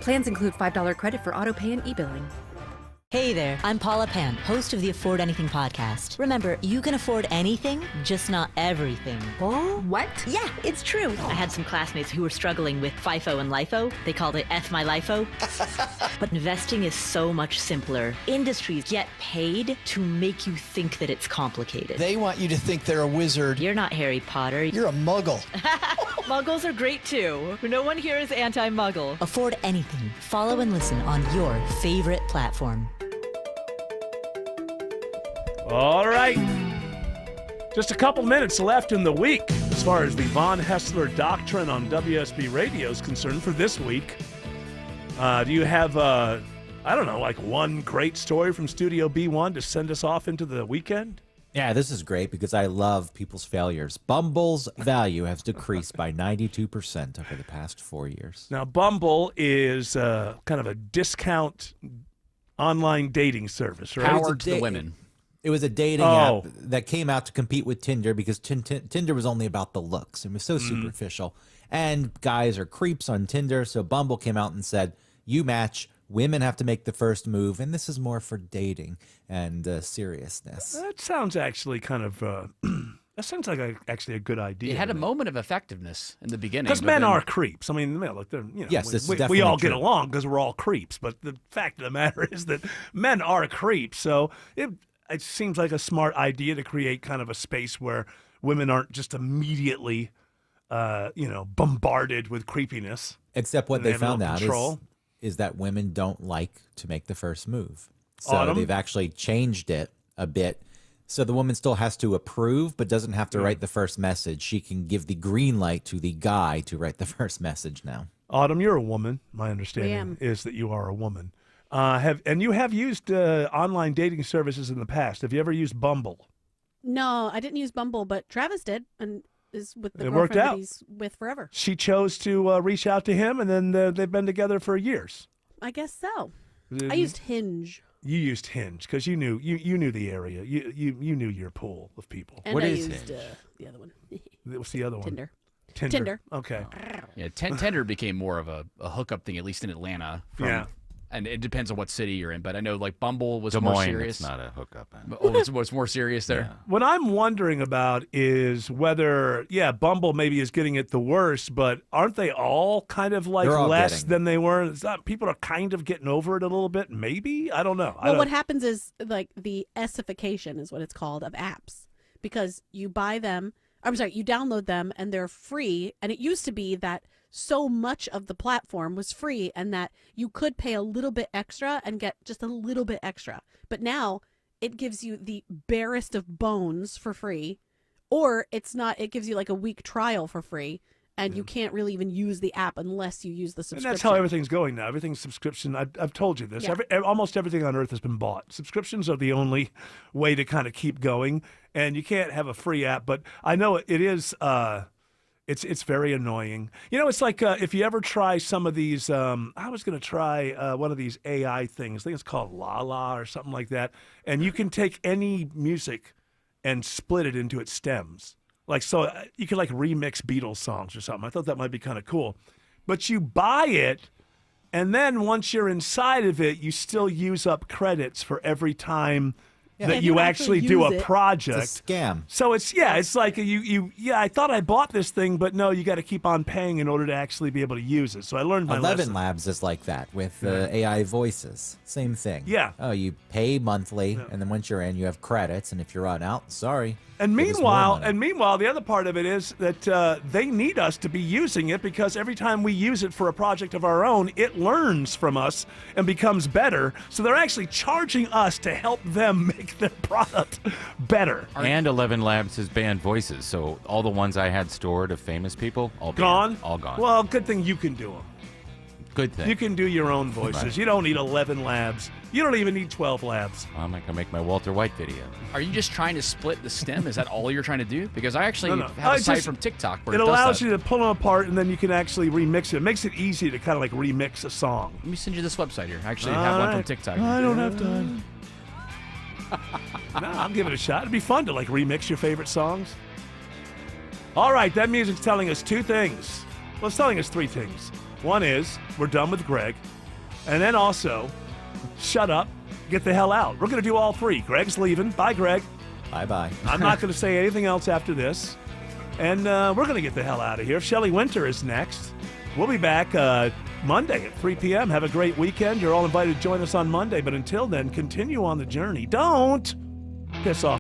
Plans include $5 credit for auto pay and e-billing. Hey there, I'm Paula Pan, host of the Afford Anything podcast. Remember, you can afford anything, just not everything. Oh, what? Yeah, it's true. I had some classmates who were struggling with FIFO and LIFO. They called it F my LIFO. But investing is so much simpler. Industries get paid to make you think that it's complicated. They want you to think they're a wizard. You're not Harry Potter. You're a muggle. Muggles are great too. No one here is anti-muggle. Afford Anything. Follow and listen on your favorite platform. All right. Just a couple minutes left in the week as far as the Von Hessler Doctrine on WSB Radio is concerned for this week. Do you have a I don't know, like one great story from Studio B1 to send us off into the weekend? Yeah, this is great because I love people's failures. Bumble's value has decreased by 92% over the past 4 years. Now, Bumble is kind of a discount online dating service, right? Power to the women. It was a dating app that came out to compete with Tinder because Tinder was only about the looks. It was so superficial. And guys are creeps on Tinder, so Bumble came out and said, you match, women have to make the first move, and this is more for dating and seriousness. That sounds actually kind of... that sounds like actually a good idea. It had a moment of effectiveness in the beginning. Because men are creeps. I mean, look, they're, yes, this is we definitely all true. get along because we're all creeps. But the fact of the matter is that men are creeps. So it seems like a smart idea to create kind of a space where women aren't just immediately, bombarded with creepiness. Except what And they have a found little out control. is that women don't like to make the first move. So Autumn? they've actually changed it a bit. So the woman still has to approve, but doesn't have to write the first message. She can give the green light to the guy to write the first message now. Autumn, you're a woman. My understanding is that you are a woman. You have used online dating services in the past. Have you ever used Bumble? No, I didn't use Bumble, but Travis did, and is with the It worked girlfriend out. that he's with forever. She chose to reach out to him, and then they've been together for years. I guess so. I used Hinge. You used Hinge because you knew the area. You knew your pool of people. And I used the other one. What's the other one? Tinder. Tinder. Okay. Yeah, Tinder became more of a hookup thing, at least in Atlanta. Yeah. And it depends on what city you're in, but I know like Bumble was Des more Moines, serious. it's not a hookup. Oh, it's more serious there. What I'm wondering about is whether, Bumble maybe is getting it the worst, but aren't they all kind of like They're all less getting than they were? It's not, people are kind of getting over it a little bit, maybe? I don't know. Well, what happens is like the essification is what it's called of apps, because you buy them. I'm sorry, you download them and they're free. And it used to be that so much of the platform was free and that you could pay a little bit extra and get just a little bit extra. But now it gives you the barest of bones for free, or it's not, it gives you like a week trial for free. And you can't really even use the app unless you use the subscription. And that's how everything's going now. Everything's subscription. I've told you this. Yeah. Almost everything on earth has been bought. Subscriptions are the only way to kind of keep going. And you can't have a free app. But I know it is. It's very annoying. It's like if you ever try some of these. I was going to try one of these AI things. I think it's called Lala or something like that. And you can take any music and split it into its stems. Like, so you could like remix Beatles songs or something. I thought that might be kind of cool. But you buy it, and then once you're inside of it, you still use up credits for every time that you actually do a project. It's a scam. So it's like I thought I bought this thing, but no, you got to keep on paying in order to actually be able to use it. So I learned my 11 lesson. Labs is like that with AI voices. Same thing. Yeah. Oh, you pay monthly, and then once you're in, you have credits, and if you're on out, sorry. And give us more money. meanwhile, the other part of it is that they need us to be using it because every time we use it for a project of our own, it learns from us and becomes better. So they're actually charging us to help them make their product better. And 11 Labs has banned voices, so all the ones I had stored of famous people, all Gone? banned, all gone. Well, good thing you can do them. Good thing. You can do your own voices. Right. You don't need 11 labs. You don't even need 12 labs. I'm not gonna make my Walter White video. Are you just trying to split the stem? Is that all you're trying to do? Because I actually No. have a site just- from TikTok where It does allows that. you to pull them apart, and then you can actually remix it. It makes it easy to kind of like remix a song. Let me send you this website here. I actually have one from TikTok. I don't have time. No, I'll give it a shot. It'd be fun to like remix your favorite songs. All right, that music's telling us two things. Well, it's telling us three things. One is we're done with Greg. And then also, shut up, get the hell out. We're going to do all three. Greg's leaving. Bye, Greg. Bye-bye. I'm not going to say anything else after this. And we're going to get the hell out of here. Shelley Winter is next. We'll be back Monday at 3 p.m. Have a great weekend. You're all invited to join us on Monday. But until then, continue on the journey. Don't piss off